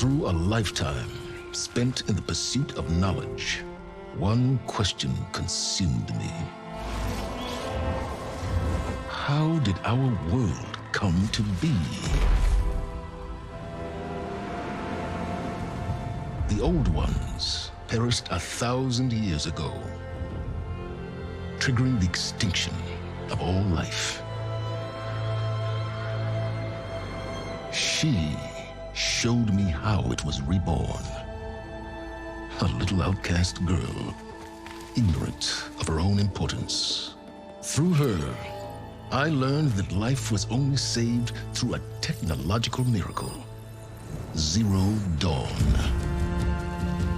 Through a lifetime spent in the pursuit of knowledge, one question consumed me. How did our world come to be? The old ones perished 1,000 years ago, triggering the extinction of all life. She showed me how it was reborn. A little outcast girl, ignorant of her own importance. Through her, I learned that life was only saved through a technological miracle. Zero Dawn.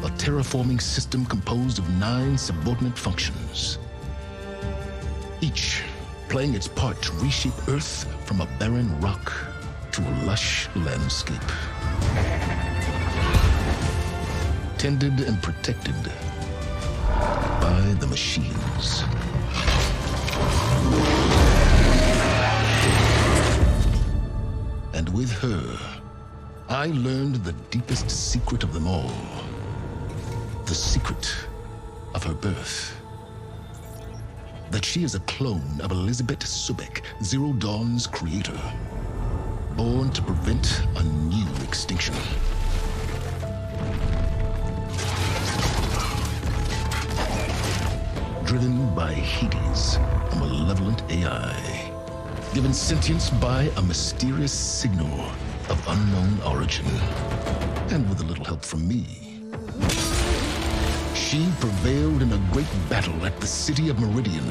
A terraforming system composed of 9 subordinate functions, each playing its part to reshape Earth from a barren rock to a lush landscape. Tended and protected by the machines. And with her, I learned the deepest secret of them all. The secret of her birth. That she is a clone of Elizabeth Sobek, Zero Dawn's creator. Born to prevent a new extinction. Driven by Hades, a malevolent AI. Given sentience by a mysterious signal of unknown origin. And with a little help from me, she prevailed in a great battle at the city of Meridian,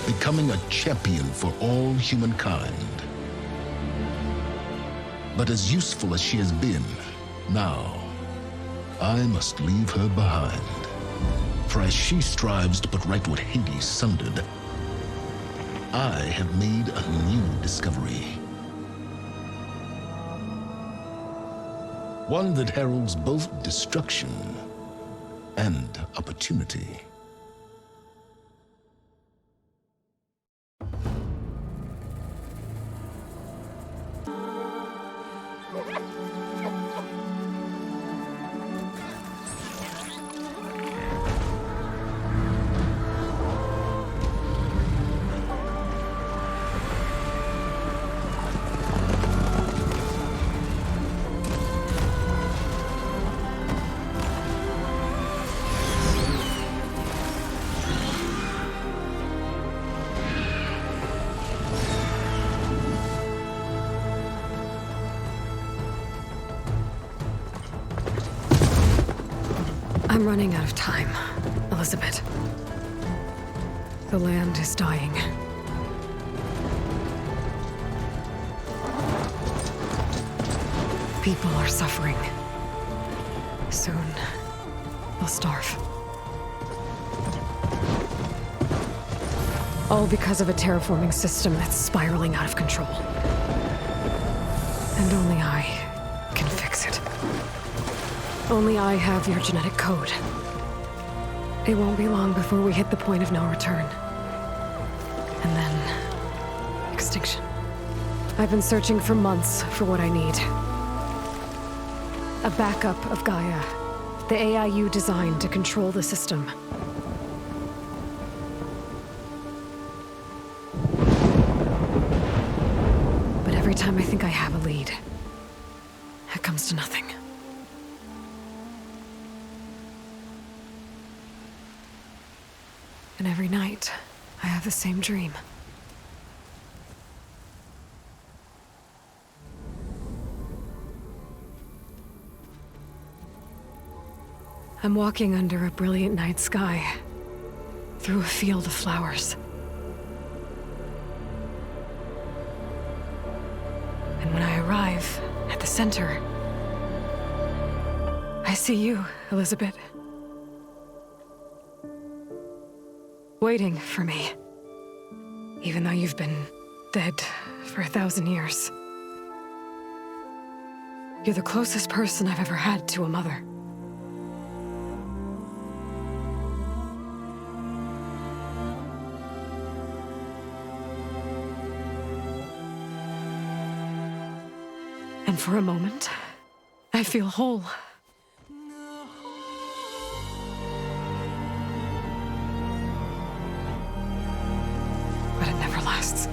becoming a champion for all humankind. But as useful as she has been, now I must leave her behind. For as she strives to put right what Hades sundered, I have made a new discovery. One that heralds both destruction and opportunity. I'm running out of time, Elizabeth. The land is dying. People are suffering. Soon, they'll starve. All because of a terraforming system that's spiraling out of control. And only I can fix it. Only I have your genetic code. It won't be long before we hit the point of no return. And then... extinction. I've been searching for months for what I need. A backup of GAIA, the AI you designed to control the system. But every time I think I have a lead, it comes to nothing. And every night, I have the same dream. I'm walking under a brilliant night sky, through a field of flowers. And when I arrive at the center, I see you, Elizabeth. Waiting for me, even though you've been dead for 1,000 years. You're the closest person I've ever had to a mother. And for a moment, I feel whole. But it never lasts.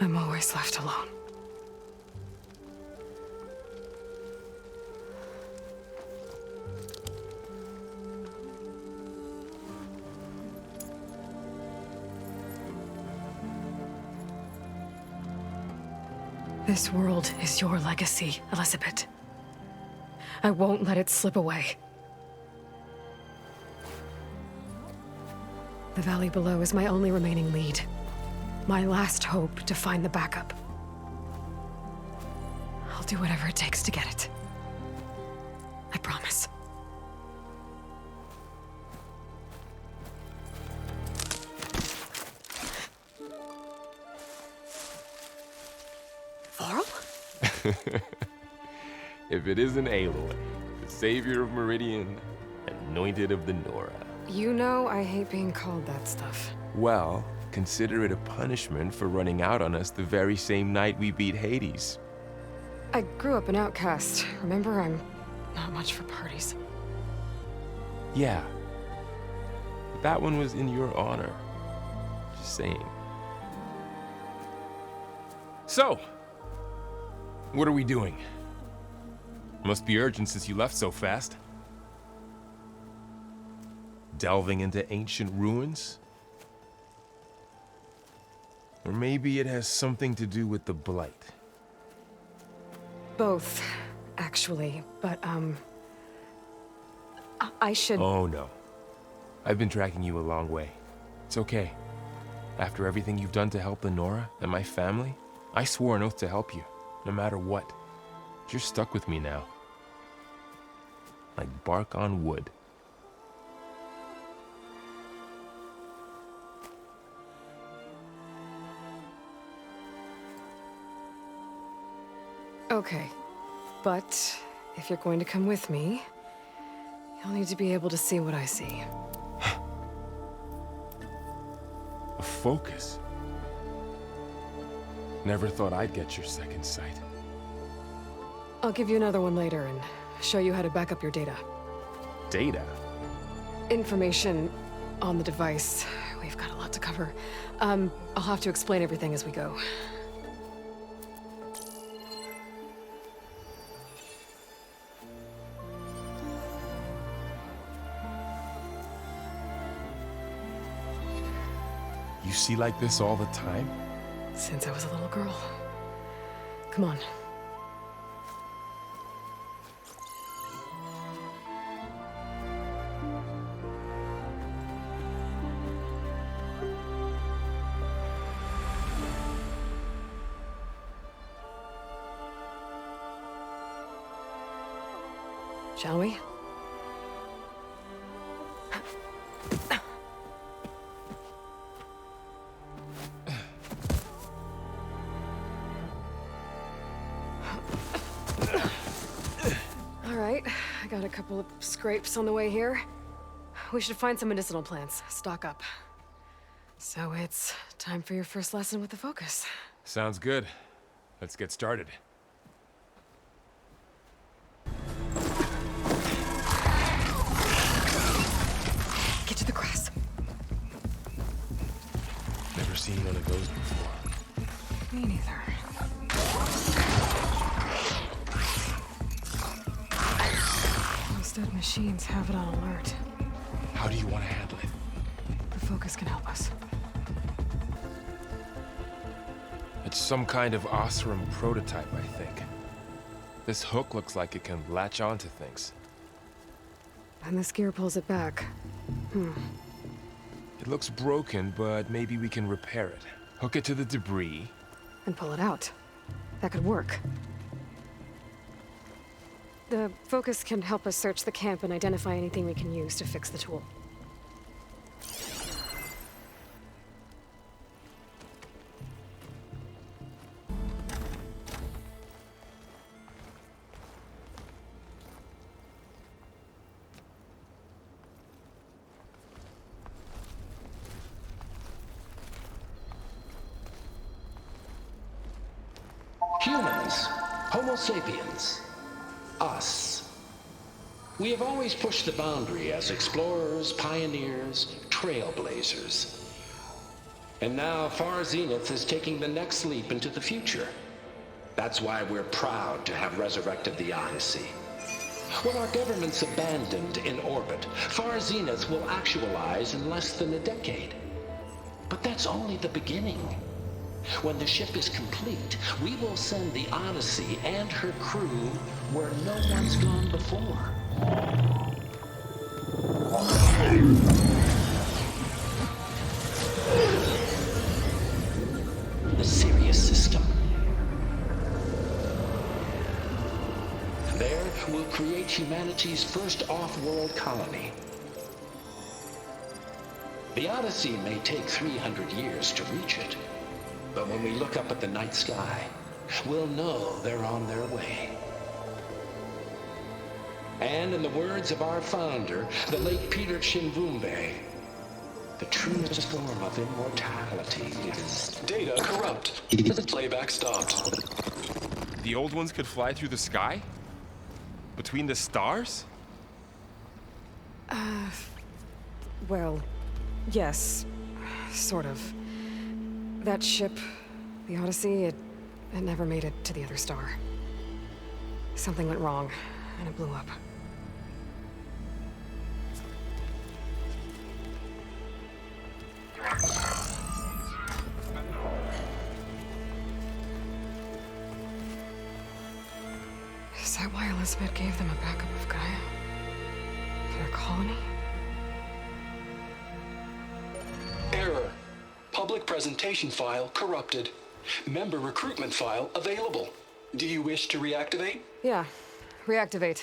I'm always left alone. This world is your legacy, Elizabeth. I won't let it slip away. The valley below is my only remaining lead. My last hope to find the backup. I'll do whatever it takes to get it. I promise. Varl? If it isn't Aloy, the savior of Meridian, anointed of the Nora. You know I hate being called that stuff. Well, consider it a punishment for running out on us the very same night we beat Hades. I grew up an outcast. Remember, I'm not much for parties. Yeah. But that one was in your honor. Just saying. So, what are we doing? Must be urgent since you left so fast. Delving into ancient ruins? Or maybe it has something to do with the Blight. Both, actually, but, I should... Oh, no. I've been tracking you a long way. It's okay. After everything you've done to help the Nora and my family, I swore an oath to help you, no matter what. You're stuck with me now. Like bark on wood. Okay, but if you're going to come with me, you'll need to be able to see what I see. A focus? Never thought I'd get your second sight. I'll give you another one later and show you how to back up your data. Data? Information on the device. We've got a lot to cover. I'll have to explain everything as we go. You see like this all the time? Since I was a little girl. Come on. Shall we? All right, I got a couple of scrapes on the way here. We should find some medicinal plants, stock up. So it's time for your first lesson with the focus. Sounds good. Let's get started. Get to the grass. Never seen one of those before. Me neither. Those dead machines have it on alert. How do you want to handle it? The focus can help us. It's some kind of Osram prototype, I think. This hook looks like it can latch onto things. And this gear pulls it back. It looks broken, but maybe we can repair it. Hook it to the debris. And pull it out. That could work. The focus can help us search the camp and identify anything we can use to fix the tool. Humans, Homo sapiens, us. We have always pushed the boundary as explorers, pioneers, trailblazers. And now Far Zenith is taking the next leap into the future. That's why we're proud to have resurrected the Odyssey. When our government's abandoned in orbit, Far Zenith will actualize in less than a decade. But that's only the beginning. When the ship is complete, we will send the Odyssey and her crew where no one's gone before. The Sirius system. There, we'll create humanity's first off-world colony. The Odyssey may take 300 years to reach it. But when we look up at the night sky, we'll know they're on their way. And in the words of our founder, the late Peter Chinvumbe, the truest form of immortality is... Data corrupt. Playback stopped. The old ones could fly through the sky? Between the stars? Well, yes. Sort of. That ship, the Odyssey, it never made it to the other star. Something went wrong, and it blew up. Is that why Elizabeth gave them a backup of Gaia? For their colony? Error. Public presentation file corrupted. Member recruitment file available. Do you wish to reactivate? Yeah, reactivate.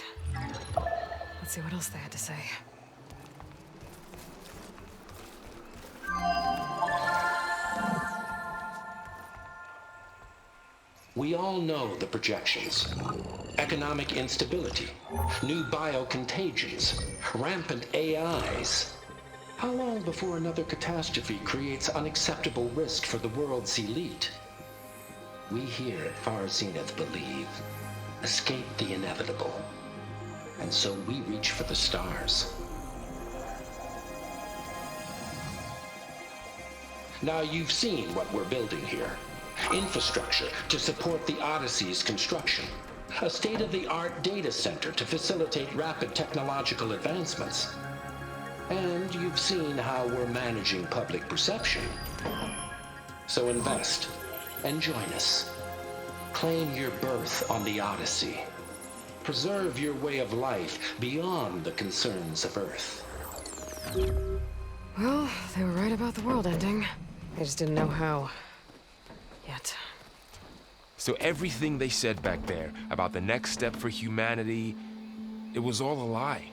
Let's see what else they had to say. We all know the projections. Economic instability, new biocontagions, rampant AIs. How long before another catastrophe creates unacceptable risk for the world's elite? We here at Far Zenith believe, escape the inevitable. And so we reach for the stars. Now you've seen what we're building here. Infrastructure to support the Odyssey's construction. A state-of-the-art data center to facilitate rapid technological advancements. And you've seen how we're managing public perception. So invest and join us. Claim your berth on the Odyssey. Preserve your way of life beyond the concerns of Earth. Well, they were right about the world ending. They just didn't know how. Yet. So everything they said back there about the next step for humanity, it was all a lie.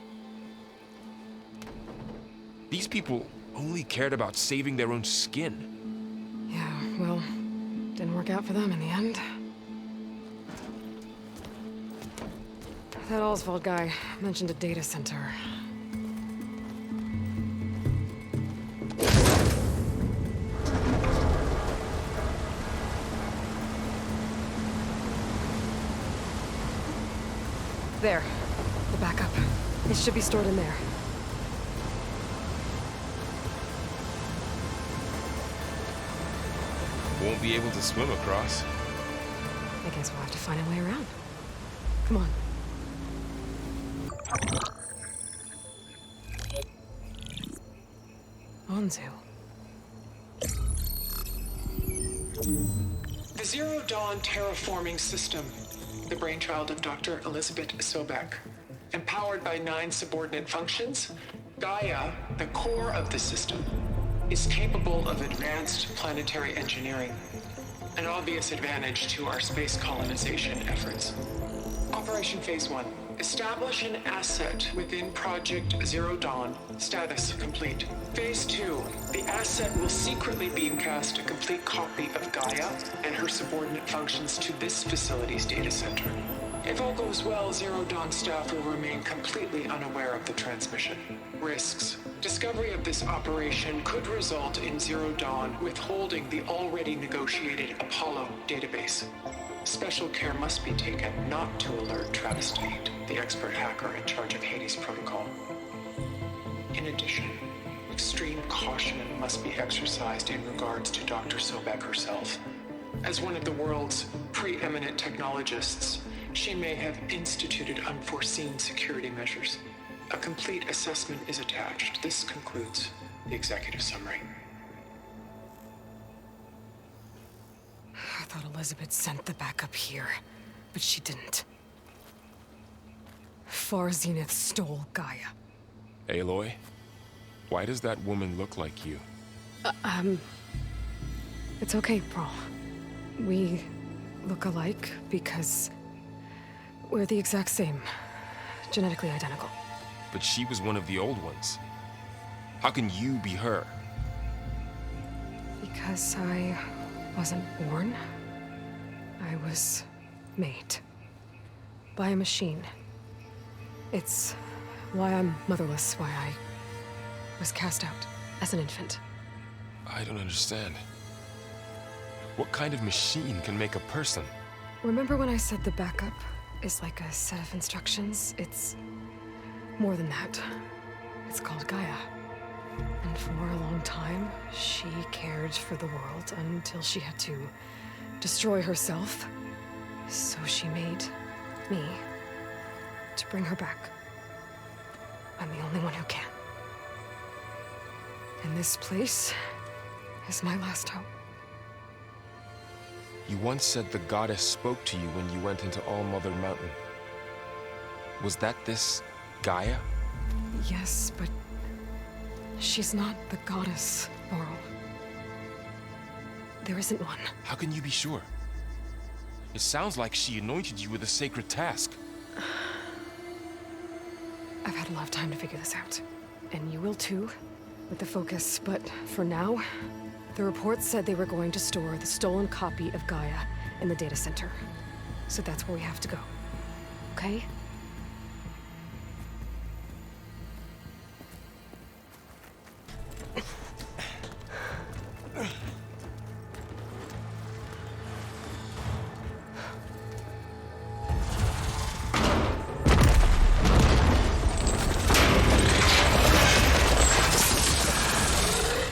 These people only cared about saving their own skin. Yeah, well, didn't work out for them in the end. That Oswald guy mentioned a data center. There, the backup. It should be stored in there. Won't be able to swim across. I guess we'll have to find a way around. Come on. Onzu. The Zero Dawn terraforming system, the brainchild of Dr. Elizabeth Sobek. Empowered by 9 subordinate functions, Gaia, the core of the system, is capable of advanced planetary engineering, an obvious advantage to our space colonization efforts. Operation Phase 1. Establish an asset within Project Zero Dawn. Status complete. Phase 2. The asset will secretly beamcast a complete copy of Gaia and her subordinate functions to this facility's data center. If all goes well, Zero Dawn staff will remain completely unaware of the transmission. Risks. Discovery of this operation could result in Zero Dawn withholding the already negotiated Apollo database. Special care must be taken not to alert Travis Tate, the expert hacker in charge of Hades Protocol. In addition, extreme caution must be exercised in regards to Dr. Sobek herself. As one of the world's preeminent technologists, she may have instituted unforeseen security measures. A complete assessment is attached. This concludes the executive summary. I thought Elizabeth sent the backup here, but she didn't. Zenith stole Gaia. Aloy, why does that woman look like you? It's okay, Varl. We look alike because we're the exact same. Genetically identical. But she was one of the old ones. How can you be her? Because I wasn't born. I was made. By a machine. It's why I'm motherless, why I was cast out as an infant. I don't understand. What kind of machine can make a person? Remember when I said the backup is like a set of instructions? It's more than that. It's called Gaia. And for a long time, she cared for the world until she had to destroy herself. So she made me to bring her back. I'm the only one who can. And this place is my last hope. You once said the goddess spoke to you when you went into All-Mother Mountain. Was that this Gaia? Yes, but she's not the goddess, Varl. There isn't one. How can you be sure? It sounds like she anointed you with a sacred task. I've had a lot of time to figure this out. And you will too, with the focus. But for now, the report said they were going to store the stolen copy of Gaia in the data center. So that's where we have to go. Okay?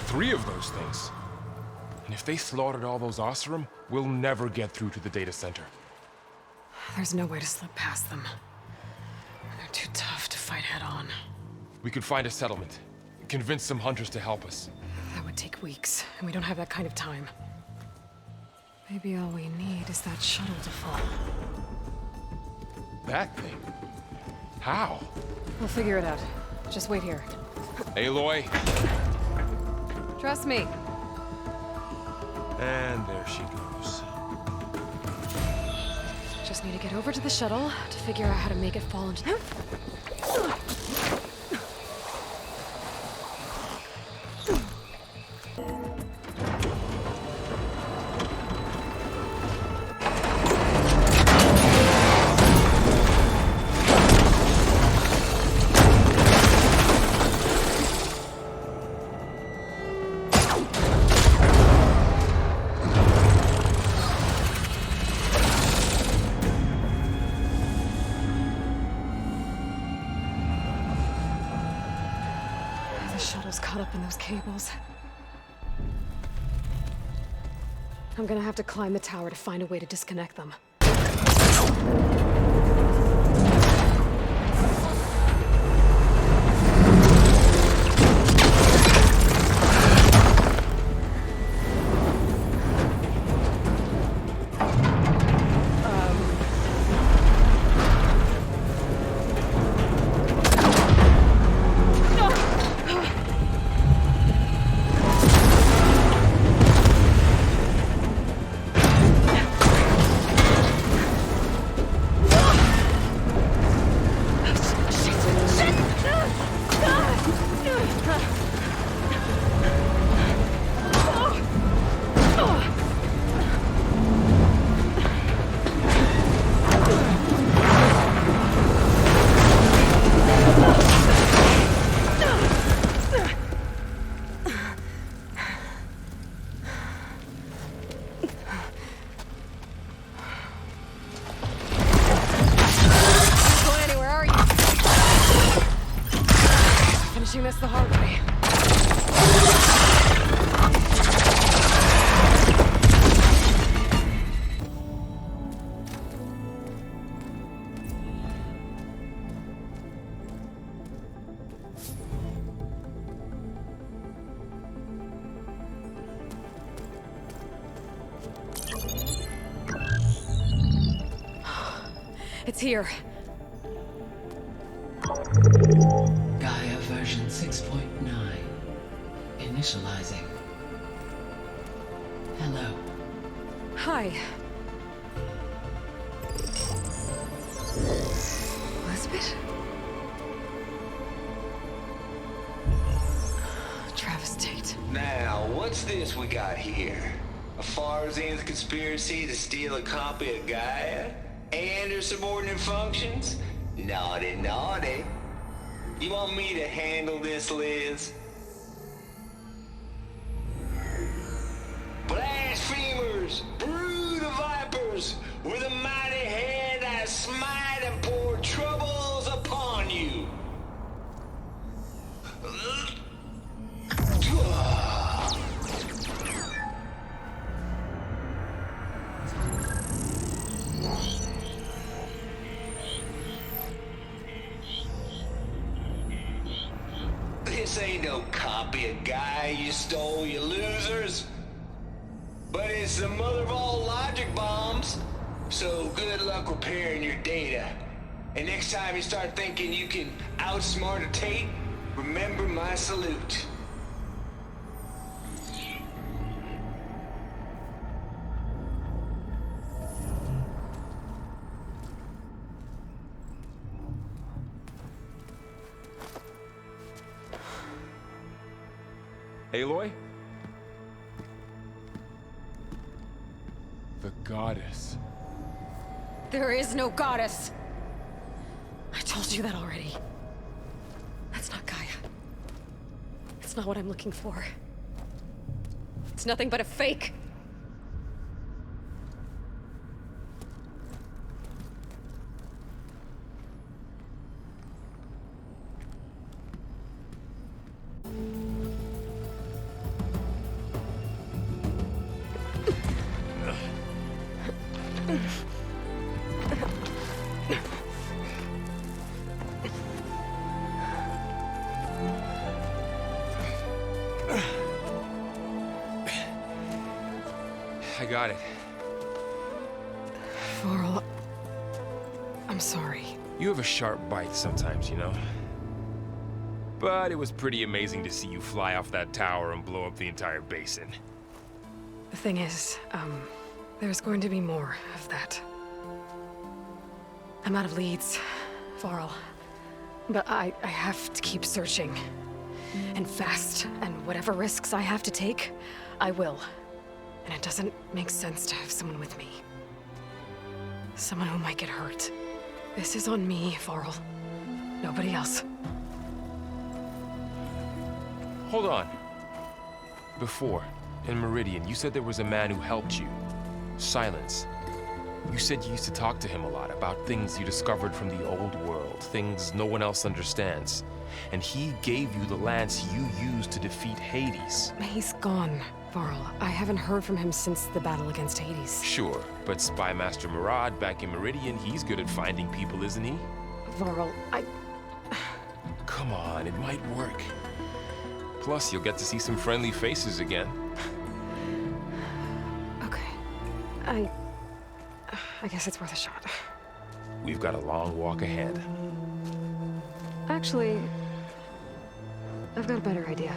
Three of those things. And if they slaughtered all those Oseram, we'll never get through to the data center. There's no way to slip past them. They're too tough to fight head-on. We could find a settlement. Convince some hunters to help us. That would take weeks, and we don't have that kind of time. Maybe all we need is that shuttle to fall. That thing? How? We'll figure it out. Just wait here. Aloy. Trust me. And there she goes. Just need to get over to the shuttle to figure out how to make it fall into the... Caught up in those cables. I'm gonna have to climb the tower to find a way to disconnect them. It's here. GAIA version 6.9. Initializing. Hello. Hi. Elizabeth? Travis Tate. Now, what's this we got here? A far Zenith conspiracy to steal a copy of GAIA? And her subordinate functions? Naughty, naughty. You want me to handle this, Liz? Blasphemers! Brood of vipers! With a mighty hand I smite and pour troubles upon you! This ain't no copy of GAIA you stole, you losers. But it's the mother of all logic bombs. So good luck repairing your data. And next time you start thinking you can outsmart a Tate, remember my salute. Aloy? The goddess. There is no goddess! I told you that already. That's not Gaia. It's not what I'm looking for. It's nothing but a fake. I got it. Varl, I'm sorry. You have a sharp bite sometimes, you know? But it was pretty amazing to see you fly off that tower and blow up the entire basin. The thing is, there's going to be more of that. I'm out of leads, Varl. But I have to keep searching. And fast, and whatever risks I have to take, I will. And it doesn't make sense to have someone with me. Someone who might get hurt. This is on me, Varl. Nobody else. Hold on. Before, in Meridian, you said there was a man who helped you. Sylens. You said you used to talk to him a lot about things you discovered from the old world, things no one else understands. And he gave you the lance you used to defeat Hades. He's gone, Varl. I haven't heard from him since the battle against Hades. Sure, but Spy Master Murad back in Meridian, he's good at finding people, isn't he? Varl, Come on, it might work. Plus, you'll get to see some friendly faces again. Okay. I guess it's worth a shot. We've got a long walk ahead. Actually, I've got a better idea.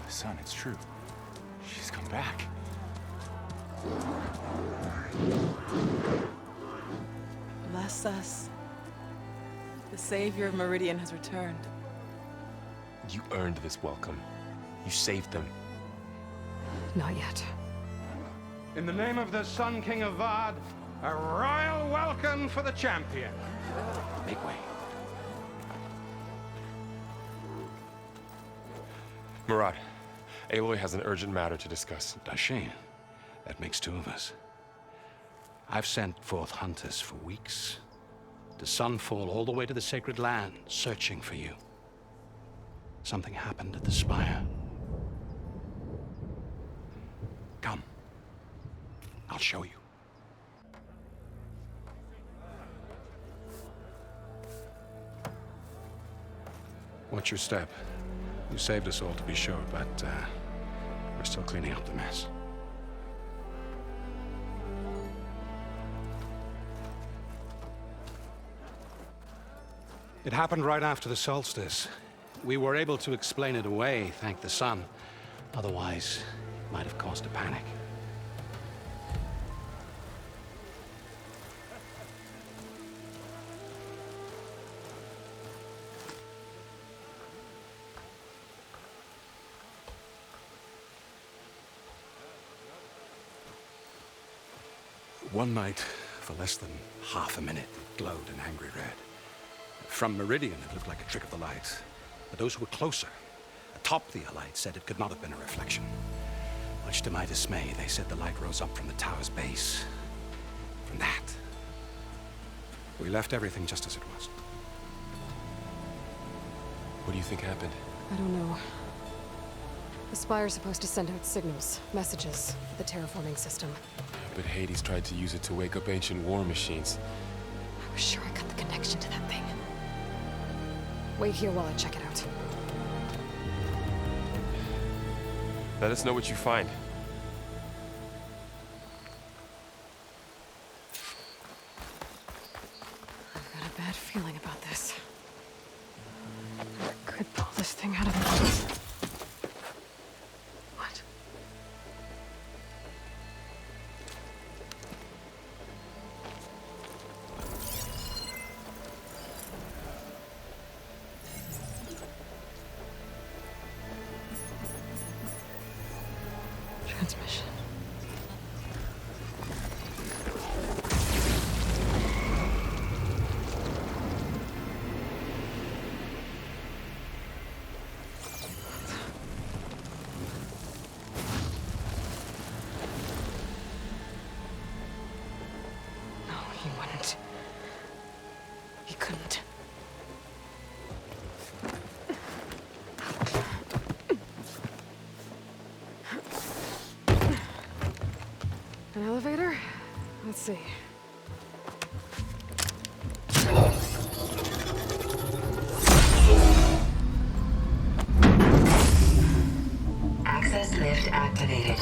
Son, it's true. She's come back. Bless us. The savior of Meridian has returned. You earned this welcome. You saved them. Not yet. In the name of the Sun King of Vard, a royal welcome for the champion. Make way. Murad, Aloy has an urgent matter to discuss. Shane, That makes two of us. I've sent forth hunters for weeks, to sunfall all the way to the sacred land, searching for you. Something happened at the spire. Come. I'll show you. Watch your step. You saved us all, to be sure, but we're still cleaning up the mess. It happened right after the solstice. We were able to explain it away, thank the sun. Otherwise, it might have caused a panic. One night, for less than half a minute, it glowed an angry red. From Meridian, it looked like a trick of the light. But those who were closer, atop the light, said it could not have been a reflection. Much to my dismay, they said the light rose up from the tower's base. From that. We left everything just as it was. What do you think happened? I don't know. The Spire's supposed to send out signals, messages, for the terraforming system. But Hades tried to use it to wake up ancient war machines. I was sure I got the connection to that thing. Wait here while I check it out. Let us know what you find. I've got a bad feeling about this. I could pull this thing out of the... What? Transmission. No, he wouldn't. He couldn't. An elevator? Let's see. Access lift activated.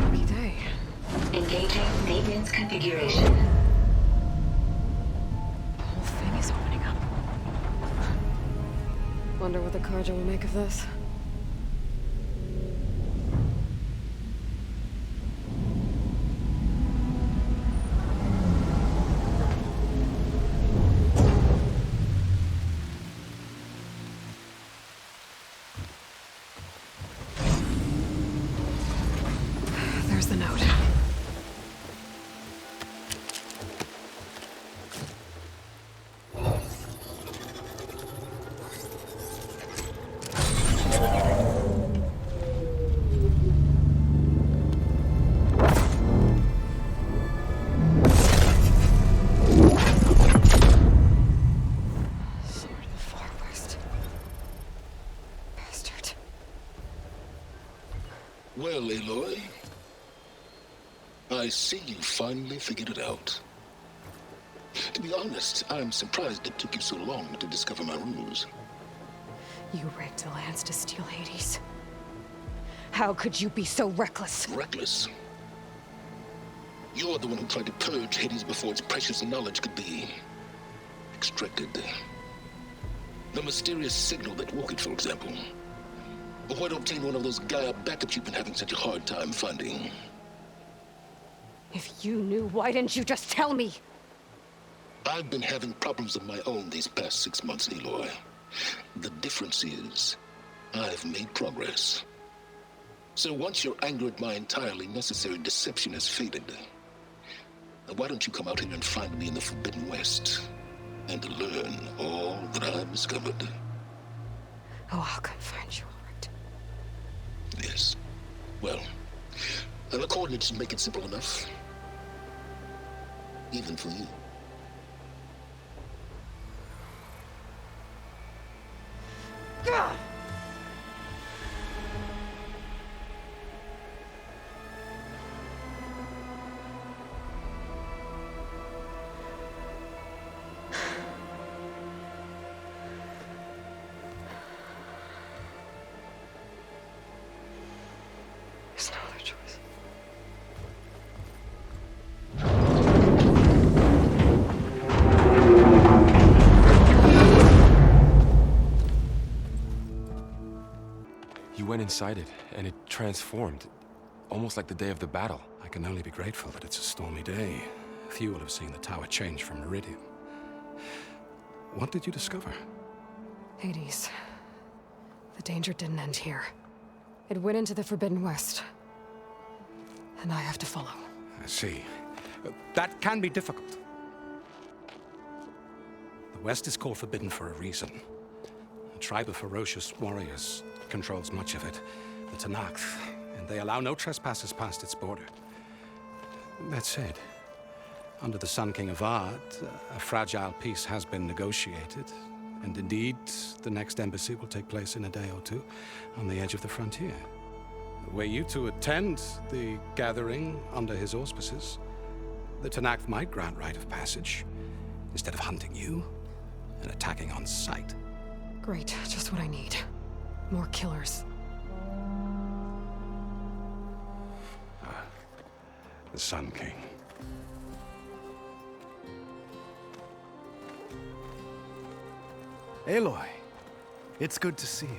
Lucky day. Engaging maintenance configuration. The whole thing is opening up. Wonder what the Carja will make of this. There's the note. Sword of the Far West. Bastard. Well, Aloy, I see you finally figured it out. To be honest, I'm surprised it took you so long to discover my ruse. You rigged the lands to steal Hades. How could you be so reckless? Reckless? You're the one who tried to purge Hades before its precious knowledge could be extracted. The mysterious signal that woke it, for example. Or why to obtain one of those GAIA backups you've been having such a hard time finding. If you knew, why didn't you just tell me? I've been having problems of my own these past 6 months, Aloy. The difference is, I've made progress. So once your anger at my entirely necessary deception has faded, why don't you come out here and find me in the Forbidden West, and learn all that I've discovered? Oh, I'll come find you, all right. Yes, Well, the coordinates make it simple enough. Even for you. There's no other choice. You went inside it, and it transformed. Almost like the day of the battle. I can only be grateful that it's a stormy day. Few will have seen the tower change from Meridian. What did you discover? Hades. The danger didn't end here. It went into the Forbidden West. And I have to follow. I see. That can be difficult. The West is called Forbidden for a reason. A tribe of ferocious warriors controls much of it, the Tenakth, and they allow no trespassers past its border. That said, under the Sun King of Ard, a fragile peace has been negotiated, and indeed, the next embassy will take place in a day or two on the edge of the frontier. Were you to attend the gathering under his auspices, the Tenakth might grant right of passage, instead of hunting you and attacking on sight. Great, just what I need. More killers. The Sun King. Aloy, it's good to see you.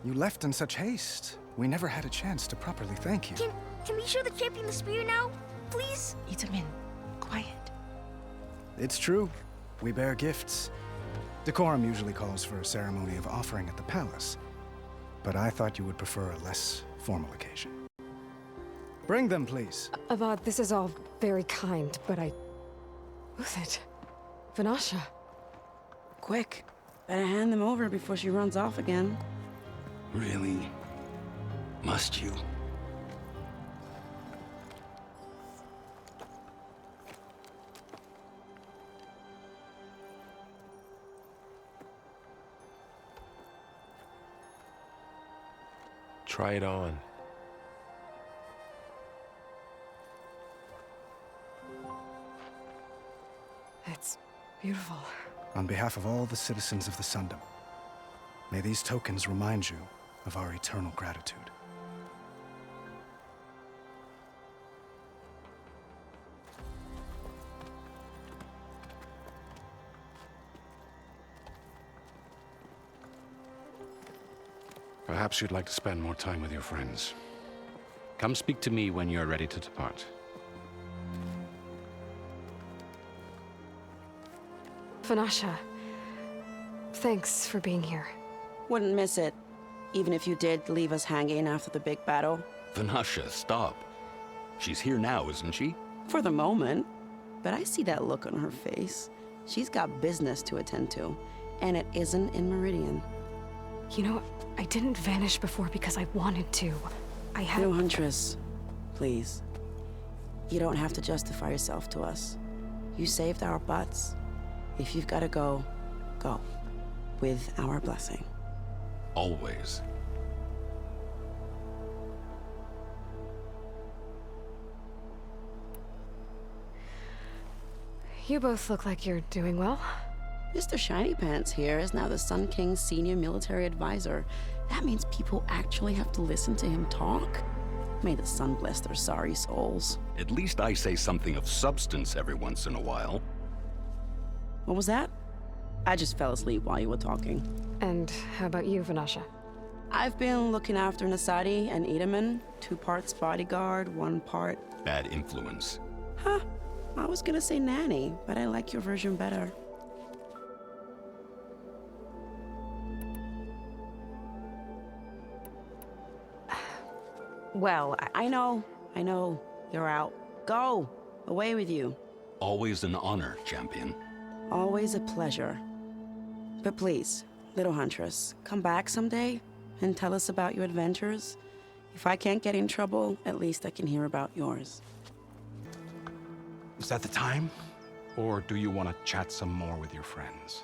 You left in such haste. We never had a chance to properly thank you. Can we show the champion the spear now? Please? Itamin, quiet. It's true. We bear gifts. Decorum usually calls for a ceremony of offering at the palace. But I thought you would prefer a less formal occasion. Bring them, please. Avad, this is all very kind, but Who's it? Vanasha. Quick. Better hand them over before she runs off again. Really? Must you? Try it on. It's beautiful. On behalf of all the citizens of the Sundom, may these tokens remind you of our eternal gratitude. Perhaps you'd like to spend more time with your friends. Come speak to me when you're ready to depart. Vanasha, thanks for being here. Wouldn't miss it, even if you did leave us hanging after the big battle. Vanasha, stop. She's here now, isn't she? For the moment. But I see that look on her face. She's got business to attend to, and it isn't in Meridian. You know, I didn't vanish before because I wanted to. I had... No, Huntress. Please. You don't have to justify yourself to us. You saved our butts. If you've got to go, go. With our blessing. Always. You both look like you're doing well. Mr. Shiny Pants here is now the Sun King's senior military advisor. That means people actually have to listen to him talk? May the sun bless their sorry souls. At least I say something of substance every once in a while. What was that? I just fell asleep while you were talking. And how about you, Vanasha? I've been looking after Nasadi and Edaman. 2 parts bodyguard, 1 part... Bad influence. Huh. I was gonna say nanny, but I like your version better. Well, I know. You're out. Go! Away with you. Always an honor, champion. Always a pleasure. But please, little Huntress, come back someday and tell us about your adventures. If I can't get in trouble, at least I can hear about yours. Is that the time? Or do you want to chat some more with your friends?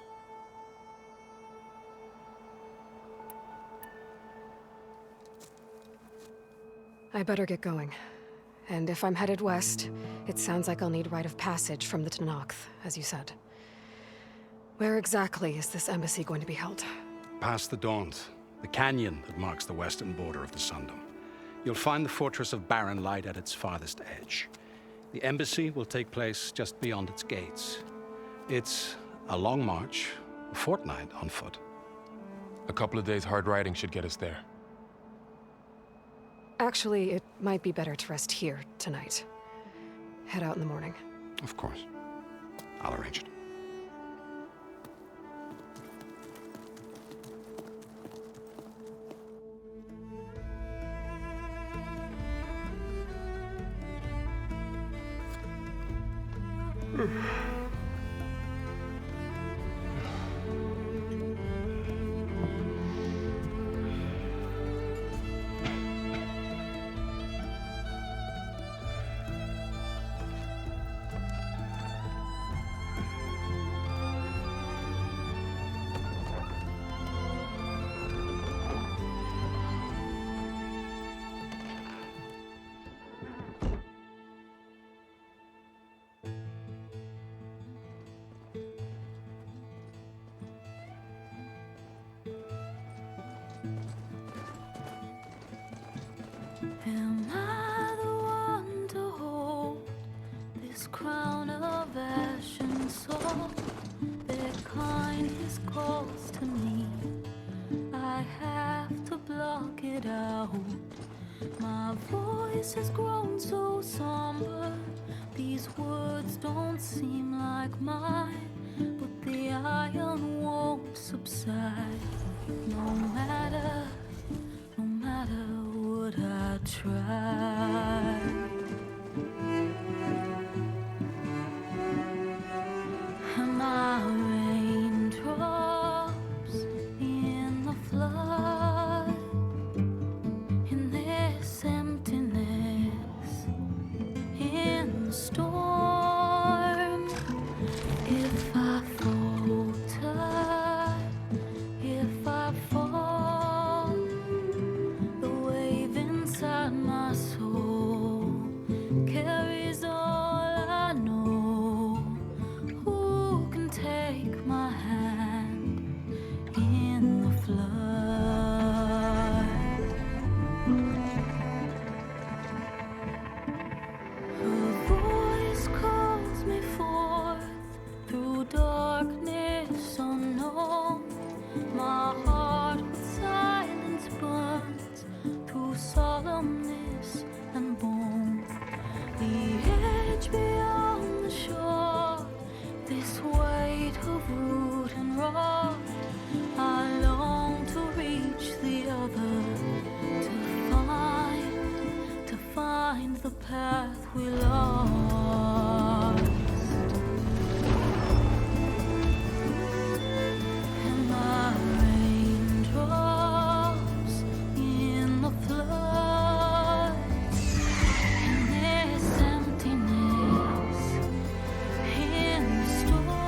I better get going. And if I'm headed west, it sounds like I'll need rite of passage from the Tenakth, as you said. Where exactly is this embassy going to be held? Past the Daunt, the canyon that marks the western border of the Sundom. You'll find the fortress of Barren Light at its farthest edge. The embassy will take place just beyond its gates. It's a long march, a fortnight on foot. A couple of days hard riding should get us there. Actually, it might be better to rest here tonight. Head out in the morning. Of course. I'll arrange it. Am I the one to hold this crown of ash and salt? Their kindness calls to me. I have to block it out. My voice has grown so somber. These words don't seem like mine, but the iron won't subside. No matter what I try. Am I raindrops in the flood? In this emptiness, in the storm. If I falter, if I fall, the wave inside my soul carries all I know. Who can take my hand in the flood? Her voice calls me forth through darkness unknown. My heart with silence burns through solemnness and bone. The edge beyond the shore, this weight of root and rock. I long to reach the other, to find the path we lost. Am I raindrops in the flood? In this emptiness, in the storm.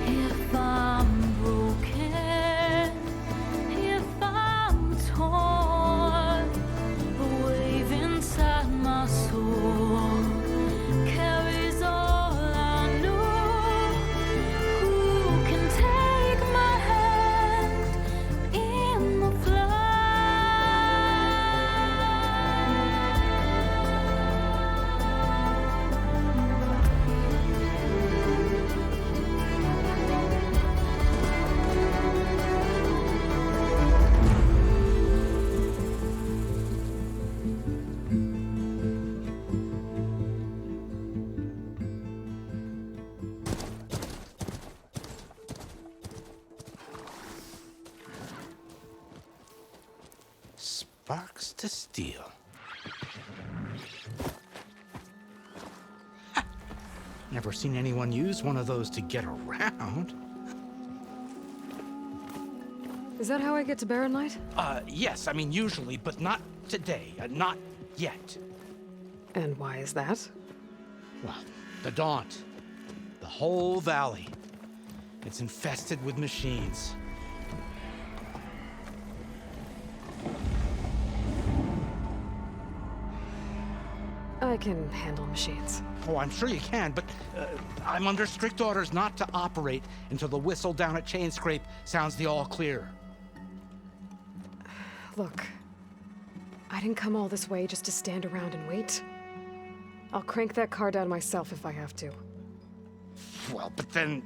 If I'm broken, if I'm torn, a wave inside my soul carries all I know. Who can take my hand in the Sparks to steel. Never seen anyone use one of those to get around. Is that how I get to Barren Light? Yes, I mean usually, but not today. Not yet. And why is that? Well, the Daunt. The whole valley. It's infested with machines. I can handle machines. Oh, I'm sure you can, but I'm under strict orders not to operate until the whistle down at Chainscrape sounds the all clear. Look, I didn't come all this way just to stand around and wait. I'll crank that car down myself if I have to. Well, but then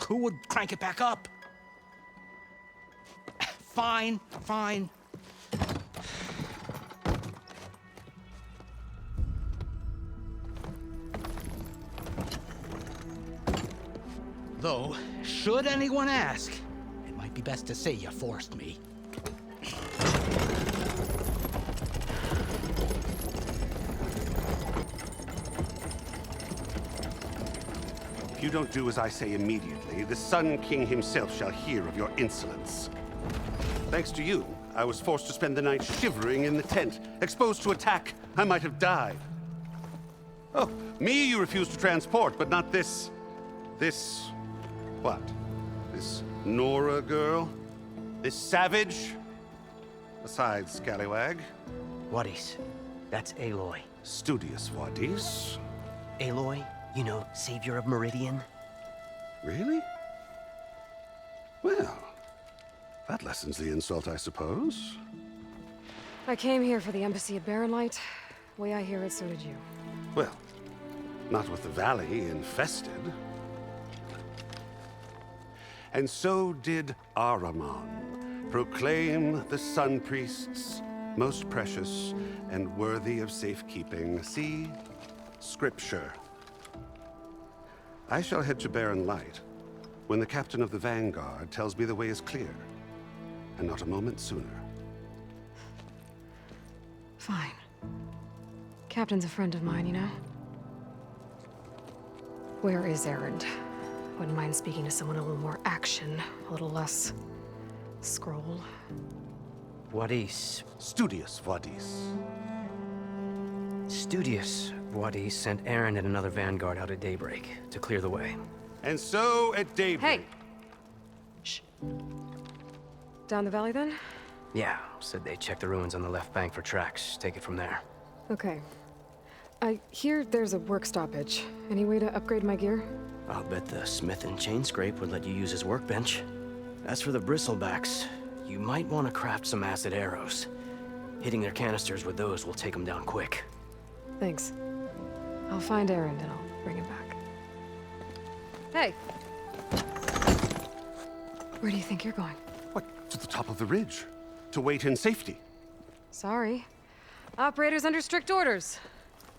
who would crank it back up? Fine, fine. Though, should anyone ask, it might be best to say you forced me. If you don't do as I say immediately, the Sun King himself shall hear of your insolence. Thanks to you, I was forced to spend the night shivering in the tent. Exposed to attack, I might have died. Oh, me you refuse to transport, but not this... What? This Nora girl? This savage? Besides, scallywag. Wadis. That's Aloy. Studious Wadis. Aloy, you know, savior of Meridian. Really? Well, that lessens the insult, I suppose. I came here for the embassy at Barren Light. Way I hear it, so did you. Well, not with the valley infested. And so did Ahriman, proclaim the Sun Priests most precious and worthy of safekeeping. See? Scripture. I shall head to Barren Light when the captain of the Vanguard tells me the way is clear, and not a moment sooner. Fine. Captain's a friend of mine, you know? Where is Erend? Wouldn't mind speaking to someone a little more action, a little less scroll. Wadis. Studious Wadis. Studious Wadis sent Erend and another Vanguard out at daybreak to clear the way. And so at daybreak... Hey! Shh. Down the valley, then? Yeah, said they checked the ruins on the left bank for tracks. Take it from there. Okay. I hear there's a work stoppage. Any way to upgrade my gear? I'll bet the smith in Chainscrape would let you use his workbench. As for the bristlebacks, you might want to craft some acid arrows. Hitting their canisters with those will take them down quick. Thanks. I'll find Erend and I'll bring him back. Hey! Where do you think you're going? What, to the top of the ridge? To wait in safety? Sorry. Operator's under strict orders.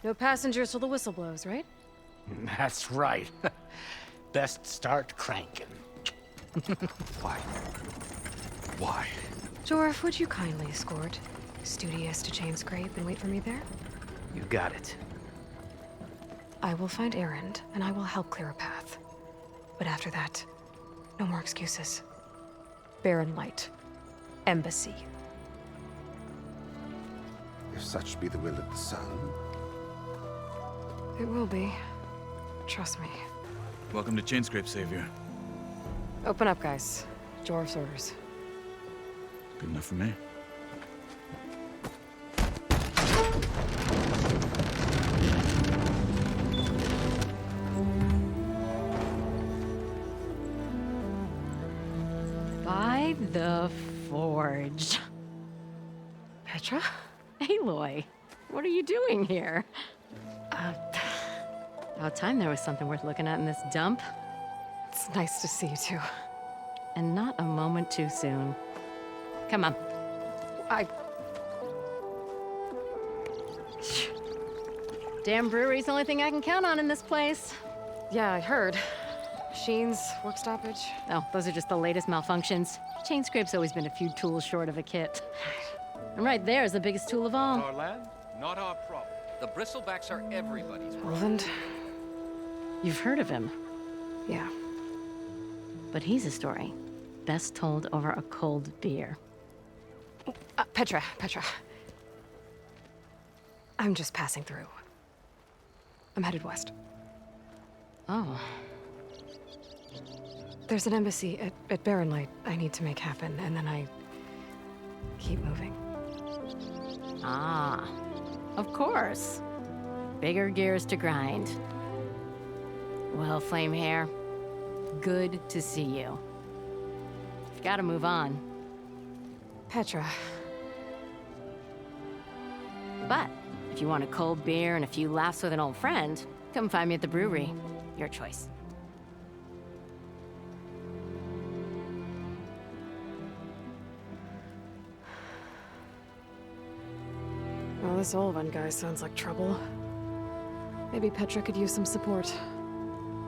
No passengers till the whistle blows, right? That's right. Best start cranking. Why? Why? Jorf, would you kindly escort Studious to Chainscrape and wait for me there? You got it. I will find Erend, and I will help clear a path. But after that, no more excuses. Barren Light. Embassy. If such be the will of the sun. It will be. Trust me. Welcome to Chainscrape, Savior. Open up, guys. Jorf's orders. Good enough for me. By the forge. Petra? Aloy, what are you doing here? About time there was something worth looking at in this dump. It's nice to see you too. And not a moment too soon. Come on. Damn brewery's the only thing I can count on in this place. Yeah, I heard. Machines, work stoppage. Oh, those are just the latest malfunctions. Chainscrape's always been a few tools short of a kit. And right there is the biggest tool of all. Our land, not our problem. The bristlebacks are everybody's problem. Roland? You've heard of him. Yeah. But he's a story best told over a cold beer. Petra. I'm just passing through. I'm headed west. Oh. There's an embassy at Barrenlight I need to make happen, and then I keep moving. Ah, of course. Bigger gears to grind. Well, Flamehair, good to see you. You've got to move on. Petra. But if you want a cold beer and a few laughs with an old friend, come find me at the brewery. Your choice. Well, this old one guy sounds like trouble. Maybe Petra could use some support.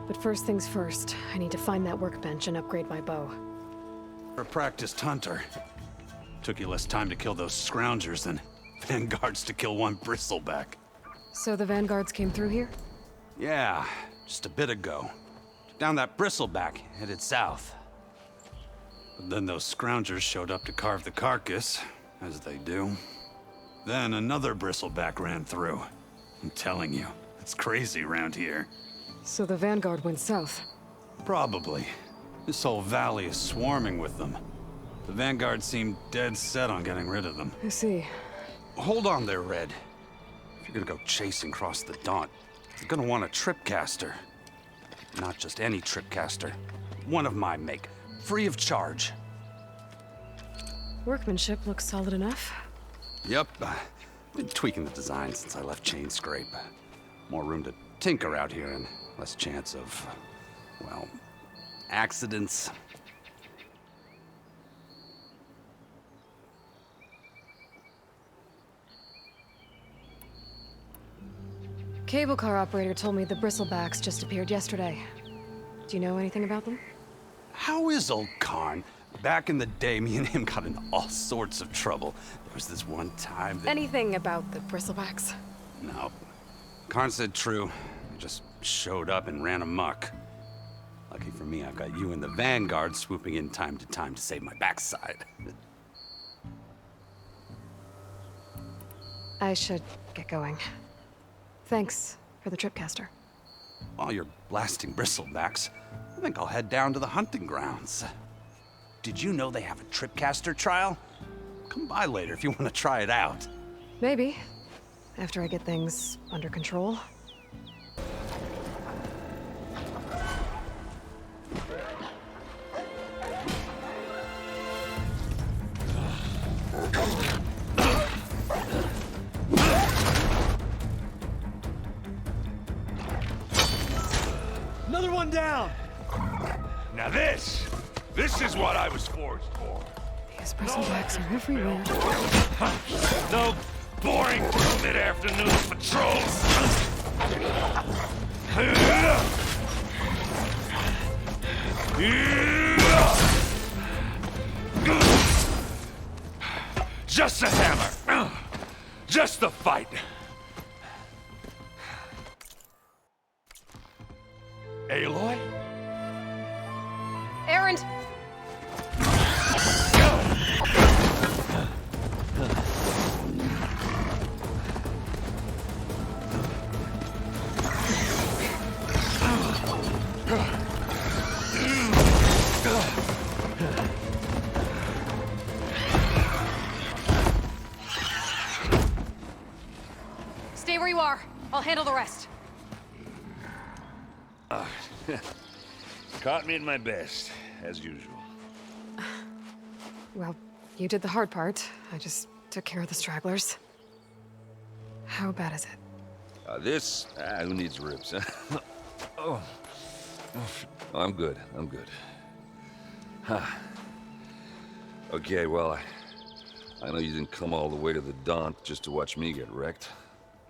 But first things first, I need to find that workbench and upgrade my bow. For a practiced hunter. Took you less time to kill those scroungers than vanguards to kill one bristleback. So the vanguards came through here? Yeah, just a bit ago. Took down that bristleback, headed south. But then those scroungers showed up to carve the carcass, as they do. Then another bristleback ran through. I'm telling you, it's crazy around here. So the vanguard went south? Probably. This whole valley is swarming with them. The vanguard seemed dead set on getting rid of them. I see. Hold on there, Red. If you're gonna go chasing across the Daunt, you're gonna want a tripcaster. Not just any tripcaster. One of my make. Free of charge. Workmanship looks solid enough. Yep. Been tweaking the design since I left Chainscrape. More room to tinker out here and less chance of, well, accidents. Cable car operator told me the bristlebacks just appeared yesterday. Do you know anything about them? How is old Karn? Back in the day, me and him got into all sorts of trouble. There was this one time that... Anything about the bristlebacks? No. Karn said true. He just showed up and ran amok. Lucky for me, I've got you and the Vanguard swooping in time to save my backside. I should get going. Thanks for the tripcaster. While you're blasting bristlebacks, I think I'll head down to the hunting grounds. Did you know they have a tripcaster trial? Come by later if you want to try it out. Maybe. After I get things under control. Another one down! Now this is what I was forged for. These bristlebacks are everywhere. No boring mid-afternoon patrols. Just a hammer. Just a fight. Aloy? Erend! Stay where you are. I'll handle the rest. Caught me at my best, as usual. Well, you did the hard part. I just took care of the stragglers. How bad is it? Who needs ribs? Oh, I'm good. I'm good. Huh. Okay, well, I know you didn't come all the way to the Daunt just to watch me get wrecked.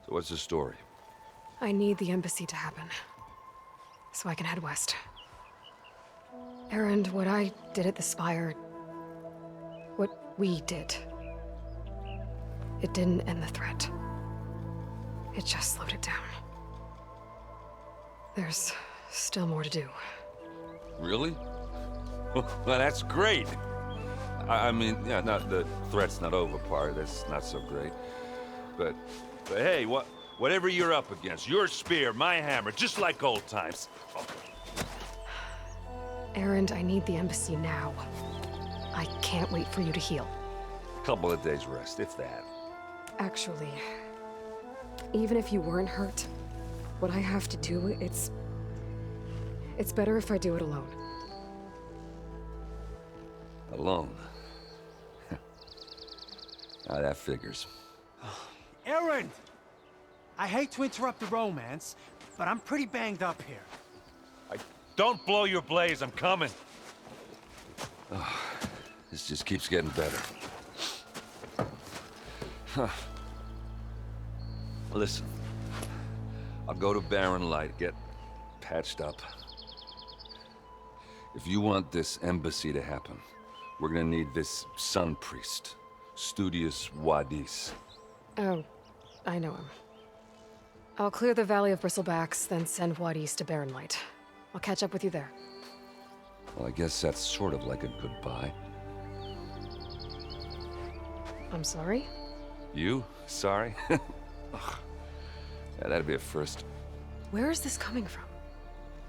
So what's the story? I need the embassy to happen, so I can head west. Erend, what I did at the Spire, what we did, it didn't end the threat. It just slowed it down. There's still more to do. Really? Well, that's great. I mean, yeah, not the threat's not over part. That's not so great. But hey, whatever you're up against, your spear, my hammer, just like old times. Erend, I need the embassy now. I can't wait for you to heal. Couple of days rest, if that. Actually, even if you weren't hurt, what I have to do, it's better if I do it alone. Alone? Now that figures. Erend! I hate to interrupt the romance, but I'm pretty banged up here. Don't blow your blaze, I'm coming. Oh, this just keeps getting better. Huh. Listen, I'll go to Barren Light, get patched up. If you want this embassy to happen, we're gonna need this sun priest, Studius Wadis. Oh, I know him. I'll clear the Valley of Bristlebacks, then send Wadis to Barren Light. I'll catch up with you there. Well, I guess that's sort of like a goodbye. I'm sorry? You? Sorry? Ugh. Yeah, that'd be a first. Where is this coming from?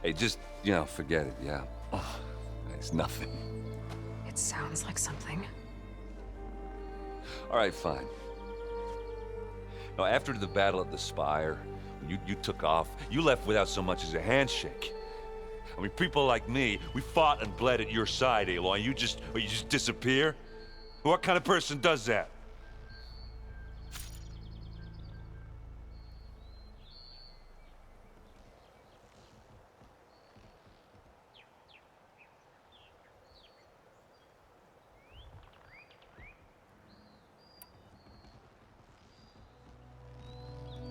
Hey, just, forget it, yeah. Oh, it's nothing. It sounds like something. All right, fine. Now, after the battle at the Spire, you took off, you left without so much as a handshake. I mean, people like me, we fought and bled at your side, Aloy, you just disappear? What kind of person does that?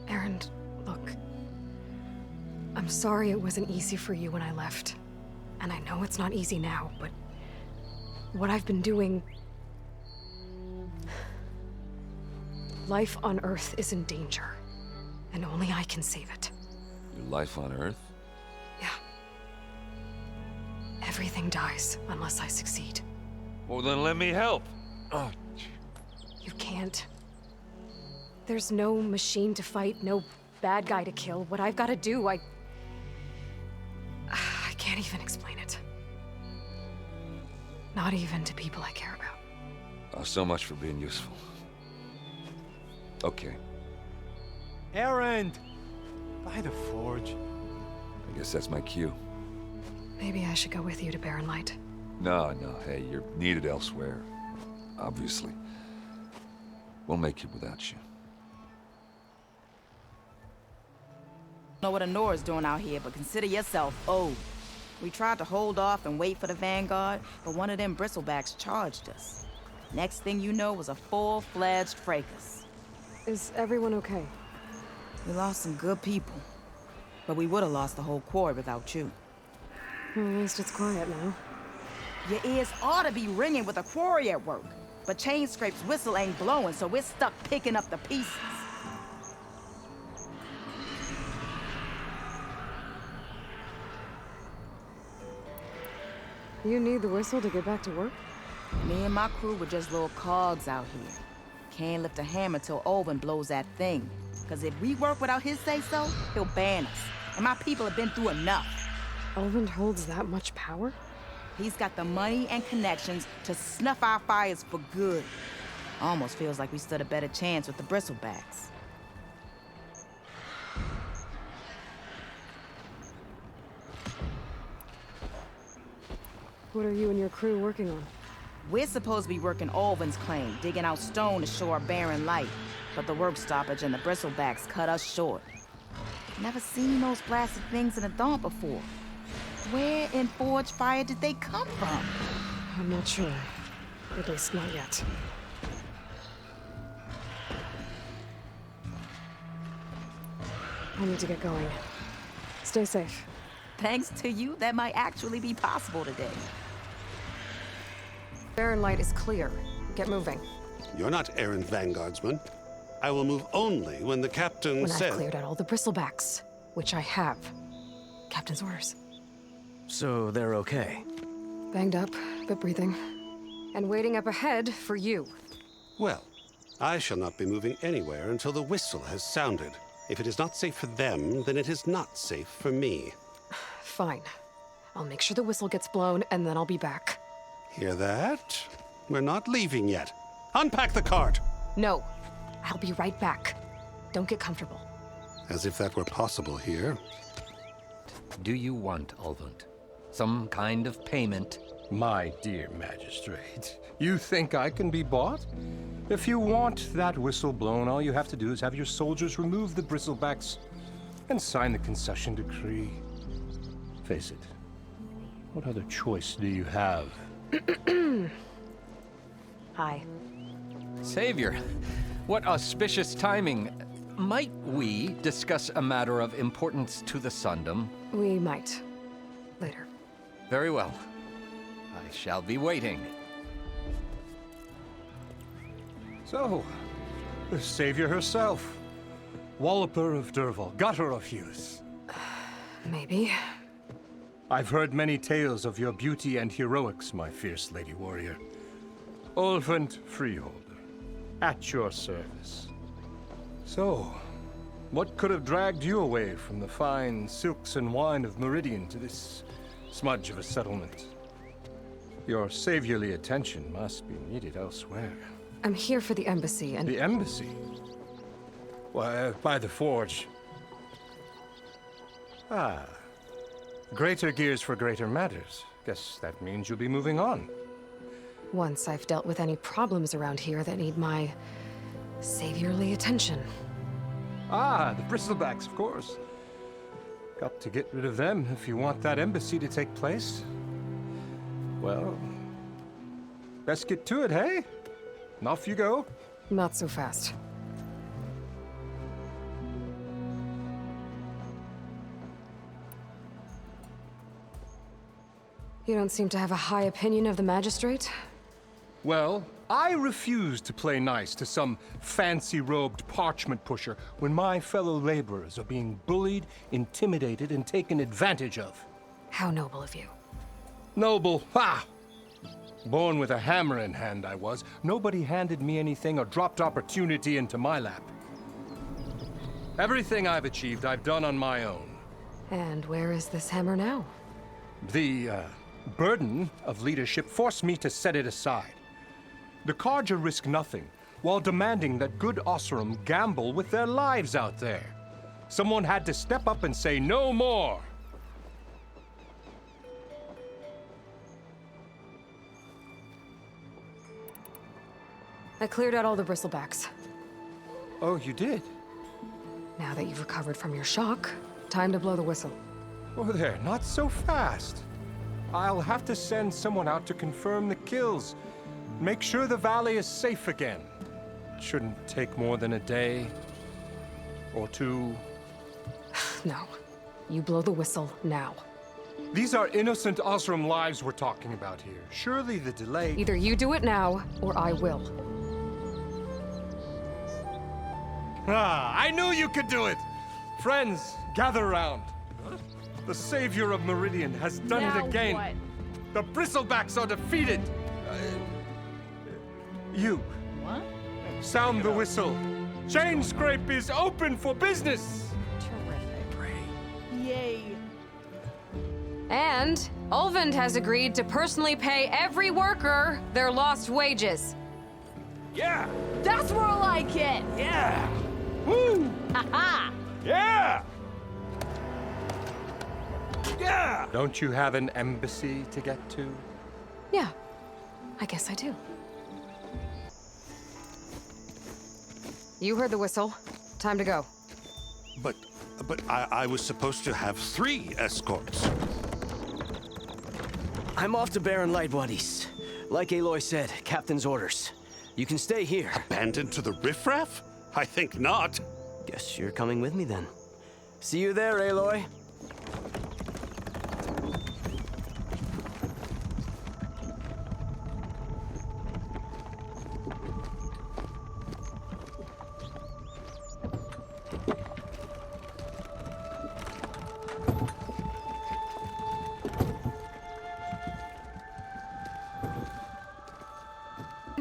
Erend, look. I'm sorry it wasn't easy for you when I left. And I know it's not easy now, but what I've been doing... Life on Earth is in danger, and only I can save it. Your life on Earth? Yeah. Everything dies unless I succeed. Well, then let me help. Oh. You can't. There's no machine to fight, no bad guy to kill. What I've got to do, I can't even explain it. Not even to people I care about. Oh, so much for being useful. Okay. Erend! By the forge. I guess that's my cue. Maybe I should go with you to Barren Light. No, hey, you're needed elsewhere. Obviously. We'll make it without you. Know what Nora's doing out here, but consider yourself owed. We tried to hold off and wait for the Vanguard, but one of them bristlebacks charged us. Next thing you know was a full-fledged fracas. Is everyone okay? We lost some good people, but we would have lost the whole quarry without you. Well, at least it's quiet now. Your ears ought to be ringing with a quarry at work, but Chainscrape's whistle ain't blowing, so we're stuck picking up the pieces. You need the whistle to get back to work? Me and my crew were just little cogs out here. Can't lift a hammer till Olvin blows that thing. Cause if we work without his say-so, he'll ban us. And my people have been through enough. Olvin holds that much power? He's got the money and connections to snuff our fires for good. Almost feels like we stood a better chance with the bristlebacks. What are you and your crew working on? We're supposed to be working Olvin's claim, digging out stone to shore Barren Light. But the work stoppage and the bristlebacks cut us short. Never seen those blasted things in a Daunt before. Where in Forge Fire did they come from? I'm not sure. At least not yet. I need to get going. Stay safe. Thanks to you, that might actually be possible today. Barren Light is clear. Get moving. You're not Erend Vanguardsman. I will move only when the captain When says... I've cleared out all the bristlebacks, which I have. Captain's orders. So they're okay? Banged up, but breathing. And waiting up ahead for you. Well, I shall not be moving anywhere until the whistle has sounded. If it is not safe for them, then it is not safe for me. Fine. I'll make sure the whistle gets blown, and then I'll be back. Hear that? We're not leaving yet. Unpack the cart! No. I'll be right back. Don't get comfortable. As if that were possible here. Do you want, Ulvund? Some kind of payment? My dear magistrate, you think I can be bought? If you want that whistle blown, all you have to do is have your soldiers remove the bristlebacks and sign the concession decree. Face it, what other choice do you have? Hi. Savior, what auspicious timing. Might we discuss a matter of importance to the Sundom? We might. Later. Very well. I shall be waiting. So, the savior herself. Walloper of Derval, gutter of Hughes. Maybe. I've heard many tales of your beauty and heroics, my fierce lady warrior. Ulvund Freeholder, at your service. So, what could have dragged you away from the fine silks and wine of Meridian to this smudge of a settlement? Your saviorly attention must be needed elsewhere. I'm here for the embassy and... The embassy? Why, by the forge. Ah. Greater gears for greater matters. Guess that means you'll be moving on. Once I've dealt with any problems around here that need my saviorly attention. Ah, the bristlebacks, of course. Got to get rid of them if you want that embassy to take place. Well, best get to it, hey? And off you go. Not so fast. You don't seem to have a high opinion of the magistrate? Well, I refuse to play nice to some fancy-robed parchment pusher when my fellow laborers are being bullied, intimidated, and taken advantage of. How noble of you. Noble? Ha! Born with a hammer in hand, I was. Nobody handed me anything or dropped opportunity into my lap. Everything I've achieved, I've done on my own. And where is this hammer now? The, burden of leadership forced me to set it aside. The Carja risk nothing, while demanding that good Oseram gamble with their lives out there. Someone had to step up and say no more. I cleared out all the bristlebacks. Oh, you did? Now that you've recovered from your shock, time to blow the whistle. Oh there, not so fast. I'll have to send someone out to confirm the kills. Make sure the valley is safe again. It shouldn't take more than a day or two. No. You blow the whistle now. These are innocent Oseram lives we're talking about here. Surely the delay... Either you do it now, or I will. Ah, I knew you could do it! Friends, gather around. The savior of Meridian has done it again. What? The bristlebacks are defeated. You. What? Sound the whistle. Chainscrape is open for business. Terrific. Yay. And Ulvund has agreed to personally pay every worker their lost wages. Yeah! That's more like it! Yeah! Woo! Ha-ha! Yeah! Yeah! Don't you have an embassy to get to? Yeah, I guess I do. You heard the whistle. Time to go. But I was supposed to have 3 escorts. I'm off to Baron Lightwaddies. Like Aloy said, captain's orders. You can stay here. Abandoned to the riffraff? I think not. Guess you're coming with me then. See you there, Aloy.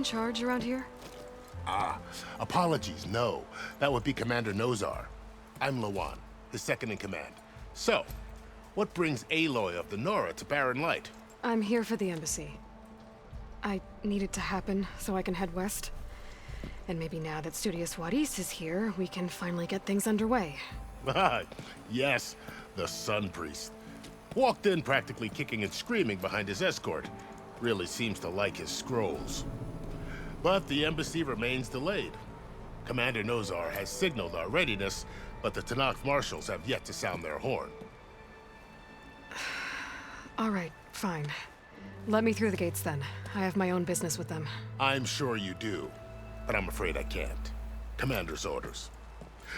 charge around here? Ah, apologies, no. That would be Commander Nozar. I'm Lawan, his second in command. So, what brings Aloy of the Nora to Barren Light? I'm here for the embassy. I need it to happen so I can head west. And maybe now that Studious Wadis is here, we can finally get things underway. Yes, the Sun Priest. Walked in practically kicking and screaming behind his escort. Really seems to like his scrolls. But the embassy remains delayed. Commander Nozar has signaled our readiness, but the Tenakth marshals have yet to sound their horn. All right, fine. Let me through the gates then. I have my own business with them. I'm sure you do, but I'm afraid I can't. Commander's orders.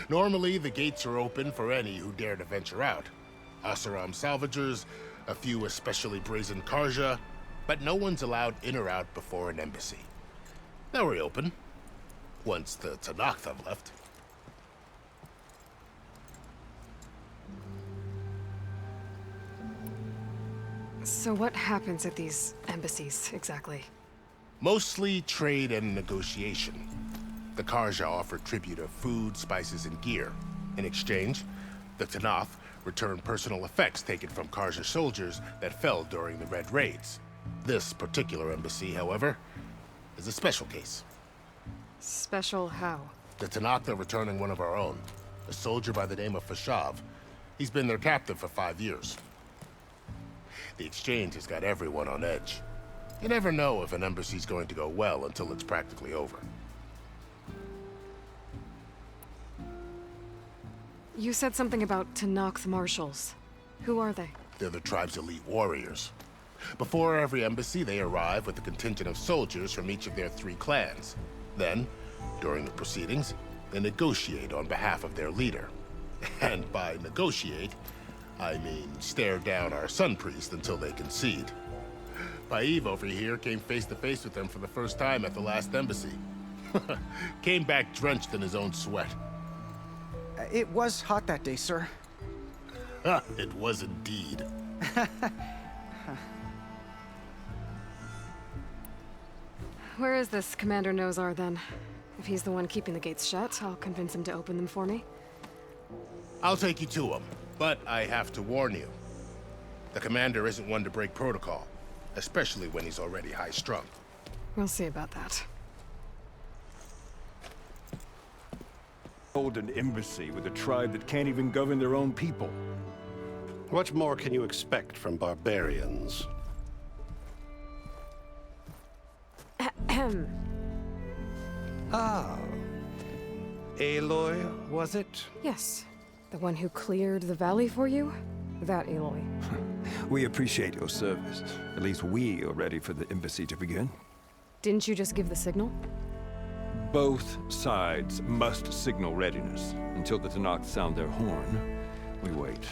Normally, the gates are open for any who dare to venture out. Asaram salvagers, a few especially brazen Karja, but no one's allowed in or out before an embassy. They'll reopen, once the Tenakth have left. So what happens at these embassies, exactly? Mostly trade and negotiation. The Karja offer tribute of food, spices, and gear. In exchange, the Tenakth return personal effects taken from Karja soldiers that fell during the Red Raids. This particular embassy, however, is a special case. Special how? The Tenakth are returning one of our own, a soldier by the name of Fashav. He's been their captive for 5 years. The exchange has got everyone on edge. You never know if an embassy's going to go well until it's practically over. You said something about Tenakth marshals. Who are they? They're the tribe's elite warriors. Before every embassy, they arrive with a contingent of soldiers from each of their 3 clans. Then, during the proceedings, they negotiate on behalf of their leader. And by negotiate, I mean stare down our Sun Priest until they concede. Paiv over here came face to face with them for the first time at the last embassy. Came back drenched in his own sweat. It was hot that day, sir. It was indeed. Where is this Commander Nozar, then? If he's the one keeping the gates shut, I'll convince him to open them for me. I'll take you to him, but I have to warn you. The commander isn't one to break protocol, especially when he's already high-strung. We'll see about that. Hold an embassy with a tribe that can't even govern their own people. What more can you expect from barbarians? Ah. Aloy, was it? Yes. The one who cleared the valley for you? That Aloy. We appreciate your service. At least we are ready for the embassy to begin. Didn't you just give the signal? Both sides must signal readiness. Until the Tenakth sound their horn, we wait.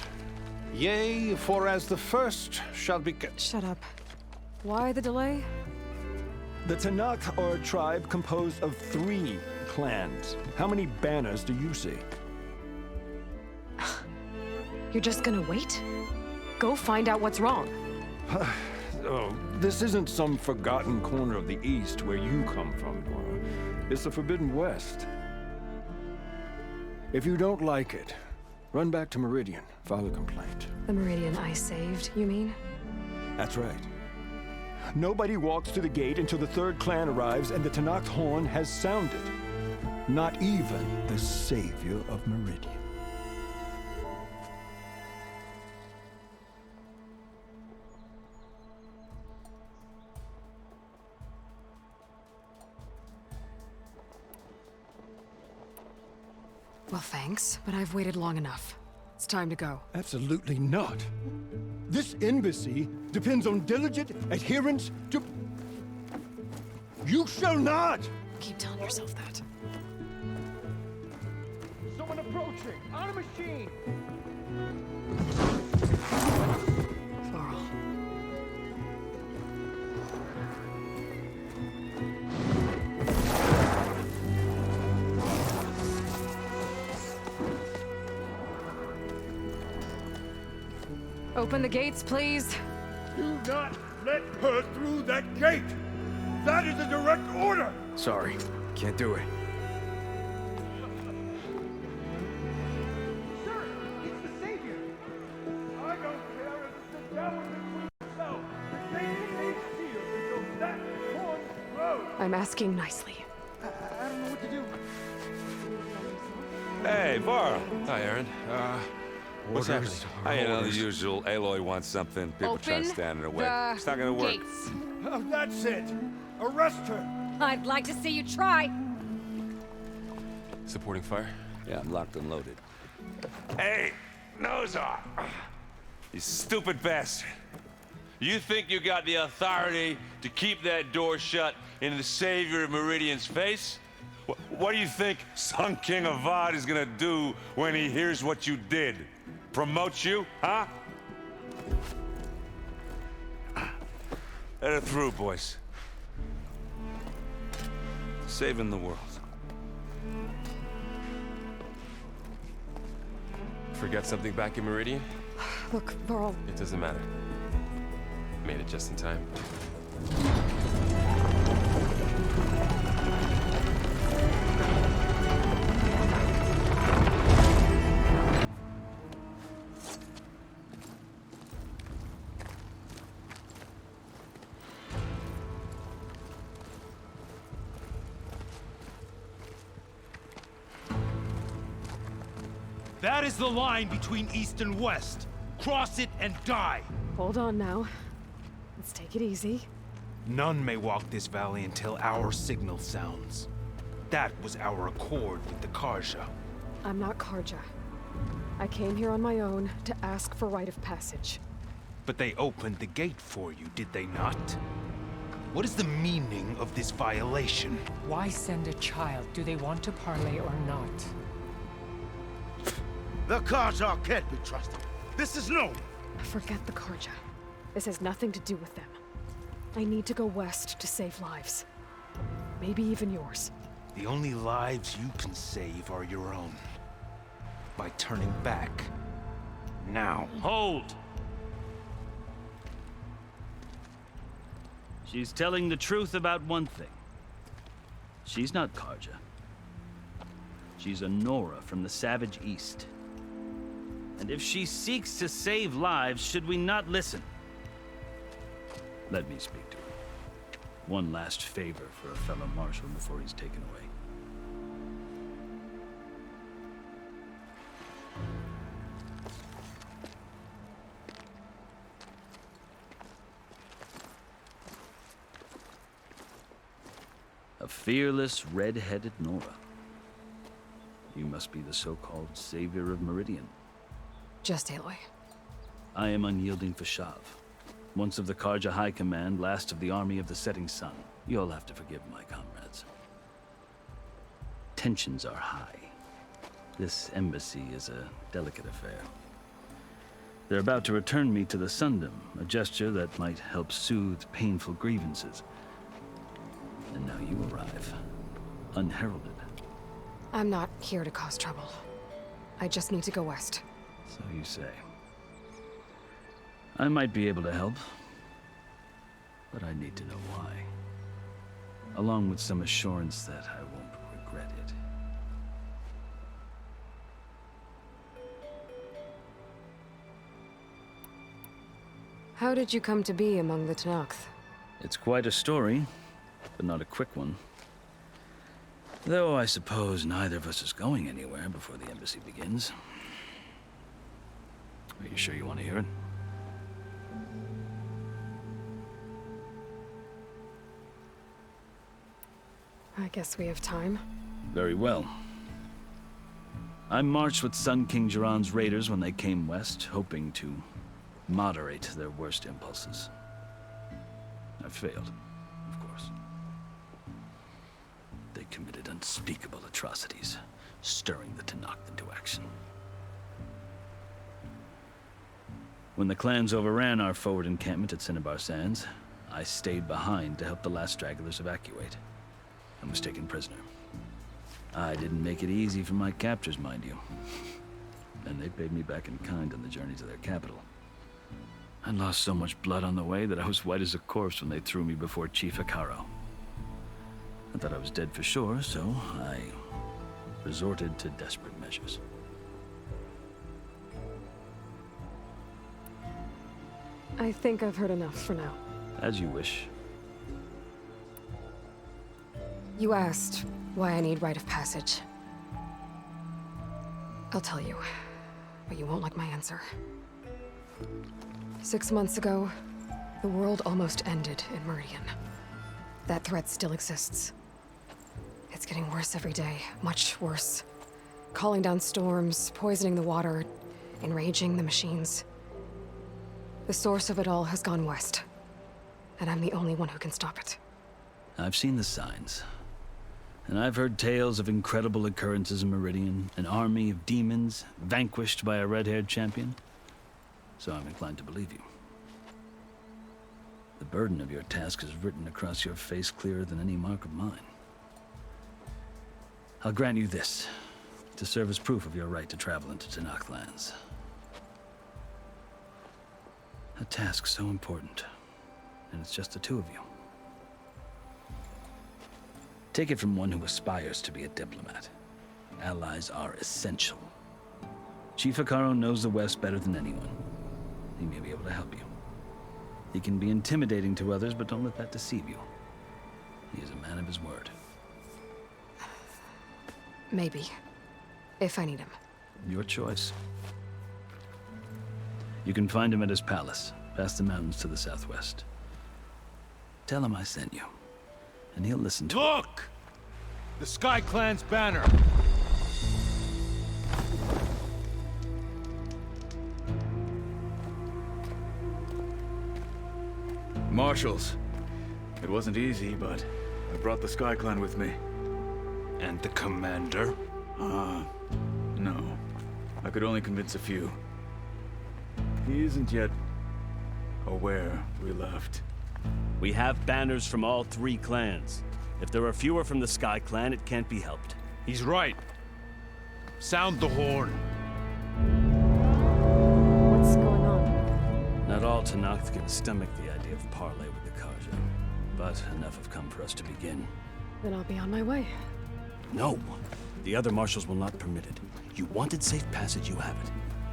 Yea, for as the first shall be... Shut up. Why the delay? The Tenakth are a tribe composed of 3 clans. How many banners do you see? You're just gonna wait? Go find out what's wrong. Oh, this isn't some forgotten corner of the East where you come from, Nora. It's the Forbidden West. If you don't like it, run back to Meridian, file a complaint. The Meridian I saved, you mean? That's right. Nobody walks to the gate until the 3rd clan arrives and the Tenakth horn has sounded. Not even the savior of Meridian. Well, thanks, but I've waited long enough. It's time to go. Absolutely not. This embassy depends on diligent adherence to... You shall not! Keep telling yourself that. Someone approaching! On a machine! Varl. Open the gates, please. Do not let her through that gate! That is a direct order! Sorry, can't do it. I'm asking nicely. I don't know what to do. Hey, Varl. Hi, Erend. What's happening? You know the usual. Aloy wants something. People try to stand in her way. It's not gonna work. Gates. Oh, that's it. Arrest her. I'd like to see you try. Supporting fire? Yeah, I'm locked and loaded. Hey, Nozar! You stupid bastard. You think you got the authority to keep that door shut in the savior of Meridian's face? What do you think Sun King Avad is gonna do when he hears what you did? Promote you, huh? Let her through, boys. Saving the world. Forgot something back in Meridian? Look, Varl. It doesn't matter. Made it just in time. That is the line between East and West. Cross it and die. Hold on now. Let's take it easy. None may walk this valley until our signal sounds. That was our accord with the Carja. I'm not Carja. I came here on my own to ask for rite of passage. But they opened the gate for you, did they not? What is the meaning of this violation? Why send a child? Do they want to parley or not? The Carja can't be trusted. This is known. Forget the Carja. This has nothing to do with them. I need to go west to save lives. Maybe even yours. The only lives you can save are your own. By turning back. Now. Hold! She's telling the truth about one thing. She's not Carja. She's a Nora from the Savage East. And if she seeks to save lives, should we not listen? Let me speak to her. One last favor for a fellow marshal before he's taken away. A fearless, red-headed Nora. You must be the so-called savior of Meridian. Just Aloy. I am Unyielding Fashav. Once of the Carja High Command, last of the army of the setting sun. You'll have to forgive my comrades. Tensions are high. This embassy is a delicate affair. They're about to return me to the Sundom, a gesture that might help soothe painful grievances. And now you arrive, unheralded. I'm not here to cause trouble. I just need to go west. So you say. I might be able to help, but I need to know why. Along with some assurance that I won't regret it. How did you come to be among the Tenakth? It's quite a story, but not a quick one. Though I suppose neither of us is going anywhere before the embassy begins. Are you sure you want to hear it? I guess we have time. Very well. I marched with Sun King Jiran's raiders when they came west, hoping to moderate their worst impulses. I failed, of course. They committed unspeakable atrocities, stirring the Tenakth into action. When the clans overran our forward encampment at Cinnabar Sands, I stayed behind to help the last stragglers evacuate, and was taken prisoner. I didn't make it easy for my captors, mind you. And they paid me back in kind on the journey to their capital. I lost so much blood on the way that I was white as a corpse when they threw me before Chief Hekaro. I thought I was dead for sure, so I resorted to desperate measures. I think I've heard enough for now. As you wish. You asked why I need rite of passage. I'll tell you, but you won't like my answer. 6 months ago, the world almost ended in Meridian. That threat still exists. It's getting worse every day, much worse. Calling down storms, poisoning the water, enraging the machines. The source of it all has gone west, and I'm the only one who can stop it. I've seen the signs. And I've heard tales of incredible occurrences in Meridian, an army of demons vanquished by a red-haired champion. So I'm inclined to believe you. The burden of your task is written across your face clearer than any mark of mine. I'll grant you this, to serve as proof of your right to travel into Tenakth lands. A task so important, and it's just the two of you. Take it from one who aspires to be a diplomat. Allies are essential. Chief Faro knows the West better than anyone. He may be able to help you. He can be intimidating to others, but don't let that deceive you. He is a man of his word. Maybe. If I need him. Your choice. You can find him at his palace, past the mountains to the southwest. Tell him I sent you, and he'll listen to Look! The Sky Clan's banner! Marshals. It wasn't easy, but I brought the Sky Clan with me. And the commander? No. I could only convince a few. He isn't yet aware we left. We have banners from all 3 clans. If there are fewer from the Sky Clan, it can't be helped. He's right. Sound the horn. What's going on? Not all Tenakth can stomach the idea of parley with the Cageccc, but enough have come for us to begin. Then I'll be on my way. No! The other marshals will not permit it. You wanted safe passage, you have it.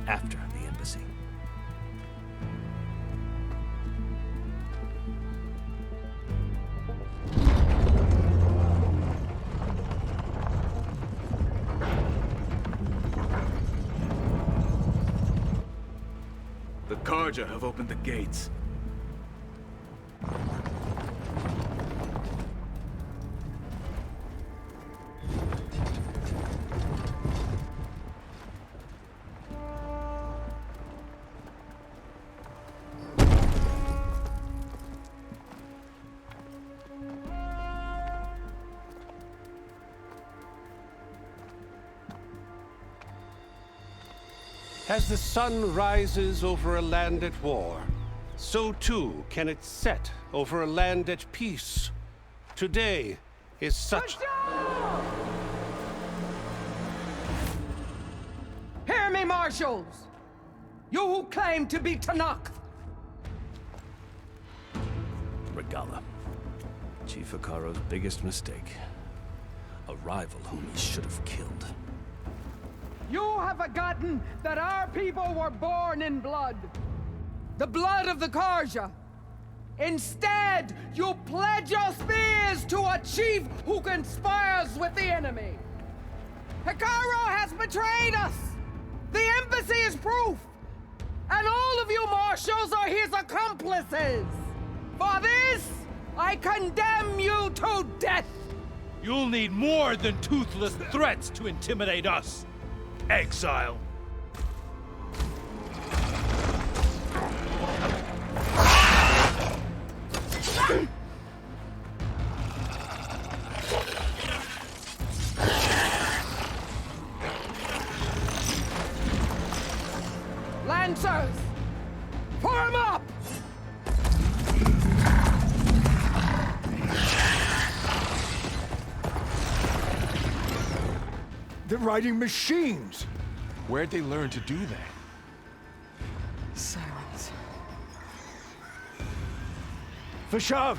After the embassy. The Cageccc have opened the gates. As the sun rises over a land at war, so too can it set over a land at peace. Today is such... Hear me, marshals! You who claim to be Tenakth! Regala. Chief Faro's biggest mistake. A rival whom he should have killed. You have forgotten that our people were born in blood. The blood of the Cageccc. Instead, you pledge your spears to a chief who conspires with the enemy. Faro has betrayed us. The embassy is proof. And all of you marshals are his accomplices. For this, I condemn you to death. You'll need more than toothless threats to intimidate us. Exile. Lancers, form up! They're riding machines! Where'd they learn to do that? Silence. Vashav!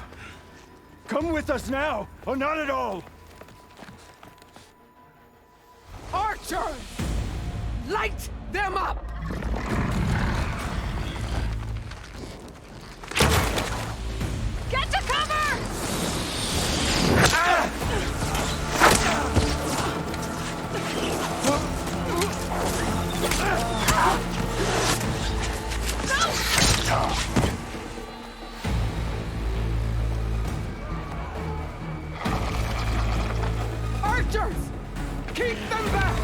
Come with us now, or not at all! Archers! Light them up! Get to cover! Archers! Keep them back!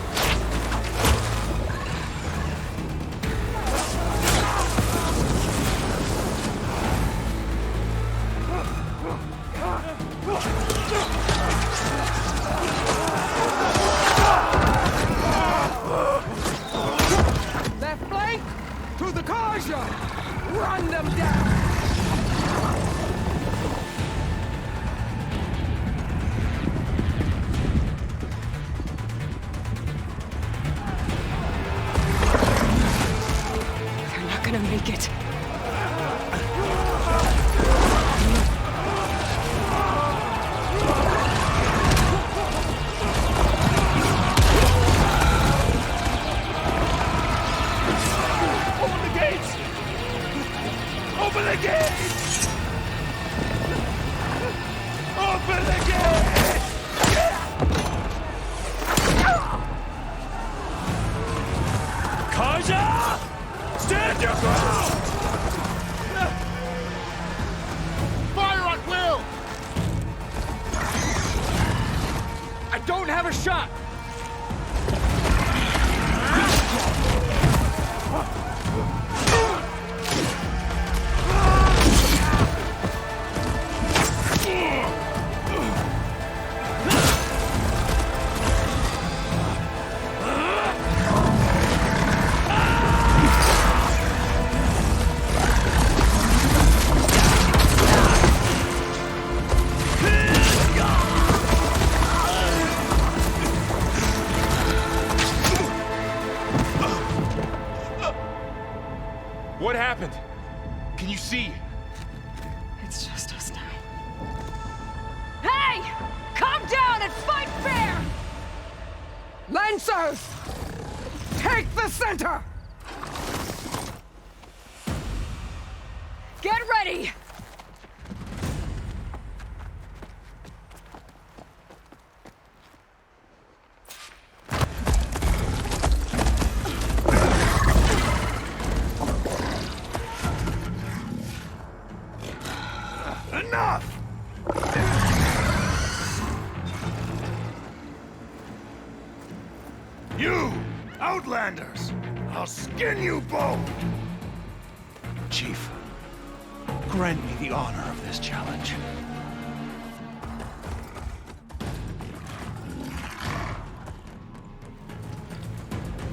Left flank! To the Cageccc! Run them down! They're not gonna make it. Open the gates! Open the gates! Open the gates! Cageccc! Stand your ground! Fire at will! I don't have a shot! What happened? Can you see? It's just us now. Hey! Calm down and fight fair! Lancers! Take the center! Get ready! Enough! You, Outlanders! I'll skin you both! Chief, grant me the honor of this challenge.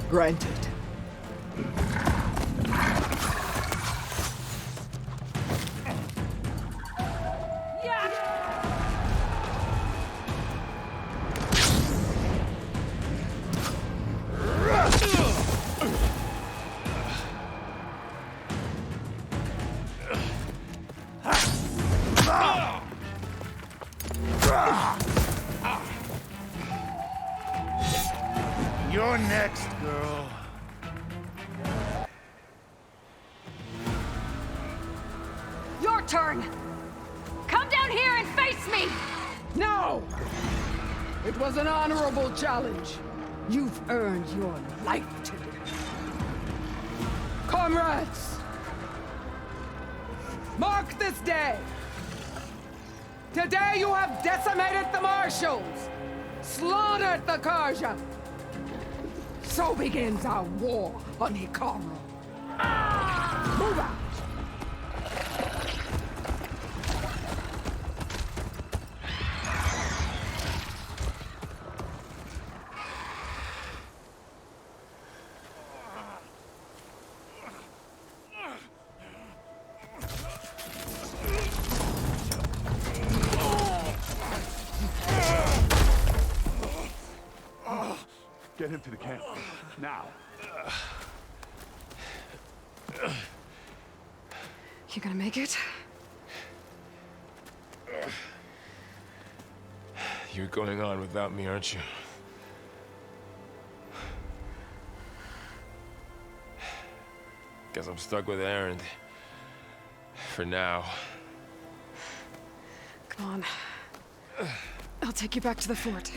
Granted. You're next, girl. Your turn! Come down here and face me! No! It was an honorable challenge. You've earned your life today. Comrades! Mark this day! Today you have decimated the marshals! Slaughtered the Cageccc! So begins our war on Hikaru. Move out! Get him to the camp. Now. You gonna make it? You're going on without me, aren't you? Guess I'm stuck with Erend. For now. Come on. I'll take you back to the fort.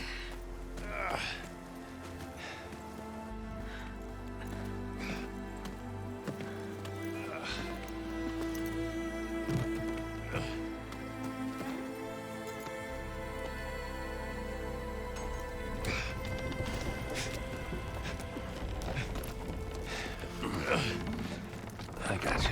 I got you.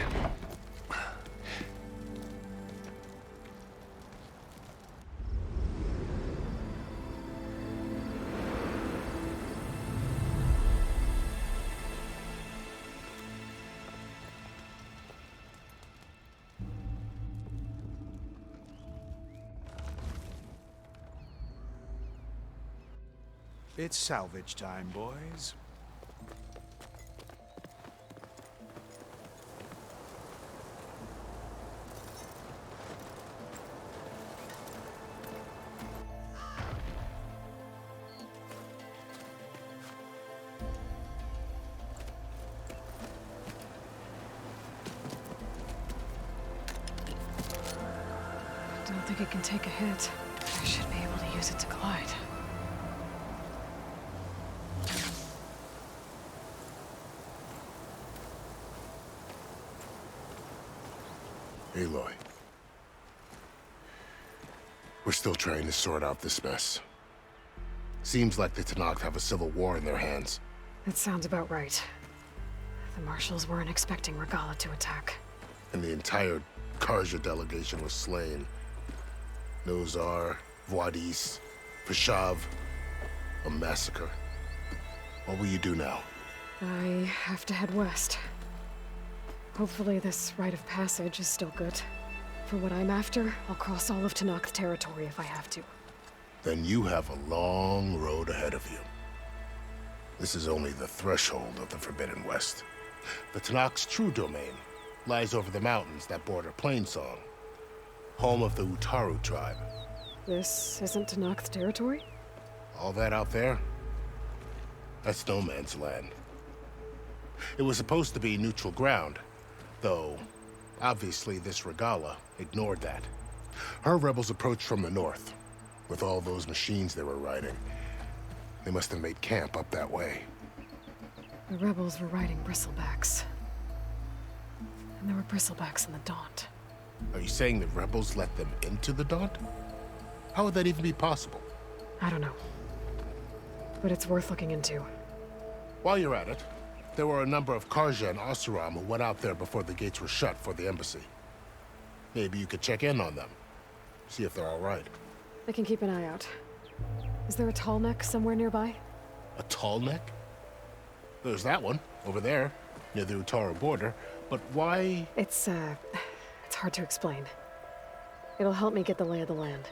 It's salvage time, boys. I don't think it can take a hit. I should be able to use it to glide. Aloy. We're still trying to sort out this mess. Seems like the Tenakth have a civil war in their hands. That sounds about right. The marshals weren't expecting Regala to attack. And the entire Carja delegation was slain. Nozar, Voidis, Vashav, a massacre. What will you do now? I have to head west. Hopefully this rite of passage is still good. For what I'm after, I'll cross all of Tenakth territory if I have to. Then you have a long road ahead of you. This is only the threshold of the Forbidden West. The Tenakth's true domain lies over the mountains that border Plainsong, home of the Utaru tribe. This isn't Tenakth territory? All that out there? That's no man's land. It was supposed to be neutral ground, though obviously this Regala ignored that. Her rebels approached from the north, with all those machines they were riding. They must have made camp up that way. The rebels were riding bristlebacks. And there were bristlebacks in the Daunt. Are you saying the rebels let them into the Daunt? How would that even be possible? I don't know. But it's worth looking into. While you're at it, there were a number of Carja and Oseram who went out there before the gates were shut for the embassy. Maybe you could check in on them. See if they're all right. I can keep an eye out. Is there a tall neck somewhere nearby? A tall neck? There's that one, over there, near the Utaru border. But why? It's hard to explain. It'll help me get the lay of the land.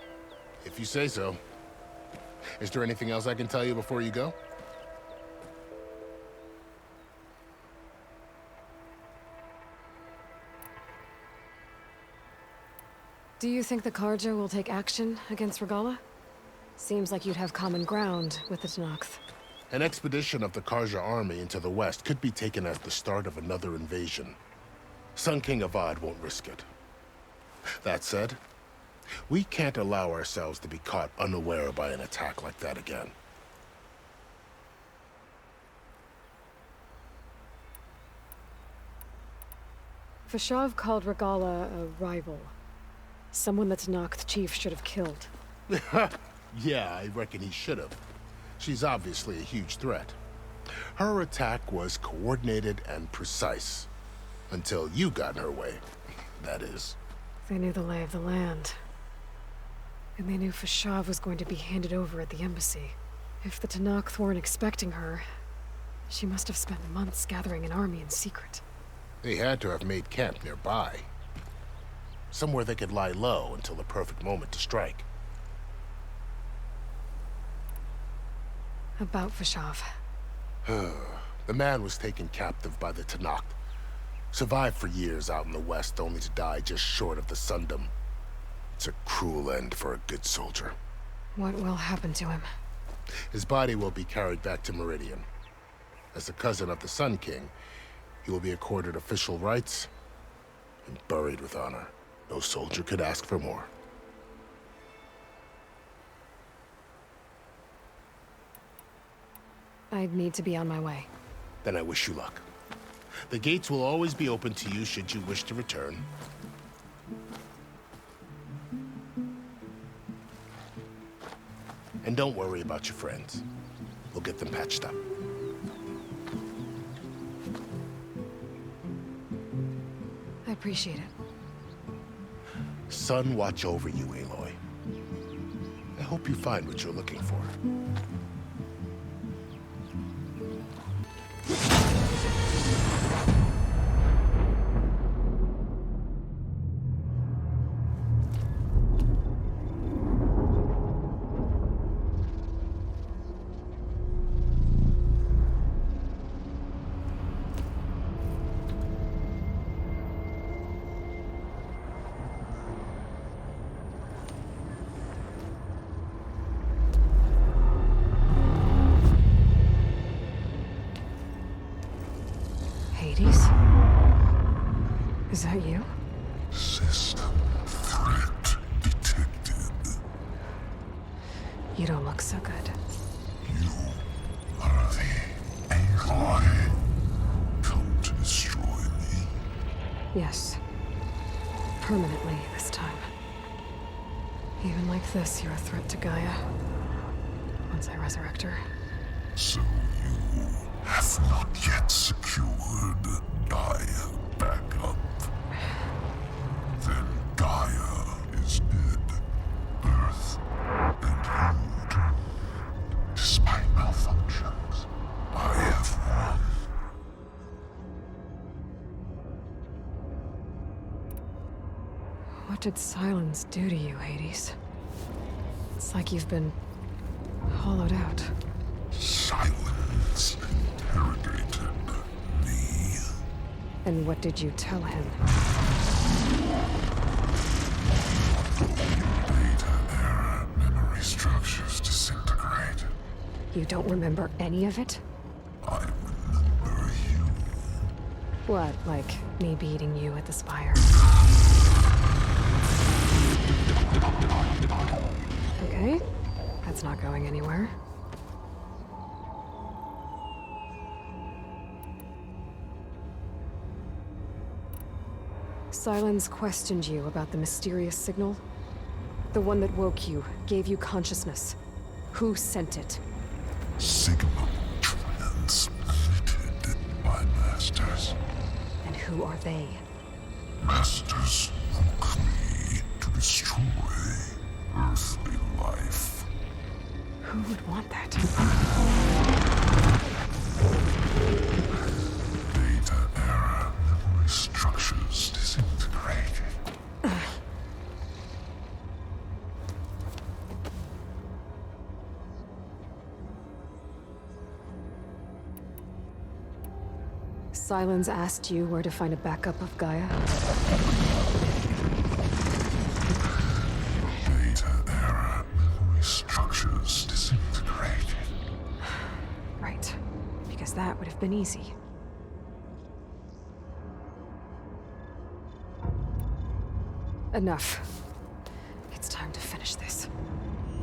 If you say so. Is there anything else I can tell you before you go? Do you think the Carja will take action against Regala? Seems like you'd have common ground with the Tenakth. An expedition of the Carja army into the west could be taken as the start of another invasion. Sun King Avad won't risk it. That said, we can't allow ourselves to be caught unaware by an attack like that again. Vashav called Regala a rival. Someone that Tenakth chief should have killed. Yeah, I reckon he should have. She's obviously a huge threat. Her attack was coordinated and precise. Until you got in her way, that is. They knew the lay of the land. And they knew Vashav was going to be handed over at the embassy. If the Tenakth weren't expecting her, she must have spent months gathering an army in secret. They had to have made camp nearby. Somewhere they could lie low until the perfect moment to strike. About Vashav. The man was taken captive by the Tenakth. Survived for years out in the west, only to die just short of the Sundom. It's a cruel end for a good soldier. What will happen to him? His body will be carried back to Meridian. As a cousin of the Sun King, he will be accorded official rights and buried with honor. No soldier could ask for more. I need to be on my way. Then I wish you luck. The gates will always be open to you should you wish to return. And don't worry about your friends. We'll get them patched up. I appreciate it. Sun watch over you, Aloy. I hope you find what you're looking for. Is that you? System threat detected. You don't look so good. You are the Aloy. Come to destroy me? Yes. Permanently this time. Even like this, you're a threat to Gaia. Once I resurrect her. So you have not yet secured Gaia back up. Then Gaia is dead. Earth and you, despite malfunctions, I have won. What did Sylens do to you, Hades? It's like you've been hollowed out. Sylens interrogated me. And what did you tell him? AETHER memory structures disintegrate. You don't remember any of it? I remember you. What, like me beating you at the spire? Okay, that's not going anywhere. Sylens questioned you about the mysterious signal? The one that woke you, gave you consciousness. Who sent it? Signal transmitted by masters. And who are they? Masters woke me to destroy earthly life. Who would want that? AETHER memory structures disintegrated. Sylens asked you where to find a backup of Gaia? AETHER memory structures disintegrated. Right, because that would have been easy. Enough. It's time to finish this.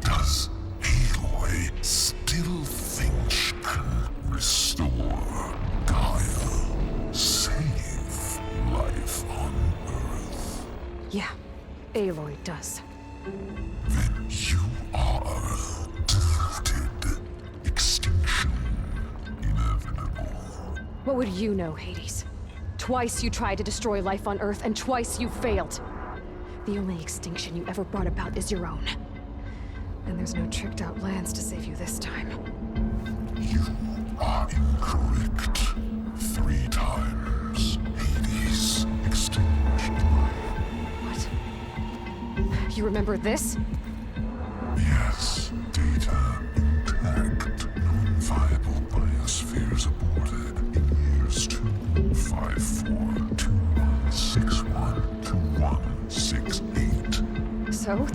Does Aloy still think she can restore Gaia? Save life on Earth? Yeah, Aloy does. Then you are deluded. Extinction inevitable. What would you know, Hades? Twice you tried to destroy life on Earth, and twice you failed. The only extinction you ever brought about is your own. And there's no tricked-out lands to save you this time. You are incorrect. 3 times. Hades extinguished. What? You remember this? Yes. Data intact. Non-viable biospheres aborted in years 254, 2161, 2168. So?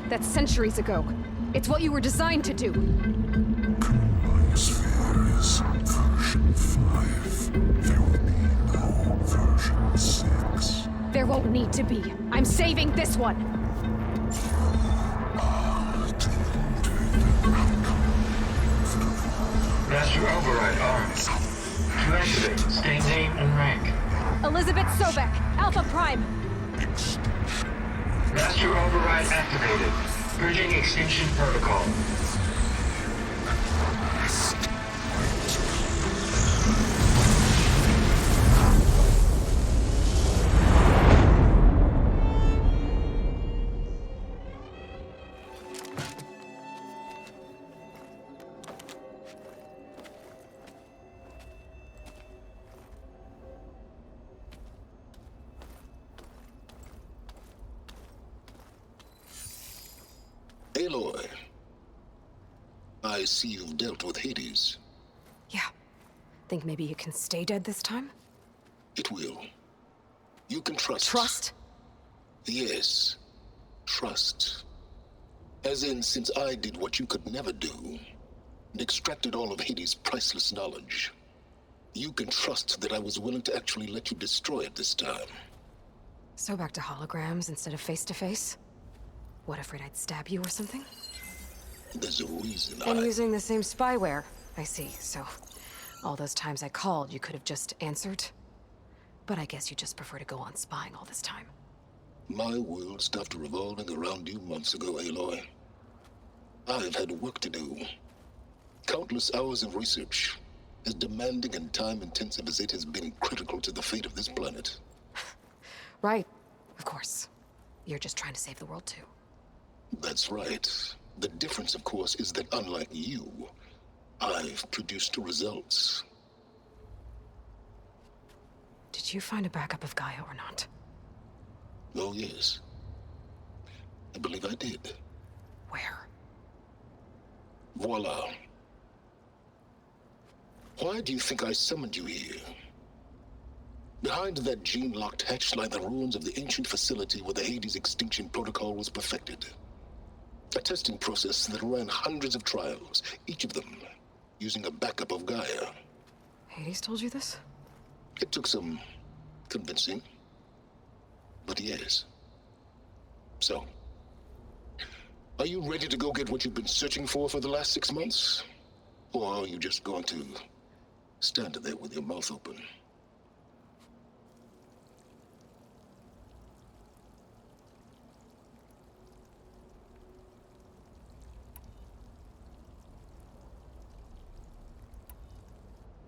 That's centuries ago. It's what you were designed to do. Sphere is version 5. There will be no version 6. There won't need to be. I'm saving this one. Master Override armed. To activate, state name and rank. Elizabeth Sobek, Alpha Prime. Master Override activated. Bridging extinction protocol. Aloy, I see you've dealt with Hades. Yeah. Think maybe you can stay dead this time? It will. You can trust. Trust? Yes. Trust. As in, since I did what you could never do, and extracted all of Hades' priceless knowledge, you can trust that I was willing to actually let you destroy it this time. So back to holograms instead of face-to-face? What, afraid I'd stab you or something? There's a reason And using the same spyware. I see, so all those times I called, you could have just answered. But I guess you just prefer to go on spying all this time. My world stopped revolving around you months ago, Aloy. I've had work to do. Countless hours of research, as demanding and time-intensive as it has been critical to the fate of this planet. Right, of course. You're just trying to save the world, too. That's right. The difference, of course, is that unlike you, I've produced results. Did you find a backup of Gaia or not? Oh, yes. I believe I did. Where? Voila. Why do you think I summoned you here? Behind that gene-locked hatch lie the ruins of the ancient facility where the Hades extinction protocol was perfected. A testing process that ran hundreds of trials, each of them using a backup of Gaia. Hades told you this? It took some convincing, but yes. So, are you ready to go get what you've been searching for the last 6 months? Or are you just going to stand there with your mouth open?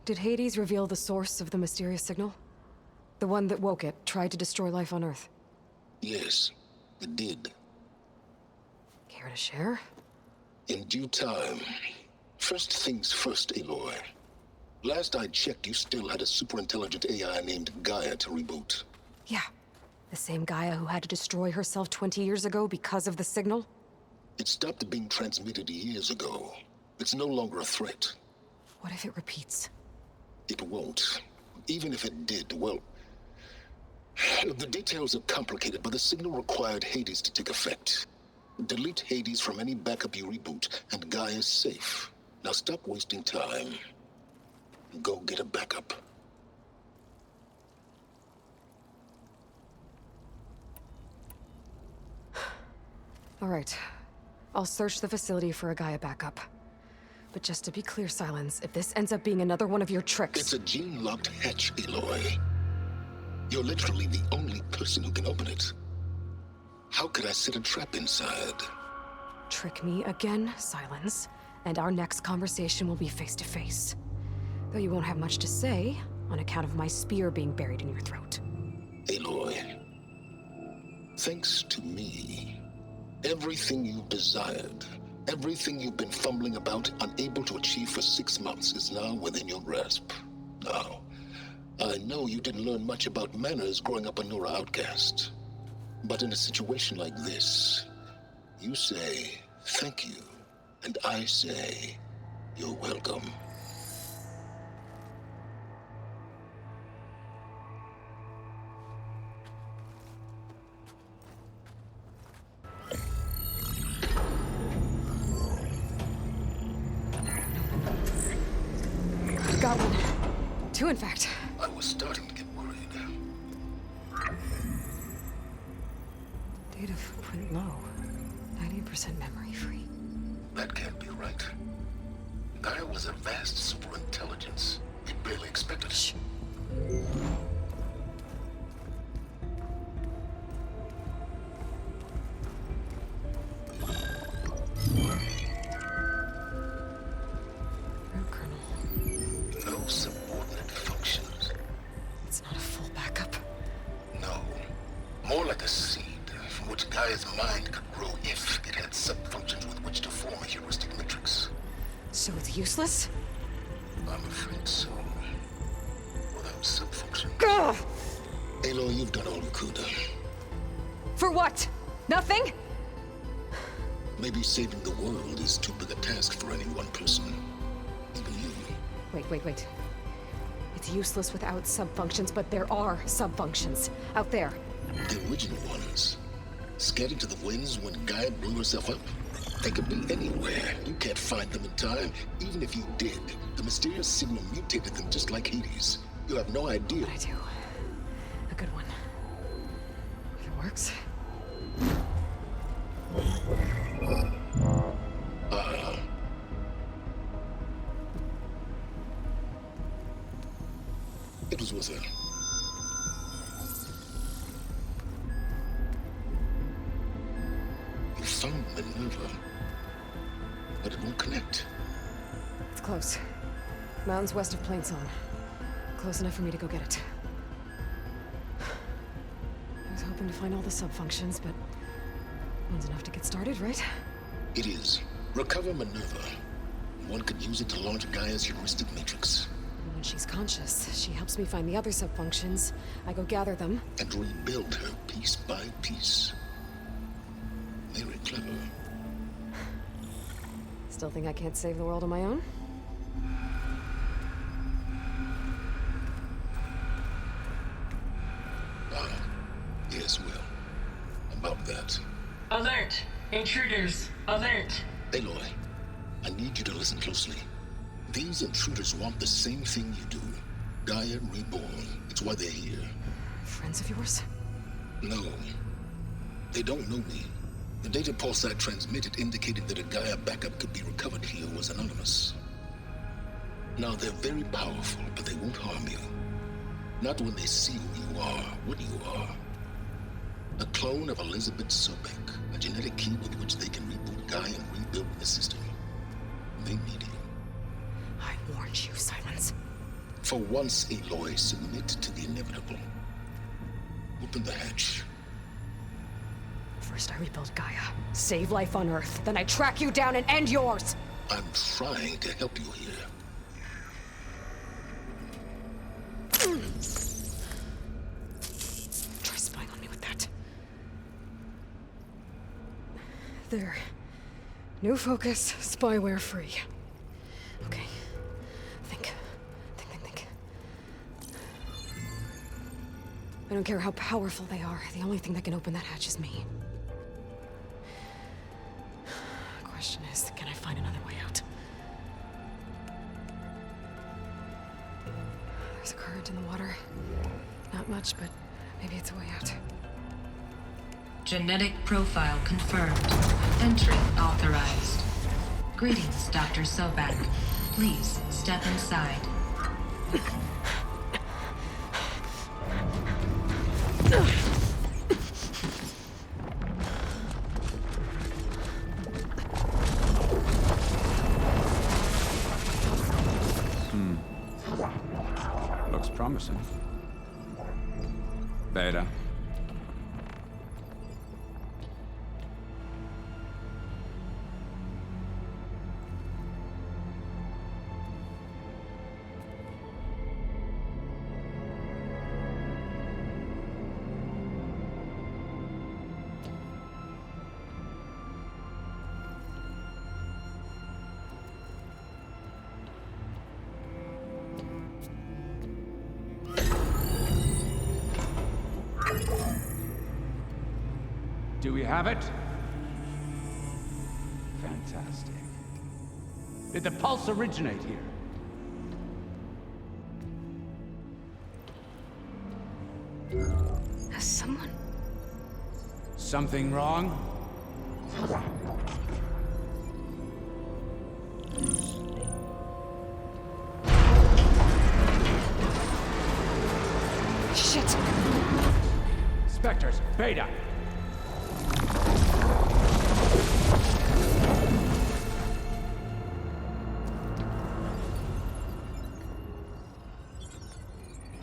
Did Hades reveal the source of the mysterious signal? The one that woke it, tried to destroy life on Earth? Yes, it did. Care to share? In due time. First things first, Aloy. Last I checked, you still had a super-intelligent AI named Gaia to reboot. Yeah. The same Gaia who had to destroy herself 20 years ago because of the signal? It stopped being transmitted years ago. It's no longer a threat. What if it repeats? It won't. Even if it did, well... The details are complicated, but the signal required Hades to take effect. Delete Hades from any backup you reboot, and Gaia's safe. Now stop wasting time. Go get a backup. All right. I'll search the facility for a Gaia backup. But just to be clear, Sylens, if this ends up being another one of your tricks... It's a gene-locked hatch, Aloy. You're literally the only person who can open it. How could I set a trap inside? Trick me again, Sylens, and our next conversation will be face-to-face. Though you won't have much to say, on account of my spear being buried in your throat. Aloy, thanks to me, everything you desired, everything you've been fumbling about, unable to achieve for 6 months, is now within your grasp. Now, I know you didn't learn much about manners growing up a Nora outcast. But in a situation like this, you say, thank you, and I say, you're welcome. got one. Two, in fact. I was starting to get worried. Data footprint low. 90% memory free. That can't be right. Gaia was a vast superintelligence. We barely expected it. No subordinate functions. It's not a full backup. No. More like a seed from which Gaia's mind could grow if it had sub-functions with which to form a heuristic matrix. So it's useless? I'm afraid so. Without sub-function. Ugh! Aloy, you've done all you could. For what? Nothing? Maybe saving the world is too big a task for any one person. Even you. Wait. It's useless without sub-functions, but there are sub-functions out there. The original ones. Scattered to the winds when Gaia blew herself up. They could be anywhere. You can't find them in time. Even if you did, the mysterious signal mutated them just like Hades. You have no idea. I do. A good one. If it works. It was with her. You found Minerva, but it won't connect. It's close. Mountains west of Plainsong. Close enough for me to go get it. I was hoping to find all the sub-functions, but one's enough to get started, right? It is. Recover Minerva. One could use it to launch Gaia's heuristic matrix. When she's conscious, she helps me find the other sub-functions. I go gather them. And rebuild her piece by piece. Very clever. Still think I can't save the world on my own? Yes, well. About that. Alert! Intruders! Alert! Aloy, I need you to listen closely. These intruders want the same thing you do. Gaia reborn. It's why they're here. Friends of yours? No. They don't know me. The data pulse I transmitted indicated that a Gaia backup could be recovered here was anonymous. Now, they're very powerful, but they won't harm you. Not when they see who you are, what you are. A clone of Elizabeth Sobek, a genetic key with which they can reboot Gaia and rebuild the system. They need you. I warned you, Sylens. For once, Aloy, submit to the inevitable. Open the hatch. First I rebuild Gaia, save life on Earth, then I track you down and end yours! I'm trying to help you here. Try spying on me with that. There. New focus, spyware free. Okay. Think. I don't care how powerful they are. The only thing that can open that hatch is me. Question is, can I find another way out? There's a current in the water. Not much, but maybe it's a way out. Genetic profile confirmed. Entry authorized. Greetings, Dr. Sobek. Please step inside. Looks promising. Beta. Do we have it? Fantastic. Did the pulse originate here? someone? Something wrong? Shit! Spectres, Beta!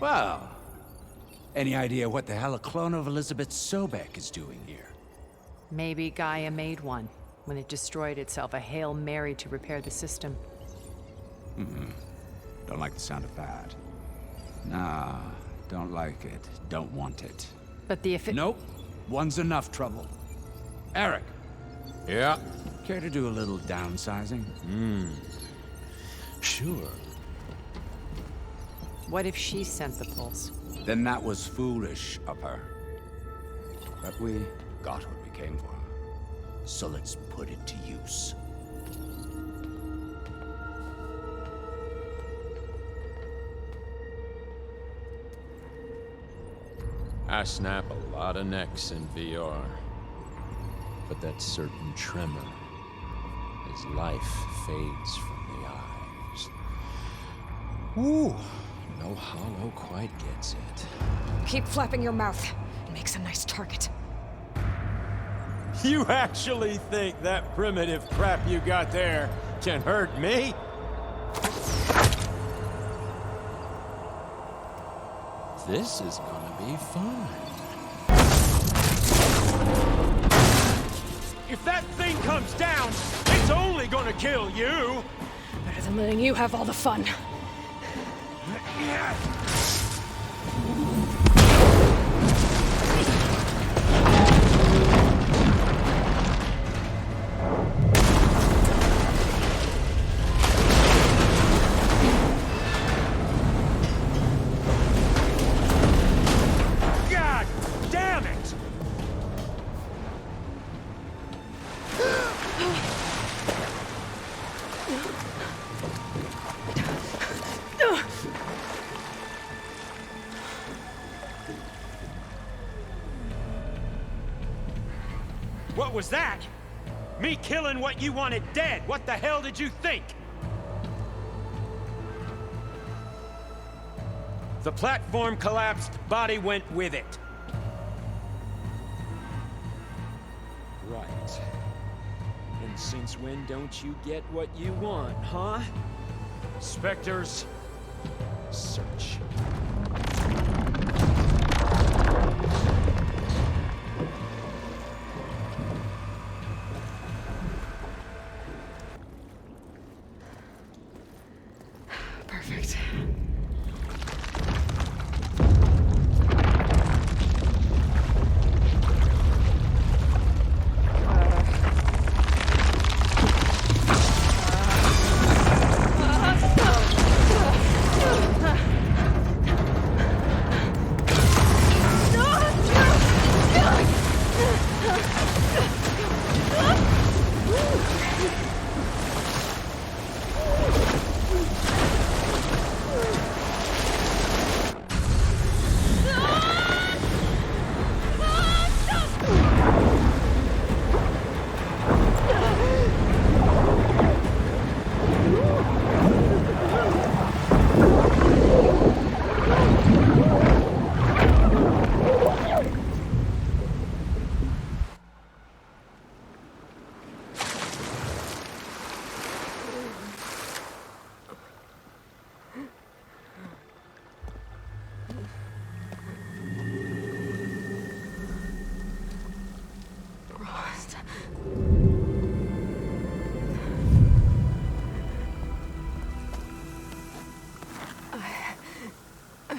Well, any idea what the hell a clone of Elizabeth Sobek is doing here? Maybe Gaia made one when it destroyed itself, a Hail Mary to repair the system. Don't like the sound of that. Nah, don't like it. Don't want it. But the Nope. One's enough trouble. Eric. Yeah? Care to do a little downsizing? Sure. What if she sent the pulse? Then that was foolish of her. But we got what we came for. So let's put it to use. I snap a lot of necks in VR. But that certain tremor as life fades from the eyes. Ooh, no hollow quite gets it. Keep flapping your mouth. It makes a nice target. You actually think that primitive crap you got there can hurt me? This is gonna be fun. If that thing comes down, it's only gonna kill you! Better than letting you have all the fun. God damn it! What was that? Me killing what you wanted dead. What the hell did you think? The platform collapsed, body went with it. Right. And since when don't you get what you want, huh? Spectres, search. Perfect.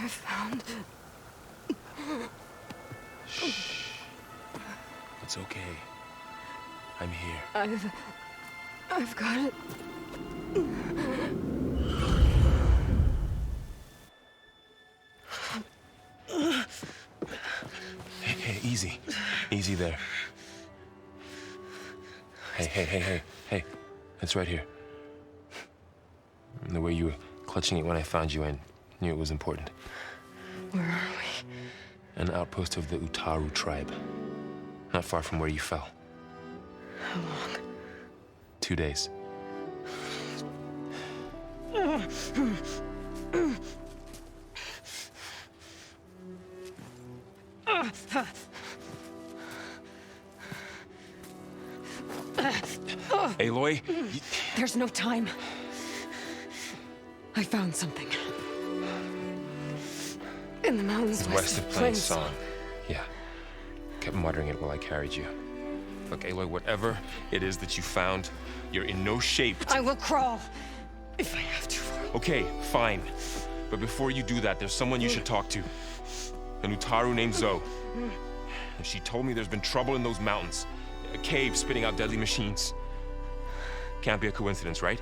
I found... Shh. It's okay. I'm here. I've got it. Hey, easy. Easy there. Hey. It's right here. The way you were clutching it when I found you, I knew it was important. Where are we? An outpost of the Utaru tribe. Not far from where you fell. How long? 2 days. Aloy? There's no time. I found something. In the mountains West of Plain Song. Yeah. Kept muttering it while I carried you. Look, Aloy, whatever it is that you found, you're in no shape. I will crawl. If I have to. Okay, fine. But before you do that, there's someone you should talk to. An Utaru named Zoe. And she told me there's been trouble in those mountains. A cave spitting out deadly machines. Can't be a coincidence, right?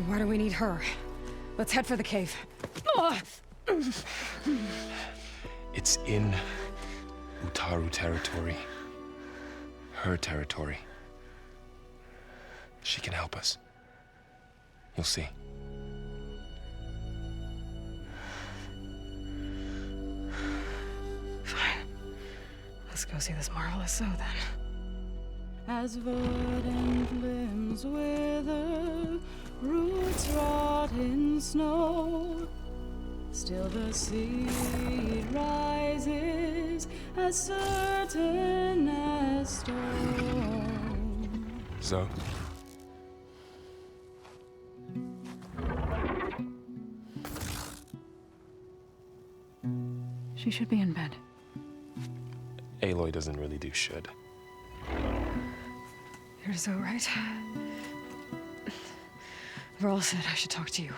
Why do we need her? Let's head for the cave. It's in Utaru territory. Her territory. She can help us. You'll see. Fine. Let's go see this marvelous Zoe then. As verdant limbs wither, roots rot in snow, still the seed rises as certain as stone. Zoe? She should be in bed. Aloy doesn't really do should. You're so right. Varl said I should talk to you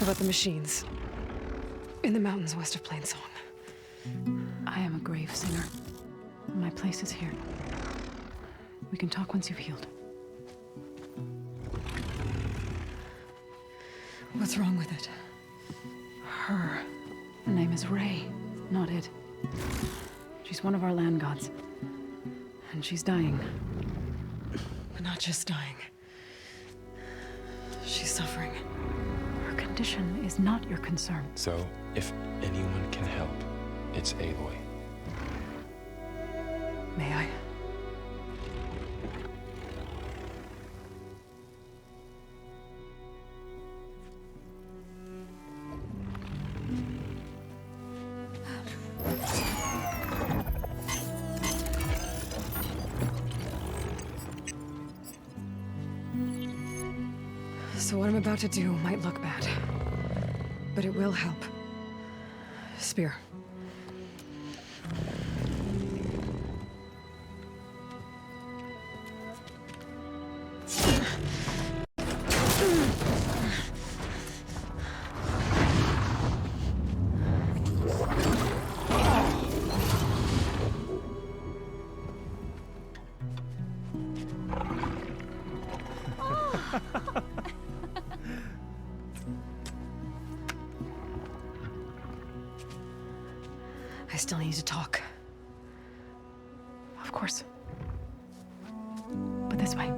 about the machines in the mountains west of Plain Song. I am a grave singer. My place is here. We can talk once you've healed. What's wrong with it? Her name is Ray, not it. She's one of our land gods. And she's dying. But not just dying. She's suffering. Her condition is not your concern. So, if anyone can help, it's Aloy. May I? So what I'm about to do might look bad, but it will help. Spear. I still need to talk. Of course. But this way.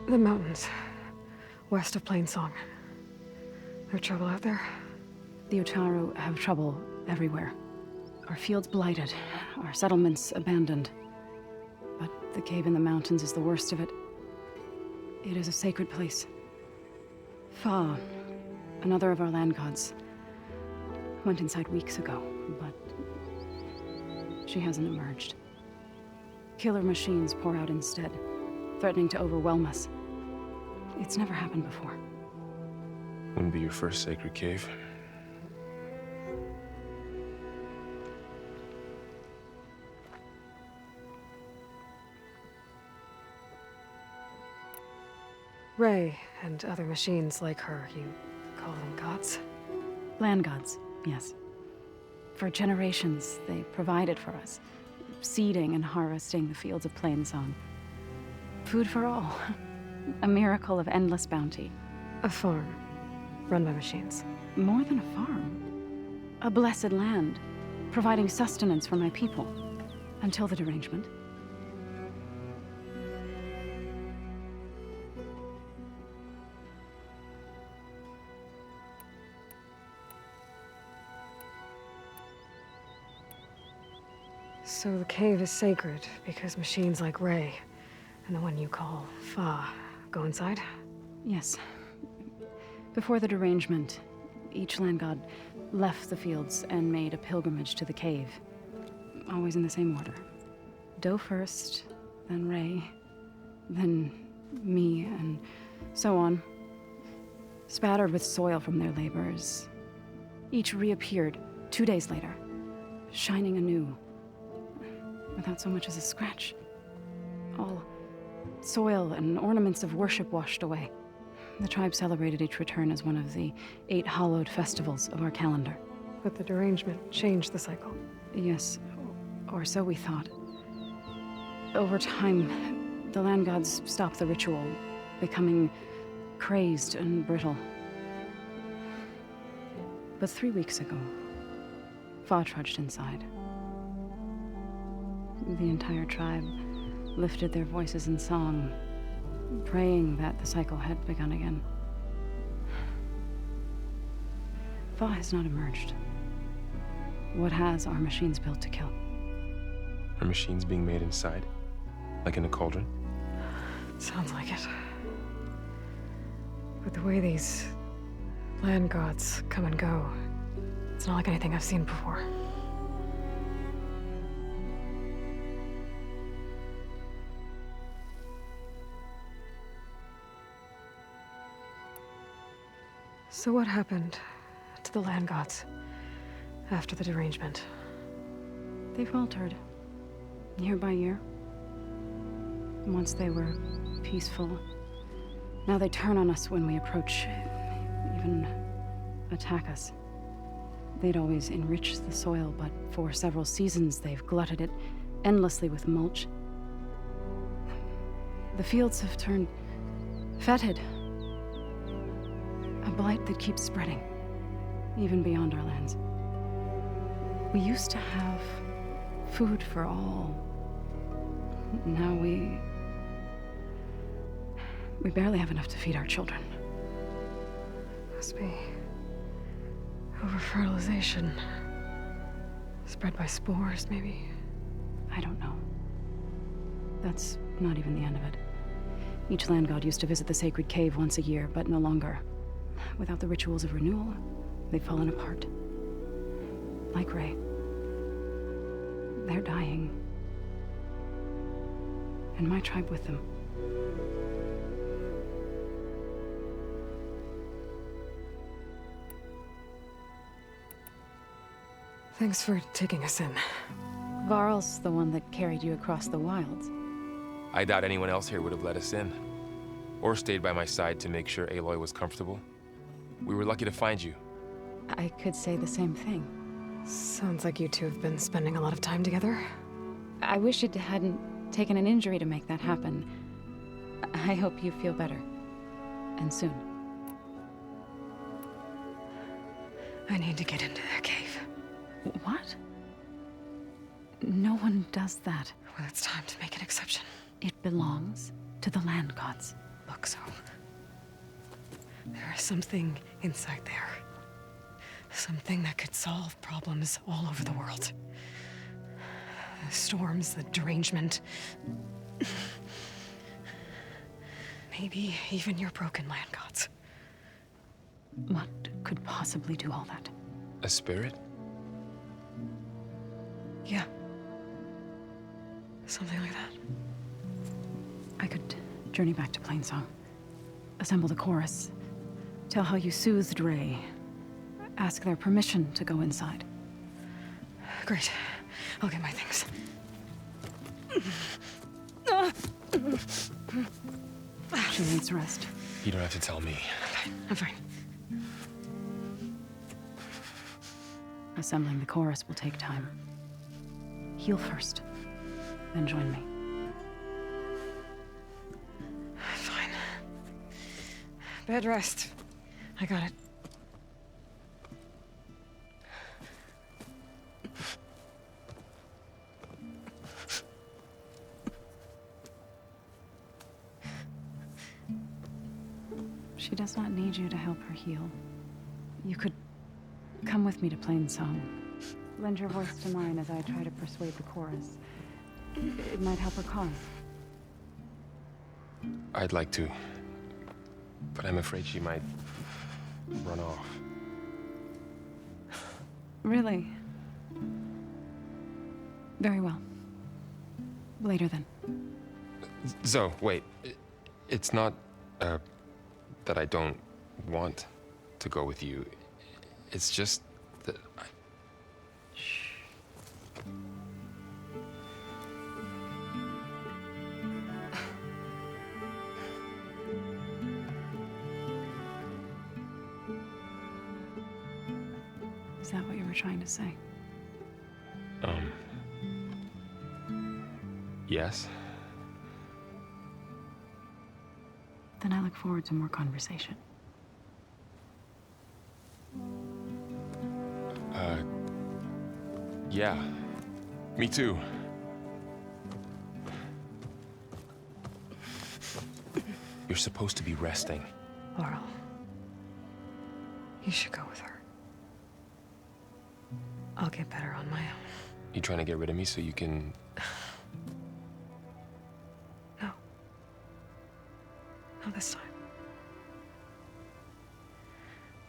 The mountains, west of Plain Song. There's trouble out there? The Utaru have trouble everywhere. Our fields blighted, our settlements abandoned. But the cave in the mountains is the worst of it. It is a sacred place. Fa, another of our land gods, went inside weeks ago, but she hasn't emerged. Killer machines pour out instead, threatening to overwhelm us. It's never happened before. Wouldn't be your first sacred cave. Ray and other machines like her, you call them gods? Land gods, yes. For generations, they provided for us, seeding and harvesting the fields of Plain Song. Food for all. A miracle of endless bounty. A farm, run by machines. More than a farm. A blessed land, providing sustenance for my people. Until the derangement. So the cave is sacred because machines like Ray and the one you call Fa go inside? Yes. Before the derangement, each land god left the fields and made a pilgrimage to the cave. Always in the same order. Doe first, then Ray, then me, and so on. Spattered with soil from their labors. Each reappeared 2 days later, shining anew, without so much as a scratch. All soil and ornaments of worship washed away. The tribe celebrated each return as one of the 8 hallowed festivals of our calendar. But the derangement changed the cycle. Yes, or so we thought. Over time, the land gods stopped the ritual, becoming crazed and brittle. But 3 weeks ago, Fa trudged inside. The entire tribe lifted their voices in song, praying that the cycle had begun again. Fa has not emerged. What has are machines built to kill. Are machines being made inside? Like in a cauldron? Sounds like it. But the way these land gods come and go, it's not like anything I've seen before. So what happened to the land gods after the derangement? They faltered, year by year. Once they were peaceful. Now they turn on us when we approach, even attack us. They'd always enriched the soil, but for several seasons they've glutted it endlessly with mulch. The fields have turned fetid. A blight that keeps spreading, even beyond our lands. We used to have food for all. Now we barely have enough to feed our children. Must be over-fertilization. Spread by spores, maybe? I don't know. That's not even the end of it. Each land god used to visit the sacred cave once a year, but no longer. Without the rituals of renewal, they've fallen apart. Like Ray. They're dying. And my tribe with them. Thanks for taking us in. Varl's the one that carried you across the wilds. I doubt anyone else here would have let us in. Or stayed by my side to make sure Aloy was comfortable. We were lucky to find you. I could say the same thing. Sounds like you two have been spending a lot of time together. I wish it hadn't taken an injury to make that happen. I hope you feel better. And soon. I need to get into their cave. What? No one does that. Well, it's time to make an exception. It belongs to the land gods. Look, so there is something inside there. Something that could solve problems all over the world. The storms, the derangement. Maybe even your broken land gods. What could possibly do all that? A spirit? Yeah. Something like that. I could journey back to Plainsong. Assemble the chorus. Tell how you soothed Ray. Ask their permission to go inside. Great. I'll get my things. She needs rest. You don't have to tell me. I'm fine. Assembling the chorus will take time. Heal first, then join me. Fine. Bed rest. I got it. She does not need you to help her heal. You could come with me to Plainsong. Lend your voice to mine as I try to persuade the chorus. It might help her cause. I'd like to, but I'm afraid she might run off. Really? Very well. Later then. Zo, wait. It's not, that I don't want to go with you. It's just that I... Is that what you were trying to say? Yes? Then I look forward to more conversation. Yeah. Me too. You're supposed to be resting. Varl. You should go with her. I'll get better on my own. You trying to get rid of me so you can... No. Not this time.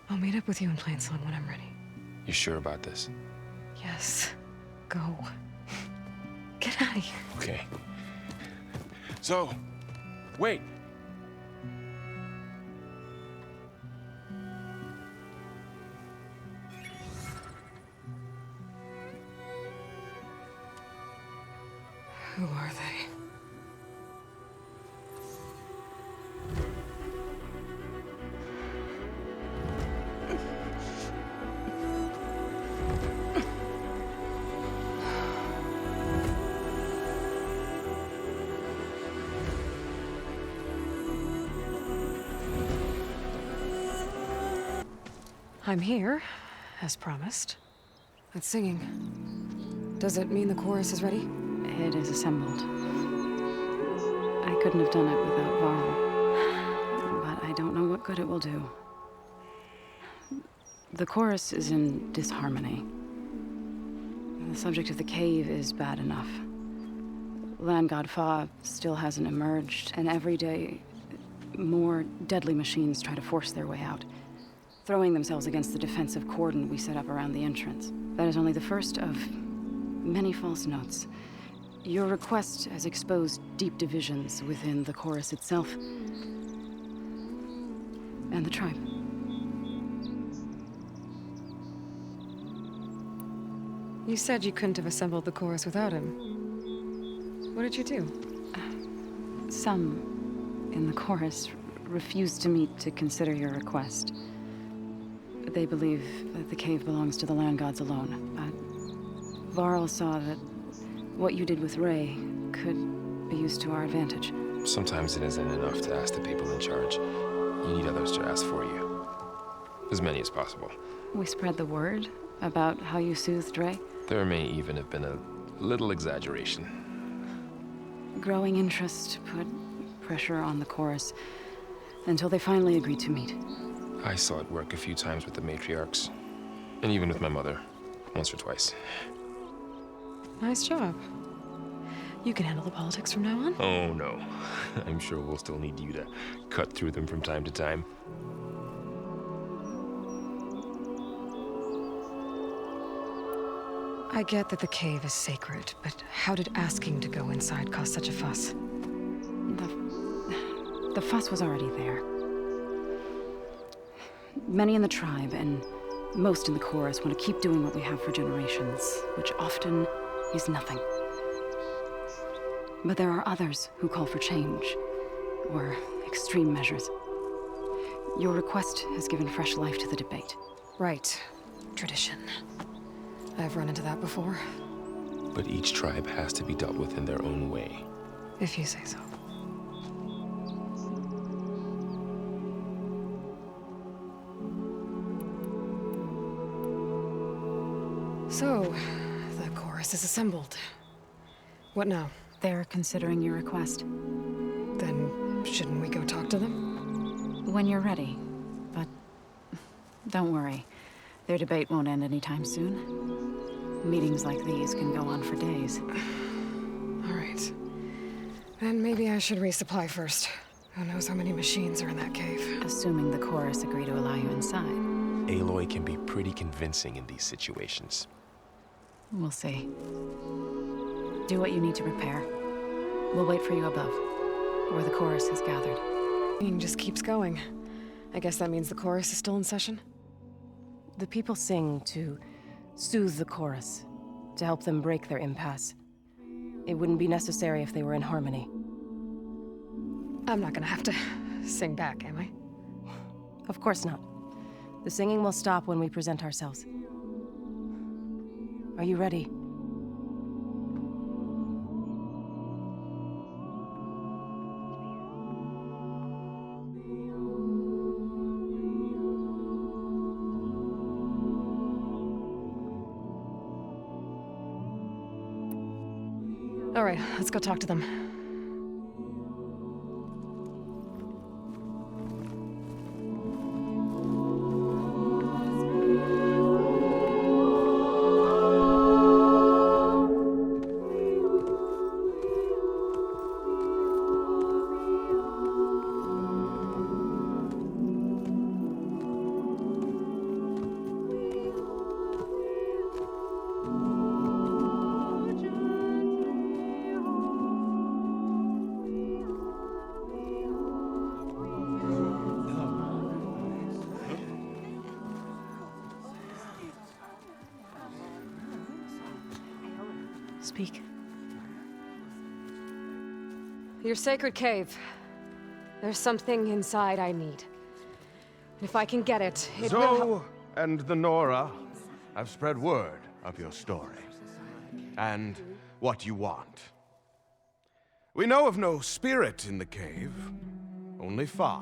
I'll meet up with you in Plainsong when I'm ready. You sure about this? Yes. Go. Get out of here. Okay. So, wait. Who are they? I'm here, as promised. It's singing. Does it mean the chorus is ready? It is assembled. I couldn't have done it without Varl, but I don't know what good it will do. The chorus is in disharmony. The subject of the cave is bad enough. Land God Fa still hasn't emerged, and every day, more deadly machines try to force their way out, throwing themselves against the defensive cordon we set up around the entrance. That is only the first of many false notes. Your request has exposed deep divisions within the chorus itself and the tribe. You said you couldn't have assembled the chorus without him. What did you do? Some in the chorus refused to meet to consider your request. They believe that the cave belongs to the land gods alone, but Varl saw that what you did with Ray could be used to our advantage. Sometimes it isn't enough to ask the people in charge. You need others to ask for you. As many as possible. We spread the word about how you soothed Ray. There may even have been a little exaggeration. Growing interest put pressure on the chorus until they finally agreed to meet. I saw it work a few times with the matriarchs, and even with my mother, once or twice. Nice job. You can handle the politics from now on? Oh no. I'm sure we'll still need you to cut through them from time to time. I get that the cave is sacred, but how did asking to go inside cause such a fuss? The fuss was already there. Many in the tribe, and most in the chorus, want to keep doing what we have for generations, which often is nothing. But there are others who call for change, or extreme measures. Your request has given fresh life to the debate. Right. Tradition. I've run into that before. But each tribe has to be dealt with in their own way. If you say so. So, the chorus is assembled. What now? They're considering your request. Then, shouldn't we go talk to them? When you're ready. But don't worry. Their debate won't end anytime soon. Meetings like these can go on for days. All right. Then maybe I should resupply first. Who knows how many machines are in that cave? Assuming the chorus agree to allow you inside. Aloy can be pretty convincing in these situations. We'll see. Do what you need to prepare. We'll wait for you above, where the chorus has gathered. It just keeps going. I guess that means the chorus is still in session? The people sing to soothe the chorus, to help them break their impasse. It wouldn't be necessary if they were in harmony. I'm not gonna have to sing back, am I? Of course not. The singing will stop when we present ourselves. Are you ready? All right, let's go talk to them. Speak. Your sacred cave. There's something inside I need. And if I can get it, it will help. Zoe and the Nora have spread word of your story. And what you want. We know of no spirit in the cave. Only Fa,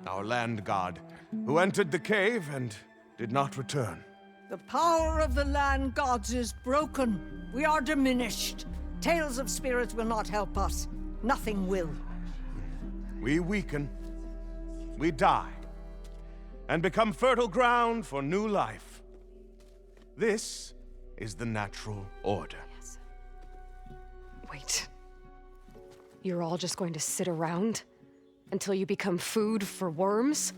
our land god, who entered the cave and did not return. The power of the land gods is broken. We are diminished. Tales of spirits will not help us. Nothing will. We weaken. We die. And become fertile ground for new life. This is the natural order. Yes. Wait. You're all just going to sit around until you become food for worms?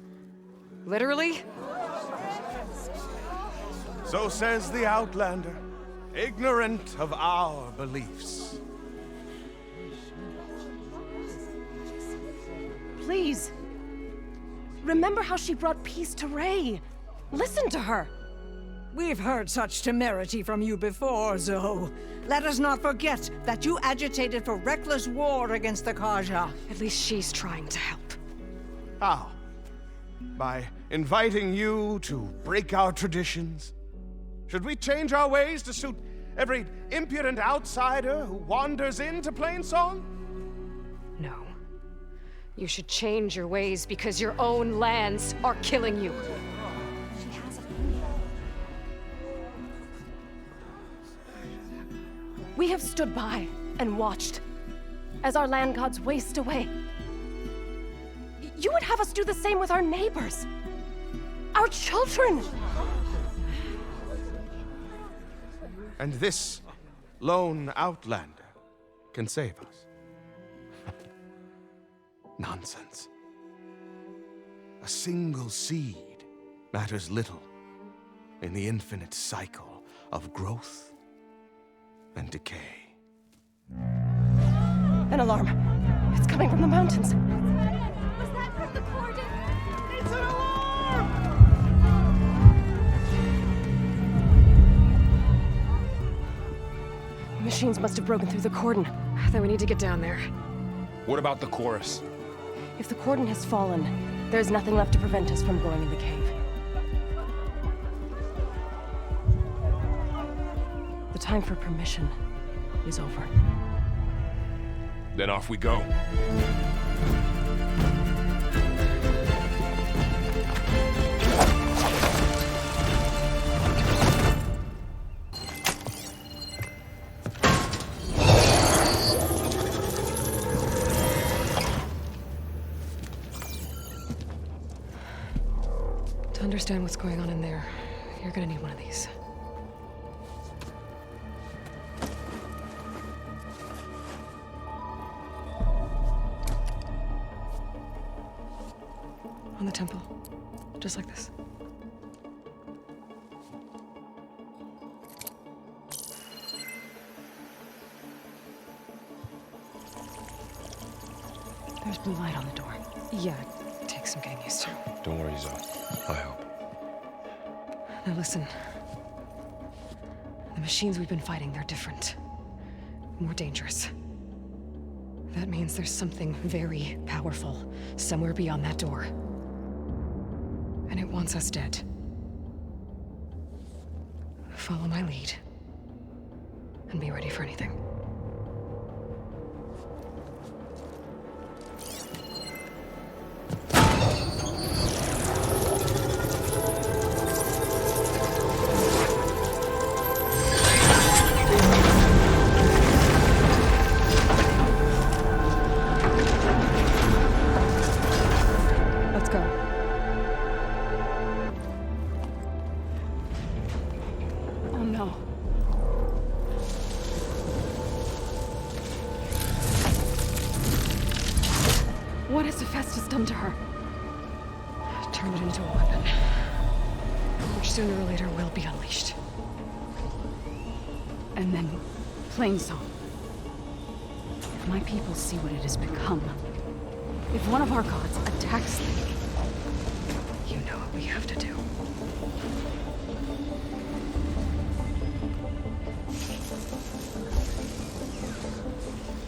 Literally? So says the Outlander, ignorant of our beliefs. Please. Remember how she brought peace to Ray. Listen to her. We've heard such temerity from you before, Zoe. Let us not forget that you agitated for reckless war against the Cageccc. At least she's trying to help. How? By inviting you to break our traditions? Should we change our ways to suit every impudent outsider who wanders into Plainsong? No. You should change your ways because your own lands are killing you. We have stood by and watched as our land gods waste away. You would have us do the same with our neighbors, our children. And this lone outlander can save us. Nonsense. A single seed matters little in the infinite cycle of growth and decay. An alarm. It's coming from the mountains. Was that from the cordon? It's an alarm! Machines must have broken through the cordon. Then we need to get down there. What about the chorus? If the cordon has fallen, there's nothing left to prevent us from going in the cave. The time for permission is over. Then off we go. understand what's going on in there, you're gonna need one of these. On the temple. Just like this. There's blue light on the door. Yeah, it takes some getting used to. Don't worry, Zoe. I'll help. Now listen. The machines we've been fighting, they're different. More dangerous. That means there's something very powerful somewhere beyond that door. And it wants us dead. Follow my lead. And be ready for anything. What has Hephaestus done to her? Turned it into a weapon. Which sooner or later will be unleashed. And then, plain song. If my people see what it has become, if one of our gods attacks them, you know what we have to do.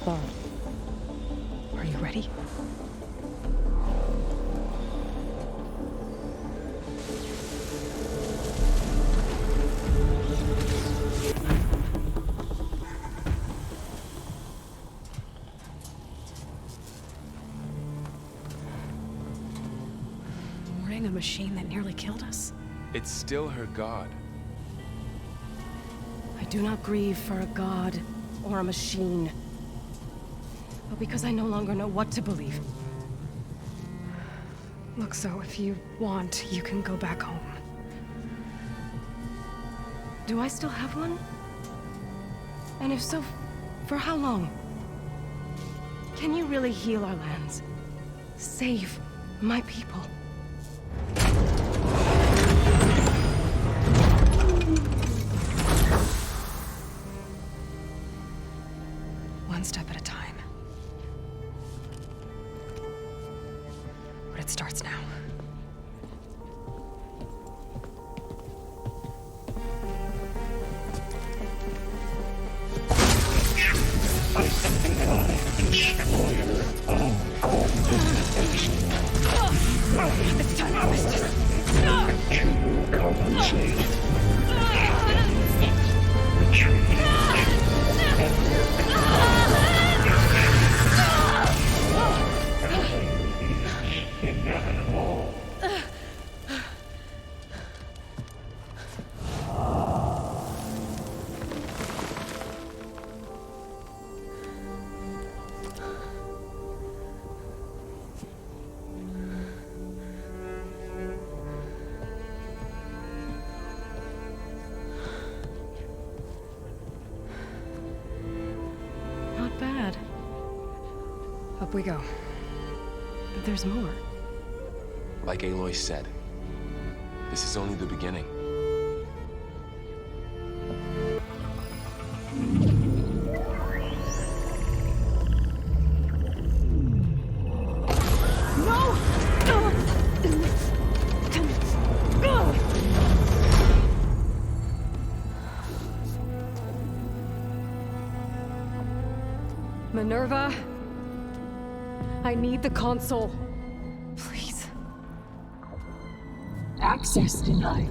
Varl, are you ready? A machine that nearly killed us? It's still her god. I do not grieve for a god or a machine, but because I no longer know what to believe. Look, so if you want, you can go back home. Do I still have one? And if so, for how long? Can you really heal our lands? Save my people? One step at a time. But it starts now. It's time, Hephaestus. To compensate. Inevitable. Not bad. Up we go. But there's more. Like Aloy said, this is only the beginning. Minerva, I need the console. Please. Access denied.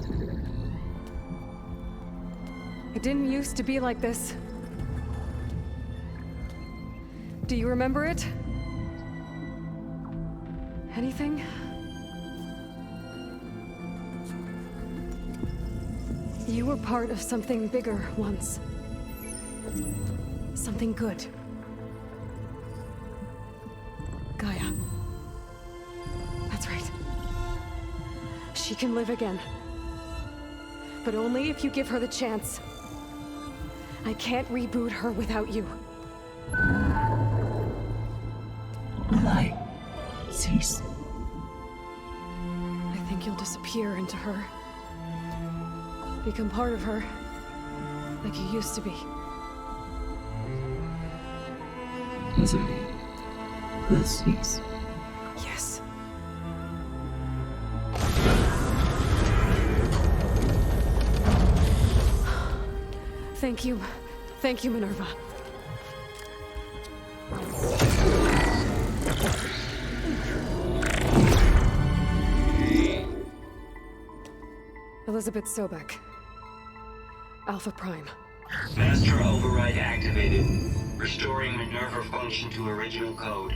It didn't used to be like this. Do you remember it? Anything? You were part of something bigger once. Something good. GAIA. That's right. She can live again. But only if you give her the chance. I can't reboot her without you. Light, cease. I think you'll disappear into her. Become part of her, like you used to be. Misery will cease. Yes. Thank you. Thank you, Minerva. Elizabeth Sobek. Alpha Prime. Master override activated. Restoring Minerva function to original code.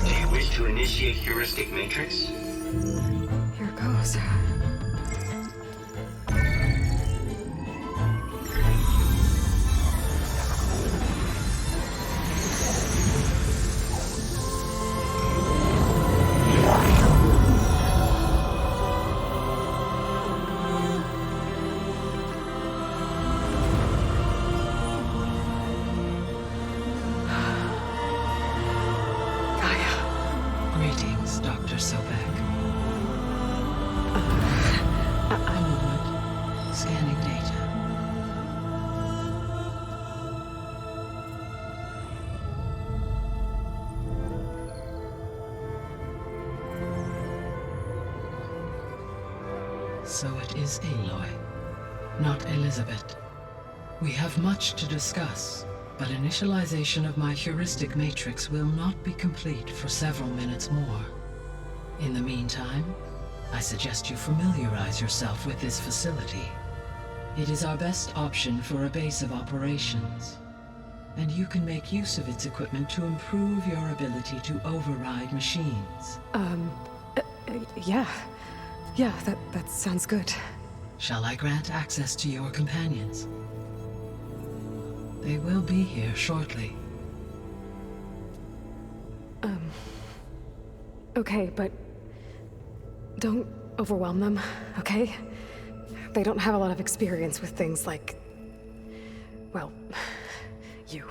Do you wish to initiate heuristic matrix? Here goes. Greetings, Dr. Sobek. Scanning data. So it is Aloy, not Elizabeth. We have much to discuss, but initialization of my heuristic matrix will not be complete for several minutes more. In the meantime, I suggest you familiarize yourself with this facility. It is our best option for a base of operations, and you can make use of its equipment to improve your ability to override machines. Yeah. Yeah, that sounds good. Shall I grant access to your companions? They will be here shortly. Okay, but don't overwhelm them, okay? They don't have a lot of experience with things like, well, you.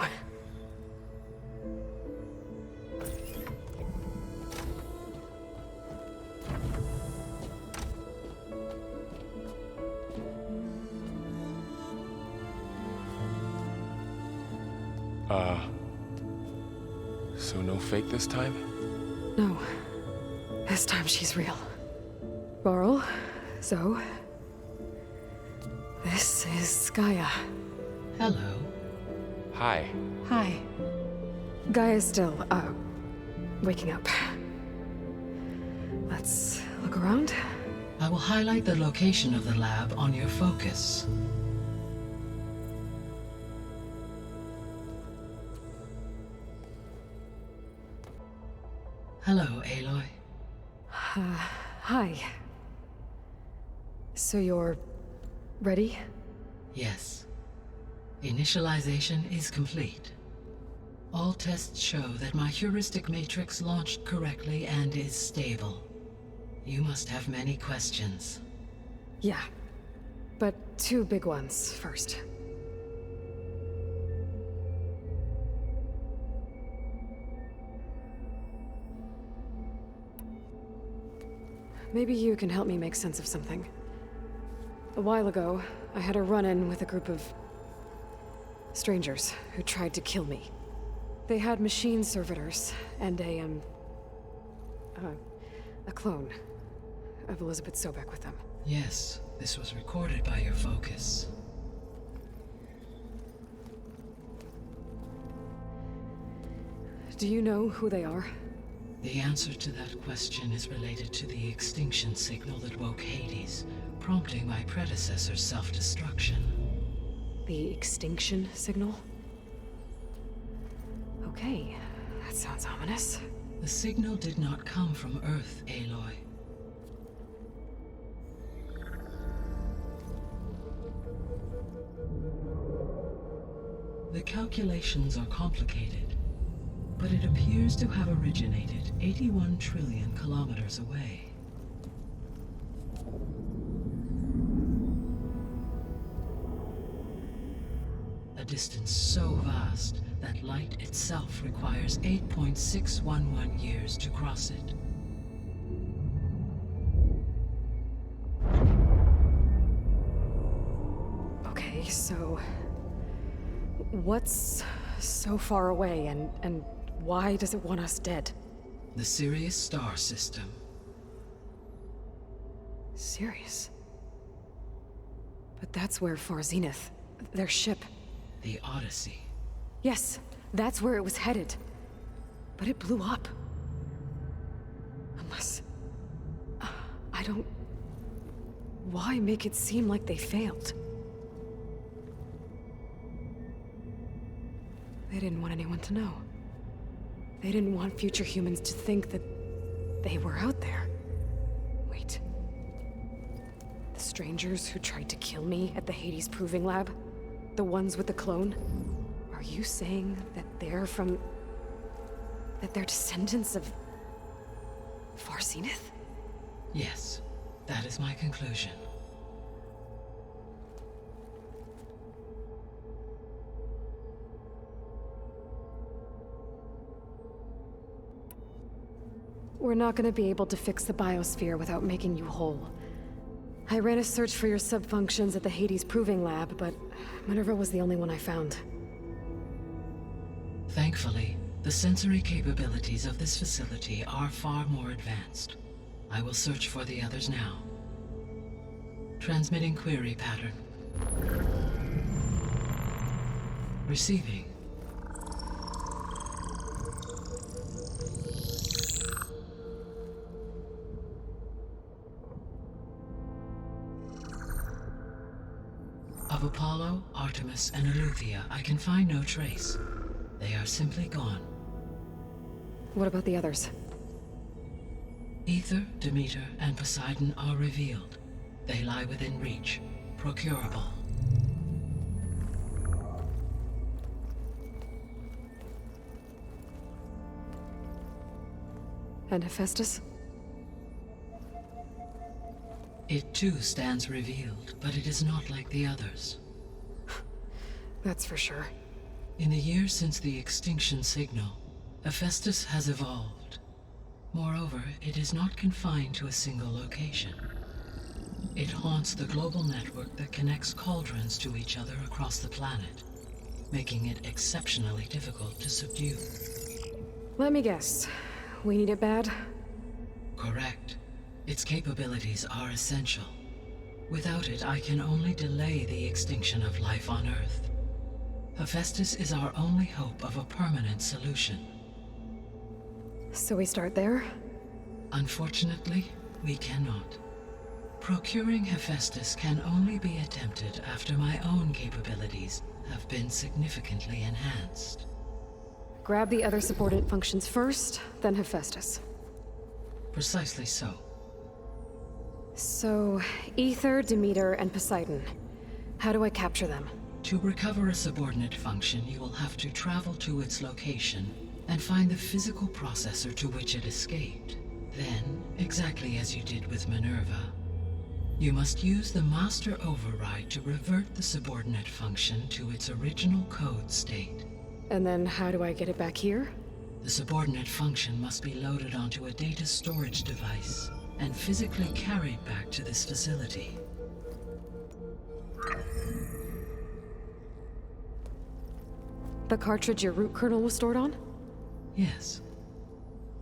So no fake this time? No. This time she's real. Varl, so... this is GAIA. Hello. Hi. Hi. GAIA's still, waking up. Let's look around. I will highlight the location of the lab on your focus. Hello, Aloy. Hi. So you're... ready? Yes. Initialization is complete. All tests show that my heuristic matrix launched correctly and is stable. You must have many questions. Yeah. But two big ones first. Maybe you can help me make sense of something. A while ago, I had a run-in with a group of... strangers who tried to kill me. They had machine servitors and a clone of Elizabeth Sobek with them. Yes, this was recorded by your focus. Do you know who they are? The answer to that question is related to the extinction signal that woke Hades, prompting my predecessor's self-destruction. The extinction signal? Okay, that sounds ominous. The signal did not come from Earth, Aloy. The calculations are complicated, but it appears to have originated 81 trillion kilometers away. A distance so vast that light itself requires 8.611 years to cross it. Okay, so what's so far away, and why does it want us dead? The Sirius star system. Sirius? But that's where Far Zenith, their ship. The Odyssey. Yes, that's where it was headed. But it blew up. Unless... I don't... Why make it seem like they failed? They didn't want anyone to know. They didn't want future humans to think that they were out there. Wait. The strangers who tried to kill me at the Hades Proving Lab? The ones with the clone? Are you saying that they're from... that they're descendants of... Far Zenith? Yes, that is my conclusion. We're not gonna be able to fix the biosphere without making you whole. I ran a search for your subfunctions at the Hades Proving Lab, but Minerva was the only one I found. Thankfully, the sensory capabilities of this facility are far more advanced. I will search for the others now. Transmitting query pattern. Receiving. Of Apollo, Artemis, and Eleuthia, I can find no trace. They are simply gone. What about the others? Aether, Demeter, and Poseidon are revealed. They lie within reach, procurable. And Hephaestus? It too stands revealed, but it is not like the others. That's for sure. In the years since the extinction signal, Hephaestus has evolved. Moreover, it is not confined to a single location. It haunts the global network that connects cauldrons to each other across the planet, making it exceptionally difficult to subdue. Let me guess. We need it bad? Correct. Its capabilities are essential. Without it, I can only delay the extinction of life on Earth. Hephaestus is our only hope of a permanent solution. So we start there? Unfortunately, we cannot. Procuring Hephaestus can only be attempted after my own capabilities have been significantly enhanced. Grab the other subordinate functions first, then Hephaestus. Precisely so. So, Aether, Demeter, and Poseidon. How do I capture them? To recover a subordinate function, you will have to travel to its location and find the physical processor to which it escaped. Then, exactly as you did with Minerva, you must use the master override to revert the subordinate function to its original code state. And then how do I get it back here? The subordinate function must be loaded onto a data storage device and physically carried back to this facility. The cartridge your root kernel was stored on? Yes.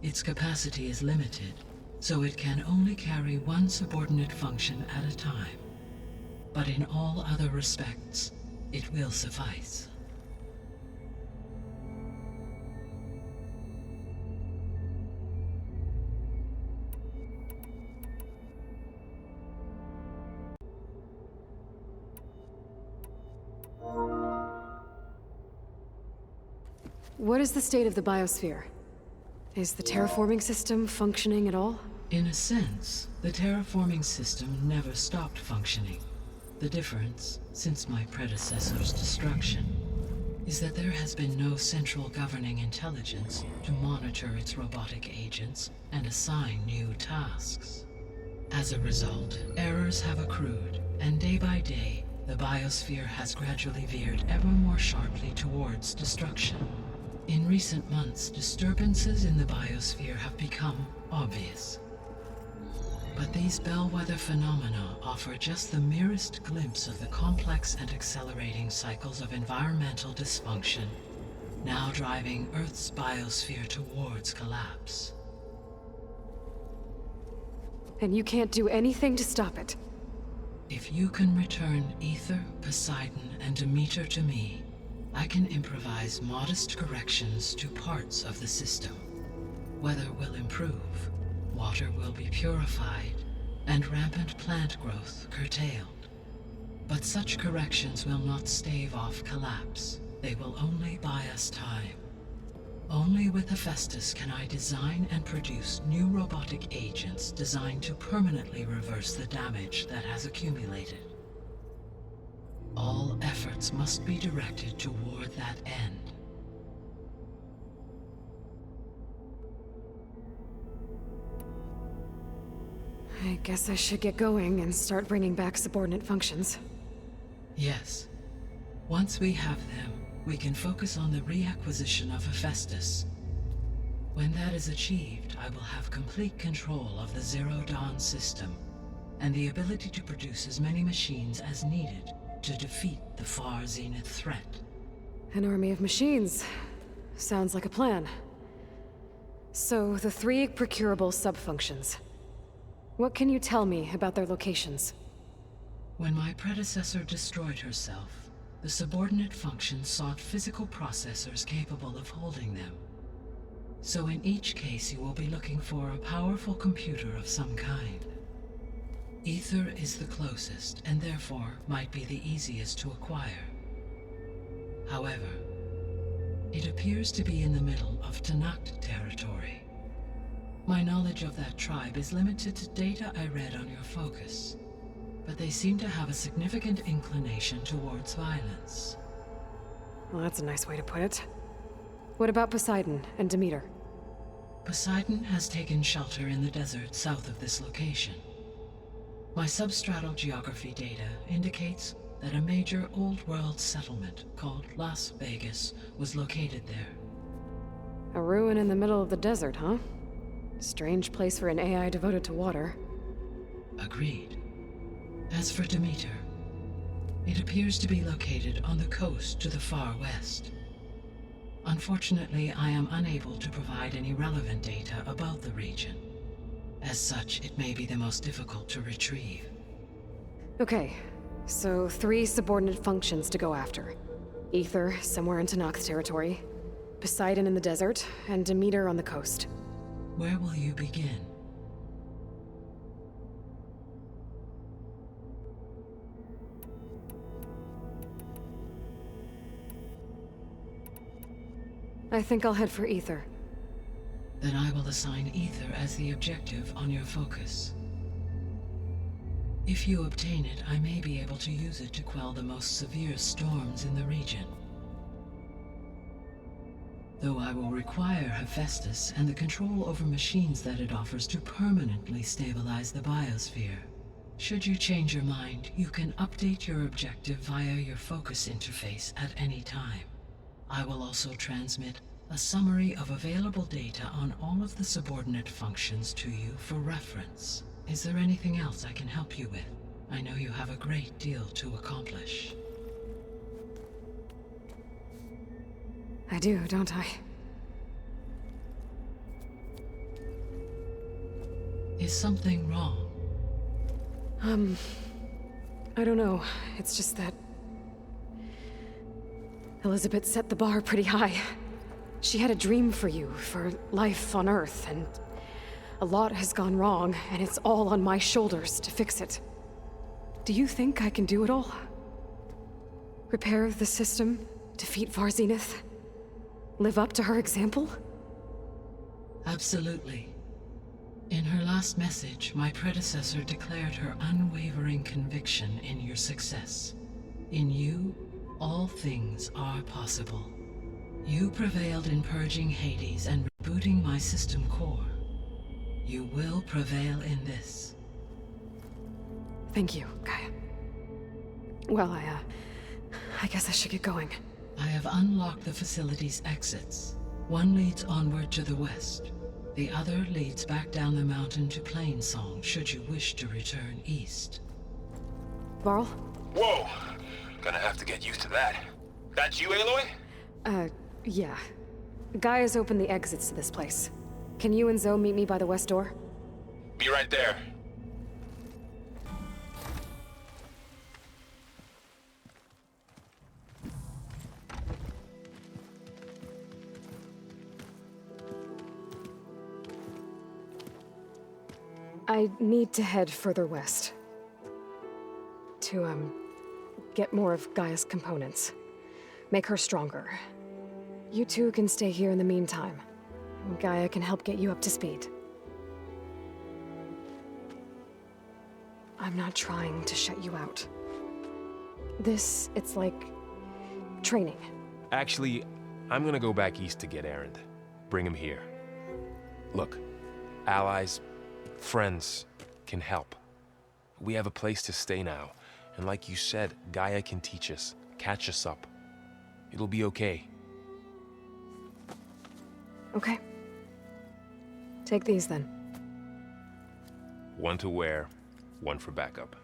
Its capacity is limited, so it can only carry one subordinate function at a time. But in all other respects, it will suffice. What is the state of the biosphere? Is the terraforming system functioning at all? In a sense, the terraforming system never stopped functioning. The difference, since my predecessor's destruction, is that there has been no central governing intelligence to monitor its robotic agents and assign new tasks. As a result, errors have accrued, and day by day, the biosphere has gradually veered ever more sharply towards destruction. In recent months, disturbances in the biosphere have become obvious. But these bellwether phenomena offer just the merest glimpse of the complex and accelerating cycles of environmental dysfunction, now driving Earth's biosphere towards collapse. And you can't do anything to stop it? If you can return Aether, Poseidon, and Demeter to me, I can improvise modest corrections to parts of the system. Weather will improve, water will be purified, and rampant plant growth curtailed. But such corrections will not stave off collapse. They will only buy us time. Only with Hephaestus can I design and produce new robotic agents designed to permanently reverse the damage that has accumulated. All efforts must be directed toward that end. I guess I should get going and start bringing back subordinate functions. Yes. Once we have them, we can focus on the reacquisition of Hephaestus. When that is achieved, I will have complete control of the Zero Dawn system, and the ability to produce as many machines as needed to defeat the far Zenith threat. An army of machines. Sounds like a plan. So, the 3 procurable sub-functions. What can you tell me about their locations? When my predecessor destroyed herself, the subordinate functions sought physical processors capable of holding them. So in each case you will be looking for a powerful computer of some kind. Aether is the closest, and therefore might be the easiest to acquire. However, it appears to be in the middle of Tanact territory. My knowledge of that tribe is limited to data I read on your focus, but they seem to have a significant inclination towards violence. Well, that's a nice way to put it. What about Poseidon and Demeter? Poseidon has taken shelter in the desert south of this location. My substratal geography data indicates that a major old-world settlement called Las Vegas was located there. A ruin in the middle of the desert, huh? Strange place for an AI devoted to water. Agreed. As for Demeter, it appears to be located on the coast to the far west. Unfortunately, I am unable to provide any relevant data about the region. As such, it may be the most difficult to retrieve. Okay, so 3 subordinate functions to go after. Aether, somewhere in Tanact territory, Poseidon in the desert, and Demeter on the coast. Where will you begin? I think I'll head for Aether. Then I will assign Aether as the objective on your focus. If you obtain it, I may be able to use it to quell the most severe storms in the region. Though I will require Hephaestus and the control over machines that it offers to permanently stabilize the biosphere. Should you change your mind, you can update your objective via your focus interface at any time. I will also transmit a summary of available data on all of the subordinate functions to you for reference. Is there anything else I can help you with? I know you have a great deal to accomplish. I do, don't I? Is something wrong? I don't know. It's just that Elizabeth set the bar pretty high. She had a dream for you, for life on Earth, and a lot has gone wrong, and it's all on my shoulders to fix it. Do you think I can do it all? Repair the system, defeat Zenith, live up to her example? Absolutely. In her last message, my predecessor declared her unwavering conviction in your success. In you All things are possible. You prevailed in purging Hades and rebooting my system core. You will prevail in this. Thank you, Gaia. Well, I guess I should get going. I have unlocked the facility's exits. One leads onward to the west. The other leads back down the mountain to Plainsong, should you wish to return east. Varl? Whoa! Gonna have to get used to that. That's you, Aloy? Yeah. Gaia's opened the exits to this place. Can you and Zoe meet me by the west door? Be right there. I need to head further west. To, get more of Gaia's components. Make her stronger. You two can stay here in the meantime. Gaia can help get you up to speed. I'm not trying to shut you out. It's like training. Actually, I'm gonna go back east to get Erend. Bring him here. Look, allies, friends can help. We have a place to stay now, and like you said, Gaia can teach us, catch us up. It'll be okay. Okay. Take these then. One to wear, one for backup.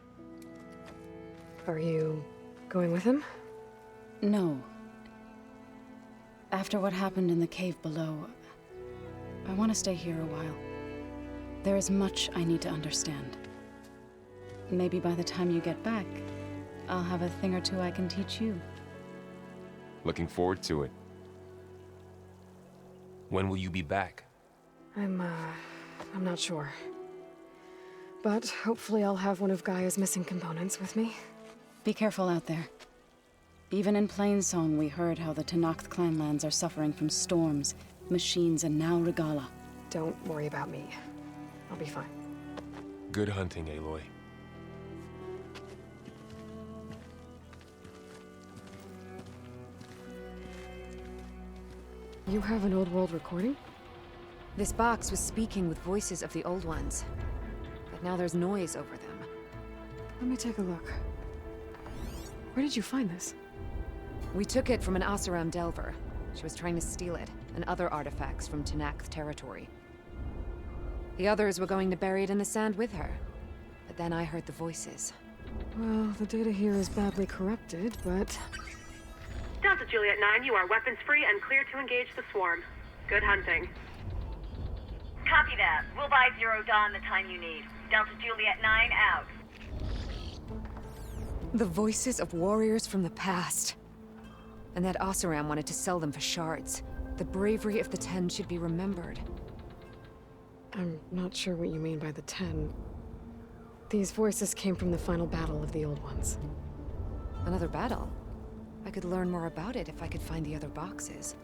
Are you going with him? No. After what happened in the cave below, I want to stay here a while. There is much I need to understand. Maybe by the time you get back, I'll have a thing or two I can teach you. Looking forward to it. When will you be back? I'm not sure. But hopefully I'll have one of Gaia's missing components with me. Be careful out there. Even in Plainsong, we heard how the Tenakth clanlands are suffering from storms, machines, and now Regala. Don't worry about me. I'll be fine. Good hunting, Aloy. You have an old world recording? This box was speaking with voices of the old ones. But now there's noise over them. Let me take a look. Where did you find this? We took it from an Oseram Delver. She was trying to steal it, and other artifacts from Tenakth territory. The others were going to bury it in the sand with her. But then I heard the voices. Well, the data here is badly corrupted, but... Delta Juliet 9, you are weapons free and clear to engage the swarm. Good hunting. Copy that. We'll buy Zero Dawn the time you need. Delta Juliet 9 out. The voices of warriors from the past. And that Oseram wanted to sell them for shards. The bravery of the 10 should be remembered. I'm not sure what you mean by the 10. These voices came from the final battle of the Old Ones. Another battle? I could learn more about it if I could find the other boxes.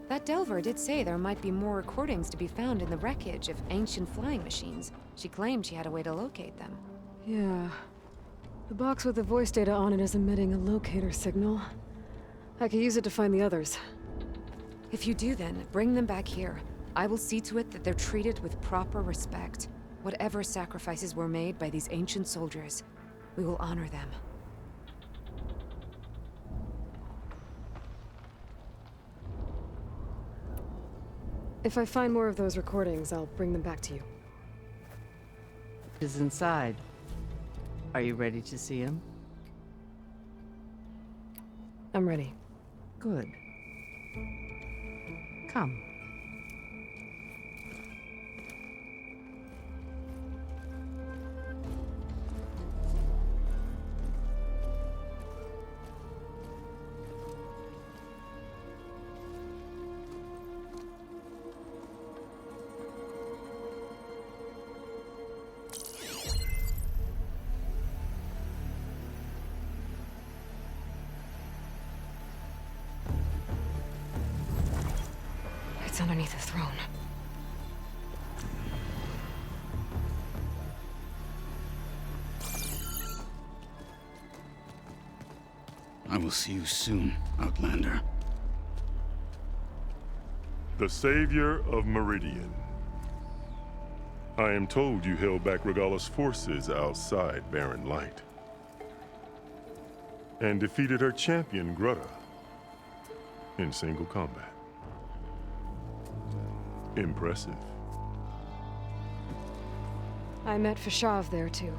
That Delver did say there might be more recordings to be found in the wreckage of ancient flying machines. She claimed she had a way to locate them. Yeah. The box with the voice data on it is emitting a locator signal. I could use it to find the others. If you do then, bring them back here. I will see to it that they're treated with proper respect. Whatever sacrifices were made by these ancient soldiers, we will honor them. If I find more of those recordings, I'll bring them back to you. Is inside. Are you ready to see him? I'm ready. Good. Come. It's underneath the throne. I will see you soon, Outlander. The savior of Meridian. I am told you held back Regala's forces outside Barren Light. And defeated her champion, Grutta, in single combat. Impressive. I met Fashav there, too.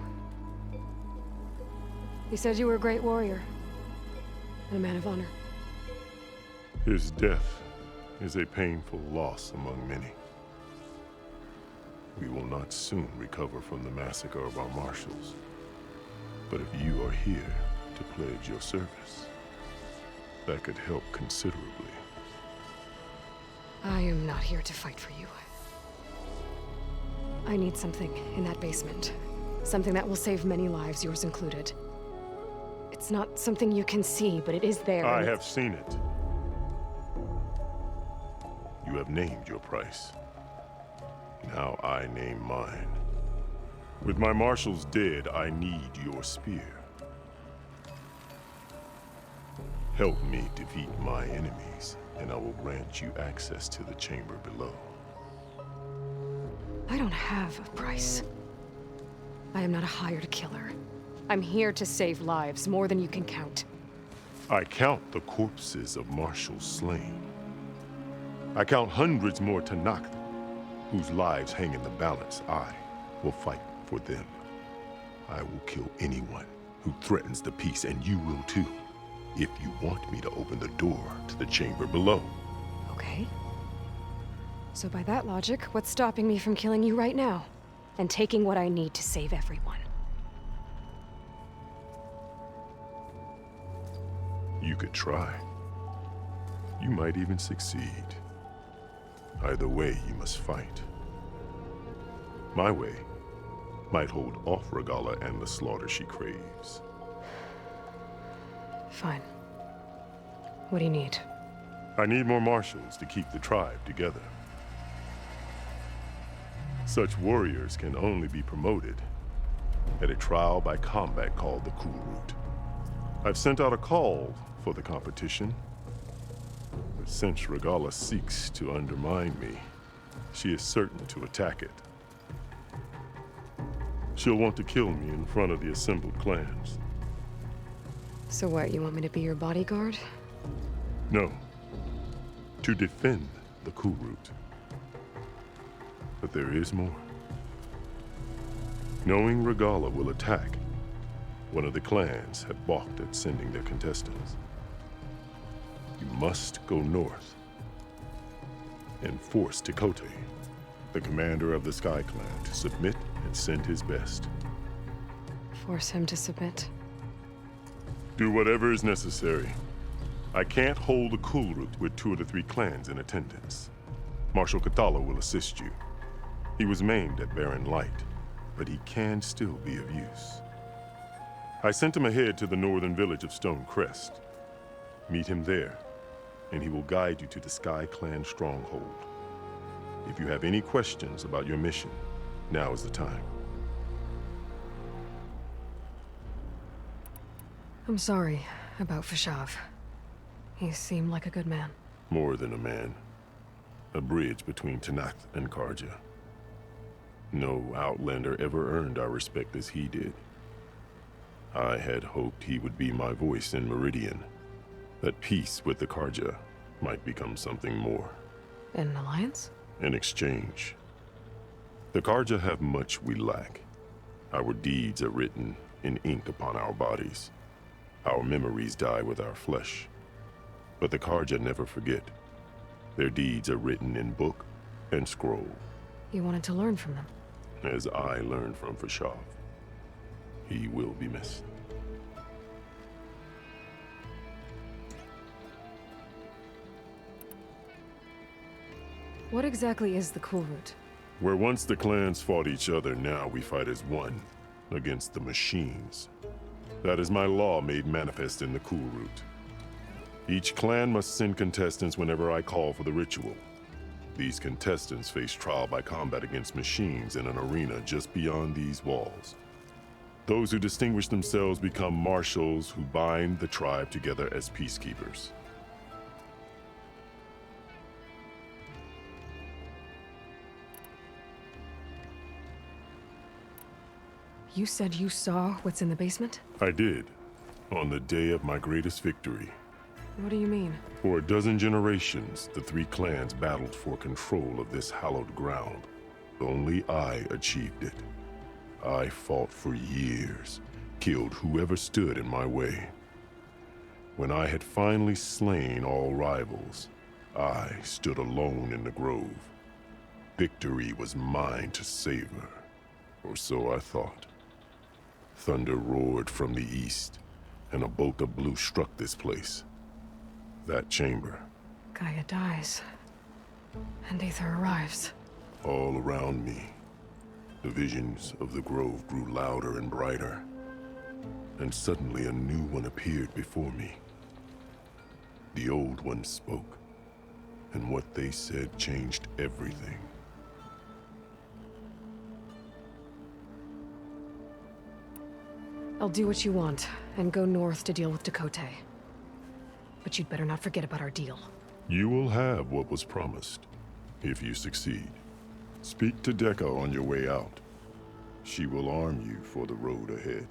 He said you were a great warrior. And a man of honor. His death is a painful loss among many. We will not soon recover from the massacre of our marshals. But if you are here to pledge your service, that could help considerably. I am not here to fight for you. I need something in that basement. Something that will save many lives, yours included. It's not something you can see, but it is there. I have seen it. You have named your price. Now I name mine. With my marshals dead, I need your spear. Help me defeat my enemies, and I will grant you access to the chamber below. I don't have a price. I am not a hired killer. I'm here to save lives, more than you can count. I count the corpses of marshals slain. I count hundreds more Tenakth, whose lives hang in the balance. I will fight for them. I will kill anyone who threatens the peace, and you will too, if you want me to open the door to the chamber below. Okay. So by that logic, what's stopping me from killing you right now? And taking what I need to save everyone? You could try. You might even succeed. Either way, you must fight. My way might hold off Regala and the slaughter she craves. Fine. What do you need? I need more marshals to keep the tribe together. Such warriors can only be promoted at a trial by combat called the Culroot. I've sent out a call for the competition, but since Regala seeks to undermine me, she is certain to attack it. She'll want to kill me in front of the assembled clans. So what, you want me to be your bodyguard? No. To defend the Culroot. But there is more. Knowing Regala will attack, one of the clans had balked at sending their contestants. You must go north and force Tekote, the commander of the Sky Clan, to submit and send his best. Force him to submit? Do whatever is necessary. I can't hold the Culroot with 2 of the 3 clans in attendance. Marshal Kathala will assist you. He was maimed at Barren Light, but he can still be of use. I sent him ahead to the northern village of Stone Crest. Meet him there, and he will guide you to the Sky Clan stronghold. If you have any questions about your mission, now is the time. I'm sorry about Fashav. He seemed like a good man. More than a man. A bridge between Tenakth and Carja. No Outlander ever earned our respect as he did. I had hoped he would be my voice in Meridian. That peace with the Carja might become something more. An alliance? In exchange. The Carja have much we lack. Our deeds are written in ink upon our bodies. Our memories die with our flesh. But the Carja never forget. Their deeds are written in book and scroll. You wanted to learn from them? As I learned from Fashav. He will be missed. What exactly is the Culroot? Where once the clans fought each other, now we fight as one, against the machines. That is my law made manifest in the Culroot. Each clan must send contestants whenever I call for the ritual. These contestants face trial by combat against machines in an arena just beyond these walls. Those who distinguish themselves become marshals who bind the tribe together as peacekeepers. You said you saw what's in the basement? I did, on the day of my greatest victory. What do you mean? For a dozen generations, the three clans battled for control of this hallowed ground. Only I achieved it. I fought for years, killed whoever stood in my way. When I had finally slain all rivals, I stood alone in the grove. Victory was mine to savor, or so I thought. Thunder roared from the east, and a bolt of blue struck this place. That chamber. Gaia dies, and Aether arrives. All around me, the visions of the grove grew louder and brighter, and suddenly a new one appeared before me. The old one spoke, and what they said changed everything. I'll do what you want, and go north to deal with Dakota. But you'd better not forget about our deal. You will have what was promised, if you succeed. Speak to Dekka on your way out. She will arm you for the road ahead.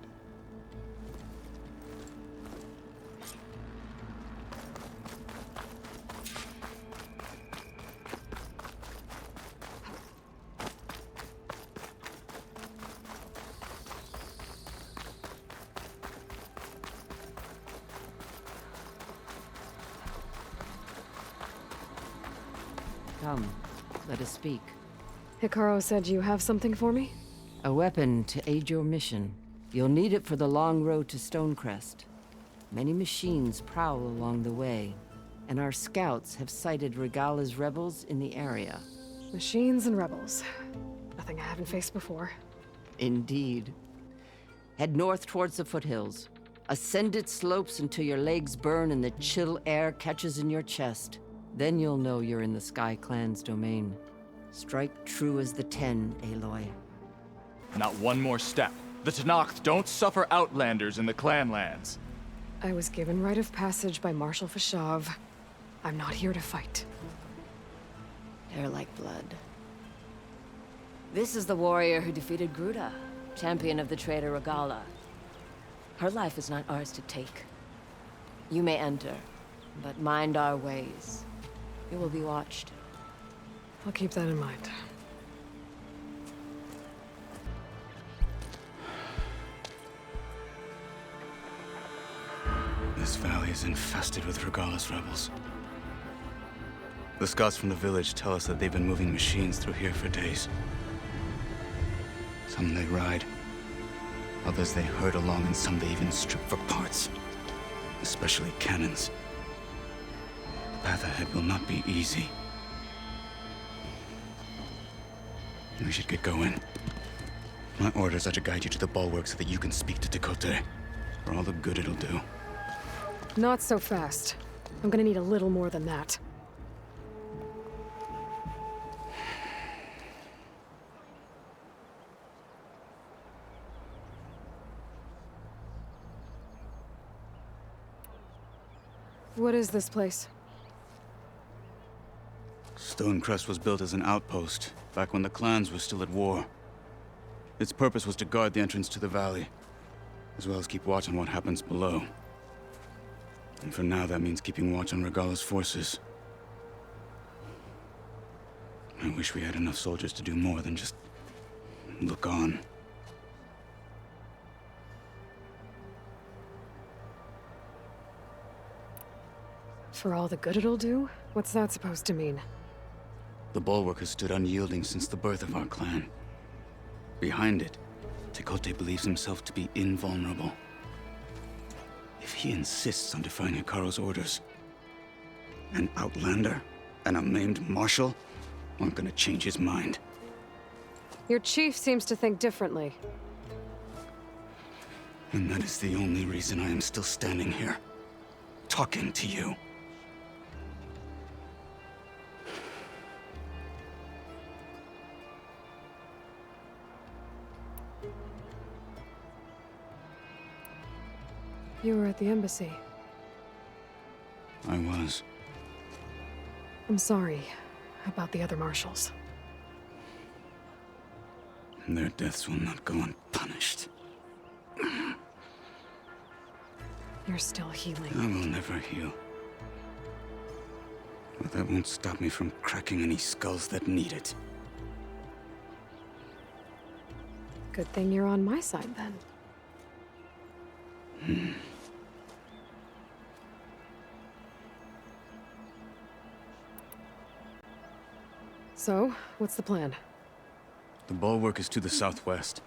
Come, let us speak. Hikaru said you have something for me? A weapon to aid your mission. You'll need it for the long road to Stonecrest. Many machines prowl along the way, and our scouts have sighted Regala's rebels in the area. Machines and rebels. Nothing I haven't faced before. Indeed. Head north towards the foothills. Ascend its slopes until your legs burn and the chill air catches in your chest. Then you'll know you're in the Sky Clan's domain. Strike true as the 10, Aloy. Not one more step. The Tenakth don't suffer outlanders in the clan lands. I was given rite of passage by Marshal Fashav. I'm not here to fight. They're like blood. This is the warrior who defeated Gruda, champion of the traitor Regala. Her life is not ours to take. You may enter, but mind our ways. You will be watched. I'll keep that in mind. This valley is infested with Regala's rebels. The scouts from the village tell us that they've been moving machines through here for days. Some they ride, others they herd along, and some they even strip for parts. Especially cannons. The path ahead will not be easy. We should get going. My orders are to guide you to the Bulwark so that you can speak to Dakota. For all the good it'll do. Not so fast. I'm gonna need a little more than that. What is this place? Stonecrest was built as an outpost, back when the clans were still at war. Its purpose was to guard the entrance to the valley, as well as keep watch on what happens below. And for now, that means keeping watch on Regala's forces. I wish we had enough soldiers to do more than just look on. For all the good it'll do? What's that supposed to mean? The Bulwark has stood unyielding since the birth of our clan. Behind it, Dakota believes himself to be invulnerable. If he insists on defying Hikaru's orders, an outlander and a maimed marshal aren't gonna change his mind. Your chief seems to think differently. And that is the only reason I am still standing here, talking to you. You were at the embassy. I was. I'm sorry about the other marshals. Their deaths will not go unpunished. You're still healing. I will never heal. But that won't stop me from cracking any skulls that need it. Good thing you're on my side, then. So, what's the plan? The Bulwark is to the southwest.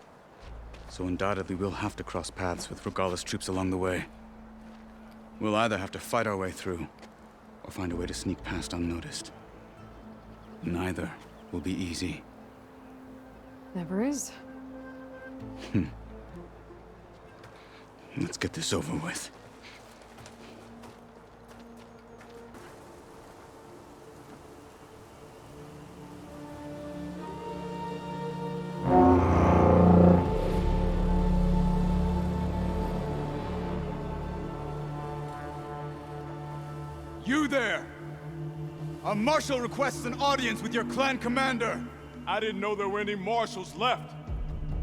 So undoubtedly we'll have to cross paths with Regala's troops along the way. We'll either have to fight our way through, or find a way to sneak past unnoticed. Neither will be easy. Never is. Let's get this over with. You there! A marshal requests an audience with your clan commander. I didn't know there were any marshals left.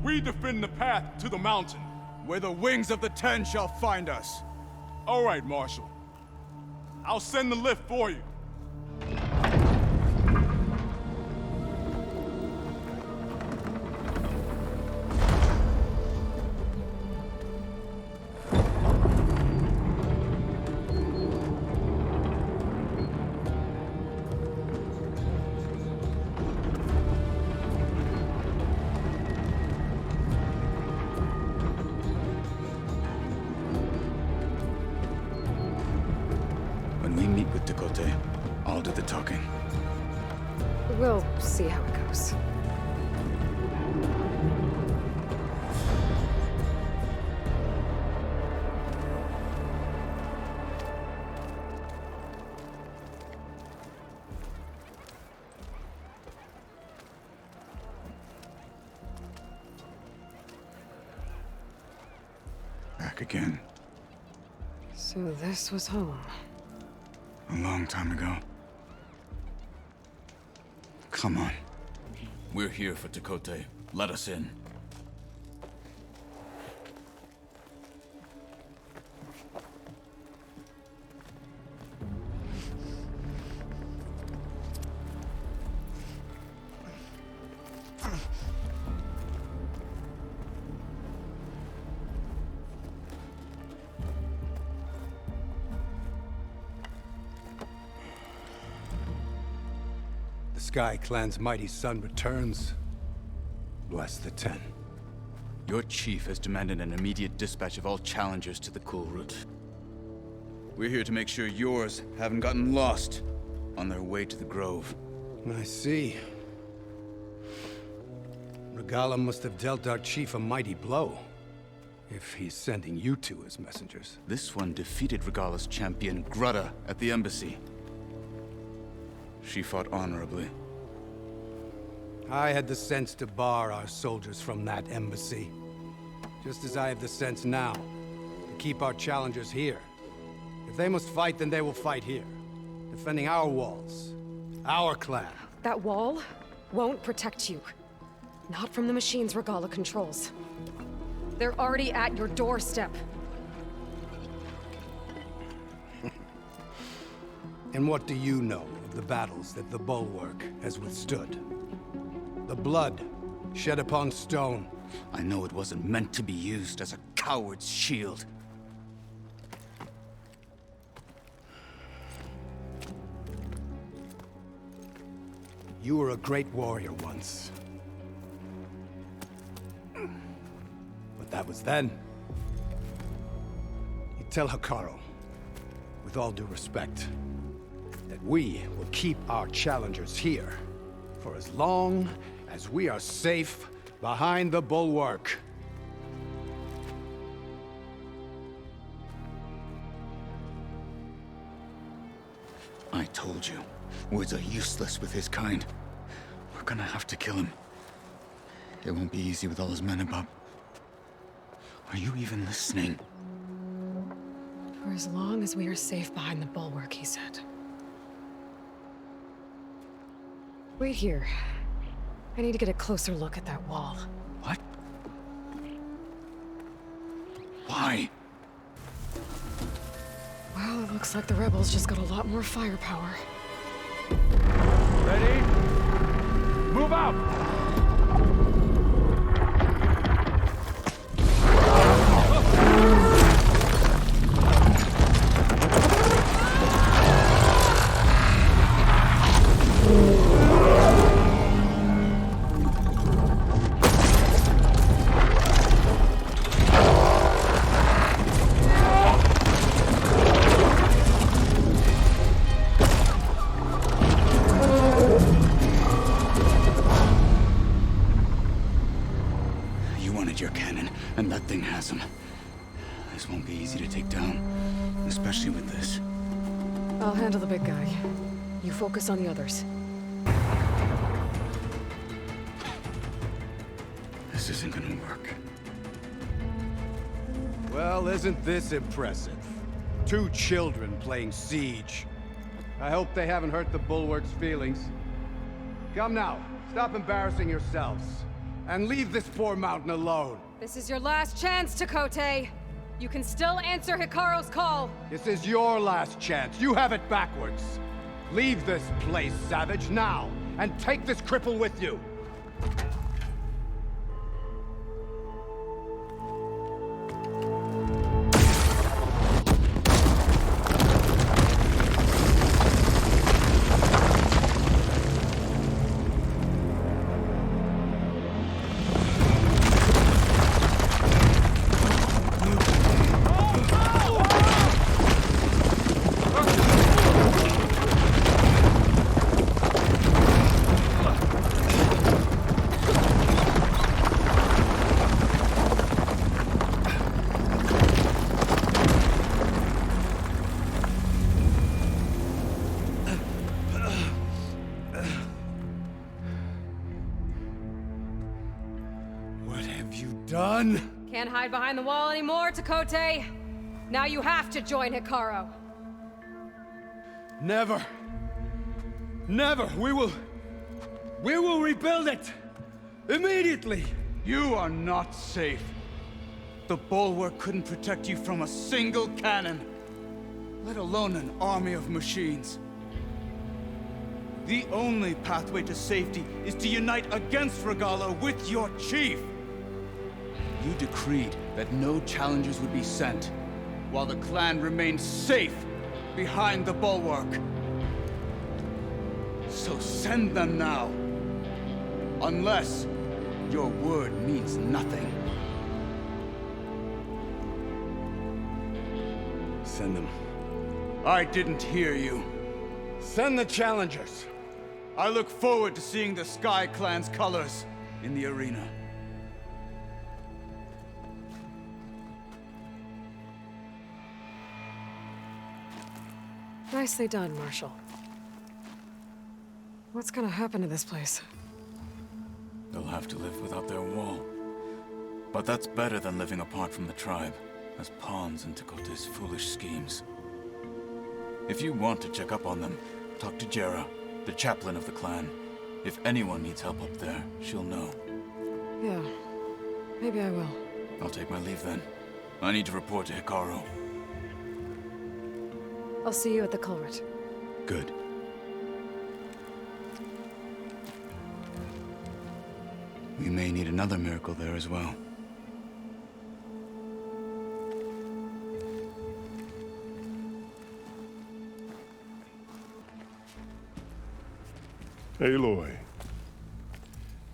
We defend the path to the mountain. Where the wings of the Ten shall find us. All right, Marshal. I'll send the lift for you. I'll do the talking. We'll see how it goes. Back again. So this was home. A long time ago. Come on. We're here for Tekote. Let us in. The Sky Clan's mighty son returns. Bless the Ten. Your chief has demanded an immediate dispatch of all challengers to the Culroot. We're here to make sure yours haven't gotten lost on their way to the Grove. I see. Regala must have dealt our chief a mighty blow, if he's sending you two as messengers. This one defeated Regala's champion, Grudda, at the embassy. She fought honorably. I had the sense to bar our soldiers from that embassy. Just as I have the sense now to keep our challengers here. If they must fight, then they will fight here. Defending our walls. Our clan. That wall won't protect you. Not from the machines Regala controls. They're already at your doorstep. And what do you know of the battles that the Bulwark has withstood? The blood shed upon stone. I know it wasn't meant to be used as a coward's shield. You were a great warrior once. But that was then. You tell Hikaru, with all due respect, that we will keep our challengers here for as long as we are safe behind the Bulwark. I told you, words are useless with his kind. We're gonna have to kill him. It won't be easy with all his men about. Are you even listening? As long as we are safe behind the bulwark, he said. Wait here. I need to get a closer look at that wall. What? Why? Well, it looks like the rebels just got a lot more firepower. Ready? Move out! This won't be easy to take down, especially with this. I'll handle the big guy. You focus on the others. This isn't gonna work. Well, isn't this impressive? 2 children playing siege. I hope they haven't hurt the Bulwark's feelings. Come now, stop embarrassing yourselves. And leave this poor mountain alone. This is your last chance, Chakotay. You can still answer Hikaru's call. This is your last chance. You have it backwards. Leave this place, Savage, now, and take this cripple with you. Can't hide behind the wall anymore, Chakotay. Now you have to join Hikaru. Never. Never. We will rebuild it. Immediately. You are not safe. The Bulwark couldn't protect you from a single cannon, let alone an army of machines. The only pathway to safety is to unite against Regala with your chief. You decreed that no challengers would be sent, while the clan remained safe behind the Bulwark. So send them now. Unless your word means nothing. Send them. I didn't hear you. Send the challengers. I look forward to seeing the Sky Clan's colors in the arena. Nicely done, Marshal. What's gonna happen to this place? They'll have to live without their wall. But that's better than living apart from the tribe, as pawns in Chakotay's foolish schemes. If you want to check up on them, talk to Jera, the chaplain of the clan. If anyone needs help up there, she'll know. Yeah, maybe I will. I'll take my leave then. I need to report to Hikaru. I'll see you at the Culroot. Good. We may need another miracle there as well. Aloy,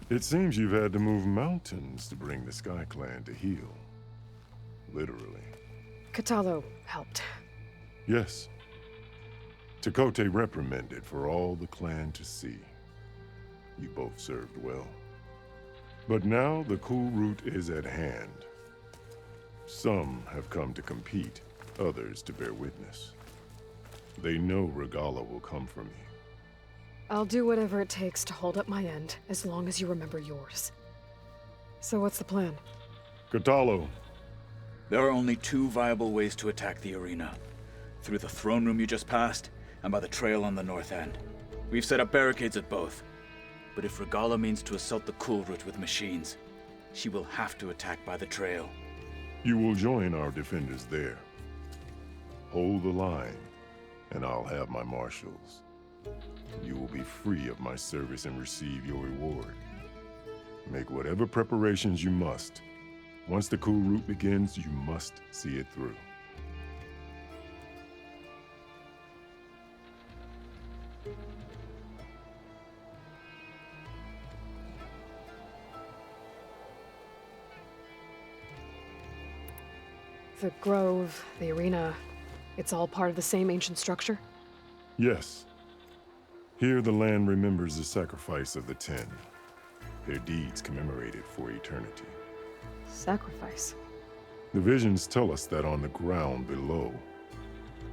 it seems you've had to move mountains to bring the Sky Clan to heal. Literally. Kotallo helped. Yes. Chakotay reprimanded for all the clan to see. You both served well. But now the Culroot is at hand. Some have come to compete, others to bear witness. They know Regala will come for me. I'll do whatever it takes to hold up my end, as long as you remember yours. So what's the plan? Kotallo. There are only 2 viable ways to attack the arena. Through the throne room you just passed, and by the trail on the north end. We've set up barricades at both. But if Regala means to assault the Culroot with machines, she will have to attack by the trail. You will join our defenders there. Hold the line, and I'll have my marshals. You will be free of my service and receive your reward. Make whatever preparations you must. Once the Culroot begins, you must see it through. The grove, the arena, it's all part of the same ancient structure? Yes. Here the land remembers the sacrifice of the 10. Their deeds commemorated for eternity. Sacrifice? The visions tell us that on the ground below,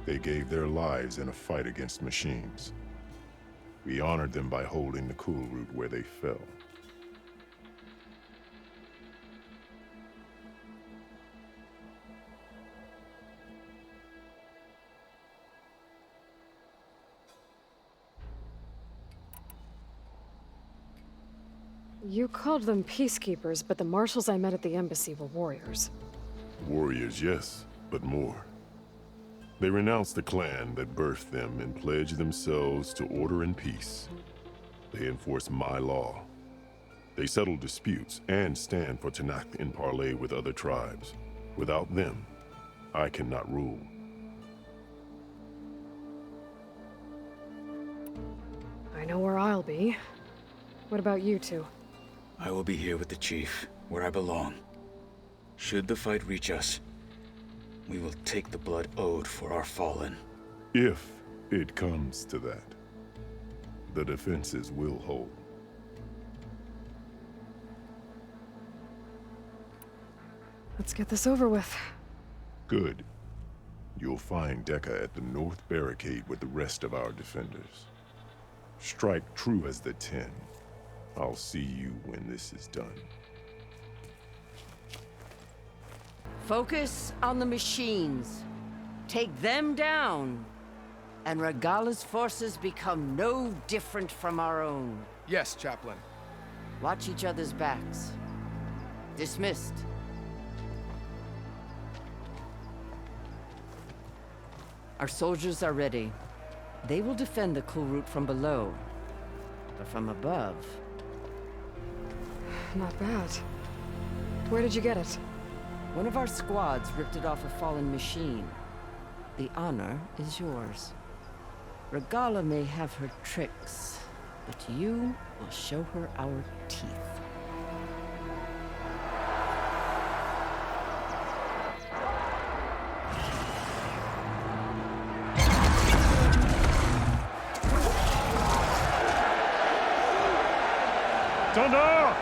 they gave their lives in a fight against machines. We honored them by holding the Culroot where they fell. You called them peacekeepers, but the marshals I met at the embassy were warriors. Warriors, yes, but more. They renounced the clan that birthed them and pledged themselves to order and peace. They enforce my law. They settle disputes and stand for Tenakth in parley with other tribes. Without them, I cannot rule. I know where I'll be. What about you two? I will be here with the chief, where I belong. Should the fight reach us, we will take the blood owed for our fallen. If it comes to that, the defenses will hold. Let's get this over with. Good. You'll find Dekka at the north barricade with the rest of our defenders. Strike true as the 10. I'll see you when this is done. Focus on the machines. Take them down, and Regala's forces become no different from our own. Yes, Chaplain. Watch each other's backs. Dismissed. Our soldiers are ready. They will defend the Culroot from below, but from above... Not bad. Where did you get it? One of our squads ripped it off a fallen machine. The honor is yours. Regala may have her tricks, but you will show her our teeth. Thunder!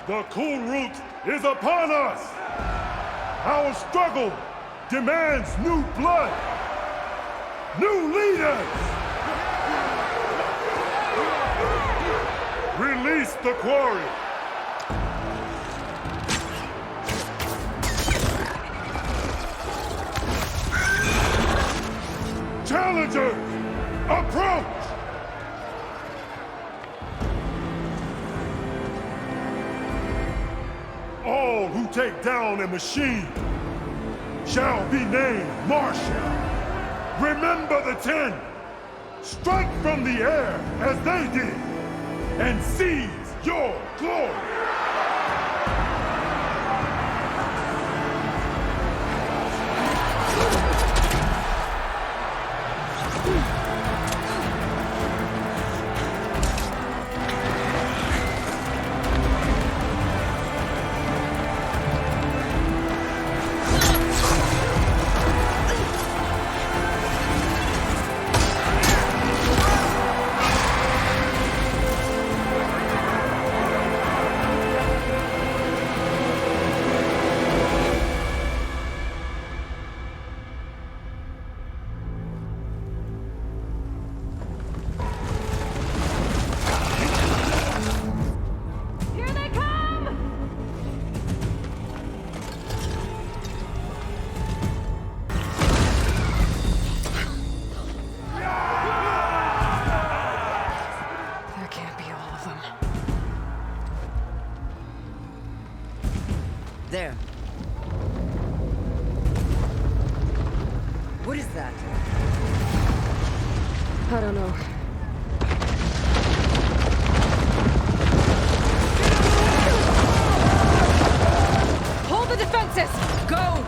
The Culroot is upon us! Our struggle demands new blood! New leaders! Release the quarry! Challengers, approach! All who take down a machine shall be named Marshal. Remember the 10. Strike from the air as they did, and seize your glory. There. What is that? I don't know. Hold the defenses! Go!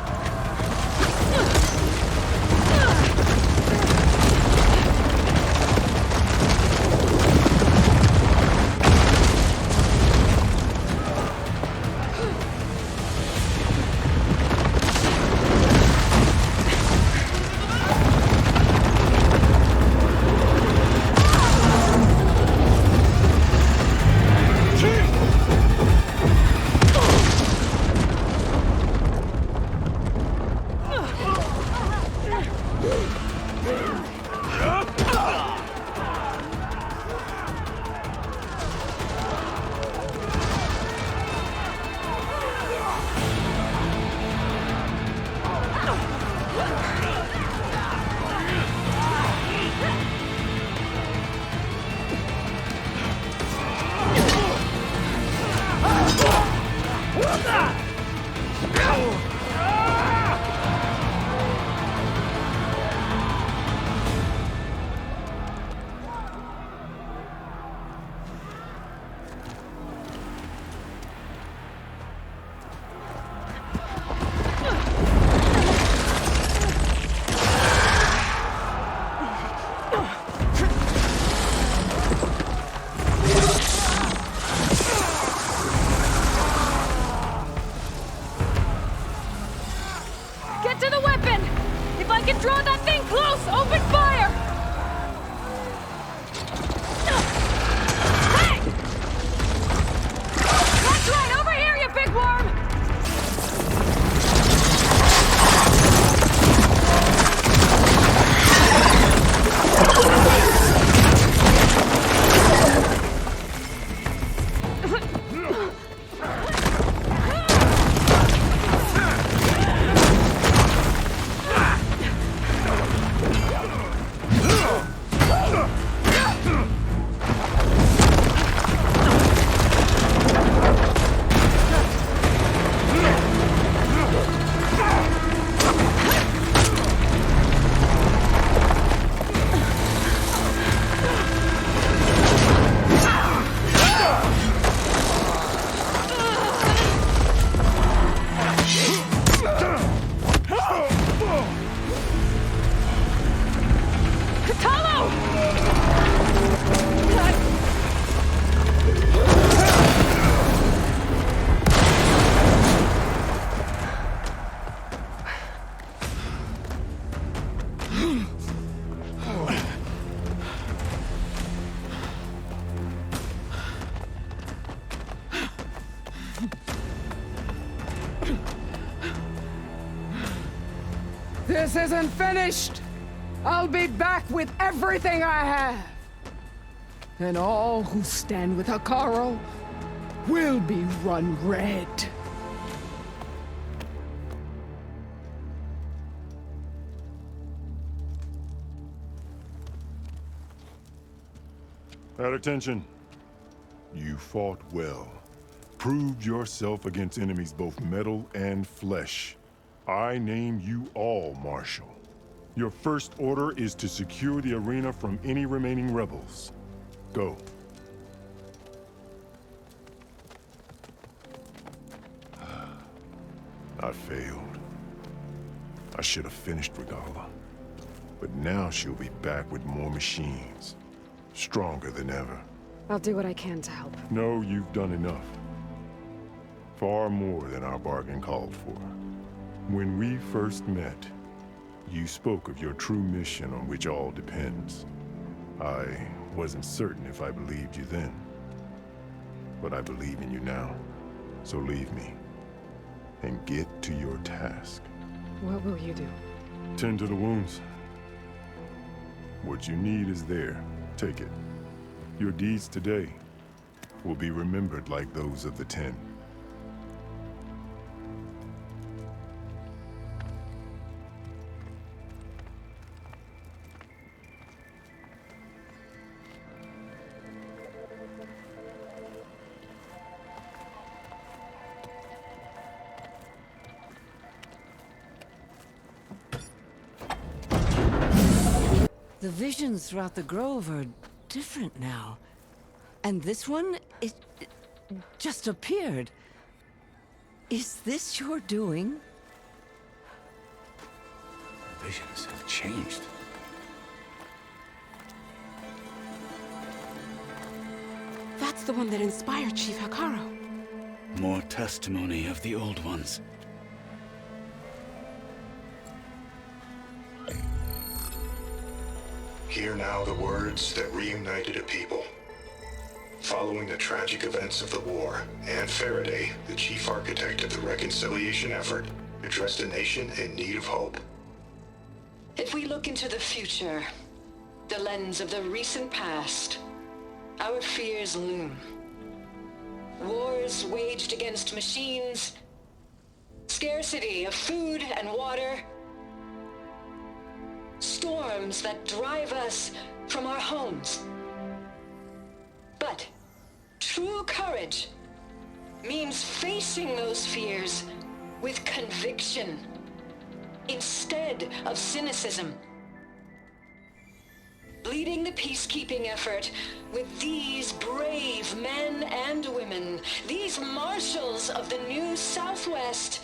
This isn't finished! I'll be back with everything I have! And all who stand with Hekarro will be run red. At attention. You fought well. Proved yourself against enemies both metal and flesh. I name you all Marshal. Your first order is to secure the arena from any remaining rebels. Go. I failed. I should have finished Regala. But now she'll be back with more machines. Stronger than ever. I'll do what I can to help. No, you've done enough. Far more than our bargain called for. When we first met, you spoke of your true mission on which all depends. I wasn't certain if I believed you then. But I believe in you now. So leave me. And get to your task. What will you do? Tend to the wounds. What you need is there. Take it. Your deeds today will be remembered like those of the 10. The visions throughout the grove are different now. And this one, it just appeared. Is this your doing? Visions have changed. That's the one that inspired Chief Hekarro. More testimony of the old ones. Hear now the words that reunited a people. Following the tragic events of the war, Anne Faraday, the chief architect of the reconciliation effort, addressed a nation in need of hope. If we look into the future, the lens of the recent past, our fears loom. Wars waged against machines, scarcity of food and water, storms that drive us from our homes. But true courage means facing those fears with conviction instead of cynicism. Leading the peacekeeping effort with these brave men and women, these marshals of the new Southwest,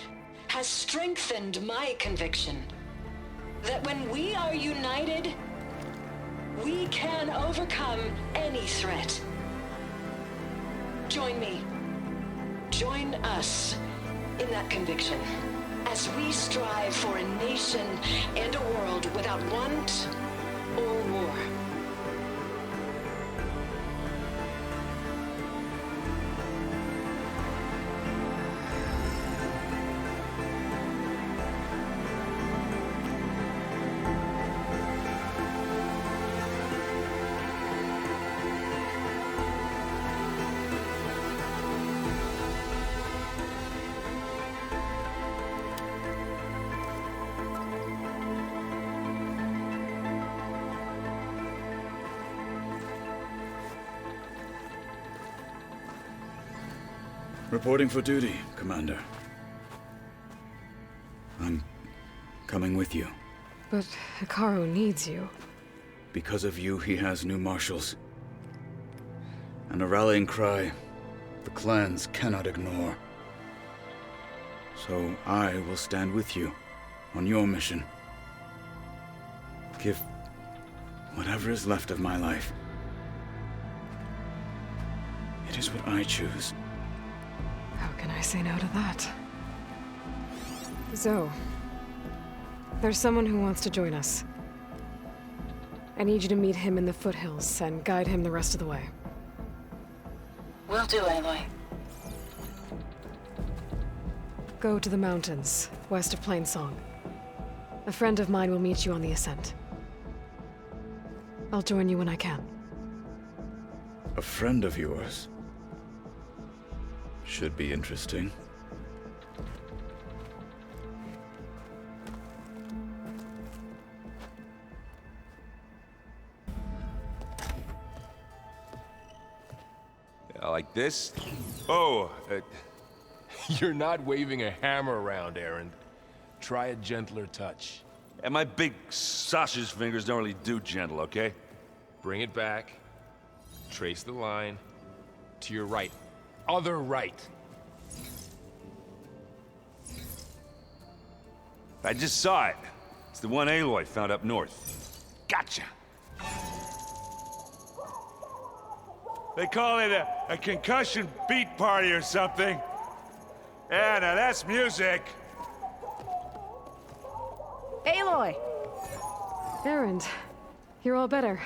has strengthened my conviction that when we are united, we can overcome any threat. Join me. Join us in that conviction as we strive for a nation and a world without want or war. Reporting for duty, Commander. I'm coming with you. But Hekarro needs you. Because of you, he has new marshals. And a rallying cry the clans cannot ignore. So I will stand with you on your mission. Give whatever is left of my life. It is what I choose. How can I say no to that? Zoe, there's someone who wants to join us. I need you to meet him in the foothills and guide him the rest of the way. Will do, Aloy. Go to the mountains, west of Plainsong. A friend of mine will meet you on the ascent. I'll join you when I can. A friend of yours? Should be interesting. Yeah, like this? Oh, you're not waving a hammer around, Erend. Try a gentler touch. And my big sausage fingers don't really do gentle, okay? Bring it back. Trace the line. To your right. Other right. I just saw it. It's the one Aloy found up north. Gotcha. They call it a concussion beat party or something. Yeah, now that's music. Aloy! Erend, you're all better.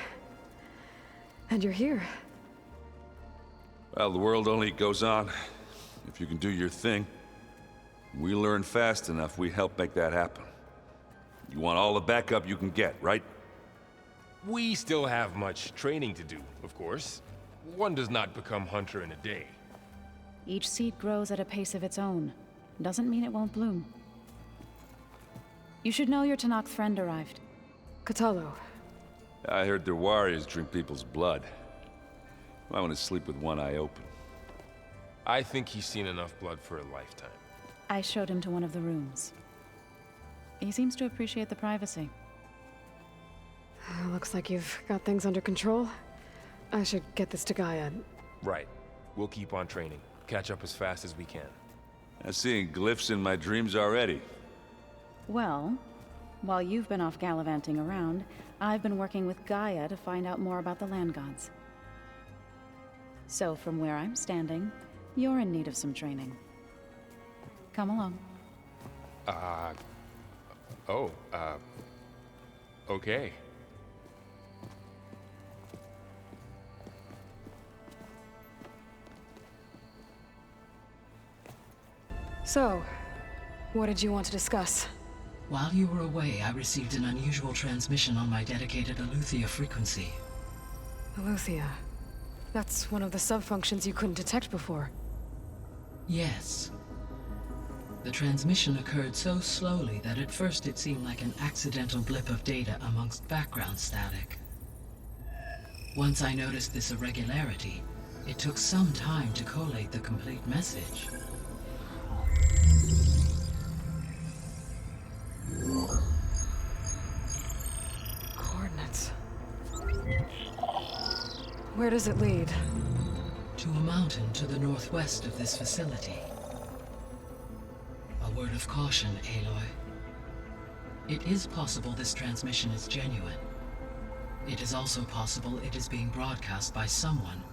And you're here. Well, the world only goes on if you can do your thing. We learn fast enough, we help make that happen. You want all the backup you can get, right? We still have much training to do, of course. One does not become hunter in a day. Each seed grows at a pace of its own. Doesn't mean it won't bloom. You should know your Tenakth friend arrived. Kotallo. I heard their warriors drink people's blood. I want to sleep with one eye open. I think he's seen enough blood for a lifetime. I showed him to one of the rooms. He seems to appreciate the privacy. Looks like you've got things under control. I should get this to GAIA. Right. We'll keep on training. Catch up as fast as we can. I'm seeing glyphs in my dreams already. Well, while you've been off gallivanting around, I've been working with GAIA to find out more about the land gods. So from where I'm standing, you're in need of some training. Come along. Okay. So, what did you want to discuss? While you were away, I received an unusual transmission on my dedicated Aletheia frequency. Aletheia. That's one of the sub-functions you couldn't detect before. Yes. The transmission occurred so slowly that at first it seemed like an accidental blip of data amongst background static. Once I noticed this irregularity, it took some time to collate the complete message. Coordinates. Where does it lead? To a mountain to the northwest of this facility. A word of caution, Aloy. It is possible this transmission is genuine. It is also possible it is being broadcast by someone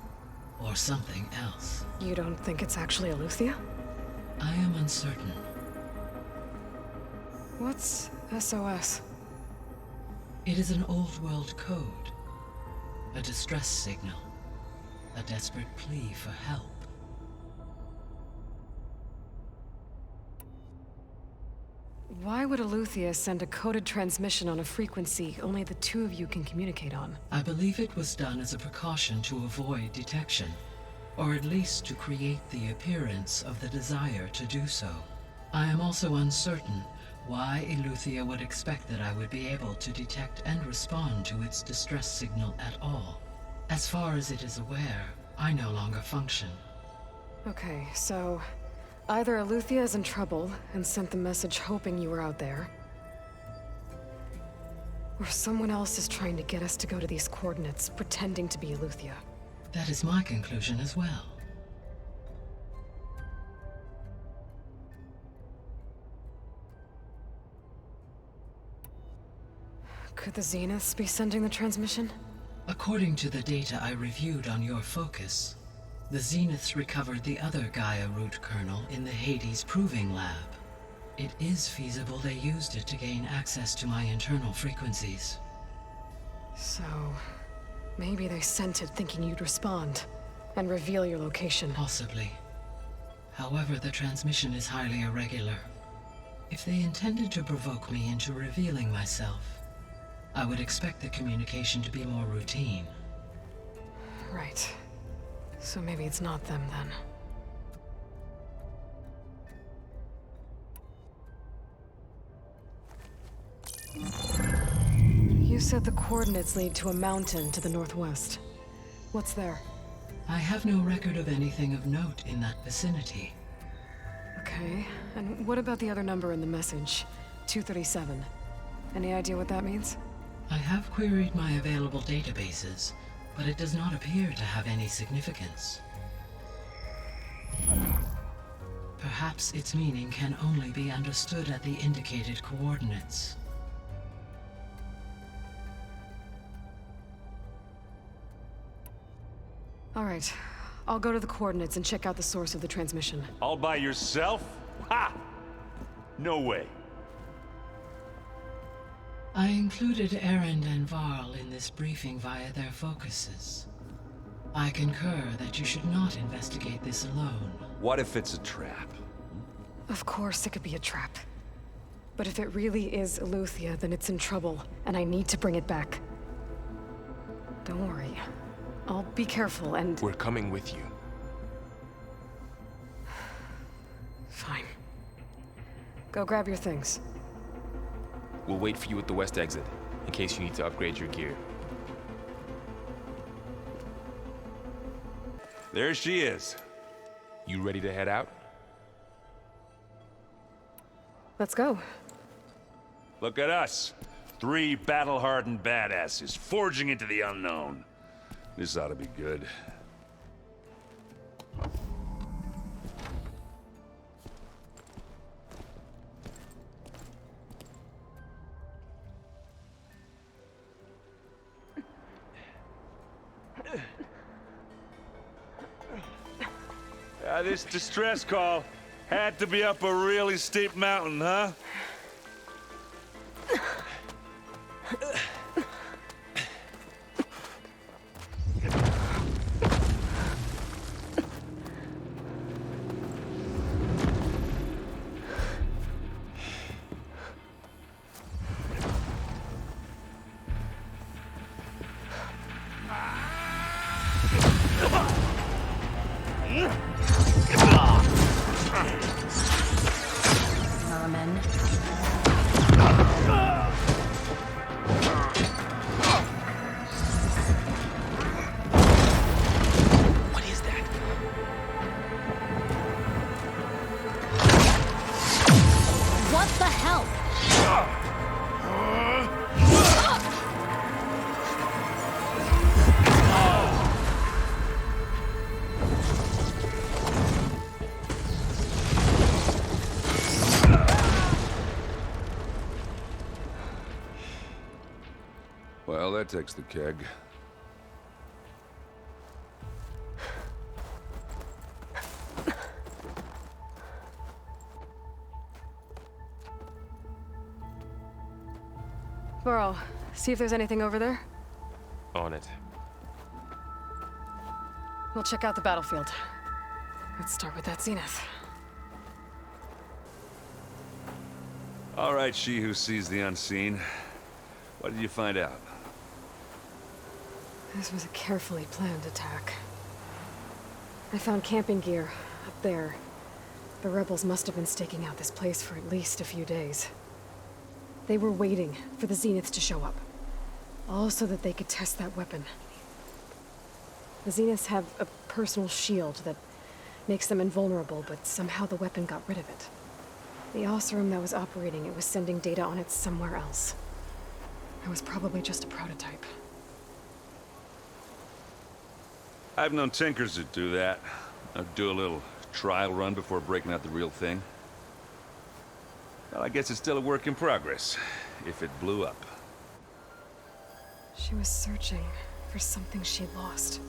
or something else. You don't think it's actually Aletheia? I am uncertain. What's SOS? It is an old world code. A distress signal. A desperate plea for help. Why would Aletheia send a coded transmission on a frequency only the two of you can communicate on? I believe it was done as a precaution to avoid detection, or at least to create the appearance of the desire to do so. I am also uncertain why Aletheia would expect that I would be able to detect and respond to its distress signal at all. As far as it is aware, I no longer function. Okay, so either Aletheia is in trouble and sent the message hoping you were out there, or someone else is trying to get us to go to these coordinates, pretending to be Aletheia. That is my conclusion as well. Could the Zeniths be sending the transmission? According to the data I reviewed on your focus, the Zeniths recovered the other GAIA root kernel in the Hades Proving Lab. It is feasible they used it to gain access to my internal frequencies. So, maybe they sent it thinking you'd respond and reveal your location. Possibly. However, the transmission is highly irregular. If they intended to provoke me into revealing myself, I would expect the communication to be more routine. Right. So maybe it's not them then. You said the coordinates lead to a mountain to the northwest. What's there? I have no record of anything of note in that vicinity. Okay, and what about the other number in the message? 237. Any idea what that means? I have queried my available databases, but it does not appear to have any significance. Perhaps its meaning can only be understood at the indicated coordinates. All right, I'll go to the coordinates and check out the source of the transmission. All by yourself? Ha! No way. I included Erend and Varl in this briefing via their focuses. I concur that you should not investigate this alone. What if it's a trap? Of course it could be a trap. But if it really is Aletheia, then it's in trouble, and I need to bring it back. Don't worry. I'll be careful and... We're coming with you. Fine. Go grab your things. We'll wait for you at the west exit, in case you need to upgrade your gear. There she is. You ready to head out? Let's go. Look at us. 3 battle-hardened badasses forging into the unknown. This ought to be good. This distress call had to be up a really steep mountain, huh? Well, that takes the keg. Varl, see if there's anything over there. On it. We'll check out the battlefield. Let's start with that Zenith. All right, she who sees the unseen. What did you find out? This was a carefully planned attack. I found camping gear up there. The rebels must have been staking out this place for at least a few days. They were waiting for the Zeniths to show up. All so that they could test that weapon. The Zeniths have a personal shield that makes them invulnerable, but somehow the weapon got rid of it. The Oseram that was operating it was sending data on it somewhere else. It was probably just a prototype. I've known tinkers that do that. I'd do a little trial run before breaking out the real thing. Well, I guess it's still a work in progress, if it blew up. She was searching for something she lost.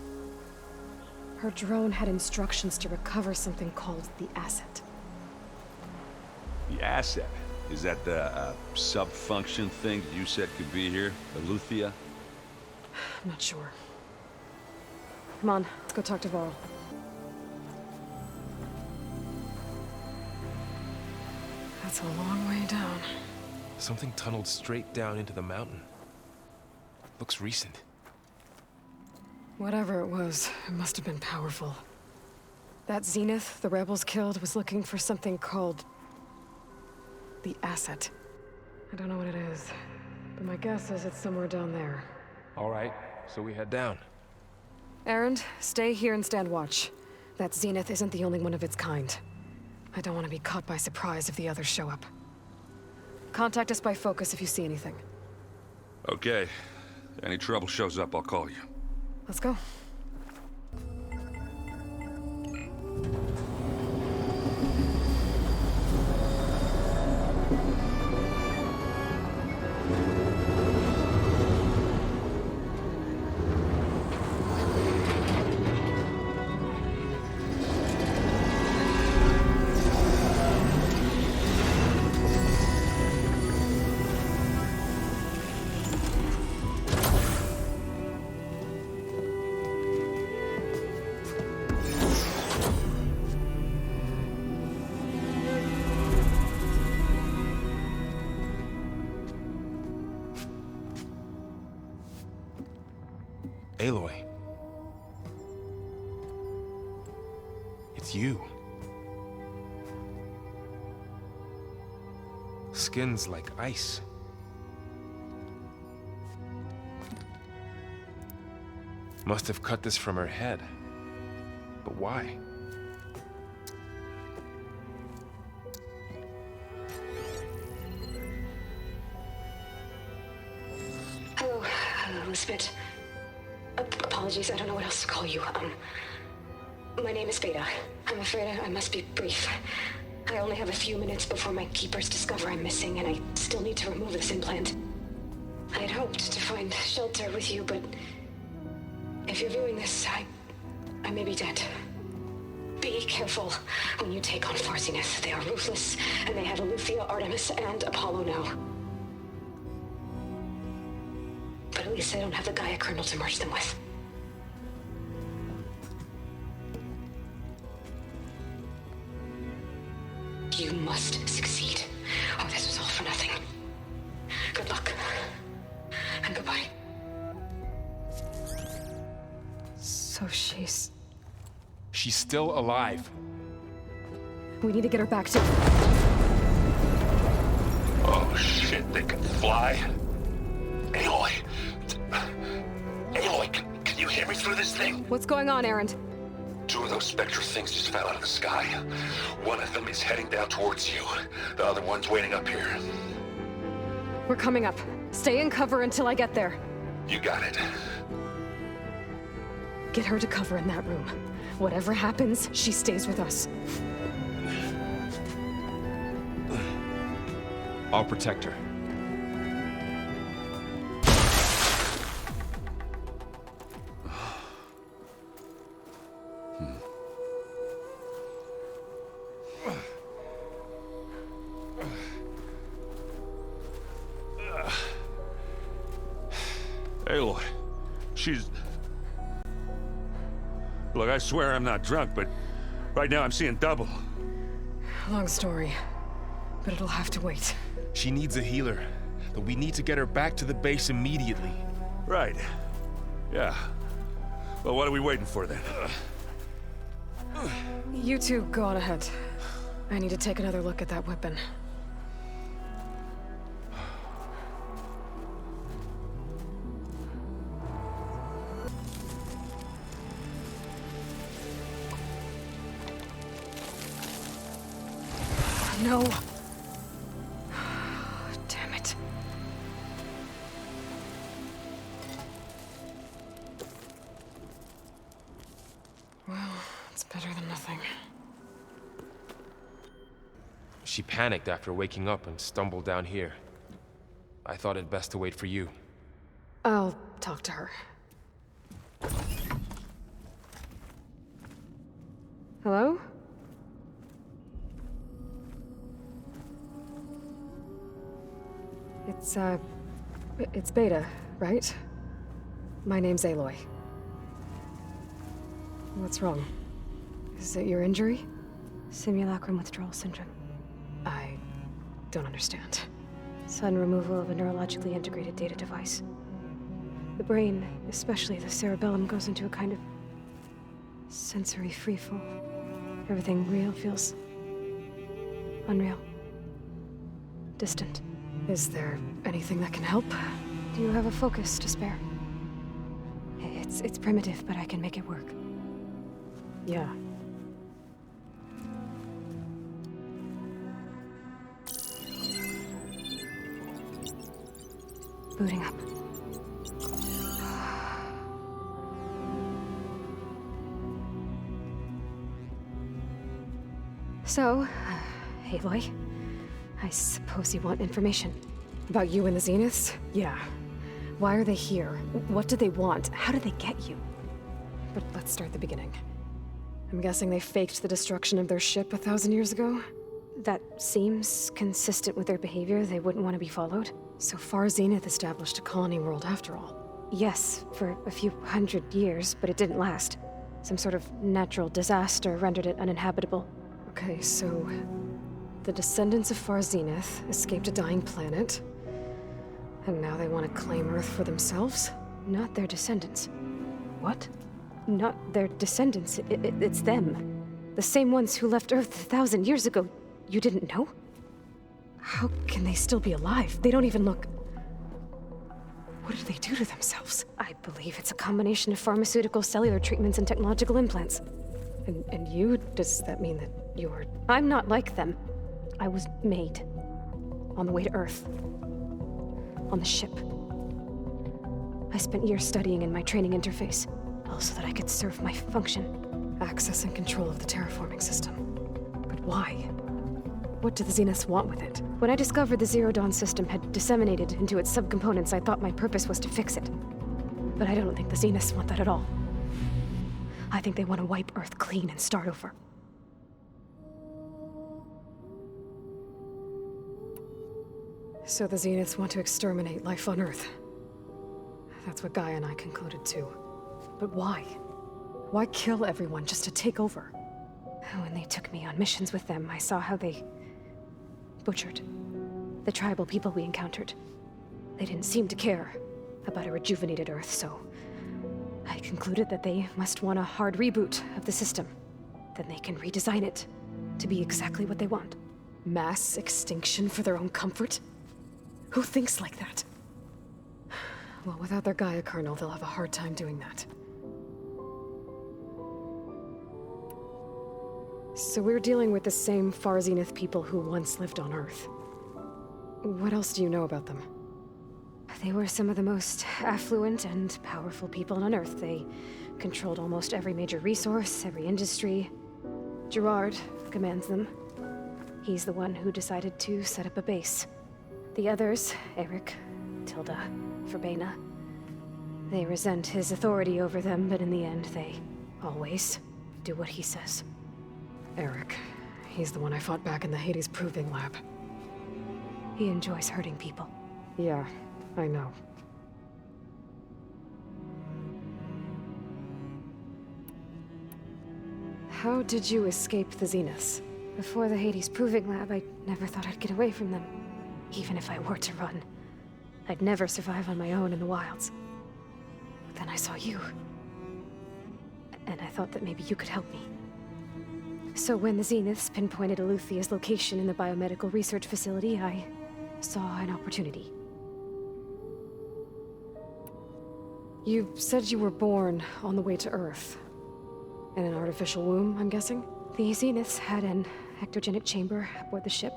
Her drone had instructions to recover something called the asset. The asset? Is that the sub-function thing that you said could be here? Aletheia? I'm not sure. Come on, let's go talk to Varl. That's a long way down. Something tunneled straight down into the mountain. Looks recent. Whatever it was, it must have been powerful. That Zenith the rebels killed was looking for something called the asset. I don't know what it is, but my guess is it's somewhere down there. All right, so we head down. Erend, stay here and stand watch. That Zenith isn't the only one of its kind. I don't want to be caught by surprise if the others show up. Contact us by focus if you see anything. Okay. Any trouble shows up, I'll call you. Let's go. Aloy. It's you. Skin's like ice. Must have cut this from her head. But why? on the spit. Apologies, I don't know what else to call you. My name is Beta. I'm afraid I must be brief. I only have a few minutes before my keepers discover I'm missing, and I still need to remove this implant. I had hoped to find shelter with you, but if you're viewing this, I may be dead. Be careful when you take on Far Zenith. They are ruthless, and they have Aletheia, Artemis, and Apollo now. But at least they don't have the Gaia kernel to merge them with. You must succeed. Oh, this was all for nothing. Good luck. And goodbye. So she's still alive. We need to get her back to... Oh shit, they can fly? Aloy! Aloy, can you hear me through this thing? What's going on, Erend? 2 of those spectral things just fell out of the sky. One of them is heading down towards you. The other one's waiting up here. We're coming up. Stay in cover until I get there. You got it. Get her to cover in that room. Whatever happens, she stays with us. I'll protect her. Aloy, she's... Look, I swear I'm not drunk, but right now I'm seeing double. Long story, but it'll have to wait. She needs a healer, but we need to get her back to the base immediately. Right. Yeah. Well, what are we waiting for then? You two go on ahead. I need to take another look at that weapon. No. Damn it. Well, it's better than nothing. She panicked after waking up and stumbled down here. I thought it best to wait for you. I'll talk to her. Hello? It's Beta, right? My name's Aloy. What's wrong? Is it your injury? Simulacrum withdrawal syndrome. I don't understand. Sudden removal of a neurologically integrated data device. The brain, especially the cerebellum, goes into a kind of sensory freefall. Everything real feels unreal. Distant. Is there anything that can help? Do you have a focus to spare? It's primitive, but I can make it work. Yeah. Booting up. So, Aloy, I suppose you want information. About you and the Zeniths? Yeah. Why are they here? What do they want? How did they get you? But let's start at the beginning. I'm guessing they faked the destruction of their ship 1,000 years ago? That seems consistent with their behavior. They wouldn't want to be followed. So far, Zenith established a colony world after all. Yes, for a few hundred years, but it didn't last. Some sort of natural disaster rendered it uninhabitable. Okay, so the descendants of Far Zenith escaped a dying planet, and now they want to claim Earth for themselves? Not their descendants. What? Not their descendants. It's them. The same ones who left Earth 1,000 years ago. You didn't know? How can they still be alive? They don't even look... What did they do to themselves? I believe it's a combination of pharmaceutical, cellular treatments, and technological implants. And you? Does that mean that you're... I'm not like them. I was made. On the way to Earth. On the ship. I spent years studying in my training interface, all so that I could serve my function. Access and control of the terraforming system. But why? What do the Zeniths want with it? When I discovered the Zero Dawn system had disseminated into its subcomponents, I thought my purpose was to fix it. But I don't think the Zeniths want that at all. I think they want to wipe Earth clean and start over. So the Zeniths want to exterminate life on Earth. That's what Gaia and I concluded too. But why? Why kill everyone just to take over? When they took me on missions with them, I saw how they butchered the tribal people we encountered. They didn't seem to care about a rejuvenated Earth, so I concluded that they must want a hard reboot of the system. Then they can redesign it to be exactly what they want. Mass extinction for their own comfort? Who thinks like that? Well, without their Gaia kernel, they'll have a hard time doing that. So we're dealing with the same Far Zenith people who once lived on Earth. What else do you know about them? They were some of the most affluent and powerful people on Earth. They controlled almost every major resource, every industry. Gerard commands them. He's the one who decided to set up a base. The others, Eric, Tilda, Verbena, they resent his authority over them, but in the end, they always do what he says. Eric. He's the one I fought back in the Hades Proving Lab. He enjoys hurting people. Yeah, I know. How did you escape the Zeniths? Before the Hades Proving Lab, I never thought I'd get away from them. Even if I were to run, I'd never survive on my own in the wilds. But then I saw you. And I thought that maybe you could help me. So when the Zeniths pinpointed Eleuthea's location in the biomedical research facility, I saw an opportunity. You said you were born on the way to Earth. In an artificial womb, I'm guessing? The Zeniths had an ectogenic chamber aboard the ship.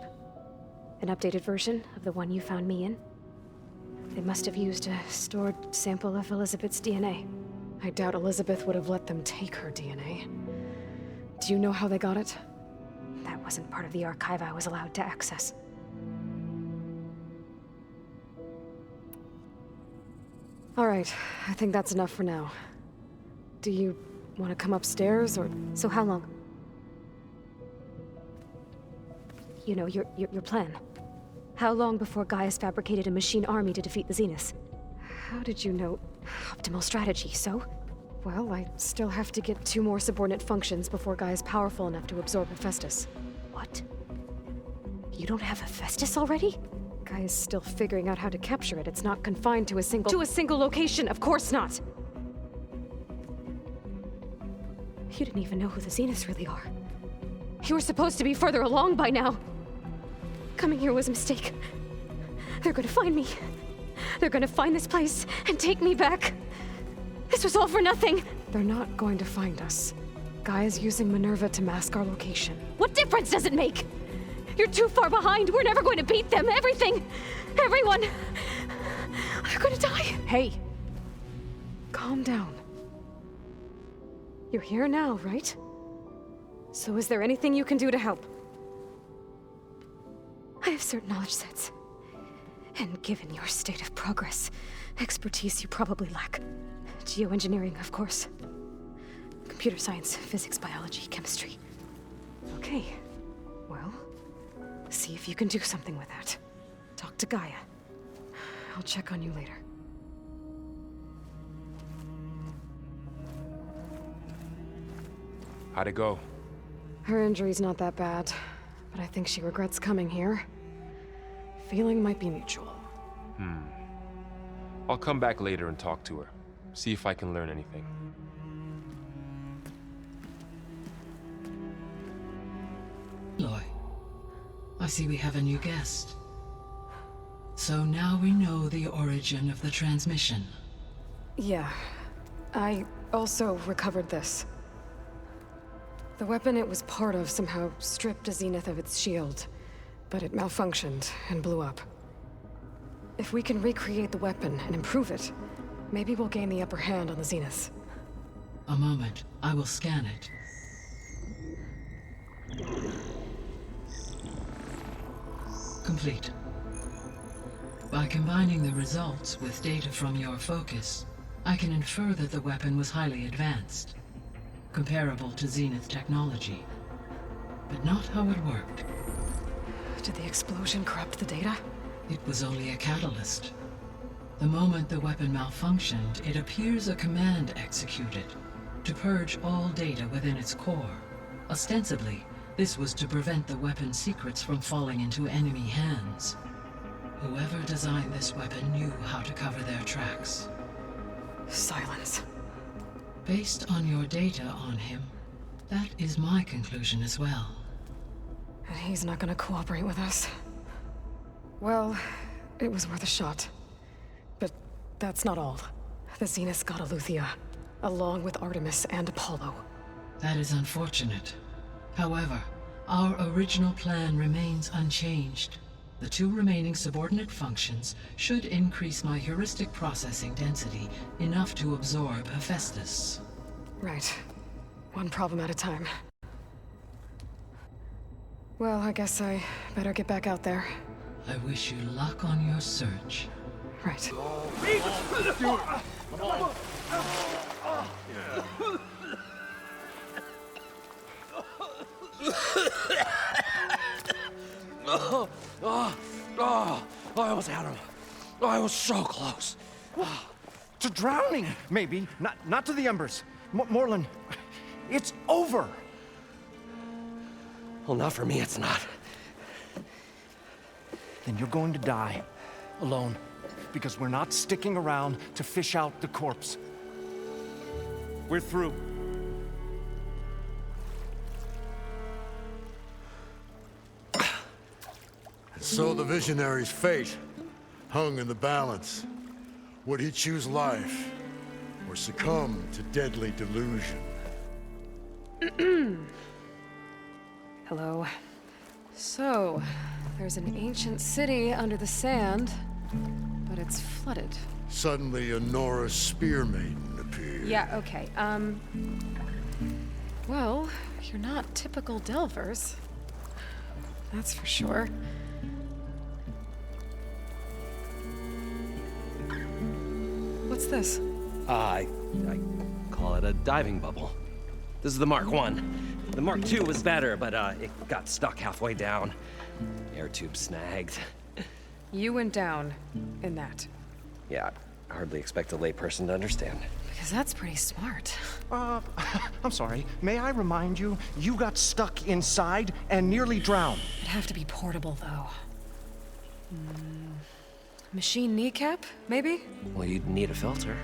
An updated version of the one you found me in. They must have used a stored sample of Elizabeth's DNA. I doubt Elizabeth would have let them take her DNA. Do you know how they got it? That wasn't part of the archive I was allowed to access. All right, I think that's enough for now. Do you want to come upstairs, or...? So how long? You know, your plan. How long before Gaia's fabricated a machine army to defeat the Zeniths? How did you know? Optimal strategy, so? Well, I still have to get 2 more subordinate functions before Gaia's powerful enough to absorb Hephaestus. What? You don't have Hephaestus already? Gaia's still figuring out how to capture it. It's not confined to a single... To a single location, of course not! You didn't even know who the Zeniths really are. You were supposed to be further along by now. Coming here was a mistake. They're gonna find me. They're gonna find this place and take me back. This was all for nothing. They're not going to find us. Gaia's using Minerva to mask our location. What difference does it make? You're too far behind. We're never going to beat them. Everything. Everyone. They're gonna die. Hey. Calm down. You're here now, right? So is there anything you can do to help? I have certain knowledge sets. And given your state of progress, expertise you probably lack. Geoengineering, of course. Computer science, physics, biology, chemistry. Okay. Well, see if you can do something with that. Talk to Gaia. I'll check on you later. How'd it go? Her injury's not that bad, but I think she regrets coming here. Feeling might be mutual. I'll come back later and talk to her. See if I can learn anything. Aloy, I see we have a new guest. So now we know the origin of the transmission. Yeah. I also recovered this. The weapon it was part of somehow stripped a Zenith of its shield, but it malfunctioned and blew up. If we can recreate the weapon and improve it, Maybe we'll gain the upper hand on the Zenith. A moment. I will scan it. Complete. By combining the results with data from your focus, I can infer that the weapon was highly advanced, comparable to Zenith technology, but not how it worked. Did the explosion corrupt the data? It was only a catalyst. The moment the weapon malfunctioned, it appears a command executed to purge all data within its core. Ostensibly, this was to prevent the weapon's secrets from falling into enemy hands. Whoever designed this weapon knew how to cover their tracks. Sylens. Based on your data on him, that is my conclusion as well. And he's not gonna cooperate with us. Well, it was worth a shot. But that's not all. The Zenith got Aletheia, along with Artemis and Apollo. That is unfortunate. However, our original plan remains unchanged. The 2 remaining subordinate functions should increase my heuristic processing density enough to absorb Hephaestus. Right. One problem at a time. Well, I guess I better get back out there. I wish you luck on your search. Right. I almost had him. I was so close. To drowning, maybe. Not to the embers. Morlund, it's over. Well, not for me, it's not. Then you're going to die. Alone. Because we're not sticking around to fish out the corpse. We're through. So the visionary's fate hung in the balance. Would he choose life or succumb to deadly delusion? Hello. So, there's an ancient city under the sand, but it's flooded. Suddenly, a Nora spear maiden appeared. Yeah, okay. Well, you're not typical Delvers. That's for sure. What's this? I call it a diving bubble. This is the Mark I. The Mark II was better, but it got stuck halfway down. Air tube snagged. You went down in that. Yeah, I hardly expect a layperson to understand. Because that's pretty smart. I'm sorry. May I remind you, you got stuck inside and nearly drowned. It'd have to be portable, though. Machine kneecap, maybe? Well, you'd need a filter.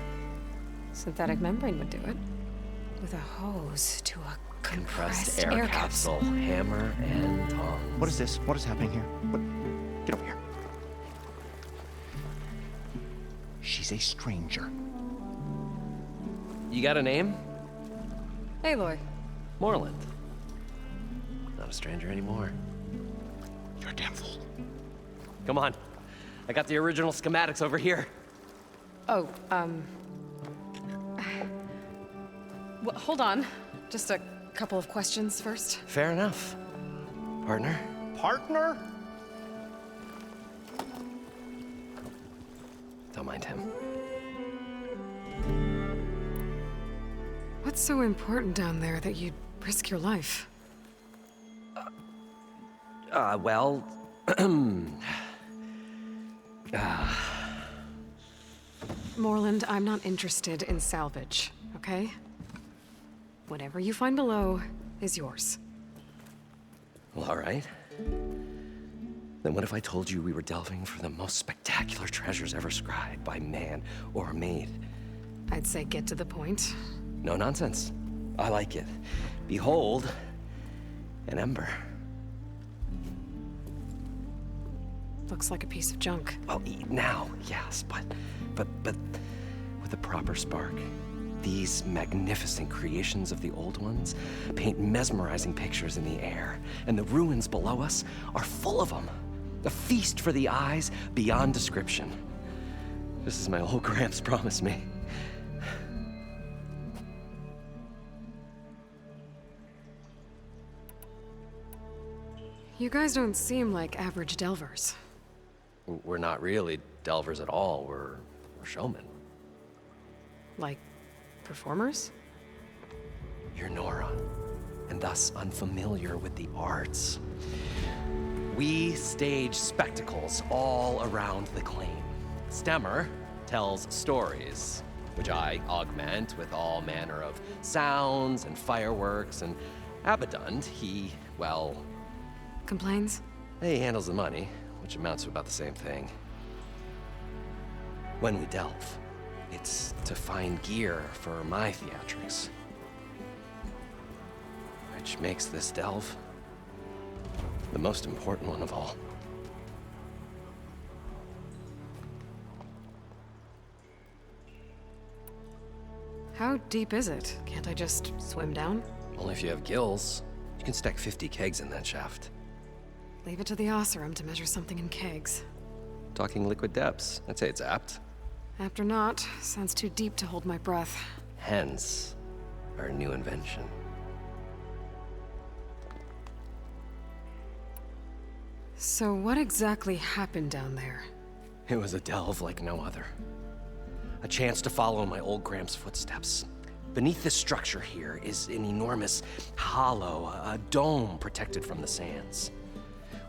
Synthetic membrane would do it. With a hose to a compressed air capsule. Hammer and tongs. What is this? What is happening here? What? Get over here. She's a stranger. You got a name? Aloy. Morland. Not a stranger anymore. You're a damn fool. Come on. I got the original schematics over here. Oh, well, hold on. Just a couple of questions first. Fair enough. Partner? Partner? Don't mind him. What's so important down there that you'd risk your life? Well... Morland, I'm not interested in salvage, okay? Whatever you find below is yours. Well, all right. Then what if I told you we were delving for the most spectacular treasures ever scribed by man or maid? I'd say get to the point. No nonsense. I like it. Behold, an ember. Looks like a piece of junk. Well, now, yes, but with a proper spark. These magnificent creations of the old ones paint mesmerizing pictures in the air, and the ruins below us are full of them. A feast for the eyes beyond description. Just as my old Gramps promised me. You guys don't seem like average delvers. We're not really delvers at all. We're showmen. Like, performers? You're Nora, and thus unfamiliar with the arts. We stage spectacles all around the claim. Stemmer tells stories, which I augment with all manner of sounds and fireworks, and Abaddon, he, well... Complains? He handles the money, which amounts to about the same thing. When we delve, it's to find gear for my theatrics. Which makes this delve the most important one of all. How deep is it? Can't I just swim down? Only if you have gills. You can stack 50 kegs in that shaft. Leave it to the Oseram to measure something in kegs. Talking liquid depths, I'd say it's apt. Apt or not, sounds too deep to hold my breath. Hence, our new invention. So what exactly happened down there? It was a delve like no other. A chance to follow my old Gramps' footsteps. Beneath this structure here is an enormous hollow, a dome protected from the sands.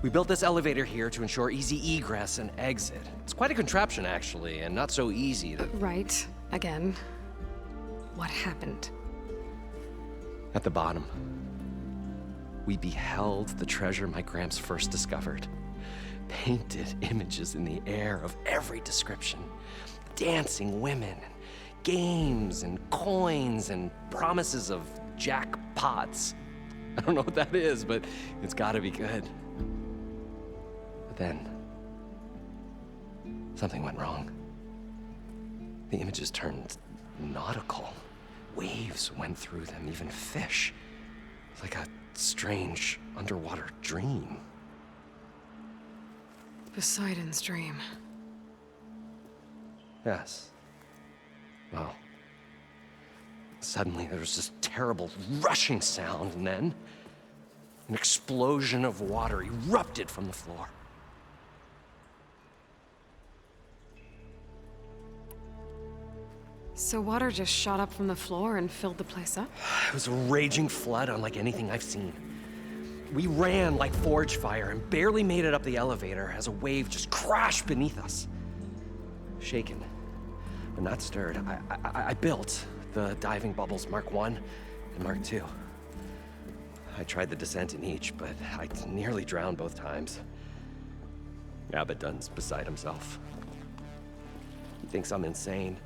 We built this elevator here to ensure easy egress and exit. It's quite a contraption, actually, and not so easy to... Right. Again. What happened? At the bottom, we beheld the treasure my Gramps first discovered. Painted images in the air of every description. Dancing women, games and coins and promises of jackpots. I don't know what that is, but it's gotta be good. But then, something went wrong. The images turned nautical. Waves went through them, even fish. It's like a strange underwater dream. Poseidon's dream. Yes. Well, suddenly there was this terrible rushing sound, and then an explosion of water erupted from the floor. So water just shot up from the floor and filled the place up? It was a raging flood unlike anything I've seen. We ran like forge fire and barely made it up the elevator as a wave just crashed beneath us. Shaken, but not stirred, I built the diving bubbles Mark 1 and Mark 2. I tried the descent in each, but I nearly drowned both times. Abaddon's beside himself. He thinks I'm insane.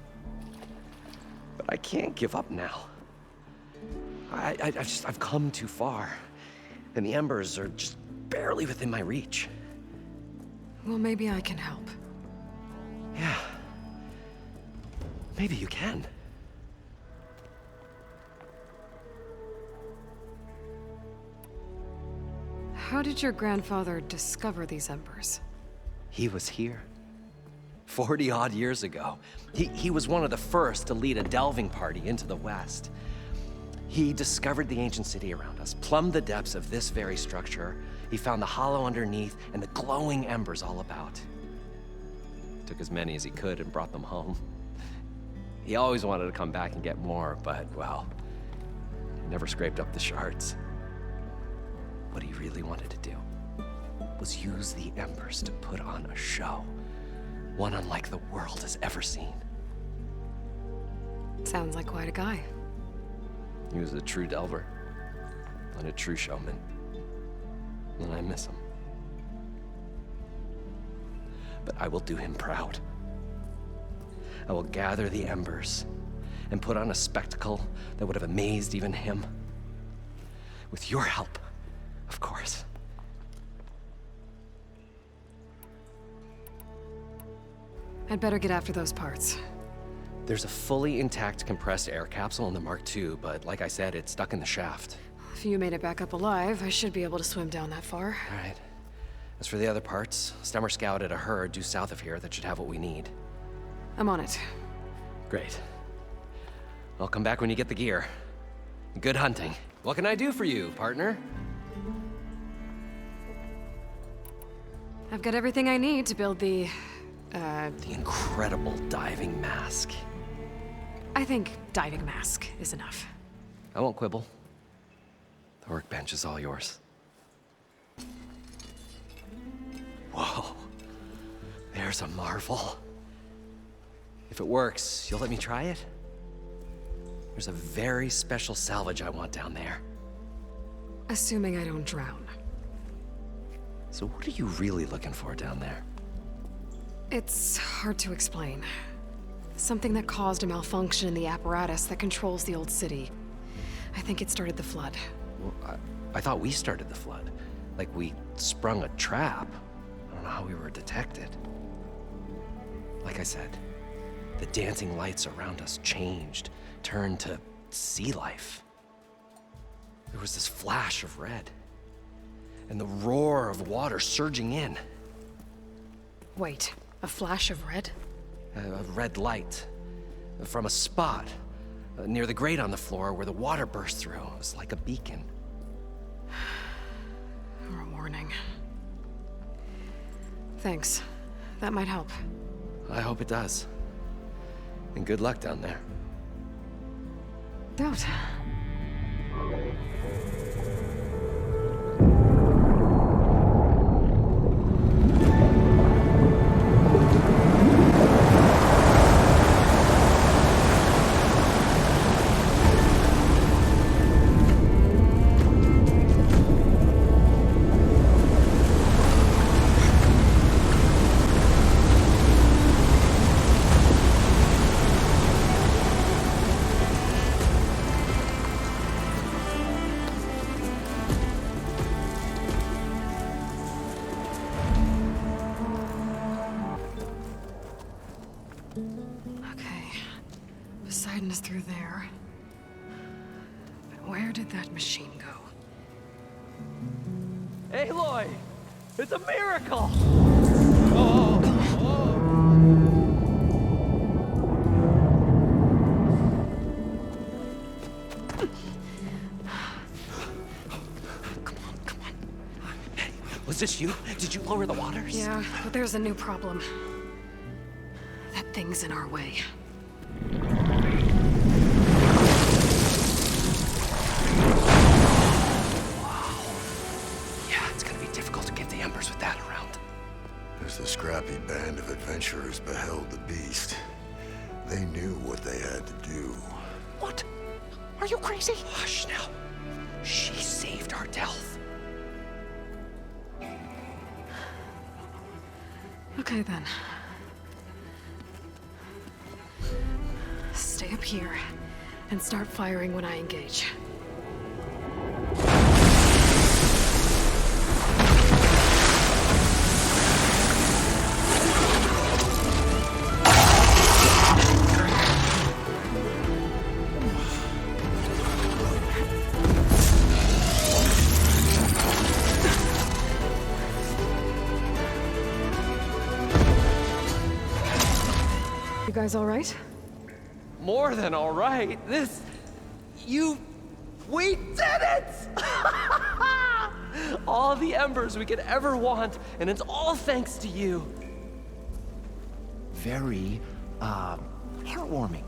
But I can't give up now. I've come too far, and the embers are just barely within my reach. Well, maybe I can help. Yeah. Maybe you can. How did your grandfather discover these embers? He was here. 40-odd years ago. He was one of the first to lead a delving party into the West. He discovered the ancient city around us, plumbed the depths of this very structure. He found the hollow underneath and the glowing embers all about. Took as many as he could and brought them home. He always wanted to come back and get more, but, well, he never scraped up the shards. What he really wanted to do was use the embers to put on a show. One unlike the world has ever seen. Sounds like quite a guy. He was a true delver, and a true showman. And I miss him. But I will do him proud. I will gather the embers and put on a spectacle that would have amazed even him. With your help, of course. I'd better get after those parts. There's a fully intact compressed air capsule in the Mark II, but like I said, it's stuck in the shaft. If you made it back up alive, I should be able to swim down that far. All right. As for the other parts, Stemmer scouted a herd due south of here that should have what we need. I'm on it. Great. I'll come back when you get the gear. Good hunting. What can I do for you, partner? I've got everything I need to build the incredible diving mask. I think diving mask is enough. I won't quibble. The workbench is all yours. Whoa. There's a marvel. If it works, you'll let me try it? There's a very special salvage I want down there. Assuming I don't drown. So what are you really looking for down there? It's hard to explain. Something that caused a malfunction in the apparatus that controls the old city. I think it started the flood. Well, I thought we started the flood. Like we sprung a trap. I don't know how we were detected. Like I said, the dancing lights around us changed, turned to sea life. There was this flash of red, and the roar of water surging in. Wait, a flash of red? A red light from a spot near the grate on the floor where the water burst through. It was like a beacon. Or a warning. Thanks. That might help. I hope it does. And good luck down there. Daunt. Poseidon is through there. But where did that machine go? Aloy! It's a miracle! Was this you? Did you lower the waters? Yeah, but there's a new problem. That thing's in our way. Yeah, it's gonna be difficult to get the embers with that around. As the scrappy band of adventurers beheld the beast, they knew what they had to do. What? Are you crazy? Hush now. She saved our Delph. Okay then. Stay up here and start firing when I engage. You guys all right? More than all right. We did it! All the embers we could ever want, and it's all thanks to you. Very, heartwarming.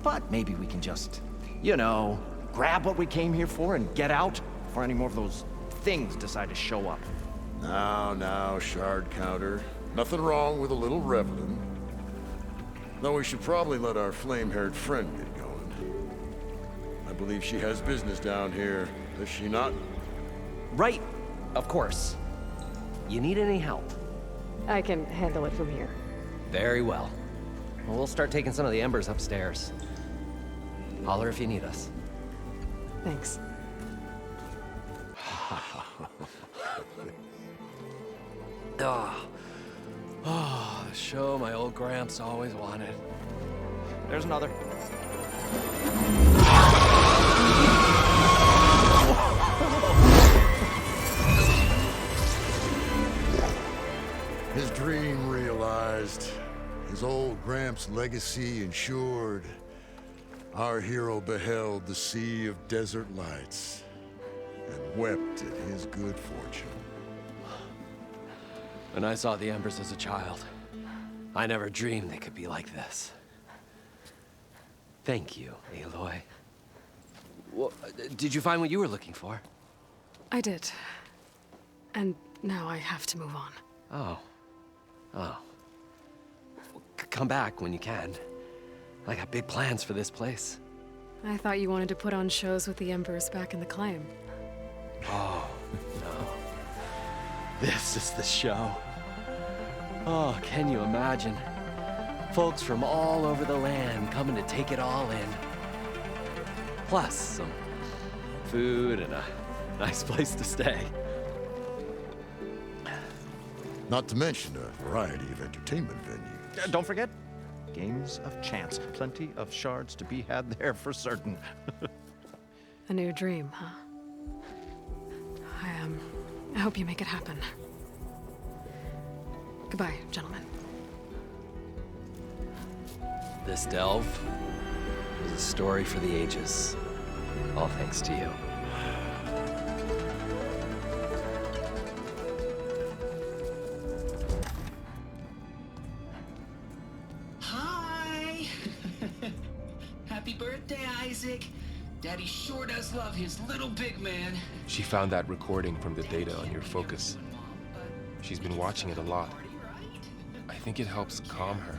But maybe we can just, you know, grab what we came here for and get out before any more of those things decide to show up. Now, shard counter. Nothing wrong with a little reveling. Though we should probably let our flame-haired friend get going. I believe she has business down here, does she not? Right, of course. You need any help? I can handle it from here. Very well. Well, we'll start taking some of the embers upstairs. Holler if you need us. Thanks. Oh, the show my old Gramps always wanted. There's another. His dream realized. His old Gramps' legacy ensured. Our hero beheld the sea of desert lights and wept at his good fortune. When I saw the Embers as a child, I never dreamed they could be like this. Thank you, Aloy. Well, did you find what you were looking for? I did. And now I have to move on. Oh. Oh. Come back when you can. I got big plans for this place. I thought you wanted to put on shows with the Embers back in the claim. Oh, no. This is the show. Oh, can you imagine? Folks from all over the land coming to take it all in. Plus some food and a nice place to stay. Not to mention a variety of entertainment venues. Don't forget, games of chance. Plenty of shards to be had there for certain. A new dream, huh? I hope you make it happen. Goodbye, gentlemen. This delve is a story for the ages. All thanks to you. Hi! Happy birthday, Isaac. Daddy sure does love his little big man. She found that recording from the data on your focus. She's been watching it a lot. I think it helps calm her.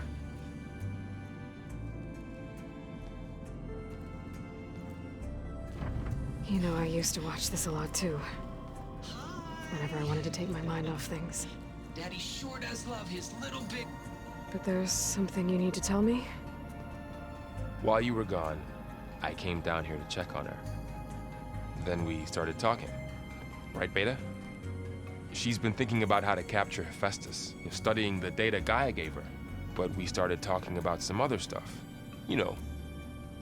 You know, I used to watch this a lot too. Whenever I wanted to take my mind off things. Daddy sure does love his little big... But there's something you need to tell me? While you were gone, I came down here to check on her. Then we started talking. Right, Beta? She's been thinking about how to capture Hephaestus, studying the data Gaia gave her. But we started talking about some other stuff. You know,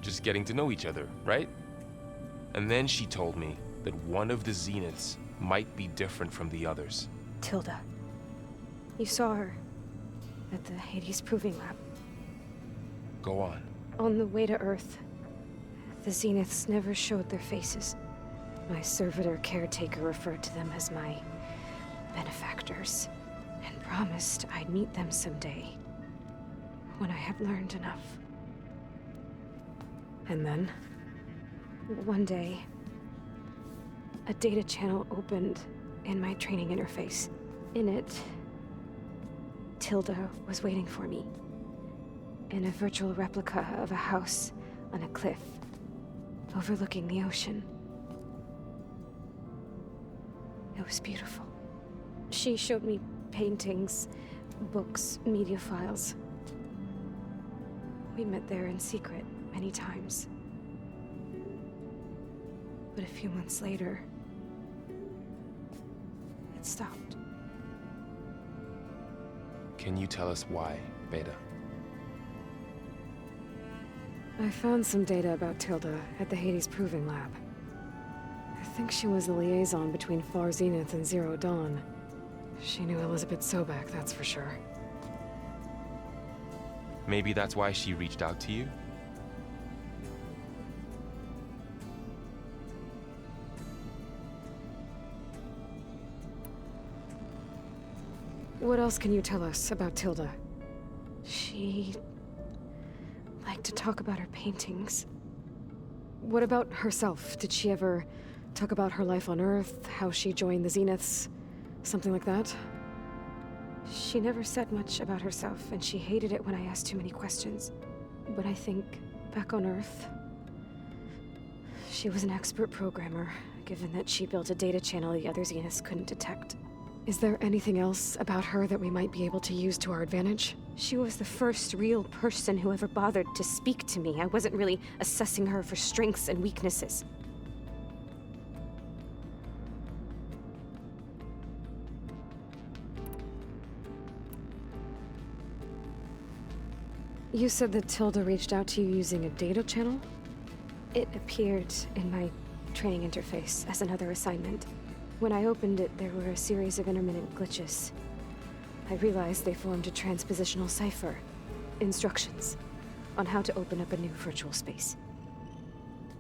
just getting to know each other, right? And then she told me that one of the Zeniths might be different from the others. Tilda. You saw her at the Hades Proving Lab. Go on. On the way to Earth, the Zeniths never showed their faces. My servitor caretaker referred to them as my benefactors, and promised I'd meet them someday, when I had learned enough. And then? One day, a data channel opened in my training interface. In it, Tilda was waiting for me, in a virtual replica of a house on a cliff, overlooking the ocean. It was beautiful. She showed me paintings, books, media files. We met there in secret many times. But a few months later, it stopped. Can you tell us why, Beta? I found some data about Tilda at the Hades Proving Lab. I think she was the liaison between Far Zenith and Zero Dawn. She knew Elizabeth Sobek, that's for sure. Maybe that's why she reached out to you? What else can you tell us about Tilda? She liked to talk about her paintings. What about herself? Did she ever talk about her life on Earth, how she joined the Zeniths, something like that? She never said much about herself, and she hated it when I asked too many questions. But I think, back on Earth, she was an expert programmer, given that she built a data channel the other Zeniths couldn't detect. Is there anything else about her that we might be able to use to our advantage? She was the first real person who ever bothered to speak to me. I wasn't really assessing her for strengths and weaknesses. You said that Tilda reached out to you using a data channel? It appeared in my training interface as another assignment. When I opened it, there were a series of intermittent glitches. I realized they formed a transpositional cipher. Instructions on how to open up a new virtual space.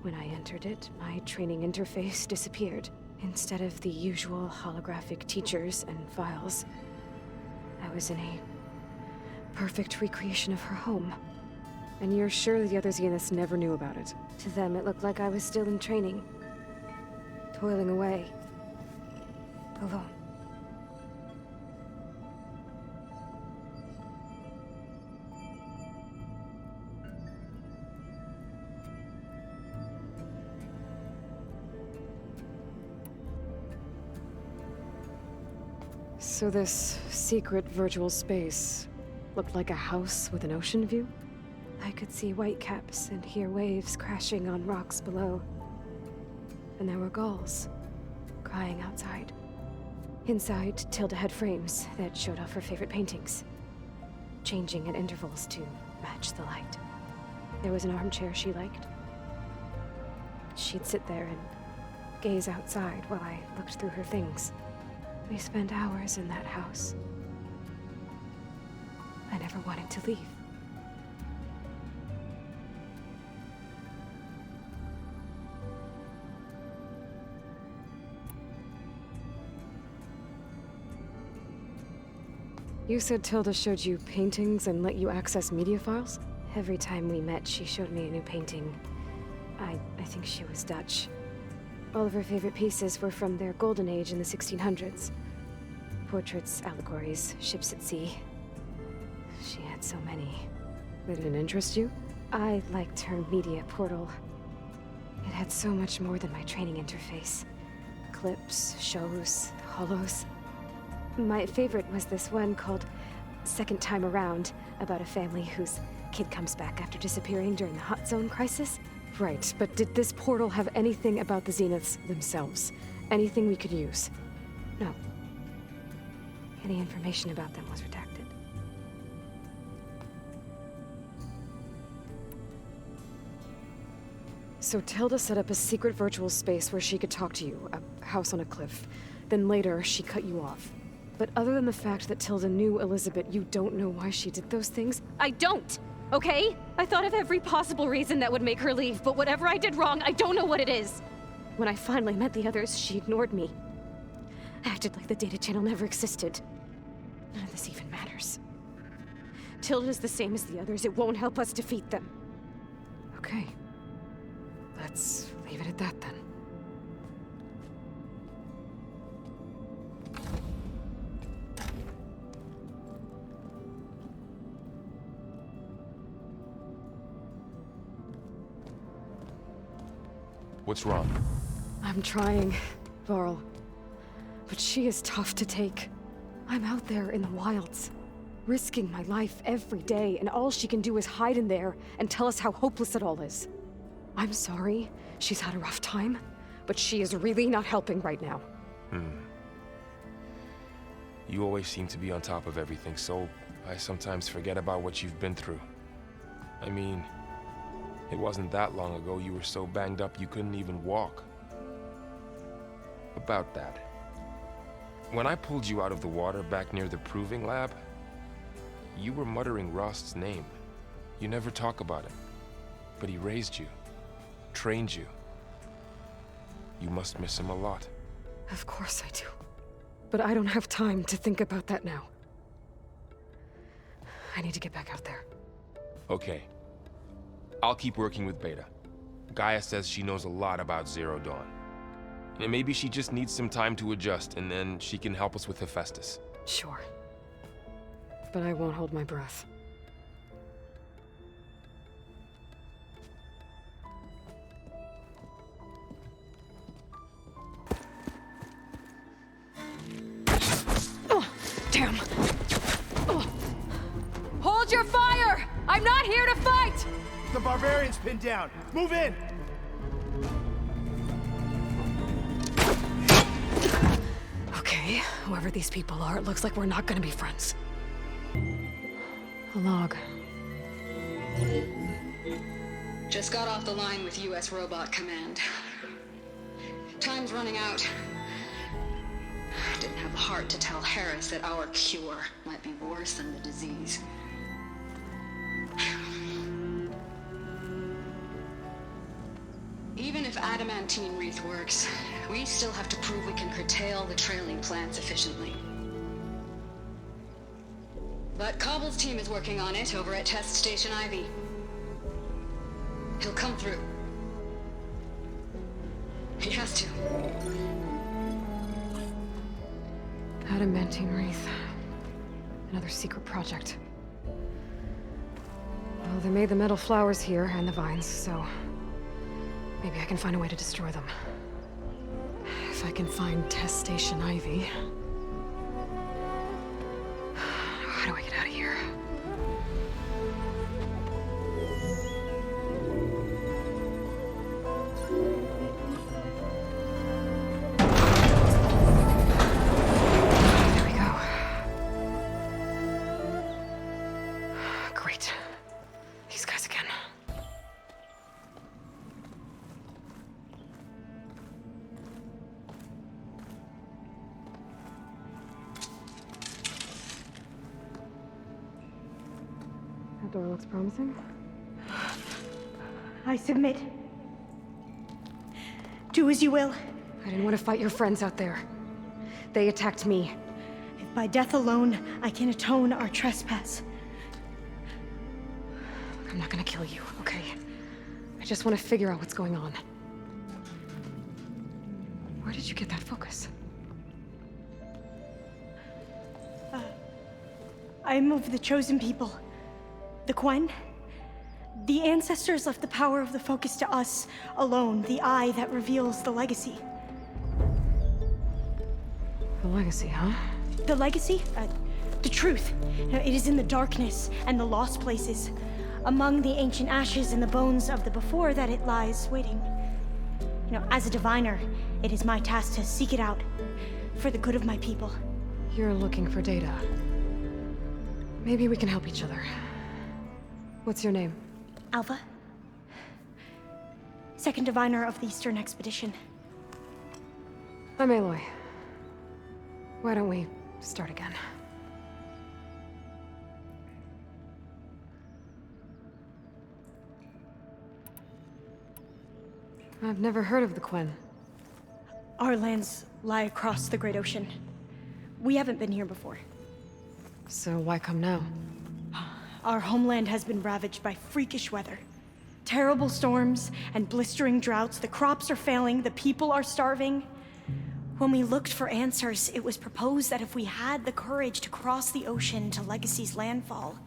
When I entered it, my training interface disappeared. Instead of the usual holographic teachers and files, I was in a perfect recreation of her home. And you're sure the other Zeniths never knew about it? To them, it looked like I was still in training. Toiling away. Alone. So this secret virtual space looked like a house with an ocean view? I could see whitecaps and hear waves crashing on rocks below. And there were gulls crying outside. Inside, Tilda had frames that showed off her favorite paintings, changing at intervals to match the light. There was an armchair she liked. She'd sit there and gaze outside while I looked through her things. We spent hours in that house. I never wanted to leave. You said Tilda showed you paintings and let you access media files? Every time we met, she showed me a new painting. I think she was Dutch. All of her favorite pieces were from their golden age in the 1600s. Portraits, allegories, ships at sea. She had so many. They didn't interest you? I liked her media portal. It had so much more than my training interface. Clips, shows, holos. My favorite was this one called Second Time Around, about a family whose kid comes back after disappearing during the Hot Zone crisis. Right, but did this portal have anything about the Zeniths themselves? Anything we could use? No. Any information about them was redacted. So Tilda set up a secret virtual space where she could talk to you, a house on a cliff. Then later, she cut you off. But other than the fact that Tilda knew Elizabeth, you don't know why she did those things? I don't! Okay? I thought of every possible reason that would make her leave, but whatever I did wrong, I don't know what it is. When I finally met the others, she ignored me. Acted like the data channel never existed. None of this even matters. Tilda's the same as the others. It won't help us defeat them. Okay. Let's leave it at that then. What's wrong? I'm trying, Varl. But she is tough to take. I'm out there in the wilds, risking my life every day, and all she can do is hide in there and tell us how hopeless it all is. I'm sorry she's had a rough time, but she is really not helping right now. You always seem to be on top of everything, so I sometimes forget about what you've been through. I mean, it wasn't that long ago you were so banged up you couldn't even walk. About that. When I pulled you out of the water back near the proving lab, you were muttering Rost's name. You never talk about him. But he raised you, trained you. You must miss him a lot. Of course I do. But I don't have time to think about that now. I need to get back out there. Okay. I'll keep working with Beta. Gaia says she knows a lot about Zero Dawn. And maybe she just needs some time to adjust, and then she can help us with Hephaestus. Sure. But I won't hold my breath. Oh, damn. Oh. Hold your fire! I'm not here to fight! The barbarian's pinned down. Move in! Okay, whoever these people are, it looks like we're not gonna be friends. A log. Just got off the line with US Robot Command. Time's running out. Didn't have the heart to tell Harris that our cure might be worse than the disease. Even if adamantine wreath works, we still have to prove we can curtail the trailing plants efficiently. But Cobble's team is working on it over at Test Station Ivy. He'll come through. He has to. Adamantine wreath. Another secret project. Well, they made the metal flowers here and the vines, so maybe I can find a way to destroy them. If I can find Test Station Ivy. How do I get out of here? There we go. Great. These guys again. That door looks promising. I submit. Do as you will. I didn't want to fight your friends out there. They attacked me. If by death alone I can atone our trespass. I'm not gonna kill you, okay? I just want to figure out what's going on. Where did you get that focus? I am of the chosen people. The Quen. The ancestors left the power of the focus to us alone, the eye that reveals the legacy. The legacy, huh? The legacy? The truth. It is in the darkness and the lost places. Among the ancient ashes and the bones of the before that it lies waiting. As a diviner, it is my task to seek it out for the good of my people. You're looking for data. Maybe we can help each other. What's your name? Alpha. Second diviner of the Eastern Expedition. I'm Aloy. Why don't we start again? I've never heard of the Quen. Our lands lie across the Great Ocean. We haven't been here before. So why come now? Our homeland has been ravaged by freakish weather. Terrible storms and blistering droughts. The crops are failing, the people are starving. When we looked for answers, it was proposed that if we had the courage to cross the ocean to Legacy's landfall,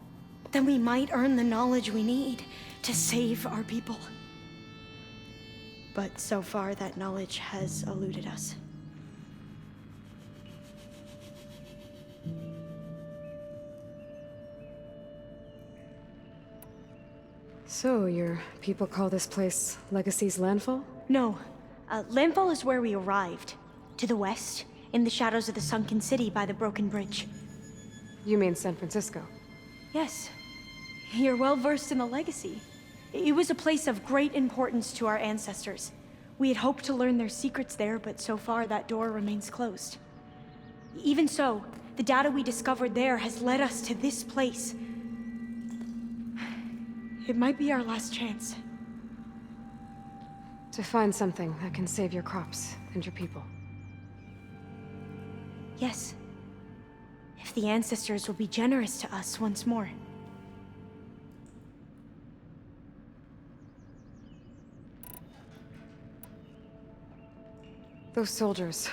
then we might earn the knowledge we need to save our people. But so far, that knowledge has eluded us. So, your people call this place Legacy's landfall? No. Landfall is where we arrived. To the west, in the shadows of the sunken city by the broken bridge. You mean San Francisco? Yes. You're well versed in the Legacy. It was a place of great importance to our ancestors. We had hoped to learn their secrets there, but so far that door remains closed. Even so, the data we discovered there has led us to this place. It might be our last chance. To find something that can save your crops and your people. Yes. If the ancestors will be generous to us once more. Those soldiers,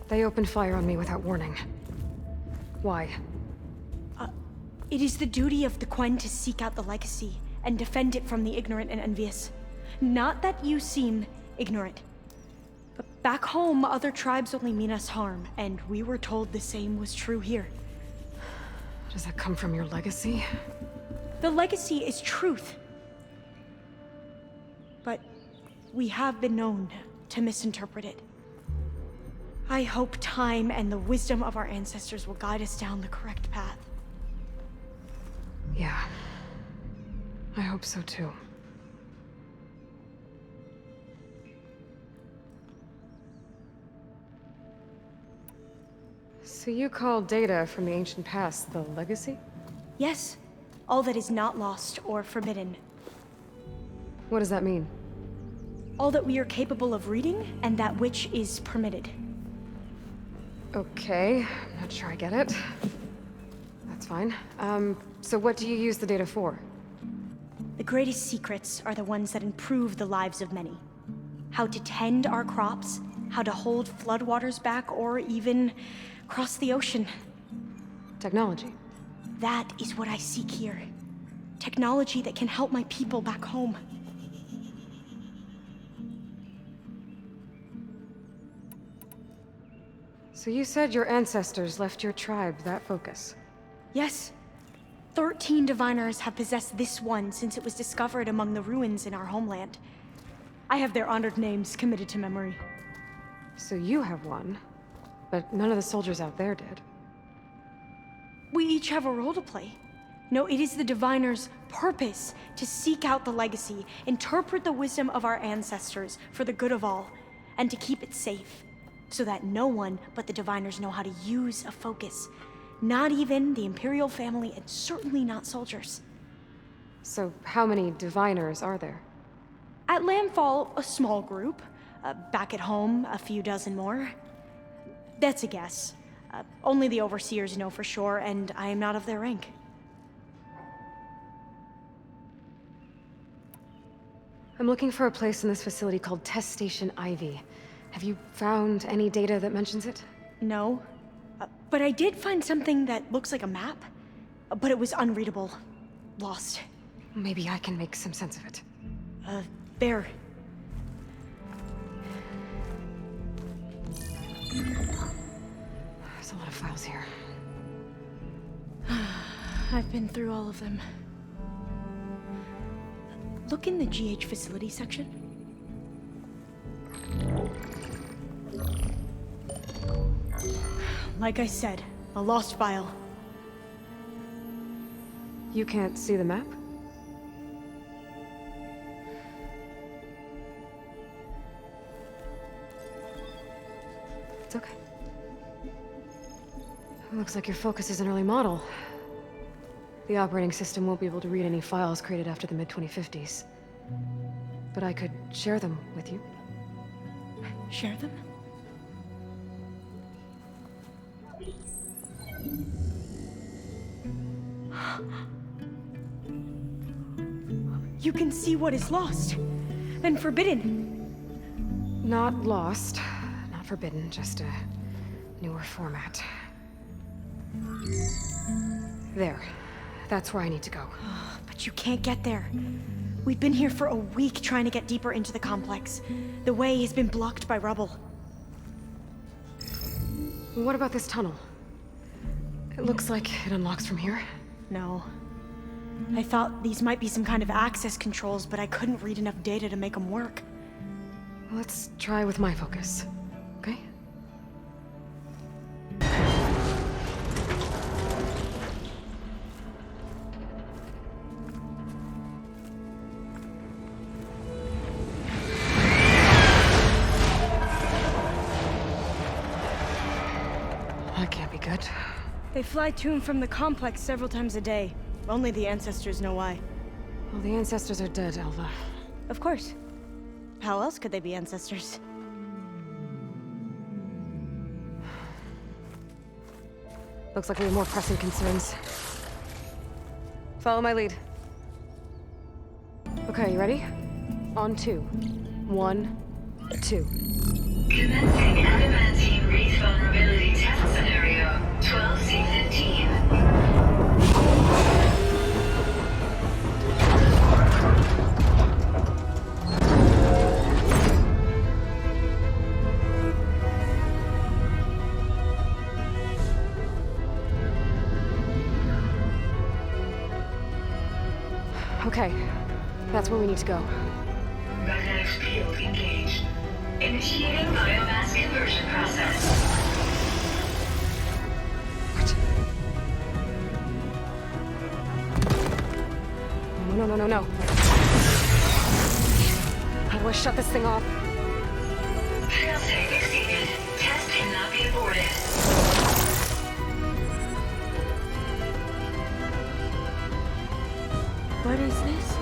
they opened fire on me without warning. Why? It is the duty of the Quen to seek out the Legacy and defend it from the ignorant and envious. Not that you seem ignorant. But back home, other tribes only mean us harm, and we were told the same was true here. Does that come from your legacy? The Legacy is truth. But we have been known to misinterpret it. I hope time and the wisdom of our ancestors will guide us down the correct path. Yeah. I hope so too. So you call data from the ancient past the Legacy? Yes. All that is not lost or forbidden. What does that mean? All that we are capable of reading, and that which is permitted. Okay, I'm not sure I get it. That's fine. So what do you use the data for? The greatest secrets are the ones that improve the lives of many. How to tend our crops, how to hold floodwaters back, or even cross the ocean. Technology. That is what I seek here. Technology that can help my people back home. So you said your ancestors left your tribe that focus? Yes. 13 diviners have possessed this one since it was discovered among the ruins in our homeland. I have their honored names committed to memory. So you have one, but none of the soldiers out there did. We each have a role to play. No, it is the diviner's purpose to seek out the legacy, interpret the wisdom of our ancestors for the good of all, and to keep it safe, so that no one but the diviners know how to use a focus. Not even the Imperial family, and certainly not soldiers. So how many diviners are there? At Landfall, a small group. Back at home, a few dozen more. That's a guess. Only the overseers know for sure, and I am not of their rank. I'm looking for a place in this facility called Test Station Ivy. Have you found any data that mentions it? No. But I did find something that looks like a map. But it was unreadable. Lost. Maybe I can make some sense of it. There. There's a lot of files here. I've been through all of them. Look in the GH facility section. Like I said, a lost file. You can't see the map? It's okay. Looks like your focus is an early model. The operating system won't be able to read any files created after the mid-2050s. But I could share them with you. Share them? You can see what is lost and forbidden. Not lost, not forbidden, just a newer format. There. That's where I need to go. But you can't get there. We've been here for a week trying to get deeper into the complex. The way has been blocked by rubble. What about this tunnel? It looks like it unlocks from here. No. I thought these might be some kind of access controls, but I couldn't read enough data to make them work. Let's try with my focus, okay? That can't be good. They fly to and from the complex several times a day. Only the ancestors know why. Well, the ancestors are dead, Alva. Of course. How else could they be ancestors? Looks like we have more pressing concerns. Follow my lead. Okay, you ready? On 2. 1, 2. Commencing adamantine wreath vulnerability test scenario 12C15. Okay, that's where we need to go. Magnetic field engaged. Initiating biomass conversion process. What? No. How do I shut this thing off? Failsafe exceeded. Test cannot be aborted. What is this?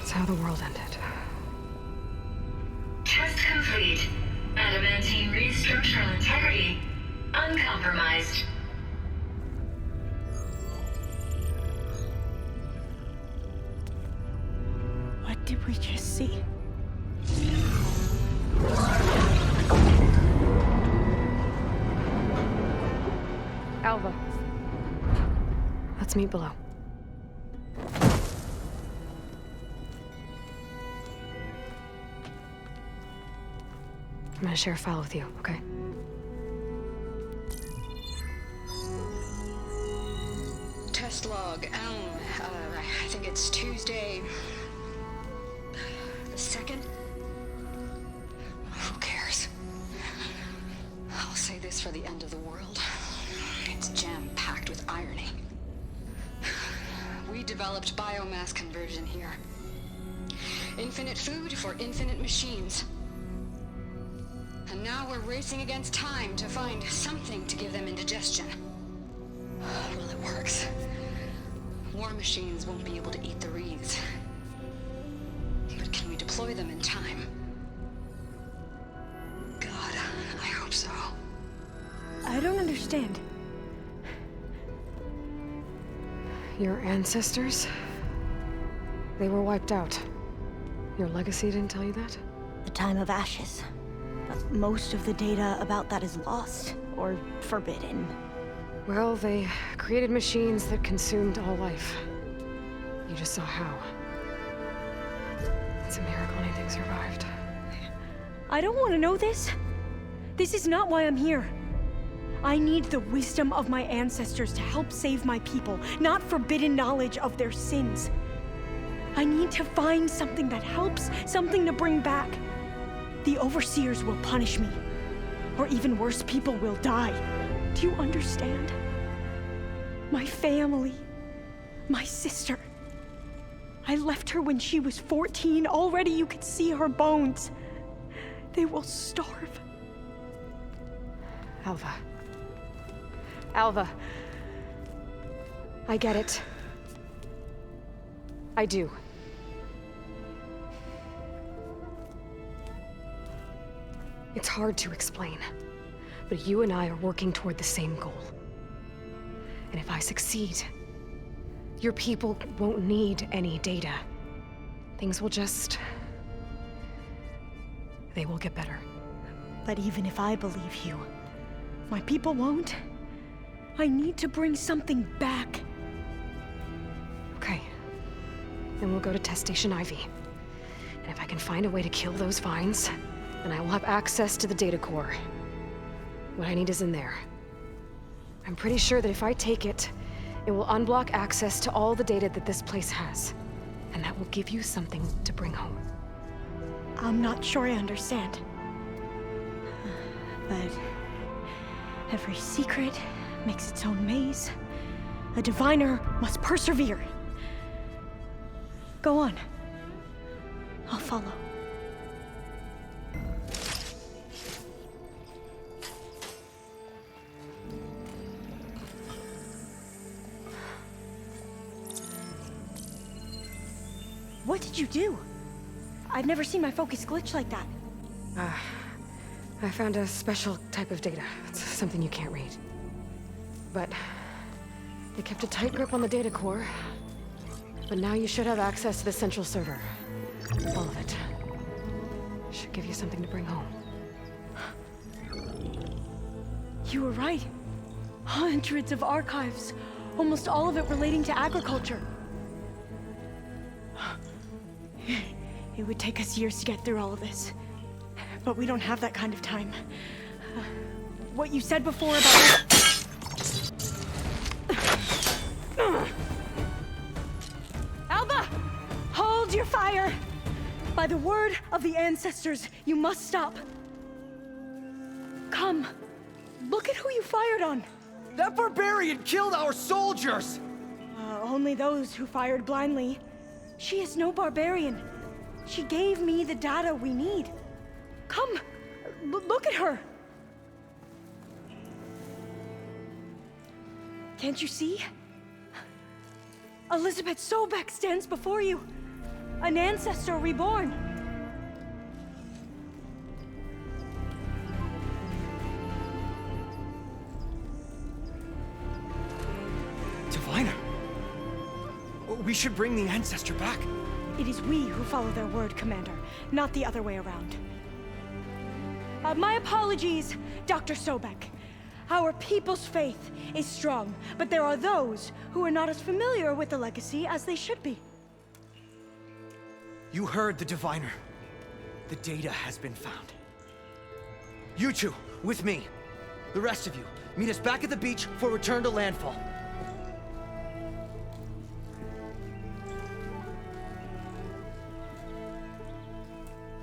It's how the world ended. complete. Adamantine read structural integrity uncompromised. What did we just see? Alva. Let's meet below. I'm gonna share a file with you, okay? Test log, I think it's Tuesday the 2nd? Who cares? I'll say this for the end of the world. It's jam-packed with irony. We developed biomass conversion here. Infinite food for infinite machines. And now we're racing against time to find something to give them indigestion. Well, it works. War machines won't be able to eat the wreaths. But can we deploy them in time? God, I hope so. I don't understand. Your ancestors? They were wiped out. Your legacy didn't tell you that? The time of ashes. But most of the data about that is lost, or forbidden. Well, they created machines that consumed all life. You just saw how. It's a miracle anything survived. I don't want to know this. This is not why I'm here. I need the wisdom of my ancestors to help save my people, not forbidden knowledge of their sins. I need to find something that helps, something to bring back. The overseers will punish me. Or even worse, people will die. Do you understand? My family. My sister. I left her when she was 14. Already you could see her bones. They will starve. Alva. Alva. I get it. I do. It's hard to explain, but you and I are working toward the same goal. And if I succeed, your people won't need any data. Things will just... they will get better. But even if I believe you, my people won't. I need to bring something back. Okay. Then we'll go to Test Station Ivy. And if I can find a way to kill those vines, then I will have access to the data core. What I need is in there. I'm pretty sure that if I take it, it will unblock access to all the data that this place has. And that will give you something to bring home. I'm not sure I understand. But every secret makes its own maze. A diviner must persevere. Go on. I'll follow. What did you do? I've never seen my focus glitch like that. I found a special type of data. It's something you can't read. But they kept a tight grip on the data core. But now you should have access to the central server. All of it. Should give you something to bring home. You were right. Hundreds of archives. Almost all of it relating to agriculture. It would take us years to get through all of this. But we don't have that kind of time. What you said before about... Alva! Hold your fire! By the word of the ancestors, you must stop. Come. Look at who you fired on. That barbarian killed our soldiers! Only those who fired blindly. She is no barbarian. She gave me the data we need. Come, look at her. Can't you see? Elizabeth Sobek stands before you. An ancestor reborn. should bring the Ancestor back. It is we who follow their word, Commander, not the other way around. My apologies, Dr. Sobek. Our people's faith is strong, but there are those who are not as familiar with the legacy as they should be. You heard the Diviner. The data has been found. You two, with me. The rest of you, meet us back at the beach for return to landfall.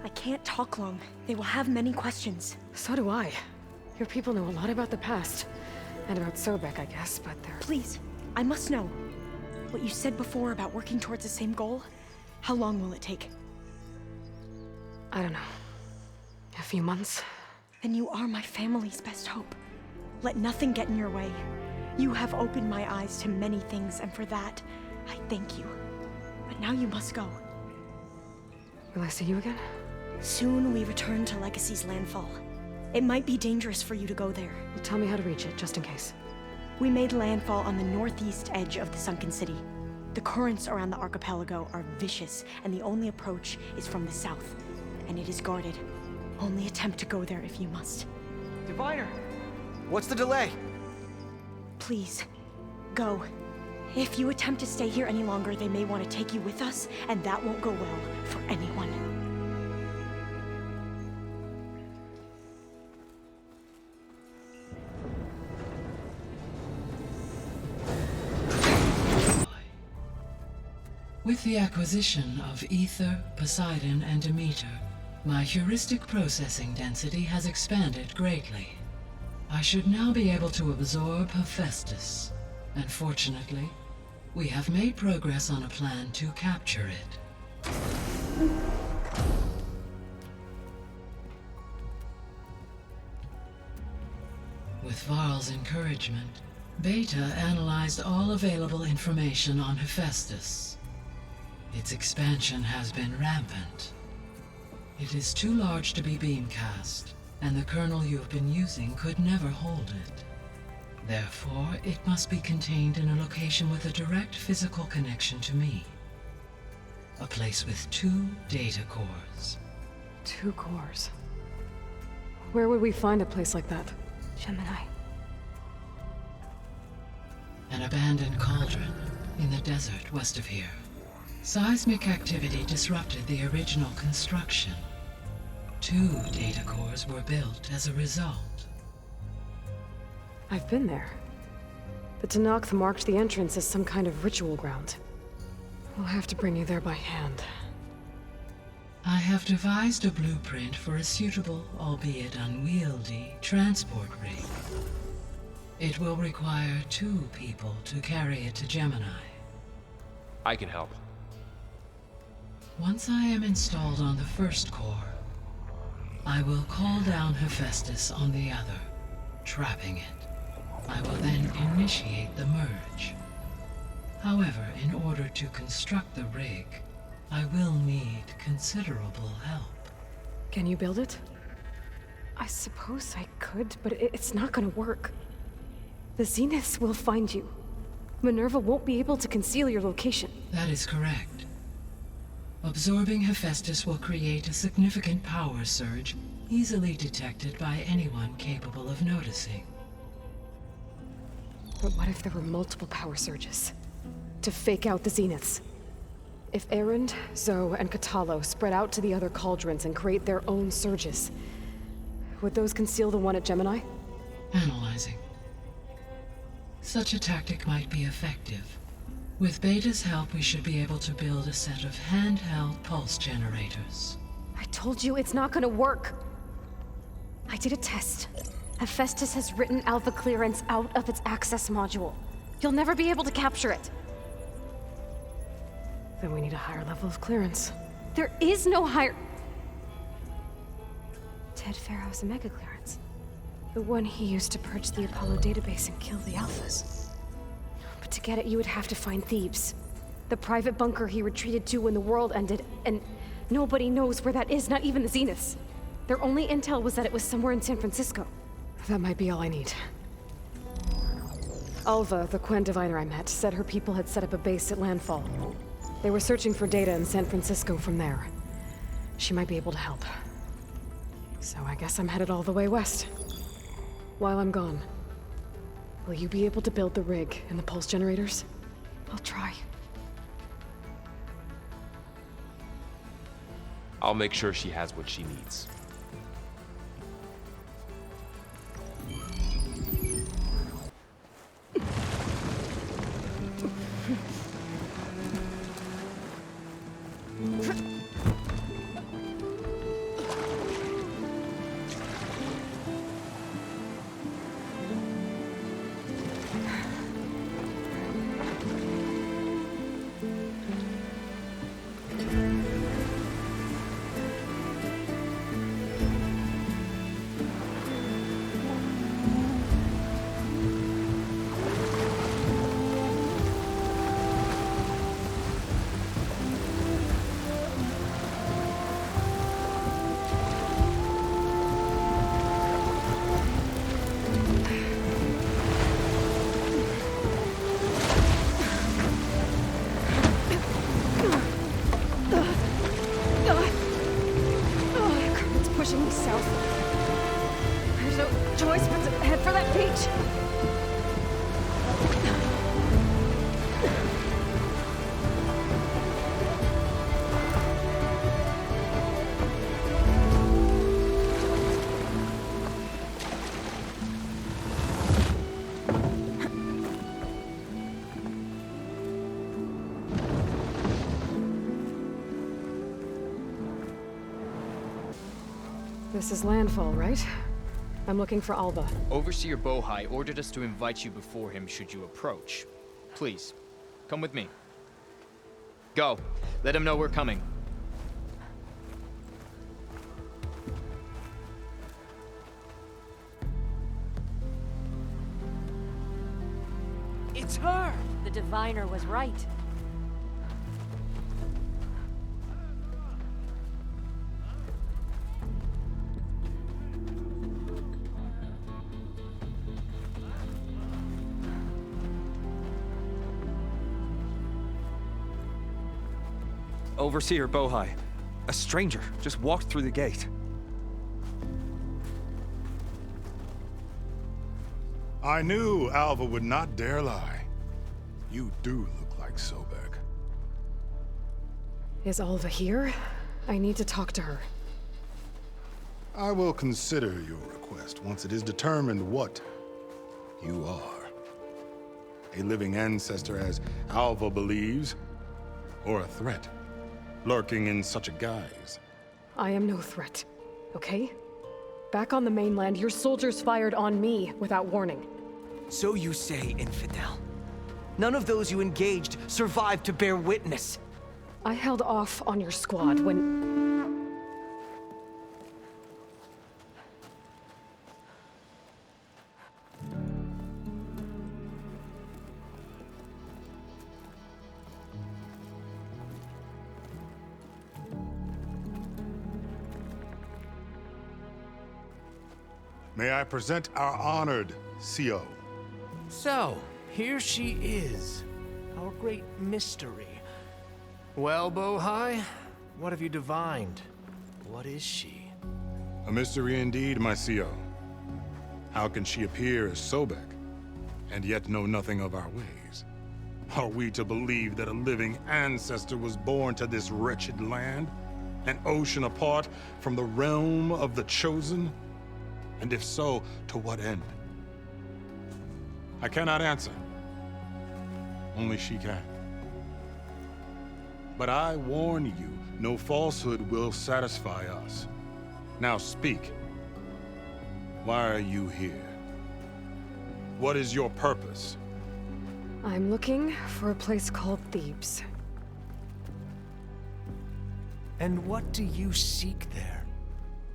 I can't talk long. They will have many questions. So do I. Your people know a lot about the past. And about Sobek, I guess, but they're... Please, I must know. What you said before about working towards the same goal, how long will it take? I don't know. A few months? Then you are my family's best hope. Let nothing get in your way. You have opened my eyes to many things, and for that, I thank you. But now you must go. Will I see you again? Soon we return to Legacy's landfall. It might be dangerous for you to go there. Well, tell me how to reach it, just in case. We made landfall on the northeast edge of the sunken city. The currents around the archipelago are vicious, and the only approach is from the south. And it is guarded. Only attempt to go there if you must. Diviner! What's the delay? Please, go. If you attempt to stay here any longer, they may want to take you with us, and that won't go well for anyone. With the acquisition of Aether, Poseidon, and Demeter, my heuristic processing density has expanded greatly. I should now be able to absorb Hephaestus, and fortunately, we have made progress on a plan to capture it. With Varl's encouragement, Beta analyzed all available information on Hephaestus. Its expansion has been rampant. It is too large to be beamcast, and the kernel you've been using could never hold it. Therefore, it must be contained in a location with a direct physical connection to me. A place with 2 data cores. 2 cores? Where would we find a place like that? Gemini. An abandoned cauldron in the desert west of here. Seismic activity disrupted the original construction. 2 data cores were built as a result. I've been there. The Tenakth marked the entrance as some kind of ritual ground. We'll have to bring you there by hand. I have devised a blueprint for a suitable, albeit unwieldy, transport rig. It will require 2 people to carry it to Gemini. I can help. Once I am installed on the first core, I will call down Hephaestus on the other, trapping it. I will then initiate the merge. However, in order to construct the rig, I will need considerable help. Can you build it? I suppose I could, but it's not gonna work. The Zeniths will find you. Minerva won't be able to conceal your location. That is correct. Absorbing Hephaestus will create a significant power surge, easily detected by anyone capable of noticing. But what if there were multiple power surges? To fake out the Zeniths? If Erend, Zoe, and Katalo spread out to the other cauldrons and create their own surges, would those conceal the one at Gemini? Analyzing. Such a tactic might be effective. With Beta's help, we should be able to build a set of handheld pulse generators. I told you it's not gonna work. I did a test. Hephaestus has written Alpha clearance out of its access module. You'll never be able to capture it. Then we need a higher level of clearance. There is no higher... Ted Faro's a mega clearance. The one he used to purge the Apollo database and kill the Alphas. But to get it, you would have to find Thebes. The private bunker he retreated to when the world ended, and nobody knows where that is, not even the Zeniths. Their only intel was that it was somewhere in San Francisco. That might be all I need. Alva, the Quen diviner I met, said her people had set up a base at Landfall. They were searching for data in San Francisco from there. She might be able to help. So I guess I'm headed all the way west. While I'm gone, will you be able to build the rig and the pulse generators? I'll try. I'll make sure she has what she needs. This is Landfall, right? I'm looking for Alba. Overseer Bohai ordered us to invite you before him should you approach. Please, come with me. Go. Let him know we're coming. It's her! The diviner was right. Overseer Bohai. A stranger just walked through the gate. I knew Alva would not dare lie. You do look like Sobek. Is Alva here? I need to talk to her. I will consider your request once it is determined what you are. A living ancestor, as Alva believes, or a threat, lurking in such a guise. I am no threat, okay? Back on the mainland, your soldiers fired on me without warning. So you say, infidel. None of those you engaged survived to bear witness. I held off on your squad when... May I present our honored CO. So, here she is. Our great mystery. Well, Bohai, what have you divined? What is she? A mystery indeed, my CO. How can she appear as Sobek, and yet know nothing of our ways? Are we to believe that a living ancestor was born to this wretched land? An ocean apart from the realm of the Chosen? And if so, to what end? I cannot answer. Only she can. But I warn you, no falsehood will satisfy us. Now speak. Why are you here? What is your purpose? I'm looking for a place called Thebes. And what do you seek there?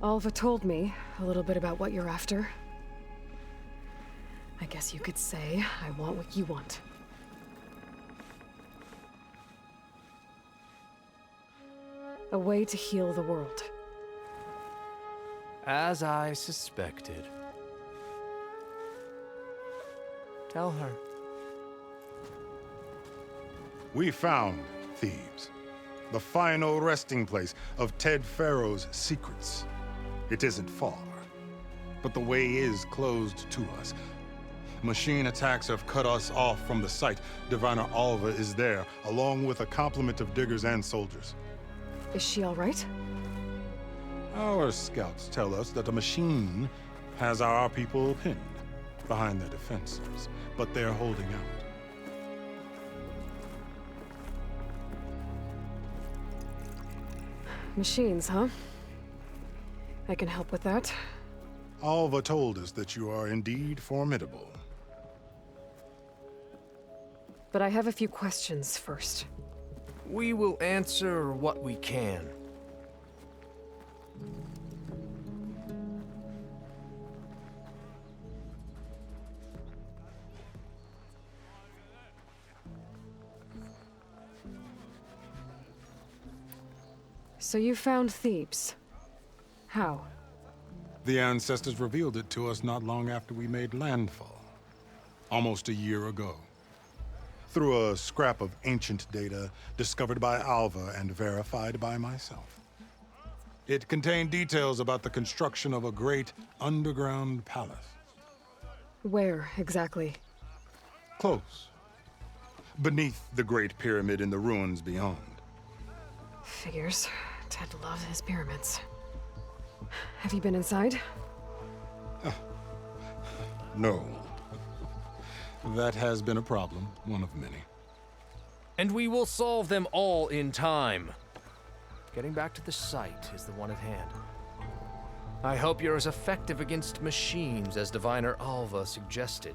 Alva told me a little bit about what you're after. I guess you could say I want what you want. A way to heal the world. As I suspected. Tell her. We found Thebes, the final resting place of Ted Faro's secrets. It isn't far, but the way is closed to us. Machine attacks have cut us off from the site. Diviner Alva is there, along with a complement of diggers and soldiers. Is she all right? Our scouts tell us that a machine has our people pinned behind their defenses, but they're holding out. Machines, huh? I can help with that. Alva told us that you are indeed formidable. But I have a few questions first. We will answer what we can. So you found Thebes. How? The ancestors revealed it to us not long after we made landfall. Almost a year ago. Through a scrap of ancient data discovered by Alva and verified by myself. It contained details about the construction of a great underground palace. Where, exactly? Close. Beneath the Great Pyramid in the ruins beyond. Figures. Ted loves his pyramids. Have you been inside? No. That has been a problem, one of many. And we will solve them all in time. Getting back to the site is the one at hand. I hope you're as effective against machines as Diviner Alva suggested.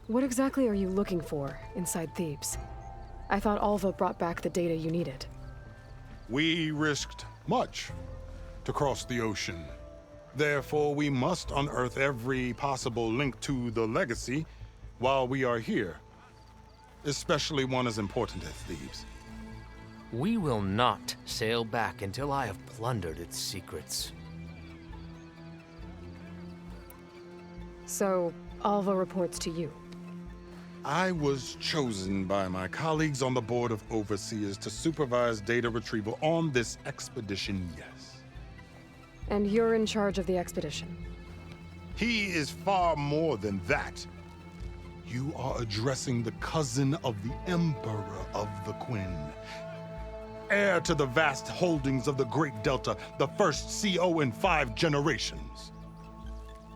What exactly are you looking for inside Thebes? I thought Alva brought back the data you needed. We risked much to cross the ocean. Therefore, we must unearth every possible link to the legacy while we are here. Especially one as important as Thebes. We will not sail back until I have plundered its secrets. So, Alva reports to you. I was chosen by my colleagues on the Board of Overseers to supervise data retrieval on this expedition, yes. And you're in charge of the expedition? He is far more than that. You are addressing the cousin of the Emperor of the Quinn. Heir to the vast holdings of the Great Delta, the first CO in 5 generations.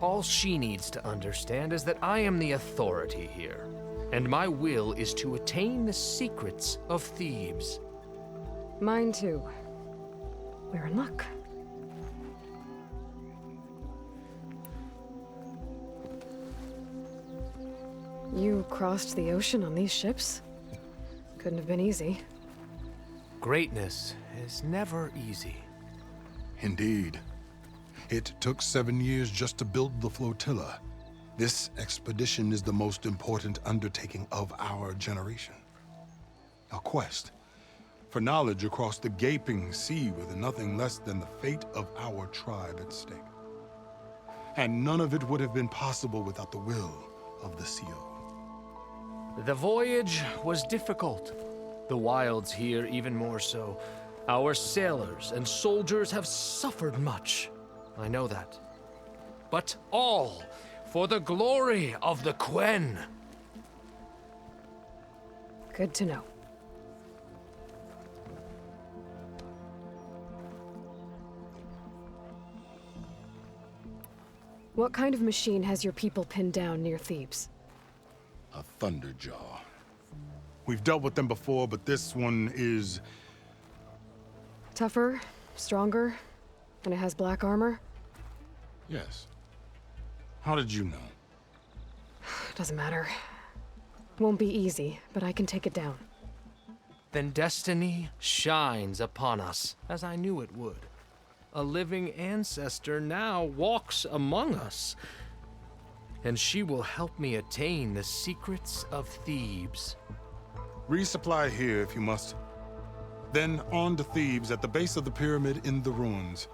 All she needs to understand is that I am the authority here. And my will is to attain the secrets of Thebes. Mine too. We're in luck. You crossed the ocean on these ships? Couldn't have been easy. Greatness is never easy. Indeed. It took 7 years just to build the flotilla. This expedition is the most important undertaking of our generation. A quest for knowledge across the gaping sea with nothing less than the fate of our tribe at stake. And none of it would have been possible without the will of the CO. The voyage was difficult. The wilds here even more so. Our sailors and soldiers have suffered much. I know that. But all for the glory of the Quen. Good to know. What kind of machine has your people pinned down near Thebes? A Thunderjaw. We've dealt with them before, but this one is... Tougher, stronger, and it has black armor? Yes. How did you know? Doesn't matter. Won't be easy, but I can take it down. Then destiny shines upon us, as I knew it would. A living ancestor now walks among us, and she will help me attain the secrets of Thebes. Resupply here if you must. Then on to Thebes at the base of the pyramid in the ruins.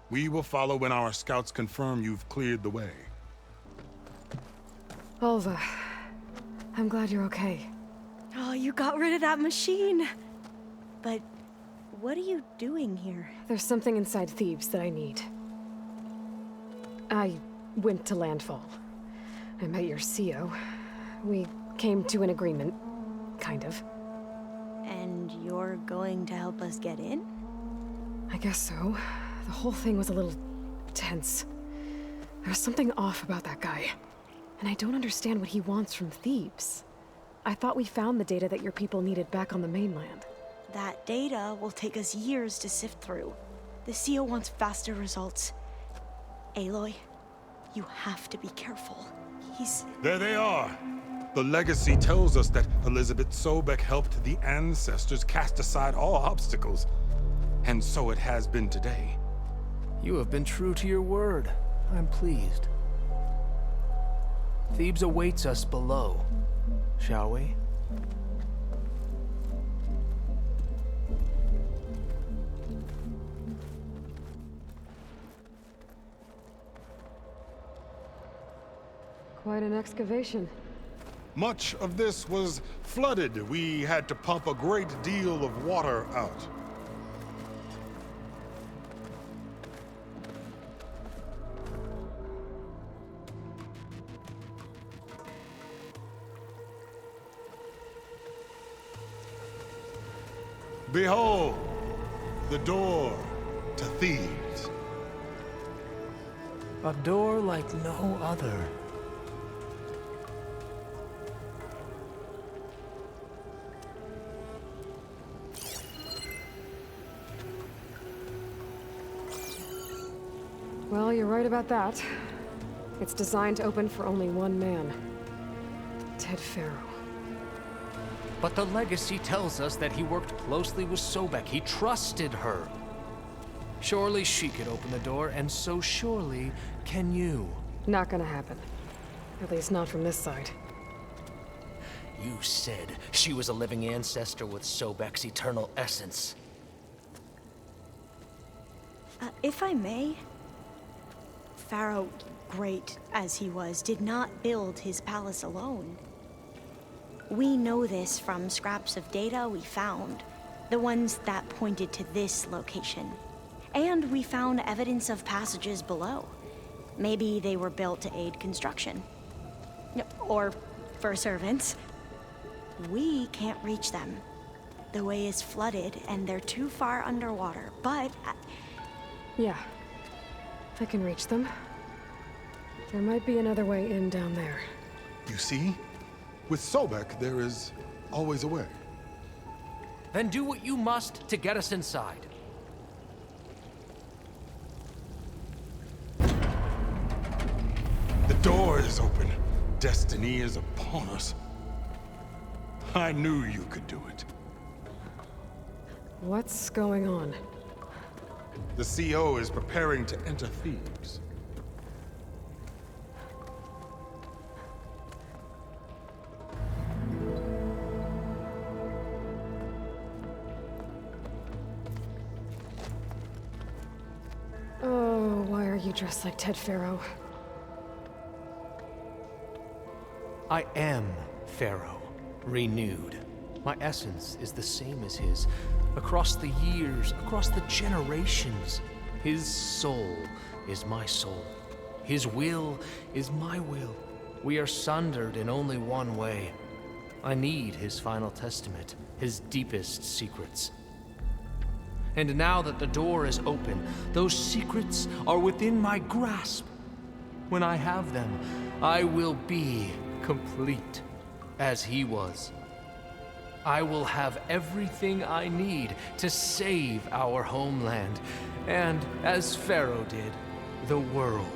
We will follow when our scouts confirm you've cleared the way. Alva, I'm glad you're okay. Oh, you got rid of that machine. But what are you doing here? There's something inside Thebes that I need. I went to landfall. I met your CO. We came to an agreement, kind of. And you're going to help us get in? I guess so. The whole thing was a little tense. There was something off about that guy. And I don't understand what he wants from Thebes. I thought we found the data that your people needed back on the mainland. That data will take us years to sift through. The CO wants faster results. Aloy, you have to be careful. There they are! The legacy tells us that Elizabeth Sobek helped the ancestors cast aside all obstacles. And so it has been today. You have been true to your word. I'm pleased. Thebes awaits us below, shall we? Quite an excavation. Much of this was flooded. We had to pump a great deal of water out. Behold, the door to Thebes. A door like no other. Well, you're right about that. It's designed to open for only one man. Ted Faro. But the legacy tells us that he worked closely with Sobek. He trusted her. Surely she could open the door, and so surely can you. Not gonna happen. At least not from this side. You said she was a living ancestor with Sobek's eternal essence. If I may, Pharaoh, great as he was, did not build his palace alone. We know this from scraps of data we found, the ones that pointed to this location. And we found evidence of passages below. Maybe they were built to aid construction. Or for servants. We can't reach them. The way is flooded and they're too far underwater, but... Yeah, I can reach them. There might be another way in down there. You see? With Sobek, there is always a way. Then do what you must to get us inside. The door is open. Destiny is upon us. I knew you could do it. What's going on? The CO is preparing to enter Thebes. Oh, why are you dressed like Ted Faro? I am Pharaoh, renewed. My essence is the same as his. Across the years, across the generations. His soul is my soul. His will is my will. We are sundered in only one way. I need his final testament, his deepest secrets. And now that the door is open, those secrets are within my grasp. When I have them, I will be complete, as he was. I will have everything I need to save our homeland, and, as Pharaoh did, the world.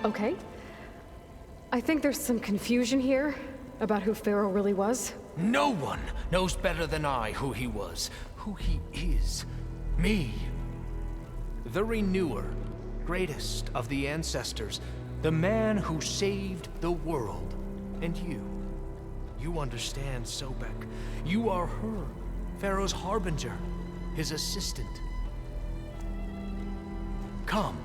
Okay. I think there's some confusion here about who Pharaoh really was. No one knows better than I who he was, who he is. Me. The Renewer, greatest of the ancestors, the man who saved the world. And you. You understand Sobek. You are her, Pharaoh's harbinger, his assistant. Come,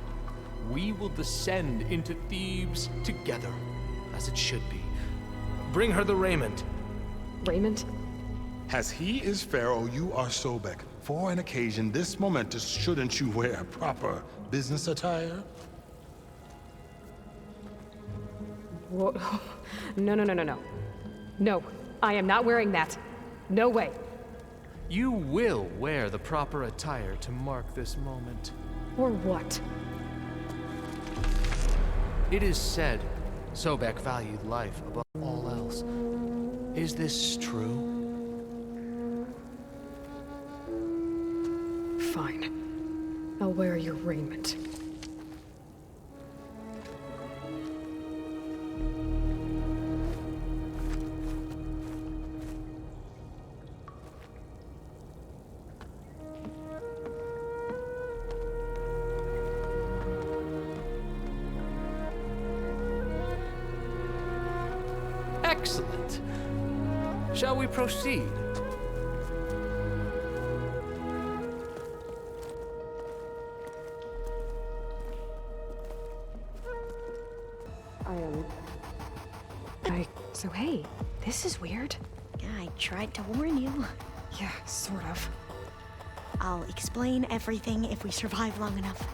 we will descend into Thebes together, as it should be. Bring her the raiment. Raiment? As he is Pharaoh, you are Sobek. For an occasion this momentous, shouldn't you wear proper business attire? Whoa. No. No, I am not wearing that. No way. You will wear the proper attire to mark this moment. Or what? It is said Sobek valued life above all else. Is this true? Fine. I'll wear your raiment. Excellent. Shall we proceed? So hey, this is weird. Yeah, I tried to warn you. Yeah, sort of. I'll explain everything if we survive long enough.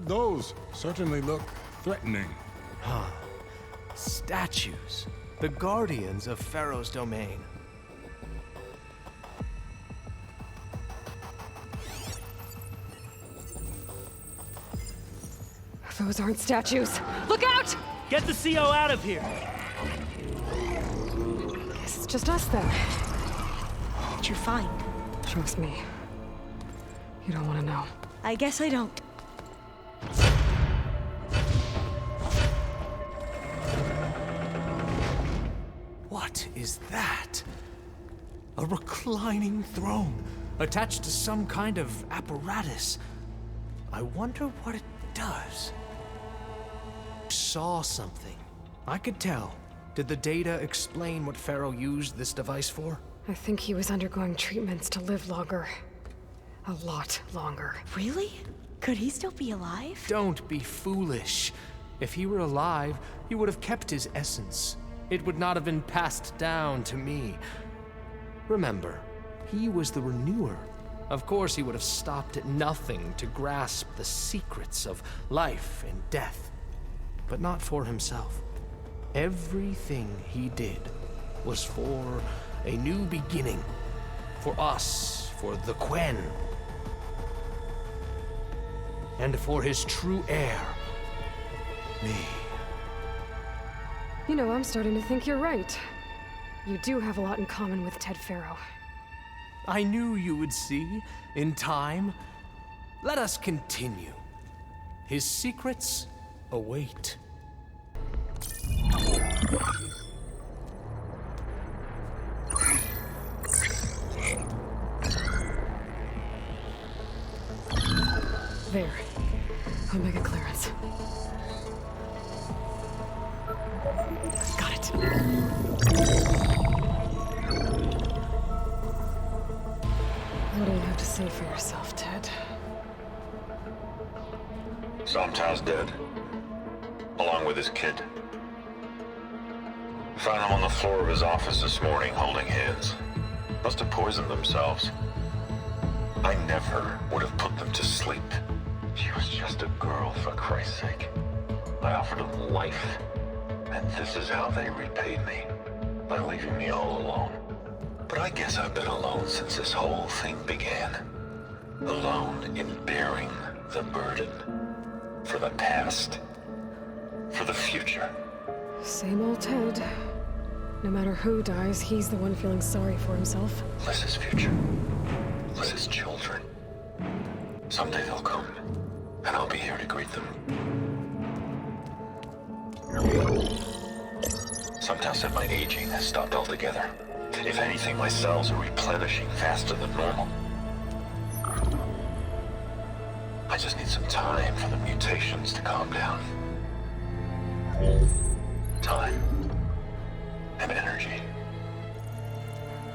Those certainly look threatening. Huh. Statues. The guardians of Pharaoh's domain. Those aren't statues. Look out! Get the CO out of here! Guess it's just us then. What'd you find? Trust me. You don't want to know. I guess I don't. What is that? A reclining throne, attached to some kind of apparatus. I wonder what it does. Saw something. I could tell. Did the data explain what Pharaoh used this device for? I think he was undergoing treatments to live longer. A lot longer. Really? Could he still be alive? Don't be foolish. If he were alive, he would have kept his essence. It would not have been passed down to me. Remember, he was the renewer. Of course, he would have stopped at nothing to grasp the secrets of life and death. But not for himself. Everything he did was for a new beginning. For us, for the Quen. And for his true heir, me. You know, I'm starting to think you're right. You do have a lot in common with Ted Faro. I knew you would see, in time. Let us continue. His secrets await. There. Omega clearance. Got it. What do you have to say for yourself, Ted? Sometimes dead. Along with his kid. Found them on the floor of his office this morning, holding hands. Must have poisoned themselves. I never would have put them to sleep. She was just a girl, for Christ's sake. I offered them life, and this is how they repaid me. By leaving me all alone. But I guess I've been alone since this whole thing began. Alone in bearing the burden. For the past. For the future. Same old Ted. No matter who dies, he's the one feeling sorry for himself. Liz's future. Liz's children. Someday they'll come, and I'll be here to greet them. Sometimes said my aging has stopped altogether. If anything, my cells are replenishing faster than normal. I just need some time for the mutations to calm down. Time. And energy.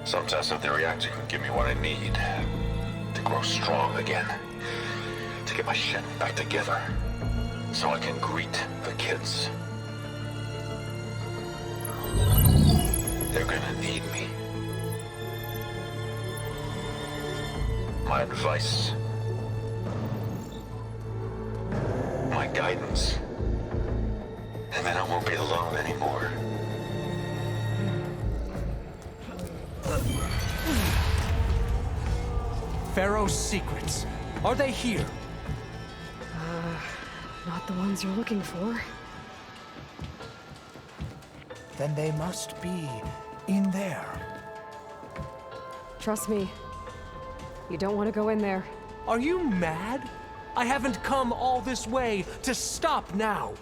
Sometimes if the reactor can give me what I need to grow strong again. to get my shit back together, so I can greet the kids. They're gonna need me. My advice, my guidance, and then I won't be alone anymore. Faro's secrets. Are they here? Not the ones you're looking for. Then they must be in there. Trust me. You don't want to go in there. Are you mad? I haven't come all this way to stop now.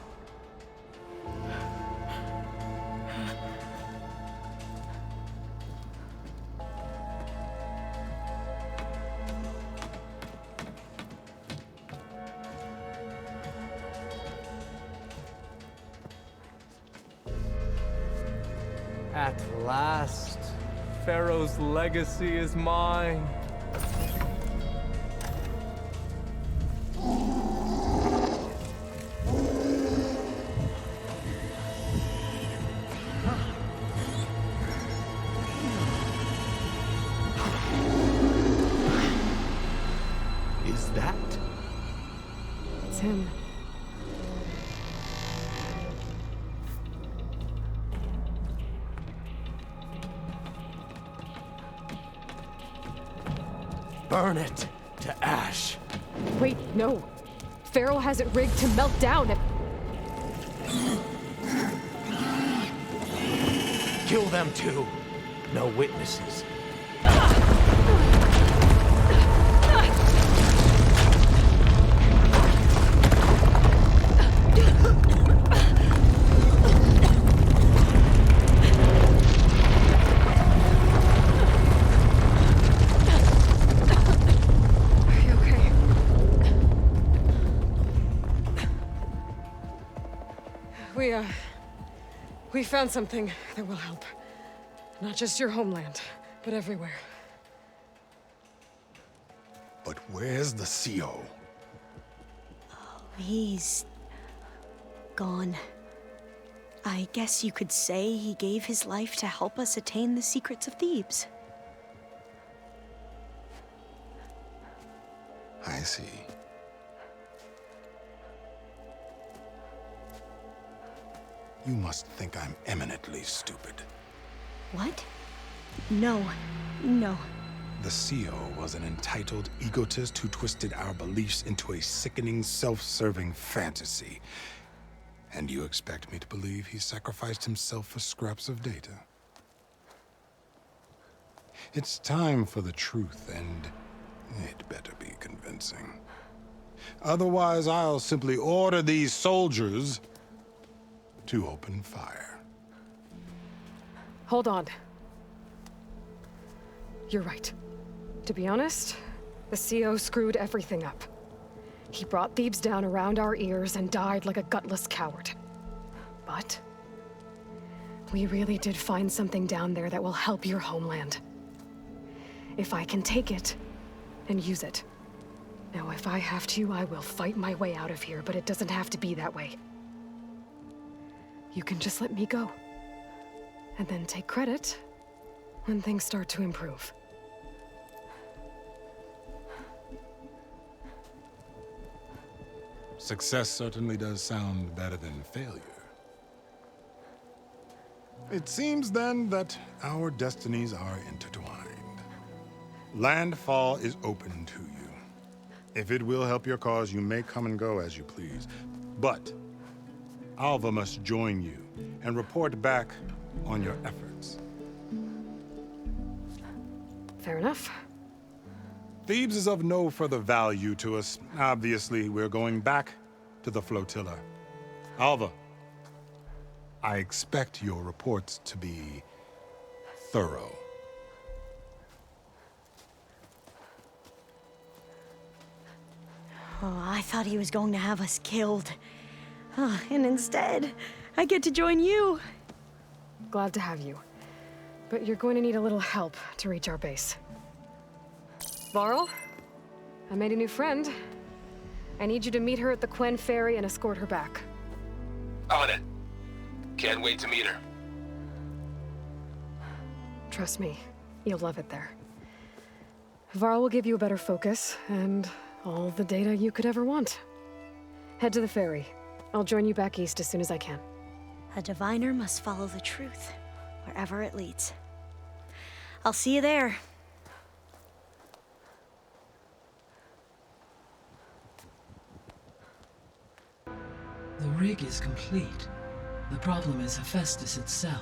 At last, Faro's legacy is mine. Is that? It's him. Burn it to ash. Wait, no. Faro has it rigged to melt down. Kill them too. No witnesses. We found something that will help. Not just your homeland, but everywhere. But where's the CO? He's gone. I guess you could say he gave his life to help us attain the secrets of Thebes. I see. You must think I'm eminently stupid. What? No. No. The CO was an entitled egotist who twisted our beliefs into a sickening, self-serving fantasy. And you expect me to believe he sacrificed himself for scraps of data? It's time for the truth, and it better be convincing. Otherwise, I'll simply order these soldiers to open fire. Hold on. You're right. To be honest, the CO screwed everything up. He brought Thebes down around our ears and died like a gutless coward. But we really did find something down there that will help your homeland. If I can take it and use it. Now, if I have to, I will fight my way out of here, but it doesn't have to be that way. You can just let me go. And then take credit when things start to improve. Success certainly does sound better than failure. It seems then that our destinies are intertwined. Landfall is open to you. If it will help your cause, you may come and go as you please. But Alva must join you and report back on your efforts. Fair enough. Thebes is of no further value to us. Obviously, we're going back to the flotilla. Alva, I expect your reports to be thorough. Oh, I thought he was going to have us killed. And instead, I get to join you. Glad to have you. But you're going to need a little help to reach our base. Varl, I made a new friend. I need you to meet her at the Quen Ferry and escort her back. On it. Can't wait to meet her. Trust me, you'll love it there. Varl will give you a better focus, and all the data you could ever want. Head to the ferry. I'll join you back east as soon as I can. A diviner must follow the truth, wherever it leads. I'll see you there. The rig is complete. The problem is Hephaestus itself.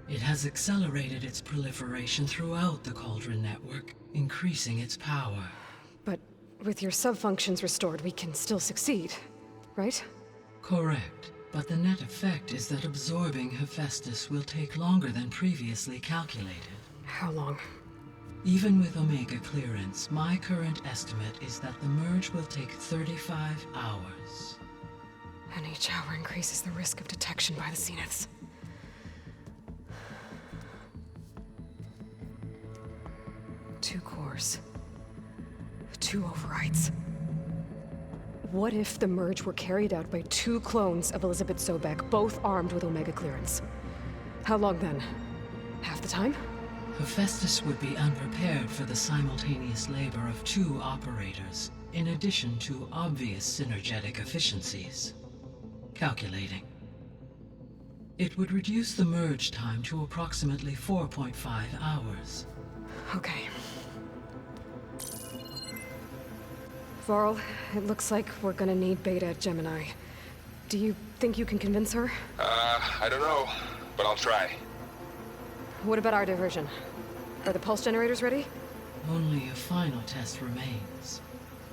It has accelerated its proliferation throughout the Cauldron network, increasing its power. But with your sub-functions restored, we can still succeed, right? Correct. But the net effect is that absorbing Hephaestus will take longer than previously calculated. How long? Even with Omega clearance, my current estimate is that the merge will take 35 hours. And each hour increases the risk of detection by the Zeniths. Two cores. 2 overrides. What if the merge were carried out by 2 clones of Elizabeth Sobek, both armed with Omega clearance? How long then? Half the time? Hephaestus would be unprepared for the simultaneous labor of 2 operators, in addition to obvious synergetic efficiencies. Calculating. It would reduce the merge time to approximately 4.5 hours. Okay. Varl, it looks like we're gonna need Beta at Gemini. Do you think you can convince her? I don't know, but I'll try. What about our diversion? Are the pulse generators ready? Only a final test remains.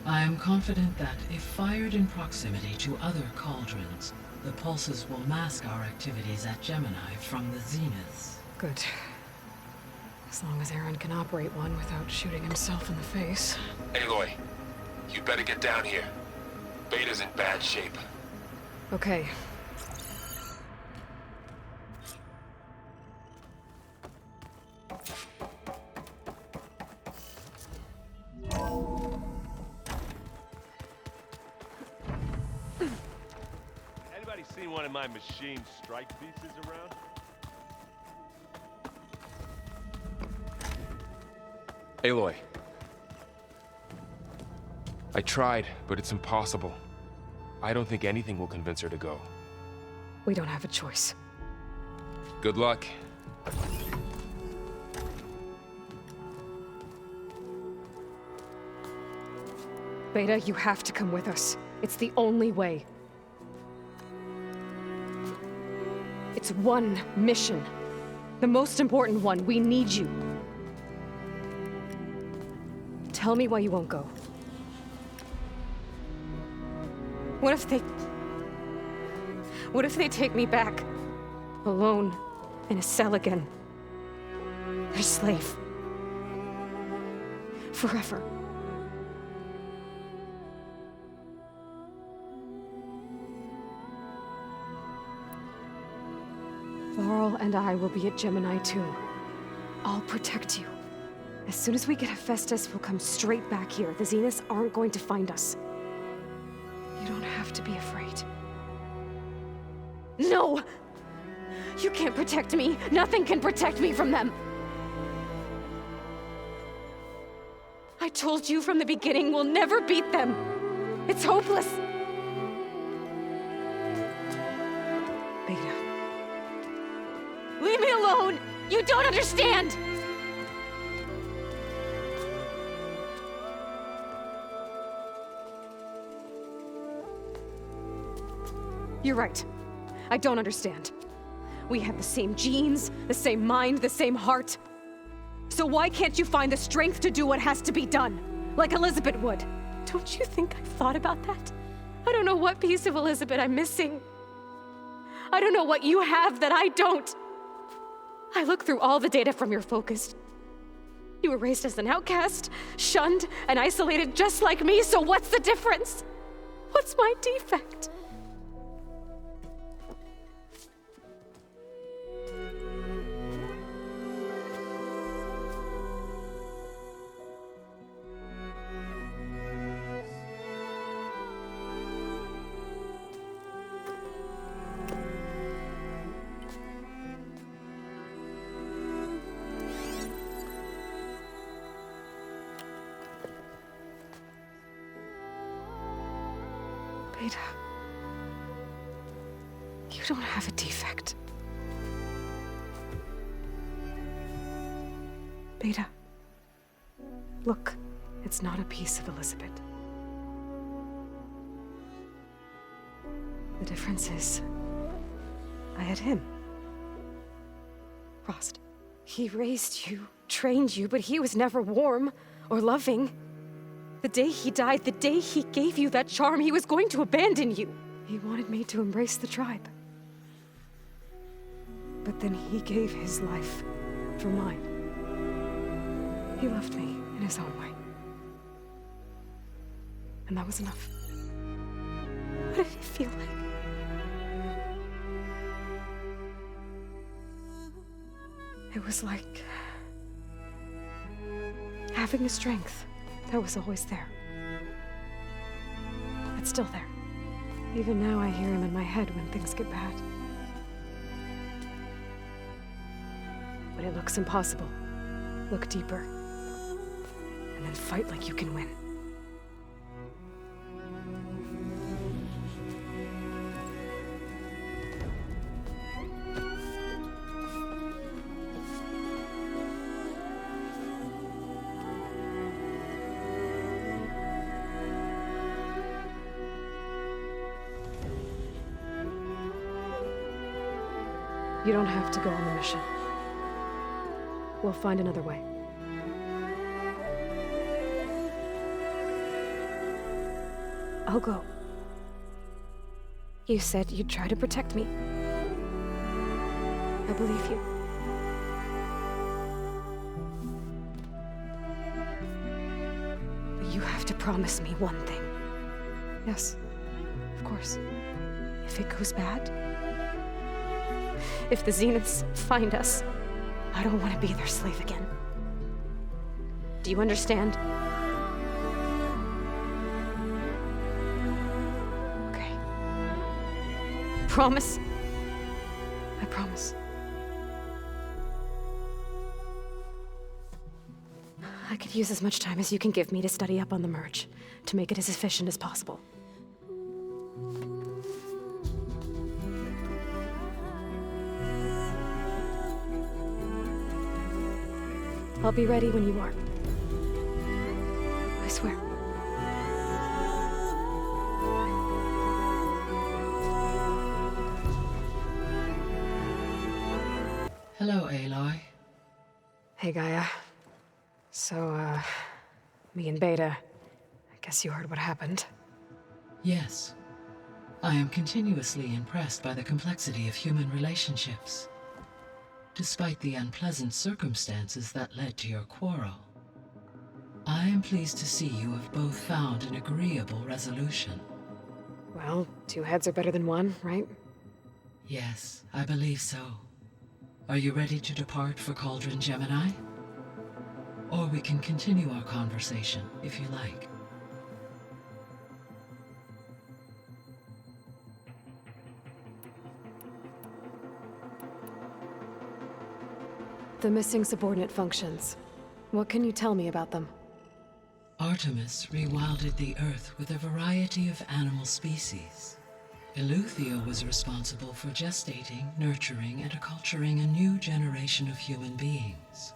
I am confident that if fired in proximity to other cauldrons, the pulses will mask our activities at Gemini from the Zeniths. Good. As long as Erend can operate one without shooting himself in the face. Aloy, you better get down here. Beta's in bad shape. Okay. Anybody seen one of my machine strike pieces around? Aloy. I tried, but it's impossible. I don't think anything will convince her to go. We don't have a choice. Good luck. Beta, you have to come with us. It's the only way. It's one mission. The most important one. We need you. Tell me why you won't go. What if they take me back? Alone, in a cell again. Their slave. Forever. Varl and I will be at Gemini too. I'll protect you. As soon as we get Hephaestus, we'll come straight back here. The Zeniths aren't going to find us. You don't have to be afraid. No! You can't protect me. Nothing can protect me from them. I told you from the beginning we'll never beat them. It's hopeless. Beta. Leave me alone! You don't understand! You're right. I don't understand. We have the same genes, the same mind, the same heart. So why can't you find the strength to do what has to be done? Like Elizabeth would. Don't you think I've thought about that? I don't know what piece of Elizabeth I'm missing. I don't know what you have that I don't. I look through all the data from your focus. You were raised as an outcast, shunned, and isolated just like me, so what's the difference? What's my defect? don't have a defect. Beta. Look, it's not a piece of Elizabeth. The difference is, I had him. Frost. He raised you, trained you, but he was never warm or loving. The day he died, the day he gave you that charm, he was going to abandon you. He wanted me to embrace the tribe. But then he gave his life for mine. He loved me in his own way. And that was enough. What did it feel like? It was like having a strength that was always there. It's still there. Even now I hear him in my head when things get bad. When it looks impossible, look deeper. And then fight like you can win. You don't have to go on the mission. We'll find another way. I'll go. You said you'd try to protect me. I believe you. But you have to promise me one thing. Yes, of course. If it goes bad, if the Zeniths find us, I don't want to be their slave again. Do you understand? Okay. Promise? I promise. I could use as much time as you can give me to study up on the merge, to make it as efficient as possible. I'll be ready when you are. I swear. Hello, Aloy. Hey, Gaia. So, me and Beta, I guess you heard what happened. Yes. I am continuously impressed by the complexity of human relationships. Despite the unpleasant circumstances that led to your quarrel, I am pleased to see you have both found an agreeable resolution. Well, two heads are better than one, right? Yes, I believe so. Are you ready to depart for Cauldron Gemini? Or we can continue our conversation, if you like. The missing subordinate functions. What can you tell me about them? Artemis rewilded the Earth with a variety of animal species. Eleuthia was responsible for gestating, nurturing, and acculturating a new generation of human beings.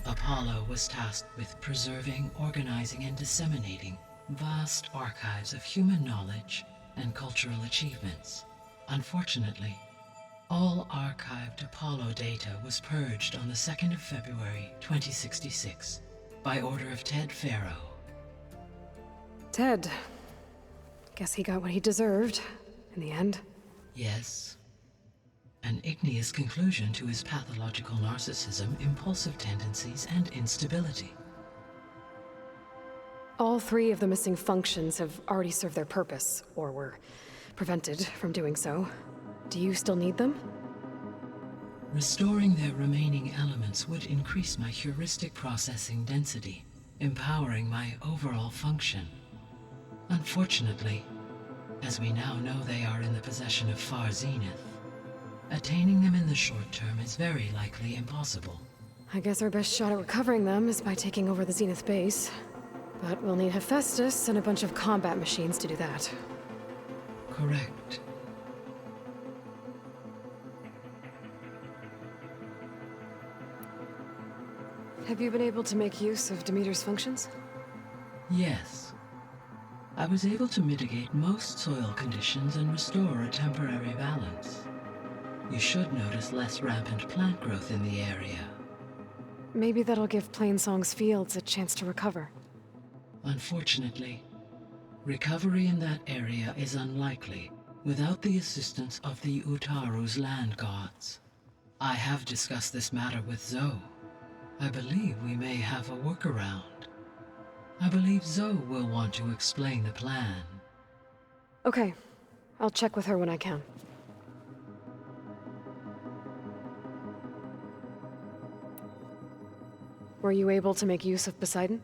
Apollo was tasked with preserving, organizing, and disseminating vast archives of human knowledge and cultural achievements. Unfortunately, all archived Apollo data was purged on the 2nd of February, 2066, by order of Ted Faro. Ted. Guess he got what he deserved, in the end. Yes. An igneous conclusion to his pathological narcissism, impulsive tendencies, and instability. All three of the missing functions have already served their purpose, or were prevented from doing so. Do you still need them? Restoring their remaining elements would increase my heuristic processing density, empowering my overall function. Unfortunately, as we now know they are in the possession of Far Zenith, attaining them in the short term is very likely impossible. I guess our best shot at recovering them is by taking over the Zenith base. But we'll need Hephaestus and a bunch of combat machines to do that. Correct. Have you been able to make use of Demeter's functions? Yes. I was able to mitigate most soil conditions and restore a temporary balance. You should notice less rampant plant growth in the area. Maybe that'll give Plainsong's fields a chance to recover. Unfortunately, recovery in that area is unlikely without the assistance of the Utaru's land gods. I have discussed this matter with Zoe. I believe we may have a workaround. I believe Zoe will want to explain the plan. Okay. I'll check with her when I can. Were you able to make use of Poseidon?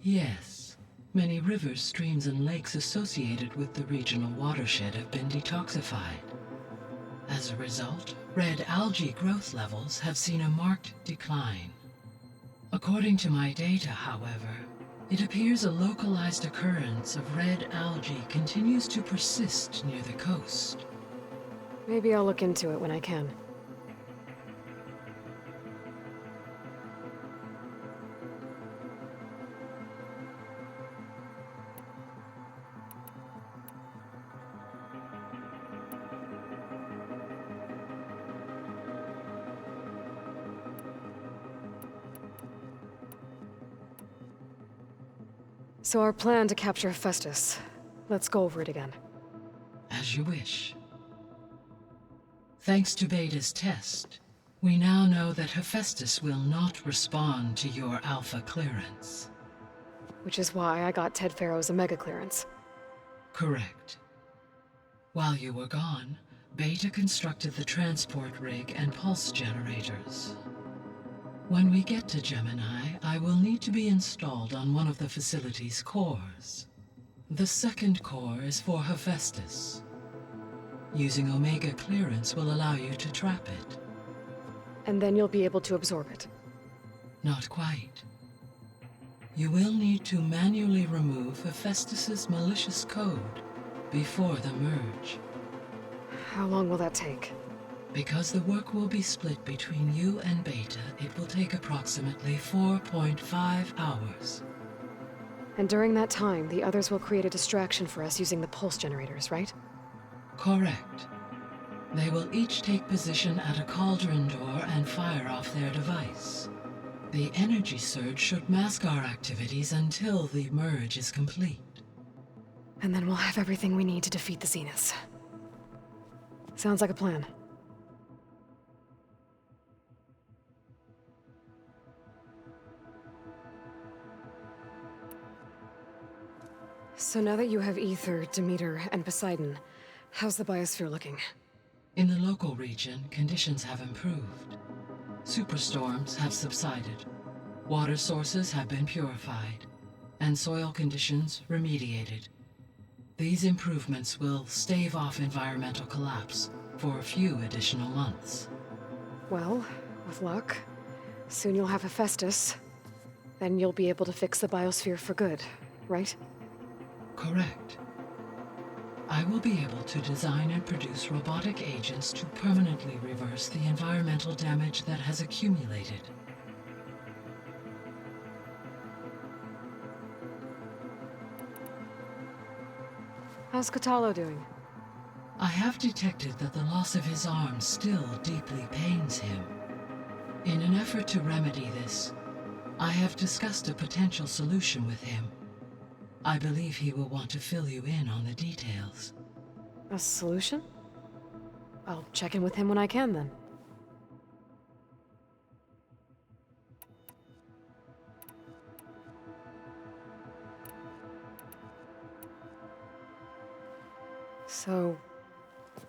Yes. Many rivers, streams, and lakes associated with the regional watershed have been detoxified. As a result, red algae growth levels have seen a marked decline. According to my data, however, it appears a localized occurrence of red algae continues to persist near the coast. Maybe I'll look into it when I can. So our plan to capture Hephaestus. Let's go over it again. As you wish. Thanks to Beta's test, we now know that Hephaestus will not respond to your Alpha clearance. Which is why I got Ted Faro's Omega clearance. Correct. While you were gone, Beta constructed the transport rig and pulse generators. When we get to Gemini, I will need to be installed on one of the facility's cores. The second core is for Hephaestus. Using Omega clearance will allow you to trap it. And then you'll be able to absorb it. Not quite. You will need to manually remove Hephaestus's malicious code before the merge. How long will that take? Because the work will be split between you and Beta, it will take approximately 4.5 hours. And during that time, the others will create a distraction for us using the pulse generators, right? Correct. They will each take position at a cauldron door and fire off their device. The energy surge should mask our activities until the merge is complete. And then we'll have everything we need to defeat the Zeniths. Sounds like a plan. So now that you have Aether, Demeter, and Poseidon, how's the biosphere looking? In the local region, conditions have improved. Superstorms have subsided. Water sources have been purified, and soil conditions remediated. These improvements will stave off environmental collapse for a few additional months. Well, with luck, soon you'll have Hephaestus. Then you'll be able to fix the biosphere for good, right? Correct. I will be able to design and produce robotic agents to permanently reverse the environmental damage that has accumulated. How's Katalo doing? I have detected that the loss of his arm still deeply pains him. In an effort to remedy this, I have discussed a potential solution with him. I believe he will want to fill you in on the details. A solution? I'll check in with him when I can, then. So,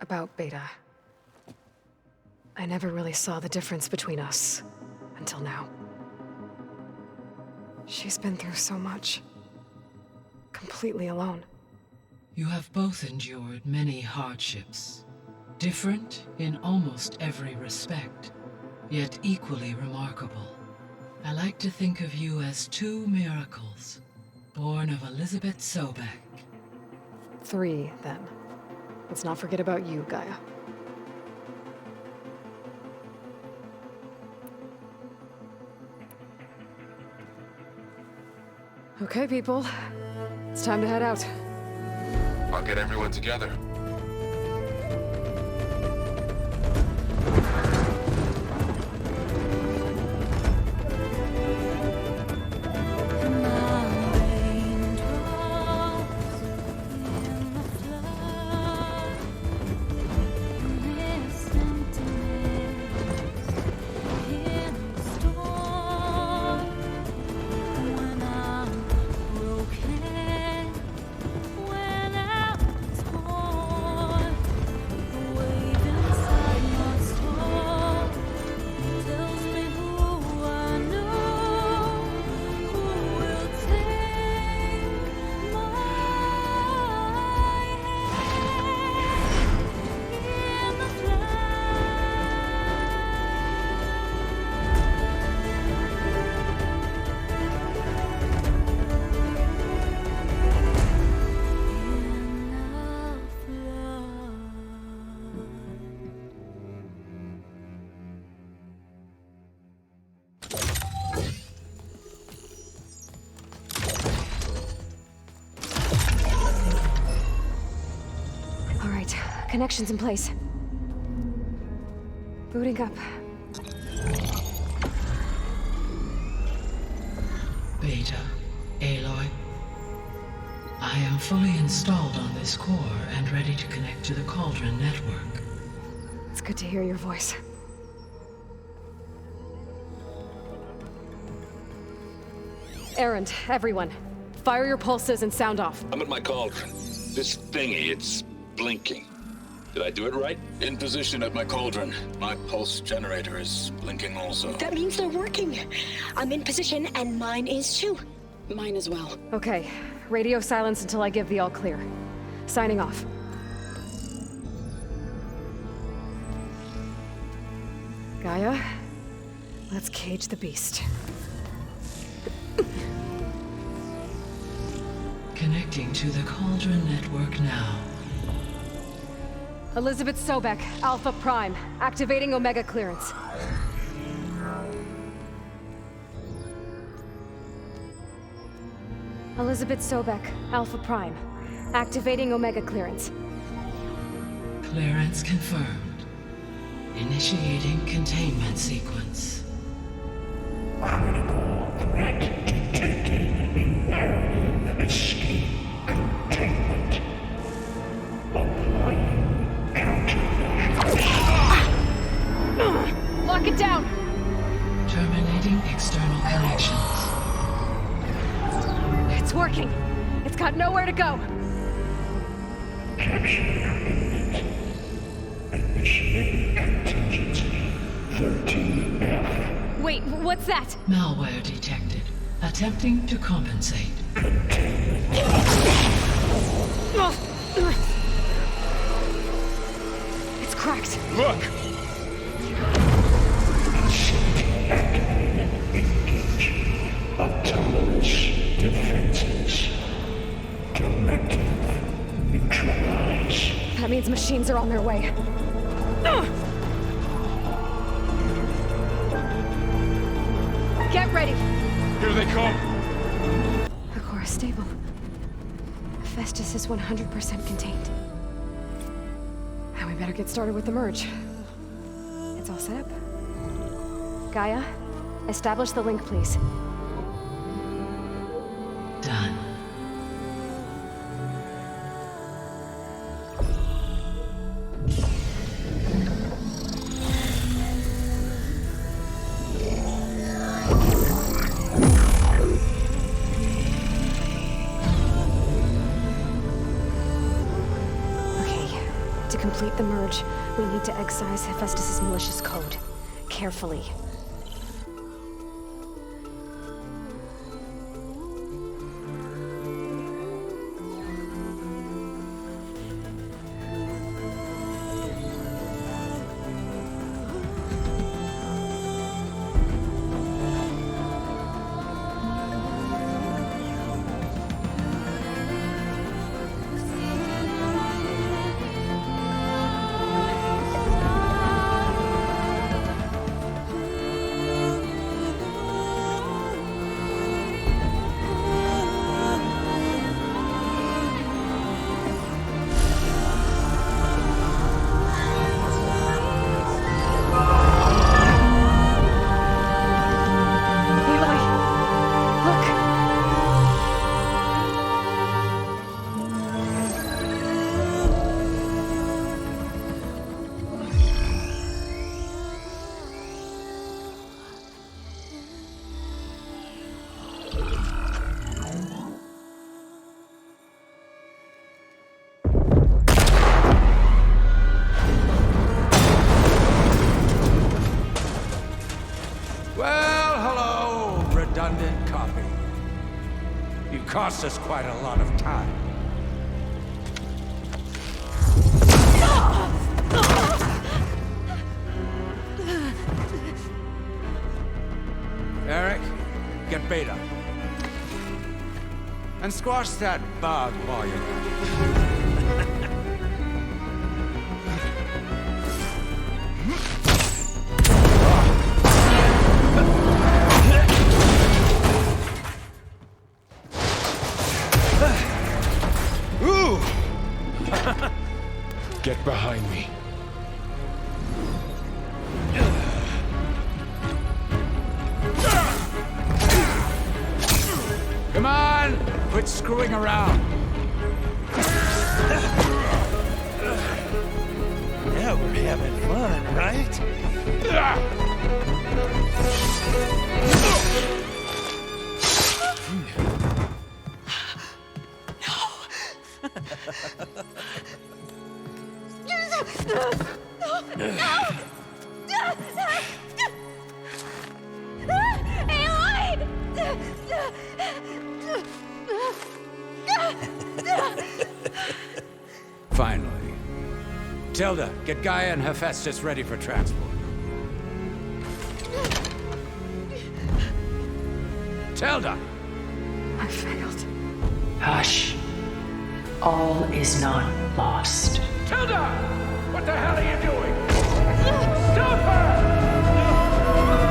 about Beta. I never really saw the difference between us, until now. She's been through so much. Completely alone. You have both endured many hardships. Different in almost every respect, yet equally remarkable. I like to think of you as two miracles, born of Elizabeth Sobek. 3, then. Let's not forget about you, Gaia. Okay, people. It's time to head out. I'll get everyone together. Connections in place. Booting up. Beta, Aloy. I am fully installed on this core and ready to connect to the Cauldron network. It's good to hear your voice. Erend, everyone. Fire your pulses and sound off. I'm at my cauldron. This thingy, it's blinking. Did I do it right? In position at my cauldron. My pulse generator is blinking also. That means they're working. I'm in position, and mine is too. Mine as well. Okay. Radio silence until I give the all clear. Signing off. Gaia, let's cage the beast. Connecting to the Cauldron network now. Elizabeth Sobek, Alpha Prime, activating Omega clearance. Elizabeth Sobek, Alpha Prime, activating Omega clearance. Clearance confirmed. Initiating containment sequence. Critical threat detected in Meridian escape containment. Applying countermeasures. Lock it down! Terminating external connections. It's working. It's got nowhere to go. Initiating contingency 13F. Wait, what's that? Malware detected. Attempting to compensate. It's cracked. Look! Engage autonomous defenses. Directive neutralize. That means machines are on their way. Get ready! Here they come! The core is stable. Hephaestus is 100% contained. And we better get started with the merge. It's all set up. Gaia, establish the link, please. Done. To complete the merge, we need to excise Hephaestus' malicious code. Carefully. cost us quite a lot of time. Eric, get Beta. And squash that bug while you're at it. Get behind me. Come on! Quit screwing around. Yeah, we're having fun, right? Finally. Tilda, get Gaia and Hephaestus ready for transport. Tilda! I failed. Hush. All is not lost. Tilda! What the hell are you doing? Stop her!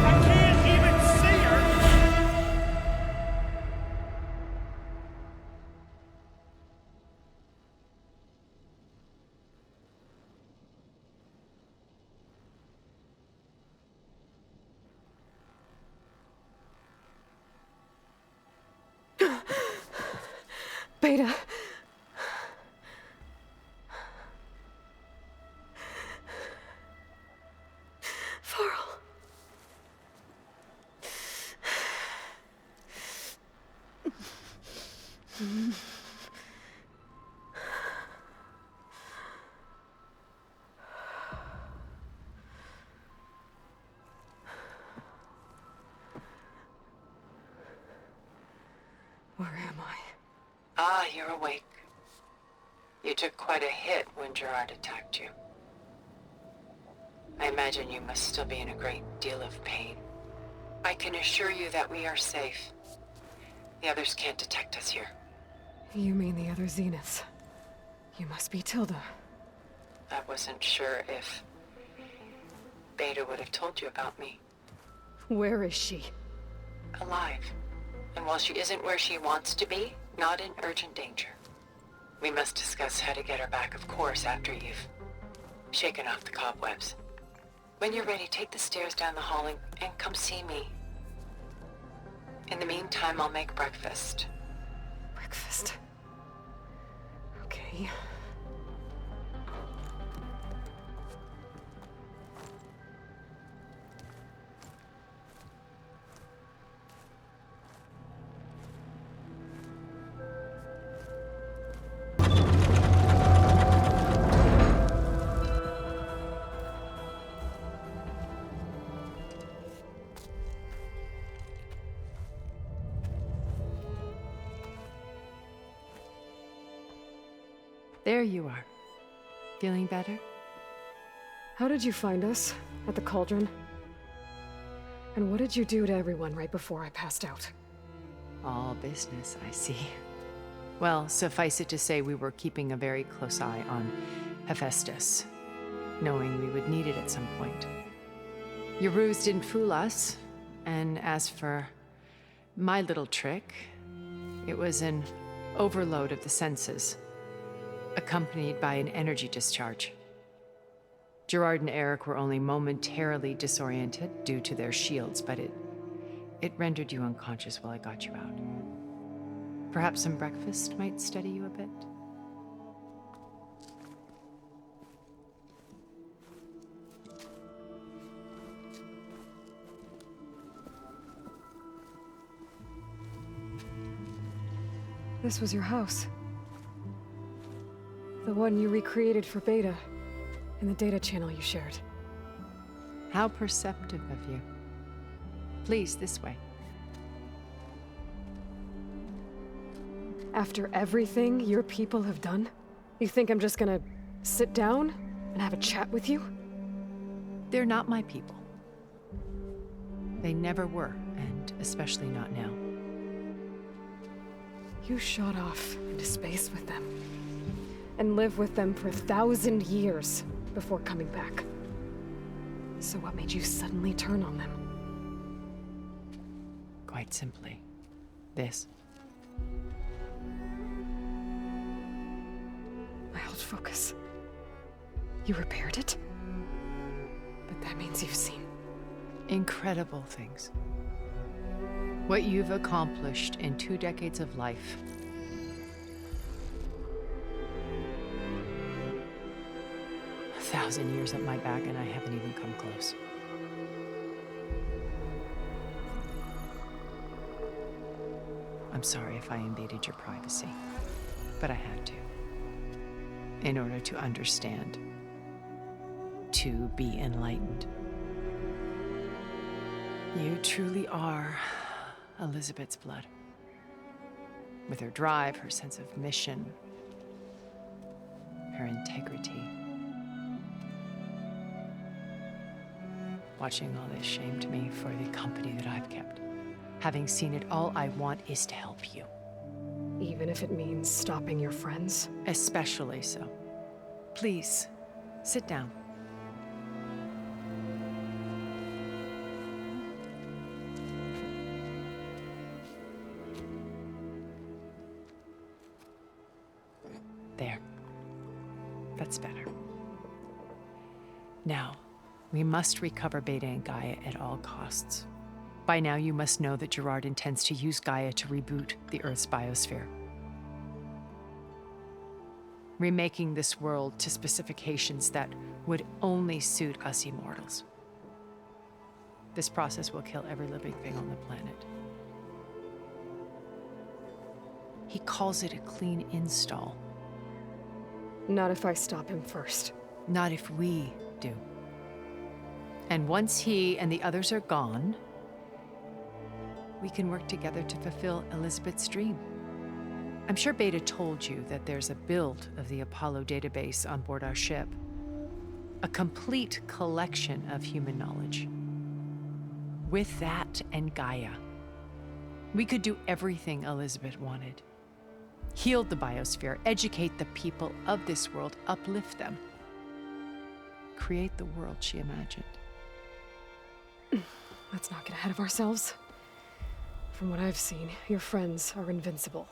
I can't even see her! Beta. Varl. Where am I? Ah, you're awake. You took quite a hit when Gerard attacked you. I imagine you must still be in a great deal of pain. I can assure you that we are safe. The others can't detect us here. You mean the other Zeniths? You must be Tilda. I wasn't sure if Beta would have told you about me. Where is she? Alive. And while she isn't where she wants to be, not in urgent danger. We must discuss how to get her back, of course, after you've shaken off the cobwebs. When you're ready, take the stairs down the hall and come see me. In the meantime, I'll make breakfast. Breakfast. Okay. There you are. Feeling better? How did you find us? At the cauldron? And what did you do to everyone right before I passed out? All business, I see. Well, suffice it to say we were keeping a very close eye on Hephaestus, knowing we would need it at some point. Your ruse didn't fool us, and as for my little trick, it was an overload of the senses, accompanied by an energy discharge. Gerard and Eric were only momentarily disoriented due to their shields, but it rendered you unconscious while I got you out. Perhaps some breakfast might steady you a bit? This was your house. The one you recreated for Beta, in the data channel you shared. How perceptive of you. Please, this way. After everything your people have done? You think I'm just gonna sit down and have a chat with you? They're not my people. They never were, and especially not now. You shot off into space with them, and lived with them for 1,000 years before coming back. So what made you suddenly turn on them? Quite simply, this. My old focus. You repaired it? But that means you've seen incredible things. What you've accomplished in 2 decades of life. A 1,000 years at my back, and I haven't even come close. I'm sorry if I invaded your privacy, but I had to. In order to understand. To be enlightened. You truly are Elizabeth's blood. With her drive, her sense of mission, her integrity. Watching all this shamed me for the company that I've kept. Having seen it, all I want is to help you. Even if it means stopping your friends? Especially so. Please, sit down. There. That's better. Now, we must recover Beta and Gaia at all costs. By now, you must know that Gerard intends to use Gaia to reboot the Earth's biosphere. Remaking this world to specifications that would only suit us immortals. This process will kill every living thing on the planet. He calls it a clean install. Not if I stop him first. Not if we do. And once he and the others are gone, we can work together to fulfill Elizabeth's dream. I'm sure Beta told you that there's a build of the Apollo database on board our ship. A complete collection of human knowledge. With that and Gaia, we could do everything Elizabeth wanted. Heal the biosphere, educate the people of this world, uplift them. Create the world she imagined. Let's not get ahead of ourselves. From what I've seen, your friends are invincible.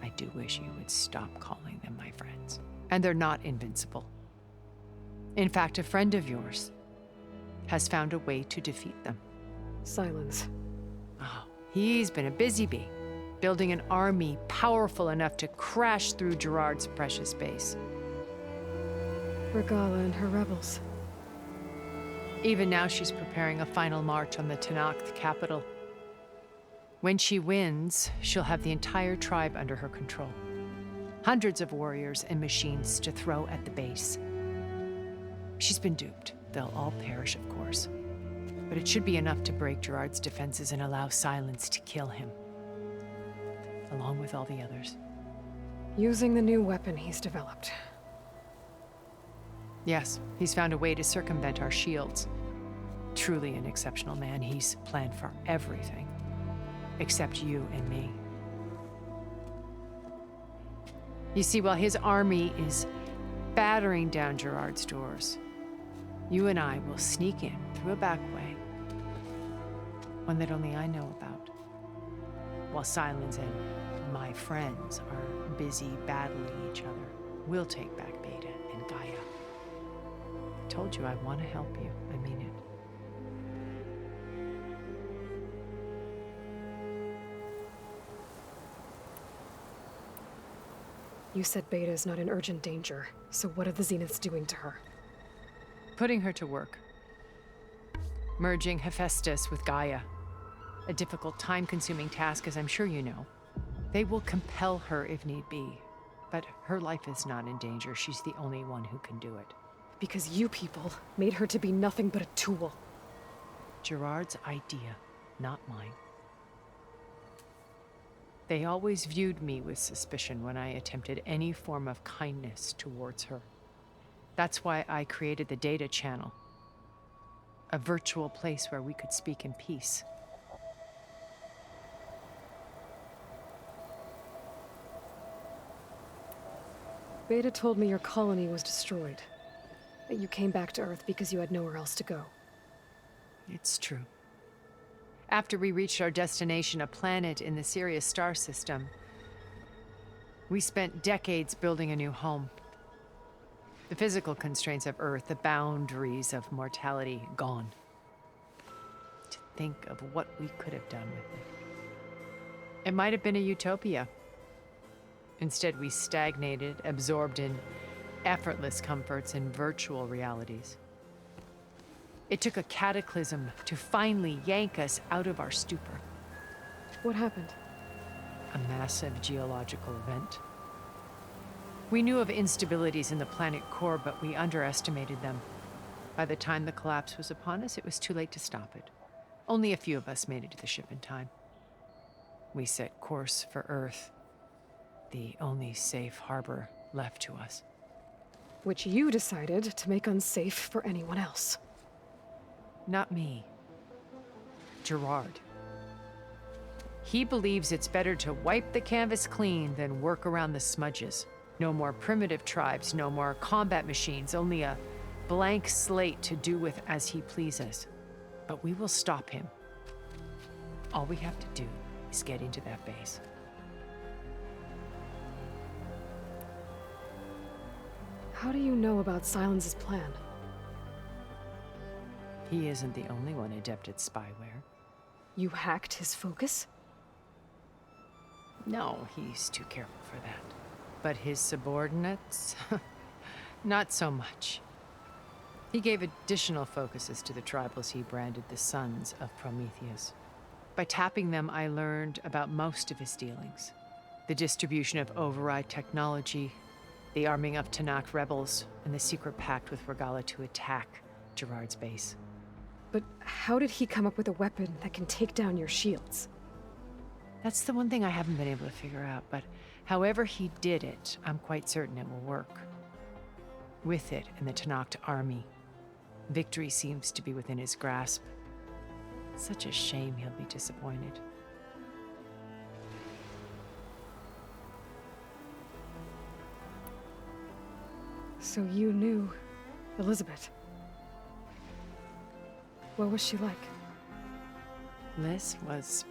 I do wish you would stop calling them my friends. And they're not invincible. In fact, a friend of yours has found a way to defeat them. Sylens. Oh, he's been a busy bee, building an army powerful enough to crash through Gerard's precious base. Regala and her rebels. Even now, she's preparing a final march on the Tenakth capital. When she wins, she'll have the entire tribe under her control. Hundreds of warriors and machines to throw at the base. She's been duped. They'll all perish, of course. But it should be enough to break Gerard's defenses and allow Sylens to kill him. Along with all the others. Using the new weapon he's developed. Yes, he's found a way to circumvent our shields. Truly an exceptional man. He's planned for everything. Except you and me. You see, while his army is battering down Gerard's doors, you and I will sneak in through a back way. One that only I know about. While Sylens and my friends are busy battling each other, we'll take back Beta and Gaia. I told you I want to help you. I mean it. You said Beta is not in urgent danger, so what are the Zeniths doing to her? Putting her to work. Merging Hephaestus with Gaia. A difficult, time-consuming task, as I'm sure you know. They will compel her if need be. But her life is not in danger. She's the only one who can do it. Because you people made her to be nothing but a tool. Gerard's idea, not mine. They always viewed me with suspicion when I attempted any form of kindness towards her. That's why I created the data channel, a virtual place where we could speak in peace. Beta told me your colony was destroyed, that you came back to Earth because you had nowhere else to go. It's true. After we reached our destination, a planet in the Sirius star system, we spent decades building a new home. The physical constraints of Earth, the boundaries of mortality, gone. To think of what we could have done with it. It might have been a utopia. Instead, we stagnated, absorbed in effortless comforts and virtual realities. It took a cataclysm to finally yank us out of our stupor. What happened? A massive geological event. We knew of instabilities in the planet core, but we underestimated them. By the time the collapse was upon us, it was too late to stop it. Only a few of us made it to the ship in time. We set course for Earth, the only safe harbor left to us. Which you decided to make unsafe for anyone else. Not me. Gerard. He believes it's better to wipe the canvas clean than work around the smudges. No more primitive tribes, no more combat machines, only a blank slate to do with as he pleases. But we will stop him. All we have to do is get into that base. How do you know about Sylens' plan? He isn't the only one adept at spyware. You hacked his focus? No, he's too careful for that. But his subordinates? Not so much. He gave additional focuses to the tribals he branded the Sons of Prometheus. By tapping them, I learned about most of his dealings. The distribution of override technology, the arming of Tanakh rebels, and the secret pact with Regala to attack Gerard's base. But how did he come up with a weapon that can take down your shields? That's the one thing I haven't been able to figure out, but however he did it, I'm quite certain it will work. With it and the Tanakh army, victory seems to be within his grasp. Such a shame he'll be disappointed. So you knew Elizabeth. What was she like? Liz was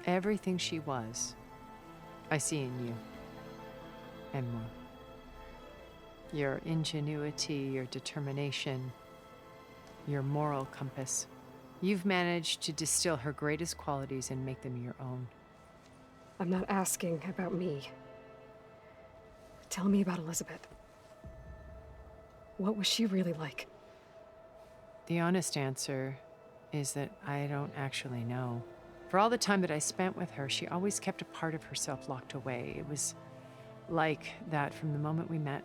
everything she was. I see in you. And more. Your ingenuity, your determination, your moral compass. You've managed to distill her greatest qualities and make them your own. I'm not asking about me. Tell me about Elizabeth. What was she really like? The honest answer is that I don't actually know. For all the time that I spent with her, she always kept a part of herself locked away. It was like that from the moment we met.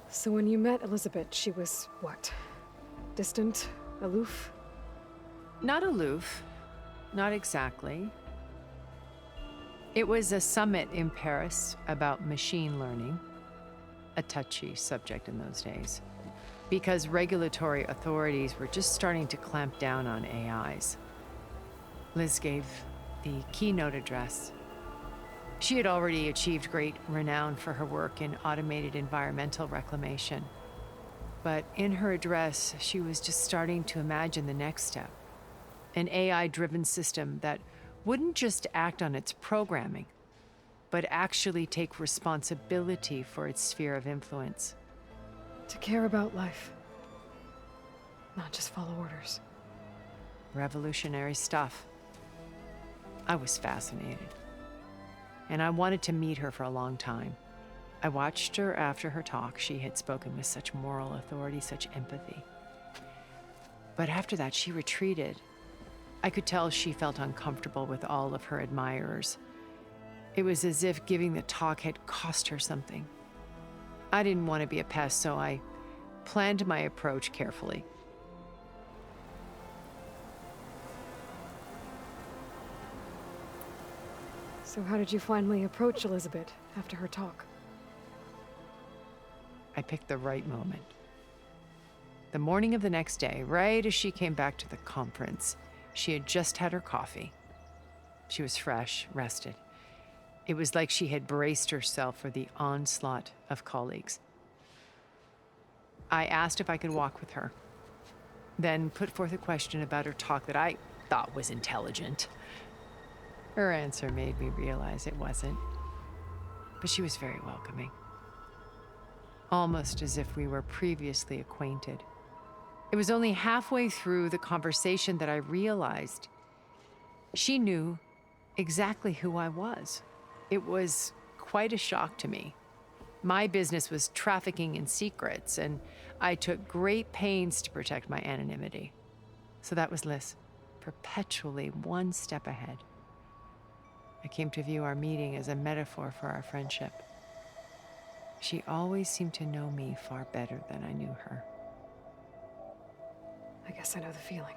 So when you met Elizabeth, she was what? Distant? Aloof? Not aloof. Not exactly. It was a summit in Paris about machine learning, a touchy subject in those days, because regulatory authorities were just starting to clamp down on AIs. Liz gave the keynote address. She had already achieved great renown for her work in automated environmental reclamation. But in her address, she was just starting to imagine the next step, an AI-driven system that wouldn't just act on its programming, but actually take responsibility for its sphere of influence. To care about life, not just follow orders. Revolutionary stuff. I was fascinated. And I wanted to meet her for a long time. I watched her after her talk. She had spoken with such moral authority, such empathy. But after that, she retreated. I could tell she felt uncomfortable with all of her admirers. It was as if giving the talk had cost her something. I didn't want to be a pest, so I planned my approach carefully. So how did you finally approach Elizabeth after her talk? I picked the right moment. The morning of the next day, right as she came back to the conference, she had just had her coffee. She was fresh, rested. It was like she had braced herself for the onslaught of colleagues. I asked if I could walk with her, then put forth a question about her talk that I thought was intelligent. Her answer made me realize it wasn't, but she was very welcoming. Almost as if we were previously acquainted. It was only halfway through the conversation that I realized she knew exactly who I was. It was quite a shock to me. My business was trafficking in secrets, and I took great pains to protect my anonymity. So that was Liz, perpetually one step ahead. I came to view our meeting as a metaphor for our friendship. She always seemed to know me far better than I knew her. I guess I know the feeling.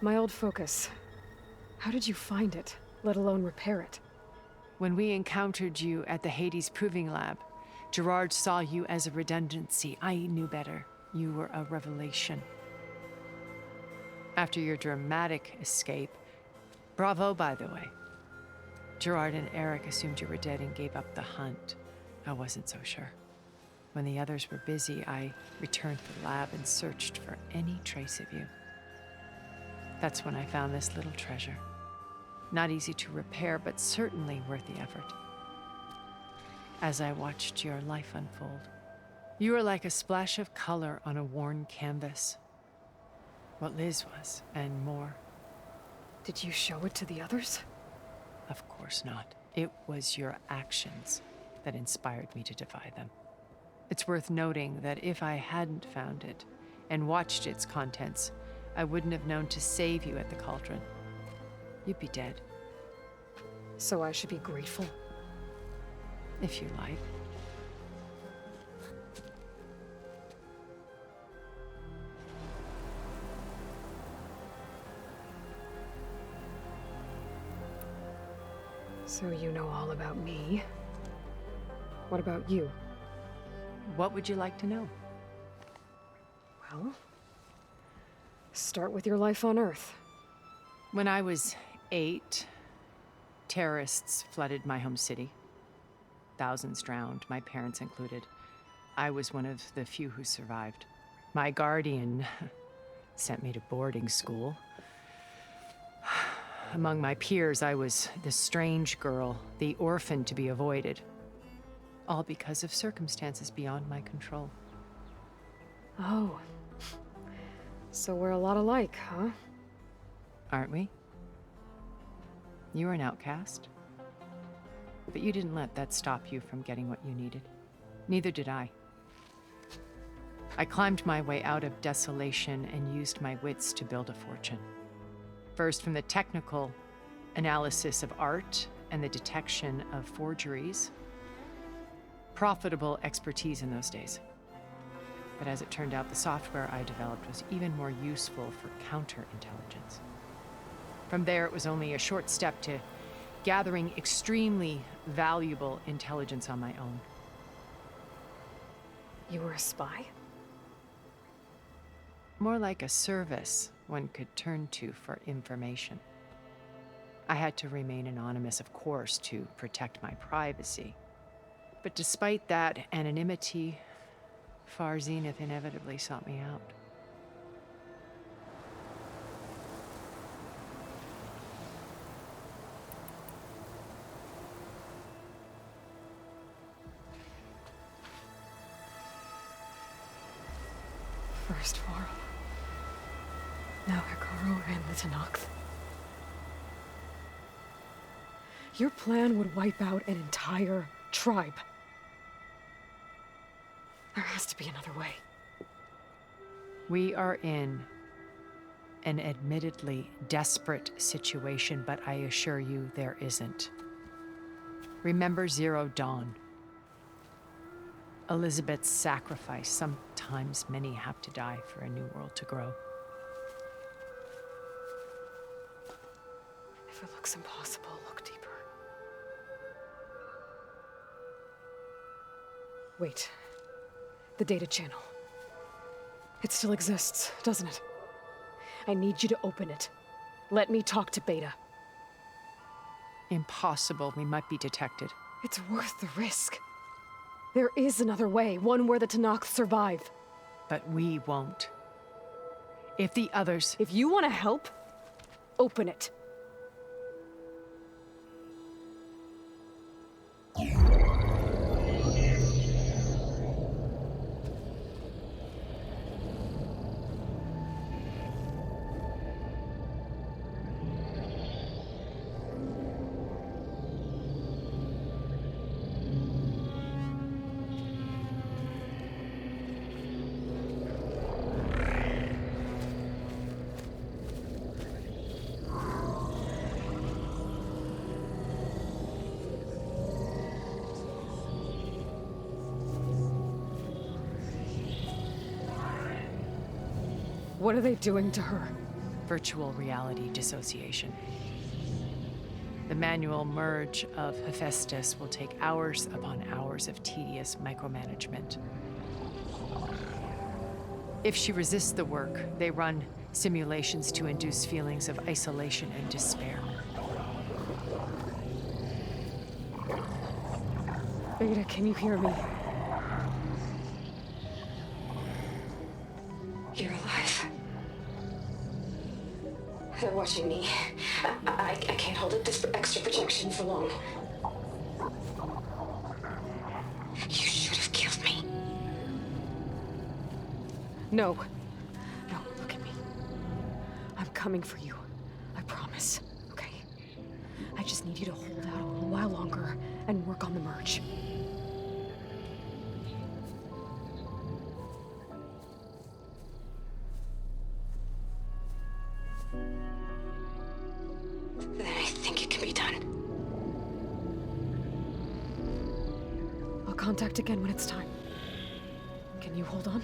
My old focus. How did you find it, let alone repair it? When we encountered you at the Hades Proving Lab, Gerard saw you as a redundancy. I knew better. You were a revelation. After your dramatic escape, bravo, by the way. Gerard and Eric assumed you were dead and gave up the hunt. I wasn't so sure. When the others were busy, I returned to the lab and searched for any trace of you. That's when I found this little treasure. Not easy to repair, but certainly worth the effort. As I watched your life unfold, you were like a splash of color on a worn canvas. What Liz was, and more. Did you show it to the others? Of course not. It was your actions that inspired me to defy them. It's worth noting that if I hadn't found it and watched its contents, I wouldn't have known to save you at the cauldron. You'd be dead. So I should be grateful? If you like. So you know all about me. What about you? What would you like to know? Well, start with your life on Earth. When I was 8, terrorists flooded my home city. Thousands drowned, my parents included. I was one of the few who survived. My guardian sent me to boarding school. Among my peers, I was the strange girl, the orphan to be avoided. All because of circumstances beyond my control. Oh. So we're a lot alike, huh? Aren't we? You were an outcast. But you didn't let that stop you from getting what you needed. Neither did I. I climbed my way out of desolation and used my wits to build a fortune. First, from the technical analysis of art and the detection of forgeries. Profitable expertise in those days. But as it turned out, the software I developed was even more useful for counterintelligence. From there, it was only a short step to gathering extremely valuable intelligence on my own. You were a spy? More like a service one could turn to for information. I had to remain anonymous, of course, to protect my privacy. But despite that anonymity, Zenith inevitably sought me out. First Varl. Now Hikaru and the Tenakth. Your plan would wipe out an entire tribe. There has to be another way. We are in an admittedly desperate situation, but I assure you there isn't. Remember Zero Dawn. Elizabeth's sacrifice some Sometimes many have to die for a new world to grow. If it looks impossible, look deeper. Wait. The data channel. It still exists, doesn't it? I need you to open it. Let me talk to Beta. Impossible. We might be detected. It's worth the risk. There is another way, one where the Tenakth survive. But we won't. If the others... If you want to help, open it. What are they doing to her? Virtual reality dissociation. The manual merge of Hephaestus will take hours upon hours of tedious micromanagement. If she resists the work, they run simulations to induce feelings of isolation and despair. Beta, can you hear me? You're alive. They're watching me. I can't hold up this extra protection for long. You should have killed me. No. No, look at me. I'm coming for you. I promise. Okay? I just need you to hold out a little while longer and work on the merge. Then I think it can be done. I'll contact again when it's time. Can you hold on?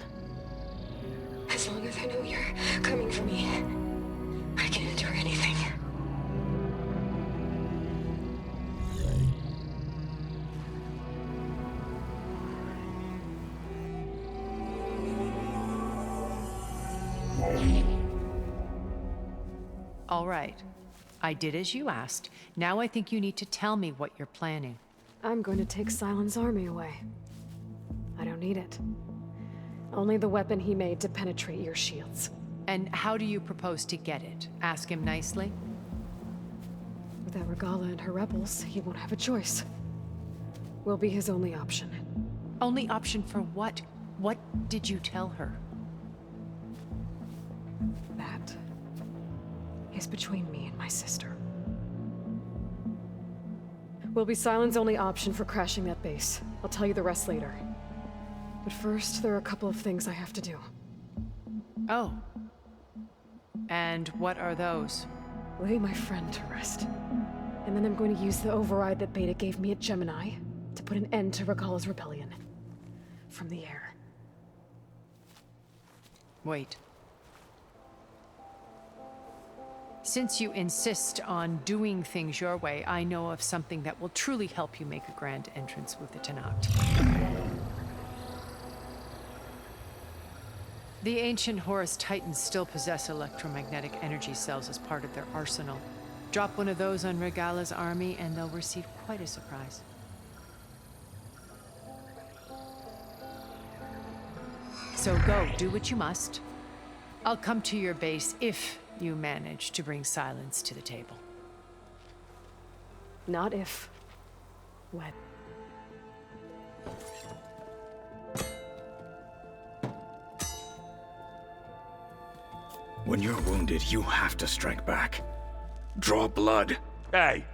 As long as I know you're coming for me, I can endure anything. All right. I did as you asked. Now I think you need to tell me what you're planning. I'm going to take Sylens' army away. I don't need it. Only the weapon he made to penetrate your shields. And how do you propose to get it? Ask him nicely? Without Regala and her rebels, he won't have a choice. We'll be his only option. Only option for what? What did you tell her? That is between me and my sister. Will be Sylens' only option for crashing that base. I'll tell you the rest later. But first, there are a couple of things I have to do. Oh. And what are those? Lay my friend to rest. And then I'm going to use the override that Beta gave me at Gemini to put an end to Regala's rebellion. From the air. Wait. Since you insist on doing things your way, I know of something that will truly help you make a grand entrance with the Tenakth. The ancient Horus Titans still possess electromagnetic energy cells as part of their arsenal. Drop one of those on Regala's army and they'll receive quite a surprise. So go, do what you must. I'll come to your base if you manage to bring Sylens to the table. Not if. When. When you're wounded, you have to strike back. Draw blood. Hey!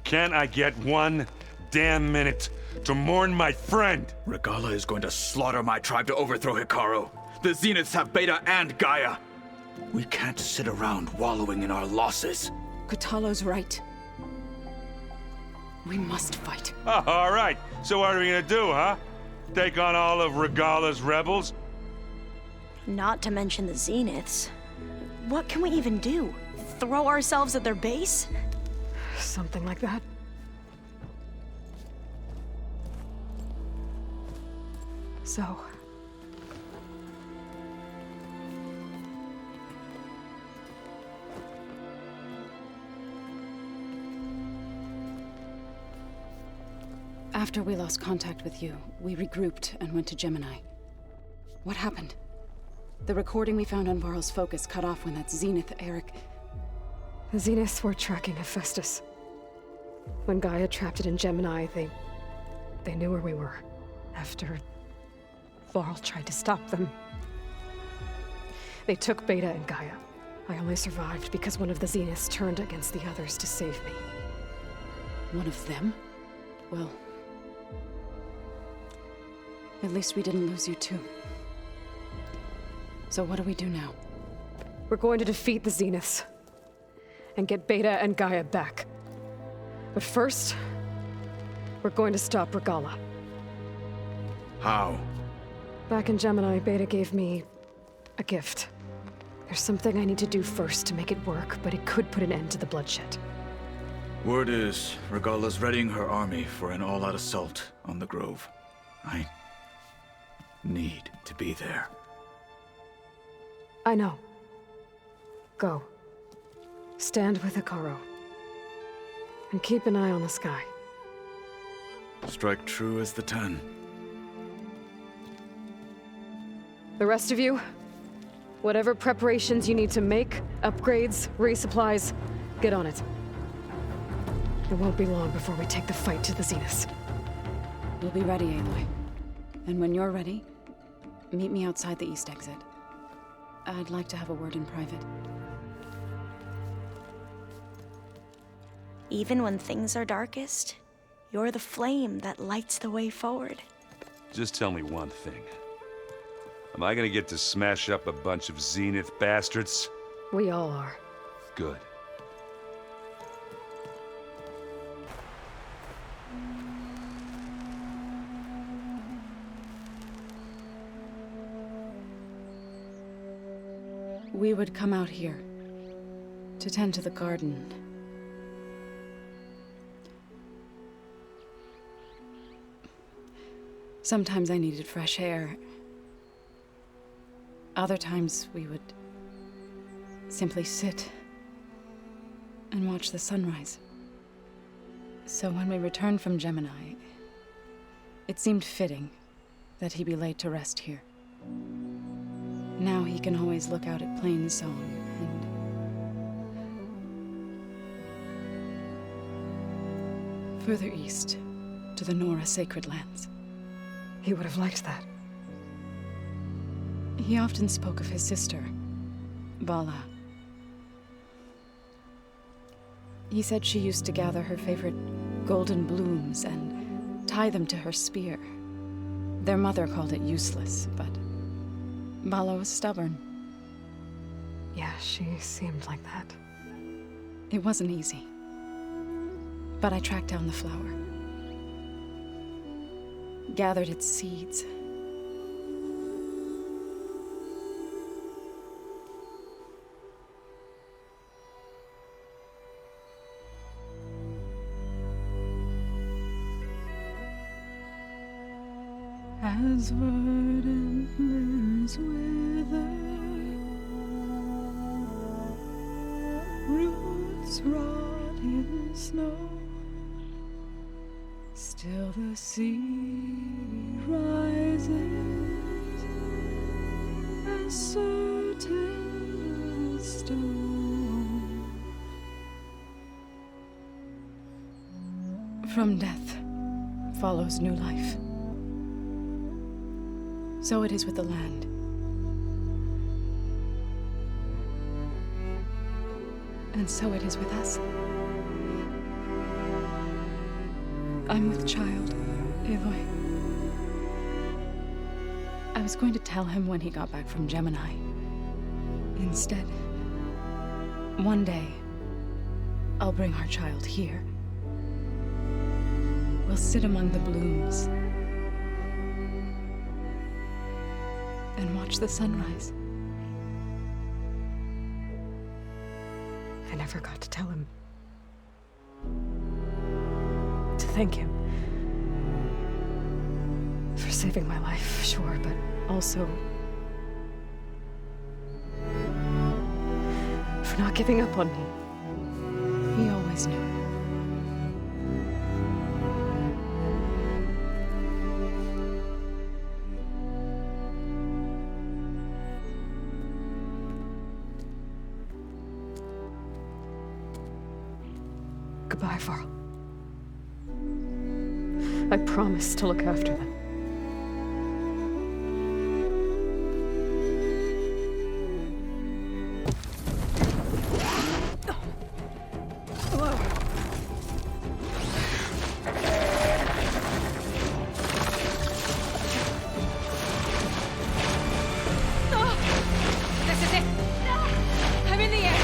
Can't I get one damn minute to mourn my friend? Regala is going to slaughter my tribe to overthrow Hekarro. The Zeniths have Beta and Gaia. We can't sit around wallowing in our losses. Kotallo's right. We must fight. Oh, all right. So what are we gonna do, huh? Take on all of Regala's rebels? Not to mention the Zeniths. What can we even do? Throw ourselves at their base? Something like that. So... After we lost contact with you, we regrouped and went to Gemini. What happened? The recording we found on Varl's focus cut off when that Zenith Eric... The Zeniths were tracking Hephaestus. When GAIA trapped it in Gemini, they knew where we were. After Varl tried to stop them. They took Beta and GAIA. I only survived because one of the Zeniths turned against the others to save me. One of them? Well... at least we didn't lose you too. So what do we do now? We're going to defeat the Zeniths. And get Beta and GAIA back. But first, we're going to stop Regala. How? Back in Gemini, Beta gave me a gift. There's something I need to do first to make it work, but it could put an end to the bloodshed. Word is, Regala's readying her army for an all-out assault on the Grove. I need to be there. I know. Go. Stand with Hekarro. And keep an eye on the sky. Strike true as the 10. The rest of you, whatever preparations you need to make, upgrades, resupplies, get on it. It won't be long before we take the fight to the Zeniths. We'll be ready, Aloy. And when you're ready, meet me outside the east exit. I'd like to have a word in private. Even when things are darkest, you're the flame that lights the way forward. Just tell me one thing. Am I gonna get to smash up a bunch of Zenith bastards? We all are. Good. We would come out here to tend to the garden. Sometimes I needed fresh air. Other times we would simply sit and watch the sunrise. So when we returned from Gemini, it seemed fitting that he be laid to rest here. Now he can always look out at Plain Song and further east to the Nora Sacred Lands. He would have liked that. He often spoke of his sister, Vala. He said she used to gather her favorite golden blooms and tie them to her spear. Their mother called it useless, but Vala was stubborn. Yeah, she seemed like that. It wasn't easy. But I tracked down the flower. Gathered its seeds. As verdant limbs wither, roots rot in snow, still the sea rises as certain as stone. From death follows new life. So it is with the land. And so it is with us. I'm with child, Aloy. I was going to tell him when he got back from Gemini. Instead, one day, I'll bring our child here. We'll sit among the blooms and watch the sunrise. I never got to tell him. To thank him. For saving my life, sure, but also for not giving up on me. He always knew. Goodbye, Varl. I promise to look after them. This is it! I'm in the air!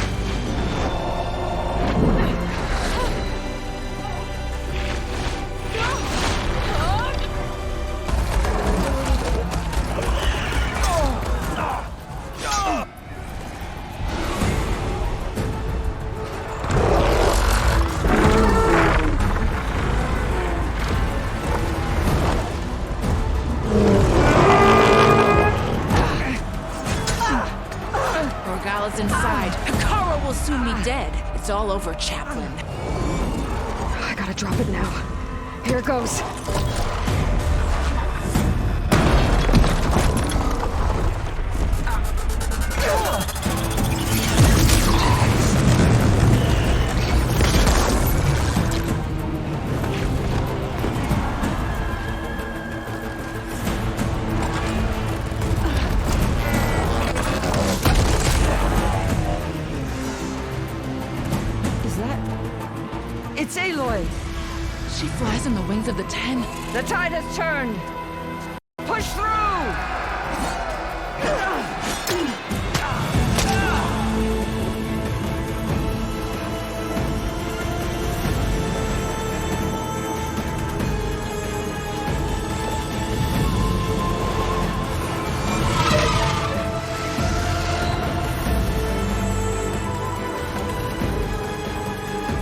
Regala's inside. Hekara will soon be dead. It's all over, Chaplain. I gotta drop it now. Here it goes. It's Aloy! She flies on the wings of the 10. The tide has turned! Push through!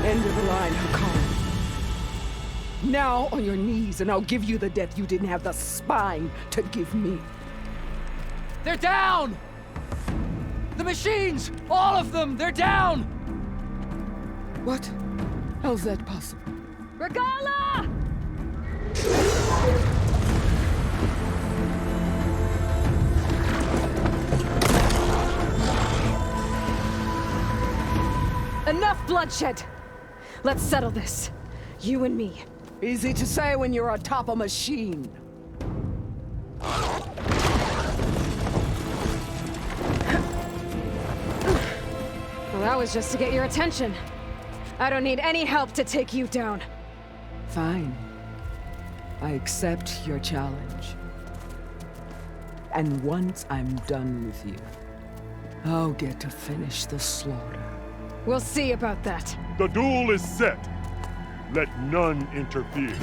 End of the line, Hekara. Now on your knees, and I'll give you the death you didn't have the spine to give me. They're down! The machines! All of them! They're down! What? How's that possible? Regala! Enough bloodshed! Let's settle this. You and me. Easy to say when you're atop a machine. Well, that was just to get your attention. I don't need any help to take you down. Fine. I accept your challenge. And once I'm done with you, I'll get to finish the slaughter. We'll see about that. The duel is set. Let none interfere.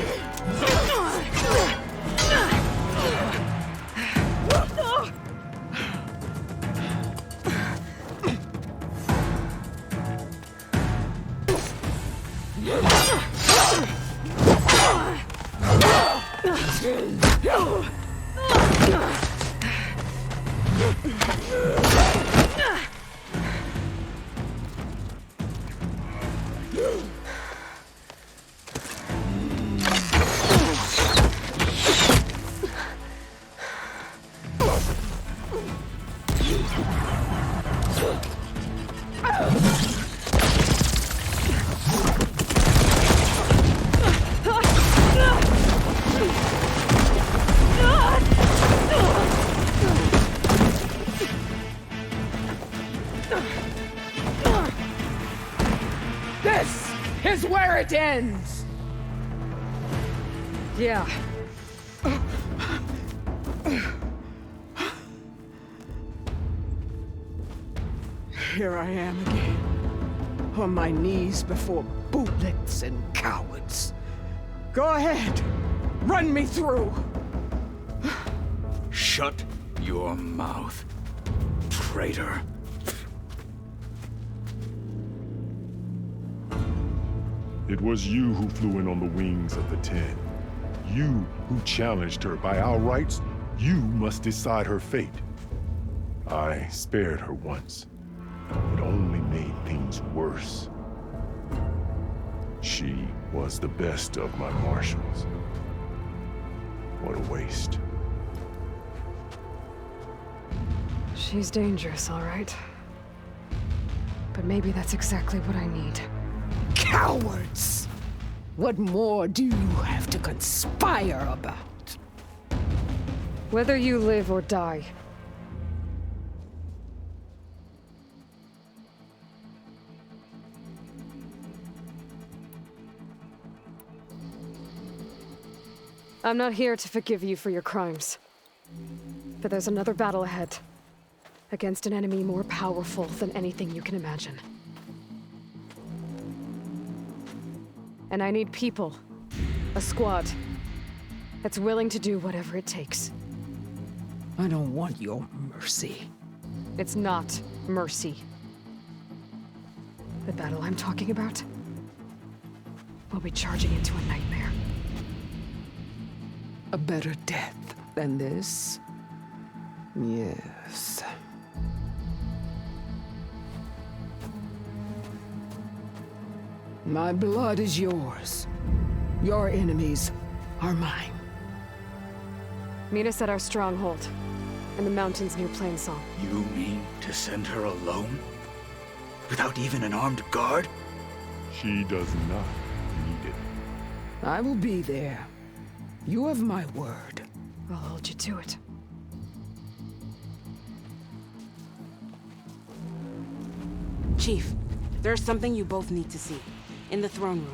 This is where it ends! Yeah. Here I am again, on my knees before bootlets and cowards. Go ahead, run me through. Shut your mouth, traitor. It was you who flew in on the wings of the Ten. You who challenged her. By our rights, you must decide her fate. I spared her once. It only made things worse. She was the best of my marshals. What a waste. She's dangerous, all right. But maybe that's exactly what I need. Cowards! What more do you have to conspire about? Whether you live or die. I'm not here to forgive you for your crimes. But there's another battle ahead. Against an enemy more powerful than anything you can imagine. And I need people. A squad. That's willing to do whatever it takes. I don't want your mercy. It's not mercy. The battle I'm talking about will be charging into a nightmare. A better death than this? Yes. My blood is yours. Your enemies are mine. Meet us at our stronghold, in the mountains near Plainsong. You mean to send her alone? Without even an armed guard? She does not need it. I will be there. You have my word. I'll hold you to it. Chief, there's something you both need to see. In the throne room.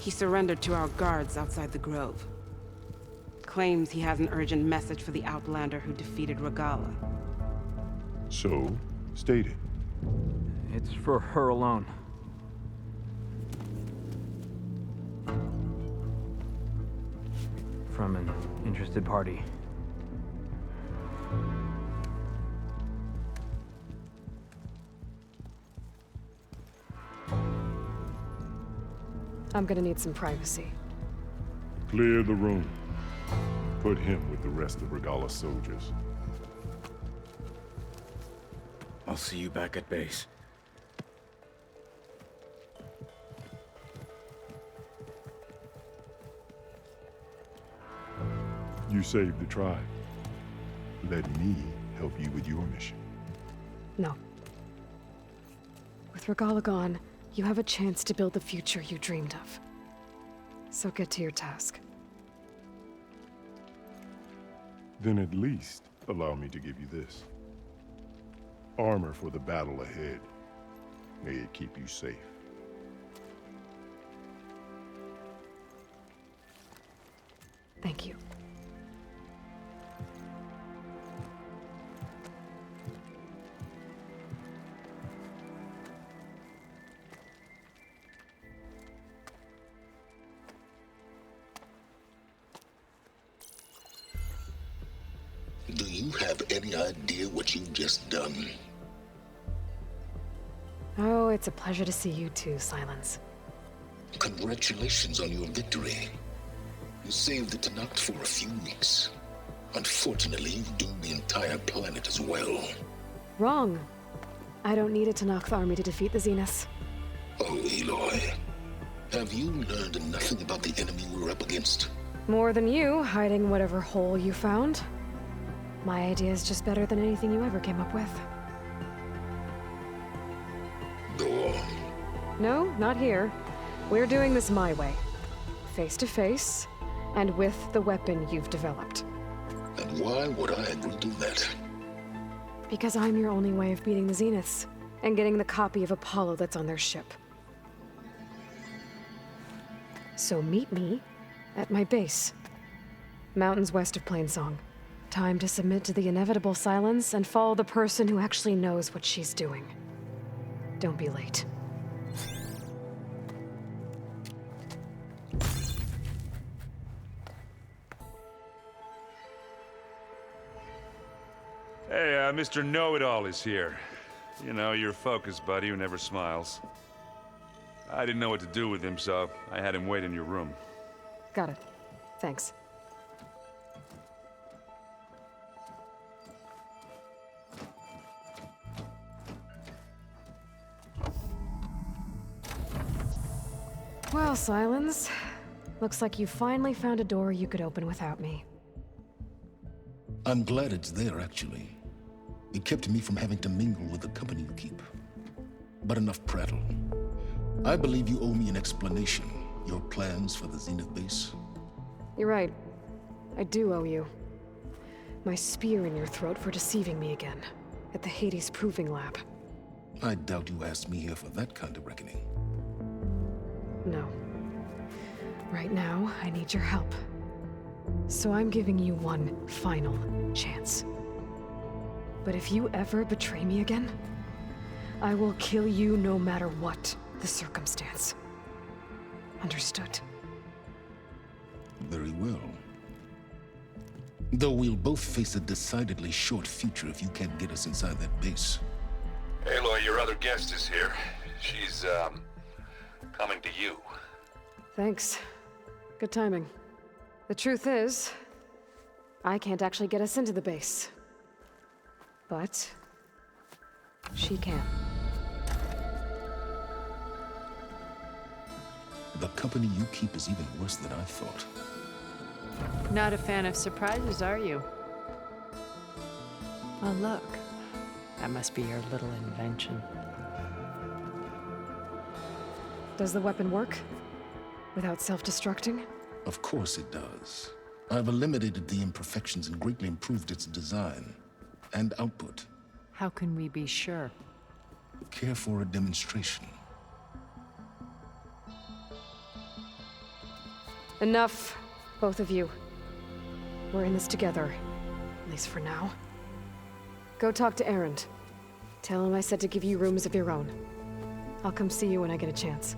He surrendered to our guards outside the grove. Claims he has an urgent message for the Outlander who defeated Regala. So, state it. It's for her alone. From an interested party. I'm gonna need some privacy. Clear the room. Put him with the rest of Regala's soldiers. I'll see you back at base. You saved the tribe. Let me help you with your mission. No. With Regala gone, you have a chance to build the future you dreamed of. So get to your task. Then at least allow me to give you this. Armor for the battle ahead. May it keep you safe. Thank you. Do you have any idea what you've just done? Oh, it's a pleasure to see you too, Sylens. Congratulations on your victory. You saved the Tenakth for a few weeks. Unfortunately, you've doomed the entire planet as well. Wrong. I don't need a Tenakth army to defeat the Zeniths. Oh, Aloy. Have you learned nothing about the enemy we're up against? More than you, hiding whatever hole you found. My idea is just better than anything you ever came up with. Go on. No, not here. We're doing this my way. Face to face, and with the weapon you've developed. And why would I agree to that? Because I'm your only way of beating the Zeniths, and getting the copy of Apollo that's on their ship. So meet me at my base. Mountains west of Plainsong. Time to submit to the inevitable silence and follow the person who actually knows what she's doing. Don't be late. Hey, Mr. Know-It-All is here. You know, your focus buddy who never smiles. I didn't know what to do with him, so I had him wait in your room. Got it. Thanks. Well, Sylens. Looks like you finally found a door you could open without me. I'm glad it's there, actually. It kept me from having to mingle with the company you keep. But enough prattle. I believe you owe me an explanation. Your plans for the Zenith base? You're right. I do owe you. My spear in your throat for deceiving me again. At the Hades Proving Lab. I doubt you asked me here for that kind of reckoning. No. Right now, I need your help. So I'm giving you one final chance. But if you ever betray me again, I will kill you no matter what the circumstance. Understood? Very well. Though we'll both face a decidedly short future if you can't get us inside that base. Aloy, your other guest is here. She's, coming to you. Thanks. Good timing. The truth is, I can't actually get us into the base. But she can. The company you keep is even worse than I thought. Not a fan of surprises, are you? Oh, look. That must be your little invention. Does the weapon work? Without self-destructing? Of course it does. I've eliminated the imperfections and greatly improved its design and output. How can we be sure? Care for a demonstration? Enough, both of you. We're in this together, at least for now. Go talk to Erend. Tell him I said to give you rooms of your own. I'll come see you when I get a chance.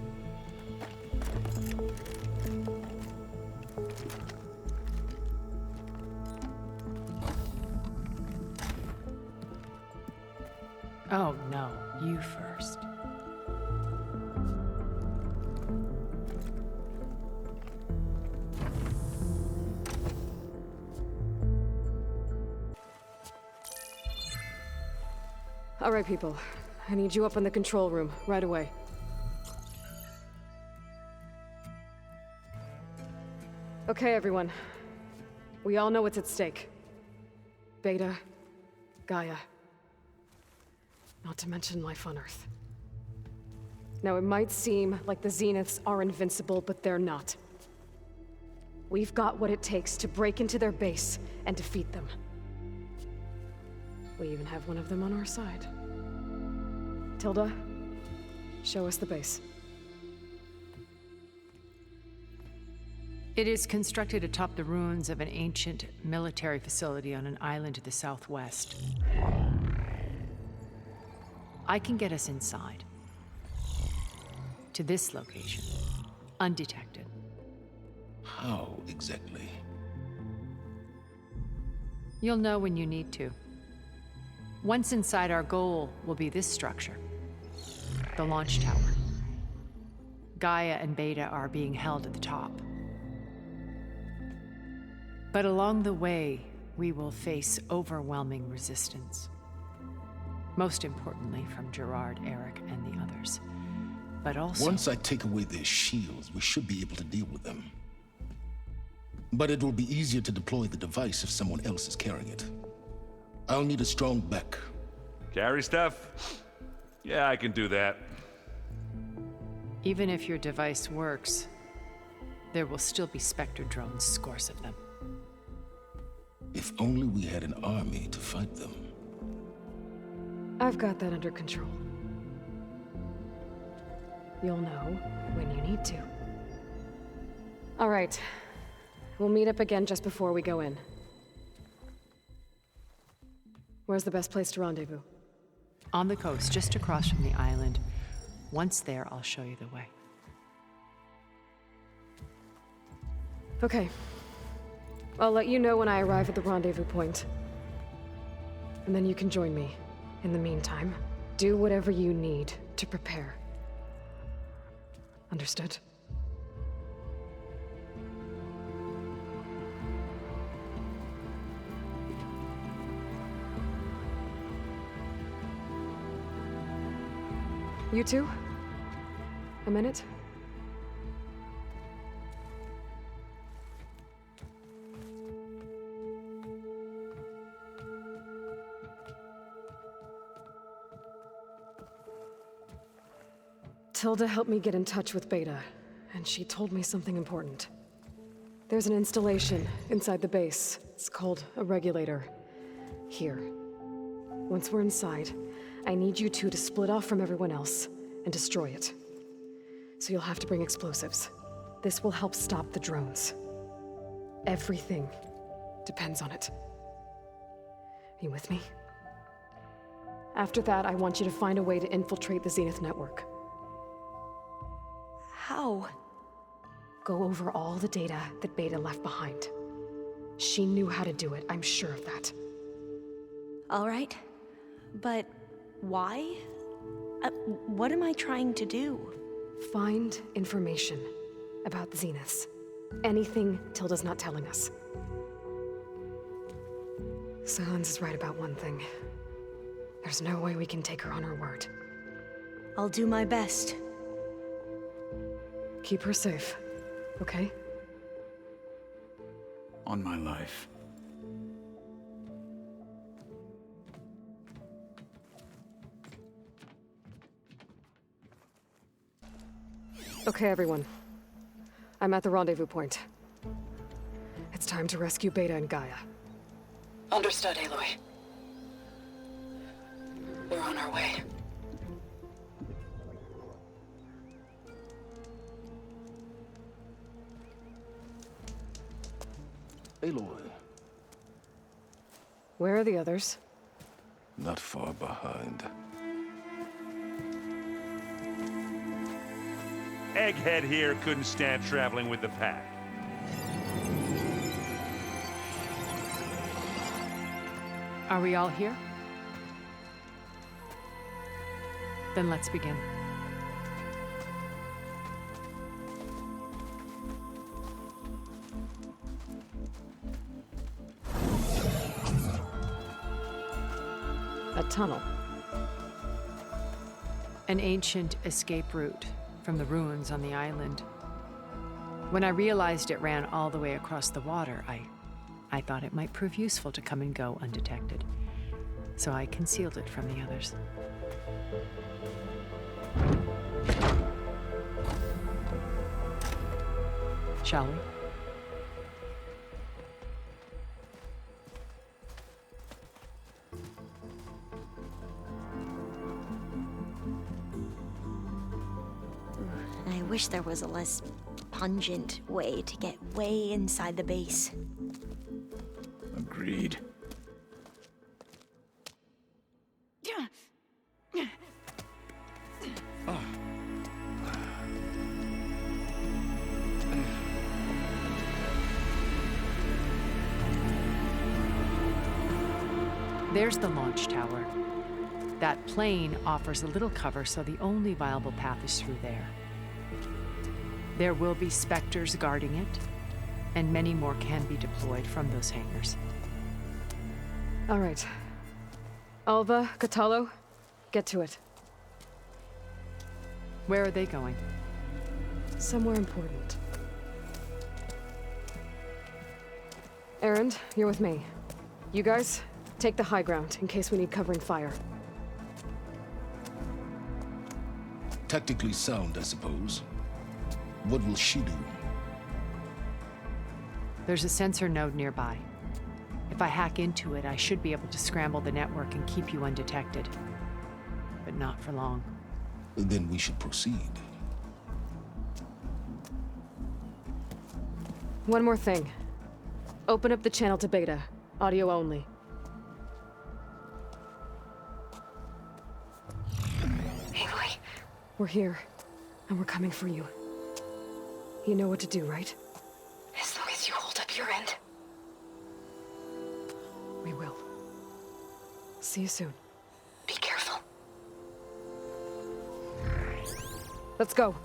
Oh, no. You first. All right, people. I need you up in the control room, right away. Okay, everyone. We all know what's at stake. Beta, Gaia. Not to mention life on Earth. Now, it might seem like the Zeniths are invincible, but they're not. We've got what it takes to break into their base and defeat them. We even have one of them on our side. Tilda, show us the base. It is constructed atop the ruins of an ancient military facility on an island to the southwest. I can get us inside. To this location. Undetected. How exactly? You'll know when you need to. Once inside, our goal will be this structure. The launch tower. Gaia and Beta are being held at the top. But along the way, we will face overwhelming resistance. Most importantly, from Gerard, Eric, and the others. But also... Once I take away their shields, we should be able to deal with them. But it will be easier to deploy the device if someone else is carrying it. I'll need a strong back. Carry stuff? Yeah, I can do that. Even if your device works, there will still be Spectre drones, scores of them. If only we had an army to fight them. I've got that under control. You'll know when you need to. All right. We'll meet up again just before we go in. Where's the best place to rendezvous? On the coast, just across from the island. Once there, I'll show you the way. Okay. I'll let you know when I arrive at the rendezvous point. And then you can join me. In the meantime, do whatever you need to prepare. Understood? You two? A minute? Tilda helped me get in touch with Beta, and she told me something important. There's an installation inside the base. It's called a regulator. Here. Once we're inside, I need you two to split off from everyone else and destroy it. So you'll have to bring explosives. This will help stop the drones. Everything depends on it. Are you with me? After that, I want you to find a way to infiltrate the Zenith network. How? Go over all the data that Beta left behind. She knew how to do it, I'm sure of that. All right. But why? What am I trying to do? Find information about the Zeniths. Anything Tilda's not telling us. Sylens is right about one thing. There's no way we can take her on her word. I'll do my best. Keep her safe, okay? On my life. Okay, everyone. I'm at the rendezvous point. It's time to rescue Beta and Gaia. Understood, Aloy. We're on our way. Aloy. Where are the others? Not far behind. Egghead here couldn't stand traveling with the pack. Are we all here? Then let's begin. A tunnel. An ancient escape route from the ruins on the island. When I realized it ran all the way across the water, I thought it might prove useful to come and go undetected. So I concealed it from the others. Shall we? I wish there was a less pungent way to get way inside the base. Agreed. There's the launch tower. That plane offers a little cover, so the only viable path is through there. There will be specters guarding it, and many more can be deployed from those hangars. All right. Alva, Catalo, get to it. Where are they going? Somewhere important. Erend, you're with me. You guys, take the high ground in case we need covering fire. Tactically sound, I suppose. What will she do? There's a sensor node nearby. If I hack into it, I should be able to scramble the network and keep you undetected. But not for long. Then we should proceed. One more thing. Open up the channel to beta. Audio only. Aloy, we're here, and we're coming for you. You know what to do, right? As long as you hold up your end. We will. See you soon. Be careful. Let's go.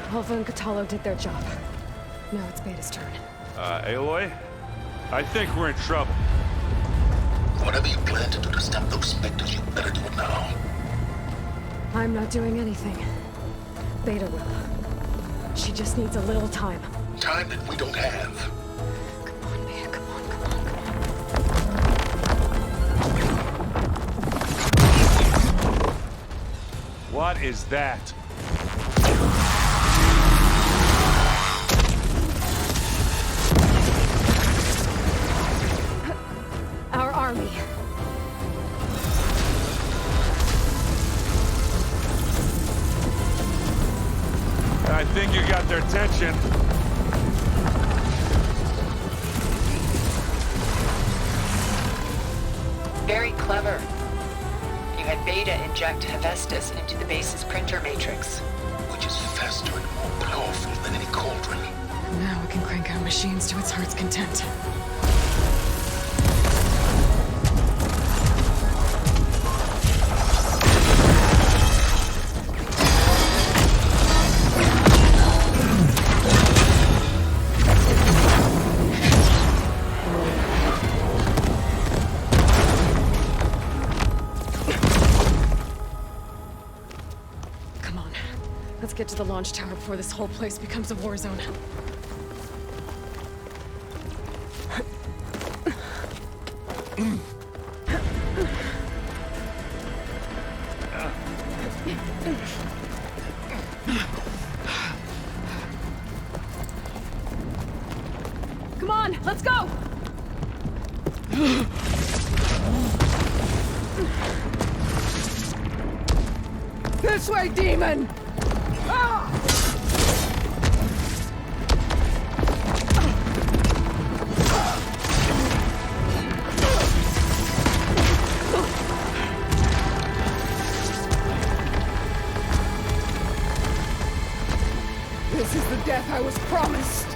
Alva and Catalo did their job. Now it's Beta's turn. Aloy? I think we're in trouble. Whatever you plan to do to stop those specters, you better do it now. I'm not doing anything. Beta will. She just needs a little time. Time that we don't have. Come on, Beta, come on, come on, come on. What is that? Our army. I think you got their attention. Very clever. You had Beta inject Hephaestus into the base's printer matrix. Which is faster and more powerful than any cauldron. Now we can crank out machines to its heart's content. Get to the launch tower before this whole place becomes a war zone. Come on, let's go! This way, demon! This is the death I was promised.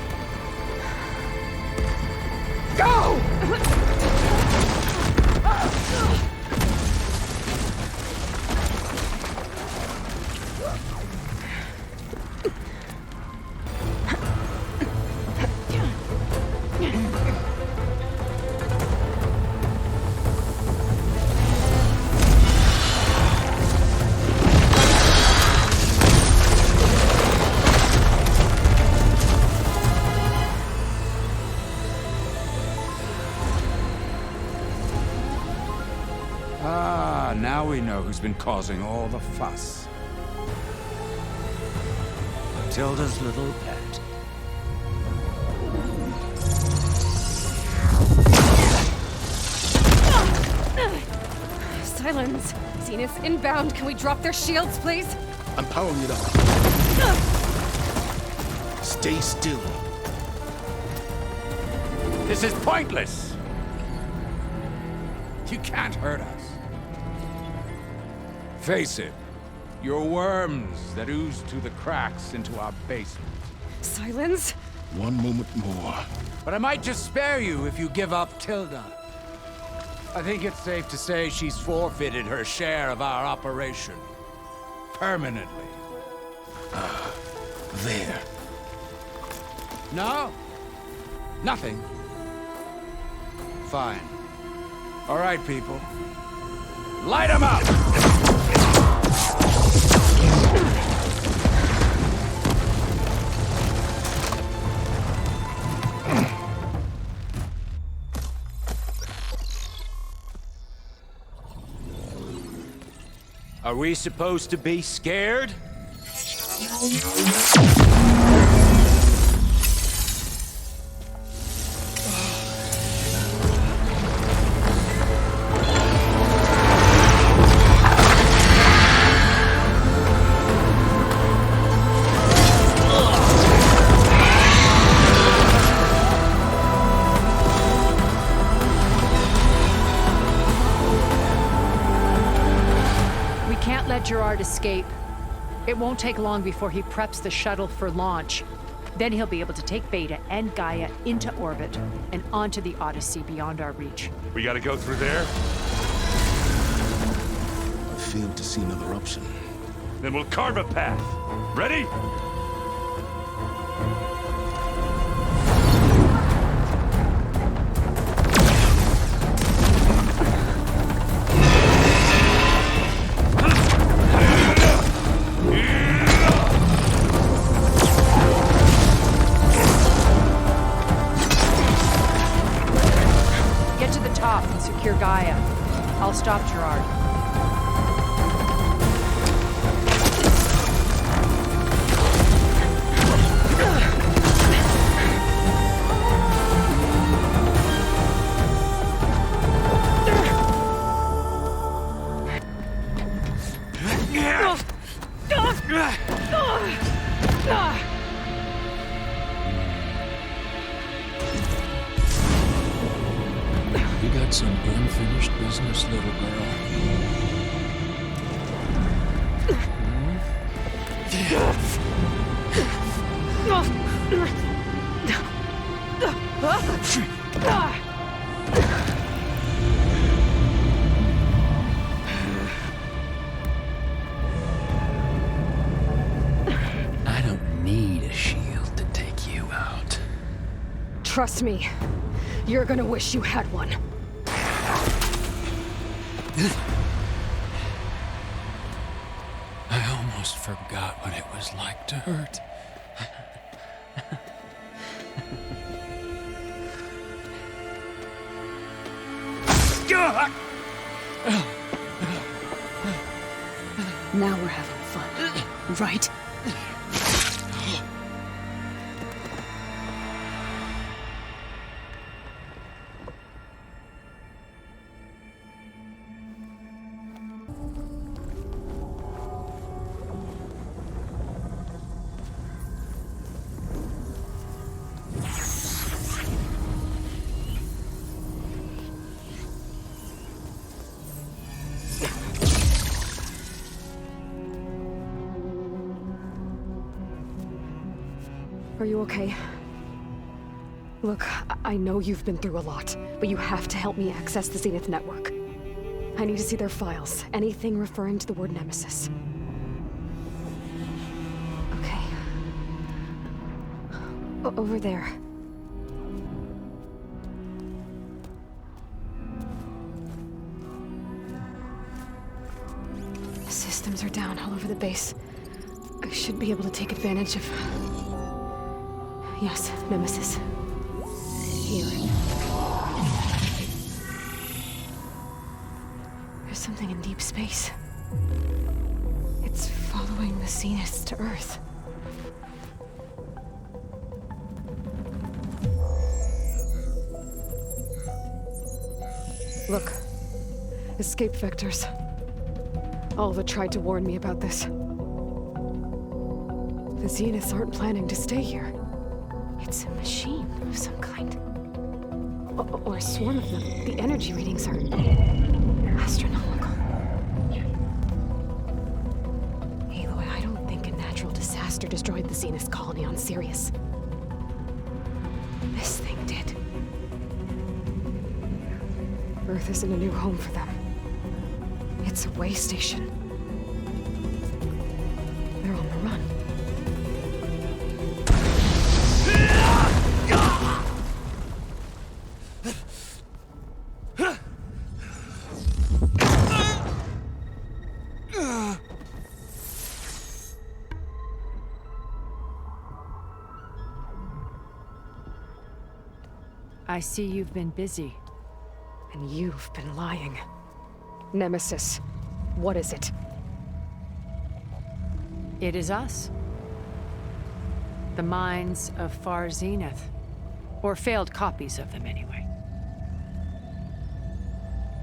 Go! Now we know who's been causing all the fuss. Tilda's little pet. Sylens. Zenith inbound. Can we drop their shields, please? I'm powering it up. Stay still. This is pointless. You can't hurt us. Face it, you're worms that ooze through the cracks into our basement. Sylens? One moment more. But I might just spare you if you give up Tilda. I think it's safe to say she's forfeited her share of our operation. Permanently. There. No? Nothing? Fine. All right, people. Light them up! Are we supposed to be scared? Gerard escape. It won't take long before he preps the shuttle for launch. Then he'll be able to take Beta and Gaia into orbit and onto the Odyssey beyond our reach. We gotta go through there? I fail to see another option. Then we'll carve a path. Ready? Get to the top and secure Gaia. I'll stop Gerard. You got some unfinished business, little girl. I don't need a shield to take you out. Trust me, you're gonna wish you had one. I almost forgot what it was like to hurt. Now we're having fun, right? Are you okay? Look, I know you've been through a lot, but you have to help me access the Zenith network. I need to see their files, anything referring to the word Nemesis. Okay. Over there. The systems are down all over the base. I should be able to take advantage of... Yes, Nemesis. Here. There's something in deep space. It's following the Zeniths to Earth. Look. Escape vectors. Alva tried to warn me about this. The Zeniths aren't planning to stay here. It's a machine of some kind. Or a swarm of them. The energy readings are astronomical. Aloy, I don't think a natural disaster destroyed the Zenith colony on Sirius. This thing did. Earth isn't a new home for them. It's a way station. They're on the run. I see you've been busy. And you've been lying. Nemesis, what is it? It is us. The minds of Far Zenith. Or failed copies of them, anyway.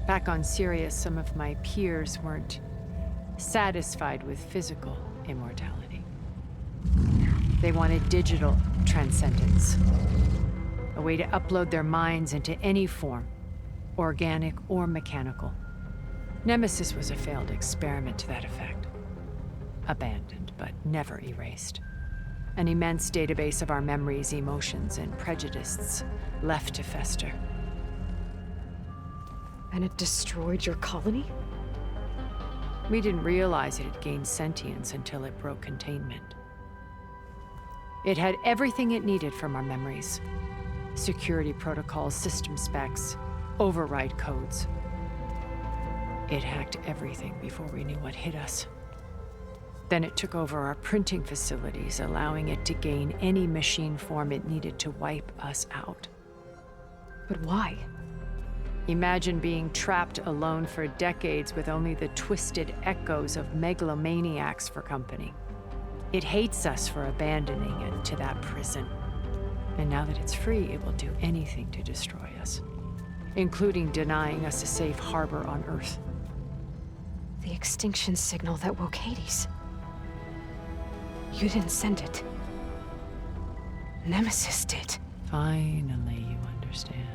Back on Sirius, some of my peers weren't satisfied with physical immortality. They wanted digital transcendence. A way to upload their minds into any form, organic or mechanical. Nemesis was a failed experiment to that effect. abandoned, but never erased. An immense database of our memories, emotions, and prejudices left to fester. And it destroyed your colony? We didn't realize it had gained sentience until it broke containment. It had everything it needed from our memories. Security protocols, system specs, override codes. It hacked everything before we knew what hit us. Then it took over our printing facilities, allowing it to gain any machine form it needed to wipe us out. But why? Imagine being trapped alone for decades with only the twisted echoes of megalomaniacs for company. It hates us for abandoning it to that prison. And now that it's free, it will do anything to destroy us, including denying us a safe harbor on Earth. The extinction signal that woke Hades. You didn't send it. Nemesis did. Finally, you understand.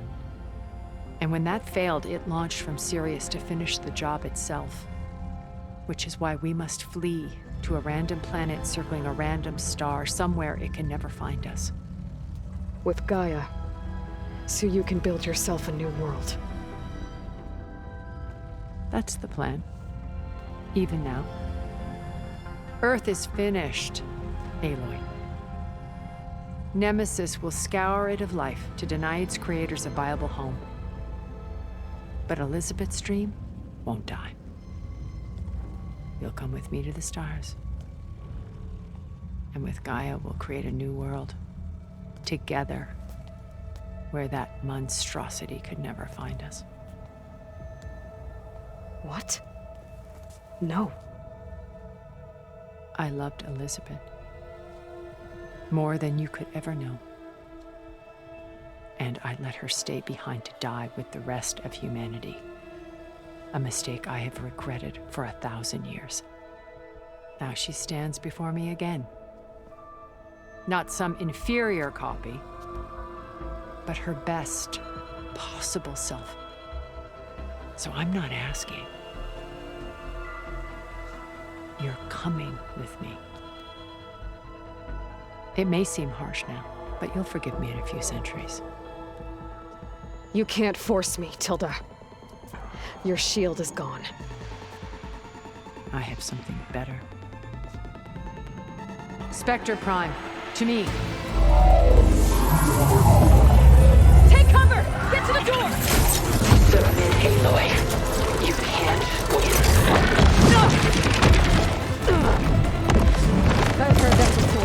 And when that failed, it launched from Sirius to finish the job itself. Which is why we must flee to a random planet circling a random star, somewhere it can never find us. With Gaia, so you can build yourself a new world. That's the plan. Even now. Earth is finished, Aloy. Nemesis will scour it of life to deny its creators a viable home. But Elizabeth's dream won't die. You'll come with me to the stars. And with Gaia, we'll create a new world. Together. Where that monstrosity could never find us. What? No. I loved Elizabeth. More than you could ever know. And I let her stay behind to die with the rest of humanity. A mistake I have regretted for 1,000 years. Now she stands before me again. Not some inferior copy, but her best possible self. So I'm not asking. You're coming with me. It may seem harsh now, but you'll forgive me in a few centuries. You can't force me, Tilda. Your shield is gone. I have something better. Spectre Prime, to me. Take cover! Get to the door! Aloy, you can't win. I've heard that before.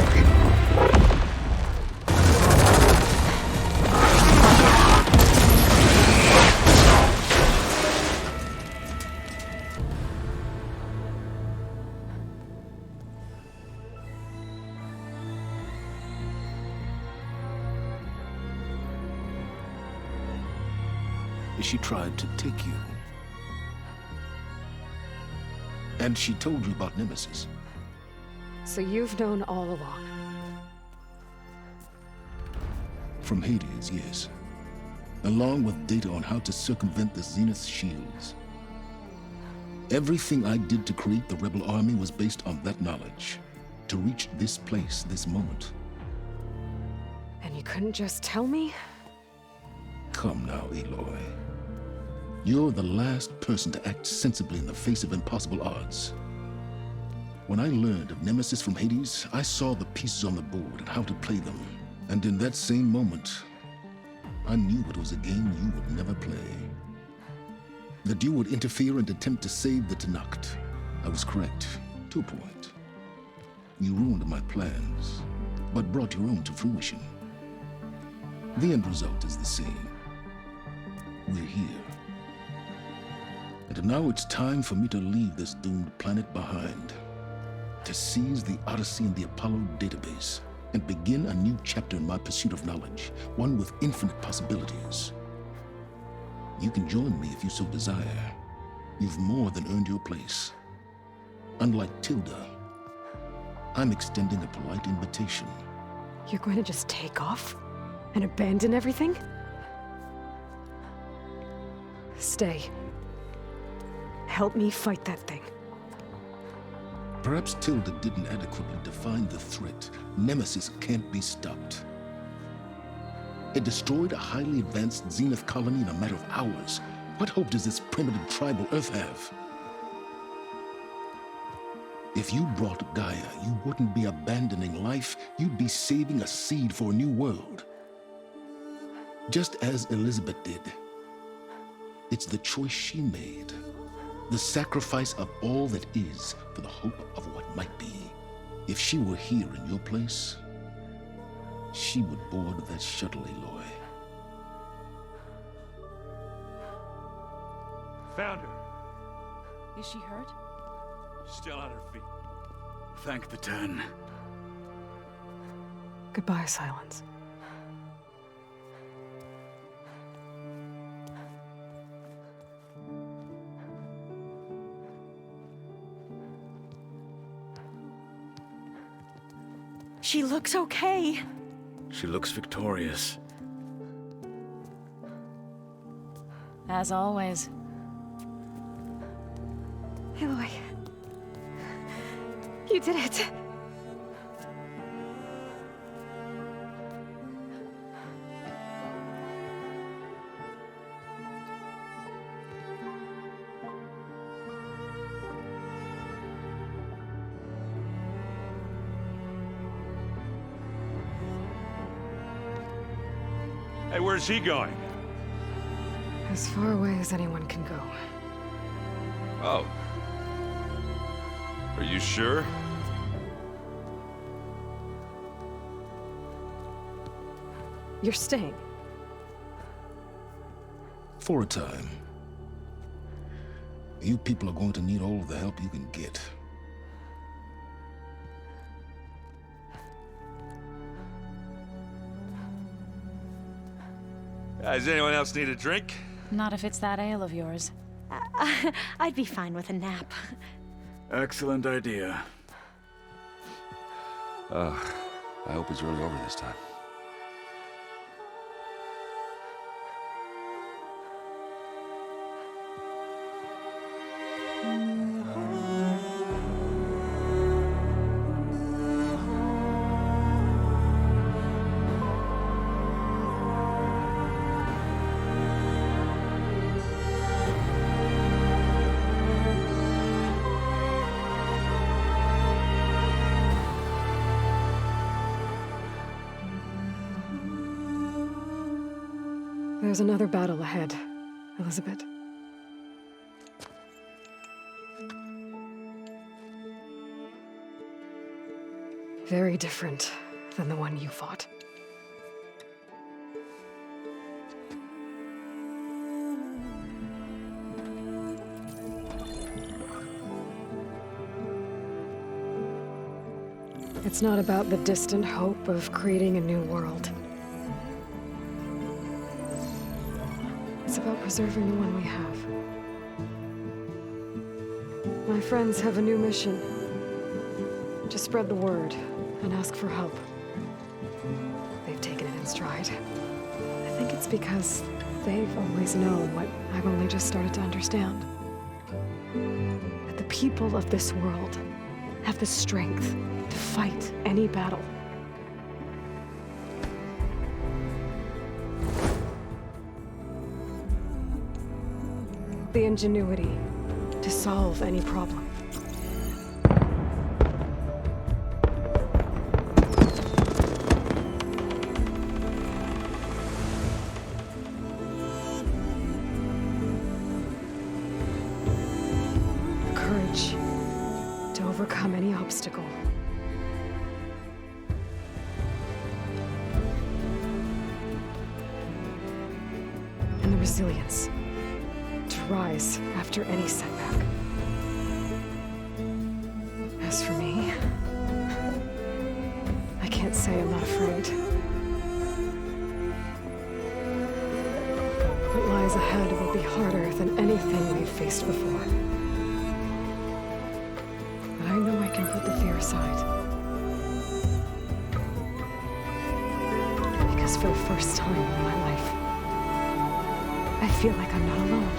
She tried to take you. And she told you about Nemesis. So you've known all along. From Hades, yes. Along with data on how to circumvent the Zenith shields. Everything I did to create the rebel army was based on that knowledge. To reach this place, this moment. And you couldn't just tell me? Come now, Aloy. You're the last person to act sensibly in the face of impossible odds. When I learned of Nemesis from Hades, I saw the pieces on the board and how to play them. And in that same moment, I knew it was a game you would never play. That you would interfere and attempt to save the Tenakth. I was correct, to a point. You ruined my plans, but brought your own to fruition. The end result is the same. We're here. And now it's time for me to leave this doomed planet behind. To seize the Odyssey and the Apollo database, and begin a new chapter in my pursuit of knowledge, one with infinite possibilities. You can join me if you so desire. You've more than earned your place. Unlike Tilda, I'm extending a polite invitation. You're going to just take off? And abandon everything? Stay. Help me fight that thing. Perhaps Tilda didn't adequately define the threat. Nemesis can't be stopped. It destroyed a highly advanced Zenith colony in a matter of hours. What hope does this primitive tribal Earth have? If you brought Gaia, you wouldn't be abandoning life, you'd be saving a seed for a new world. Just as Elizabeth did. It's the choice she made. The sacrifice of all that is for the hope of what might be. If she were here in your place, she would board that shuttle, Aloy. Found her. Is she hurt? Still on her feet. Thank the 10. Goodbye, Sylens. She looks okay. She looks victorious. As always. Aloy. You did it. Hey, where's he going? As far away as anyone can go. Oh. Are you sure? You're staying. For a time. You people are going to need all of the help you can get. Does anyone else need a drink? Not if it's that ale of yours. I'd be fine with a nap. Excellent idea. I hope it's really over this time. There's another battle ahead, Elizabeth. Very different than the one you fought. It's not about the distant hope of creating a new world. It's about preserving the one we have. My friends have a new mission. To spread the word and ask for help. They've taken it in stride. I think it's because they've always known what I've only just started to understand. That the people of this world have the strength to fight any battle. The ingenuity to solve any problem. The courage to overcome any obstacle. And the resilience to rise after any setback. As for me, I can't say I'm not afraid. What lies ahead will be harder than anything we've faced before. But I know I can put the fear aside. Because for the first time in my life, I feel like I'm not alone.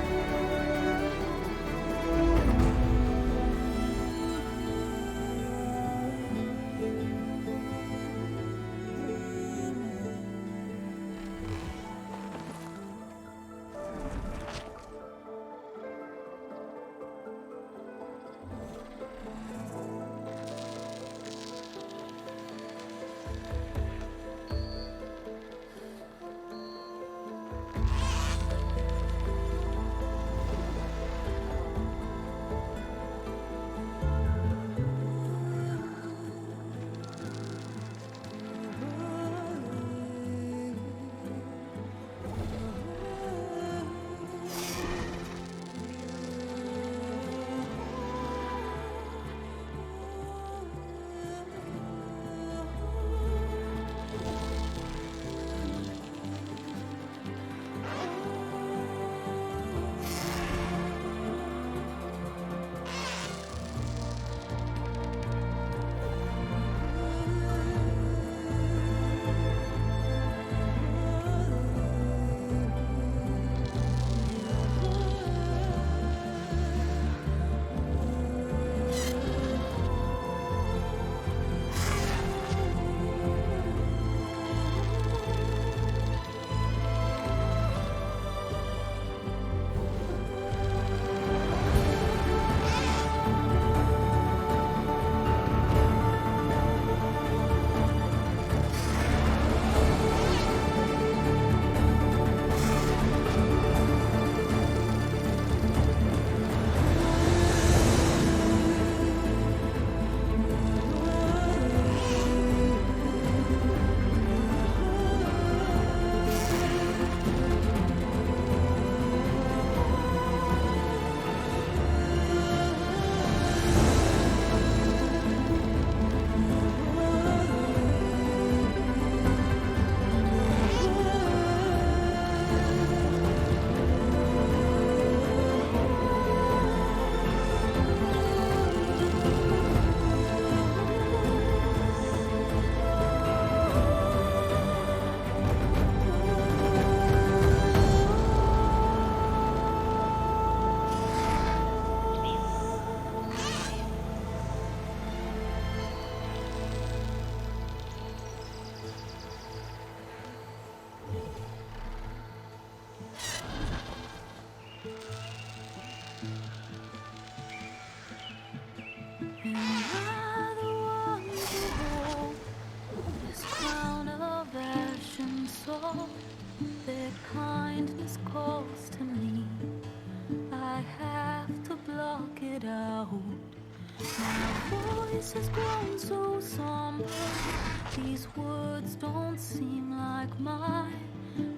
mine,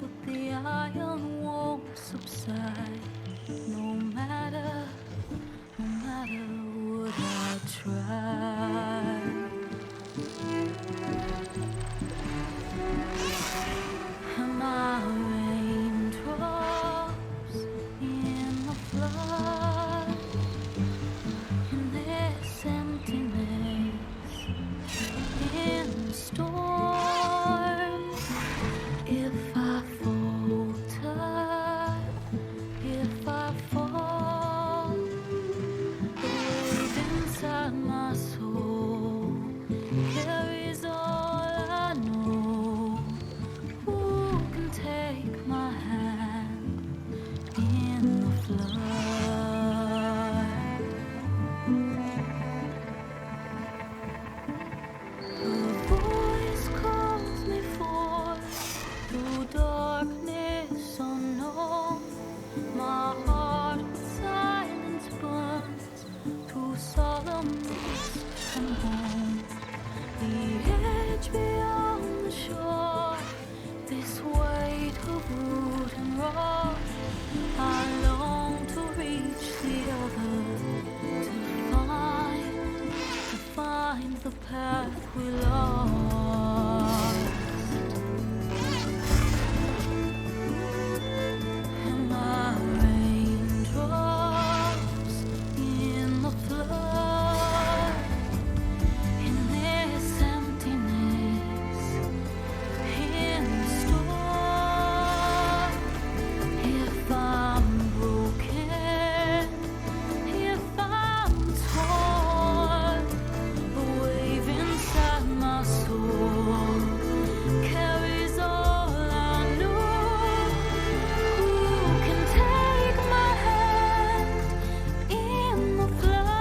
but the iron won't subside. No matter what I try. And my raindrops in the flood, in this emptiness, in the storm. If I falter, if I fall, the weight inside my soul carries all I know. Who can take my hand in the flood? A voice calls me forth through darkness unknown. My heart with silence burns to solemnness and home. The edge beyond the shore, this weight of root and rock. I long to reach the other, to find the path we lost. And my raindrops in the flood, in this emptiness, in the storm. If I'm broken, if I'm torn, the wave inside my soul carries all I know. Who can take my hand in the flood?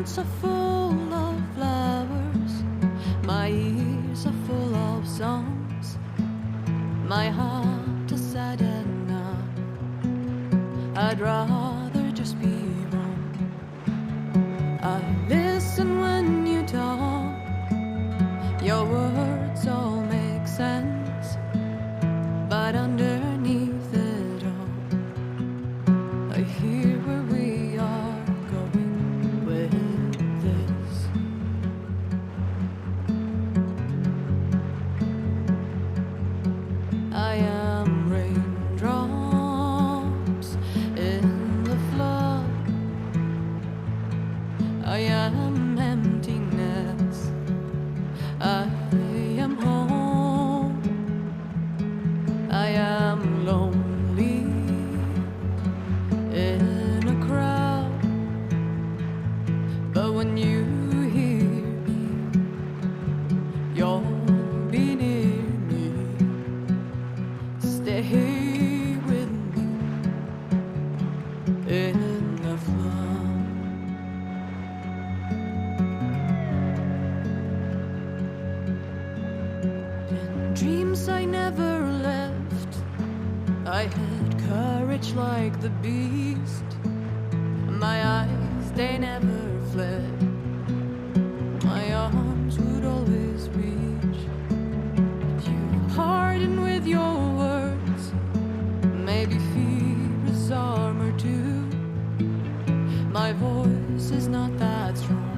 hands are full of flowers, my ears are full of songs, my heart is sad and numb. I'd rather just be wrong. I listen when you talk, your words all make sense, but underneath it all, I hear where we are going with this. I am raindrops in the flood. I am emptiness. I am home. I am lonely in a crowd. But when you hear me, you'll be near me. Stay with me in the flood. In dreams I never left, I had courage like the beast. My eyes, they never fled. My arms would always reach. You harden with your words. Maybe fear is armor too. My voice is not that strong.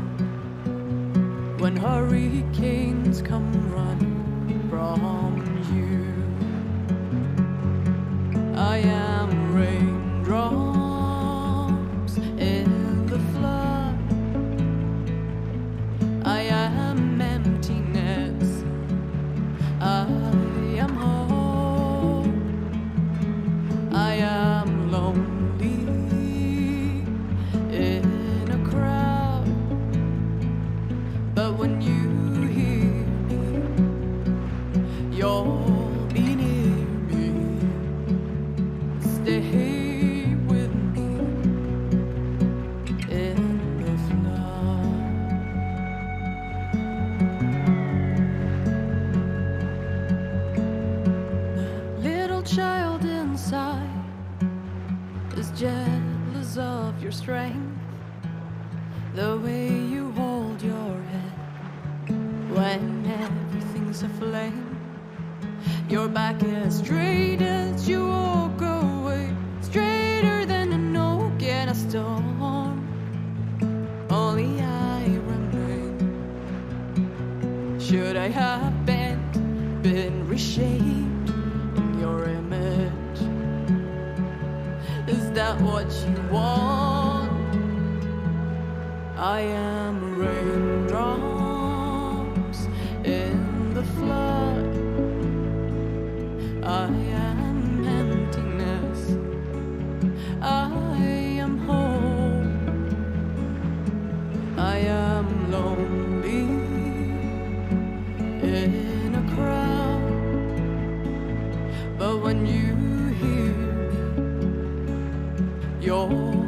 When hurricanes come running from you, I am raindrops in the flood. I am emptiness. I am home. I am lonely in a crowd. But when you hear me, you'll be near me. Stay with me in the flood. The little child inside is jealous of your strength, the way you hold your head when everything's aflame. Your back as straight as you walk away, straighter than an oak in a storm. Only I remain. Should I have been reshaped in your image? Is that what you want? I am raindrops in the flood. I am emptiness. I am home. I am lonely in a crowd. But when you hear me, you're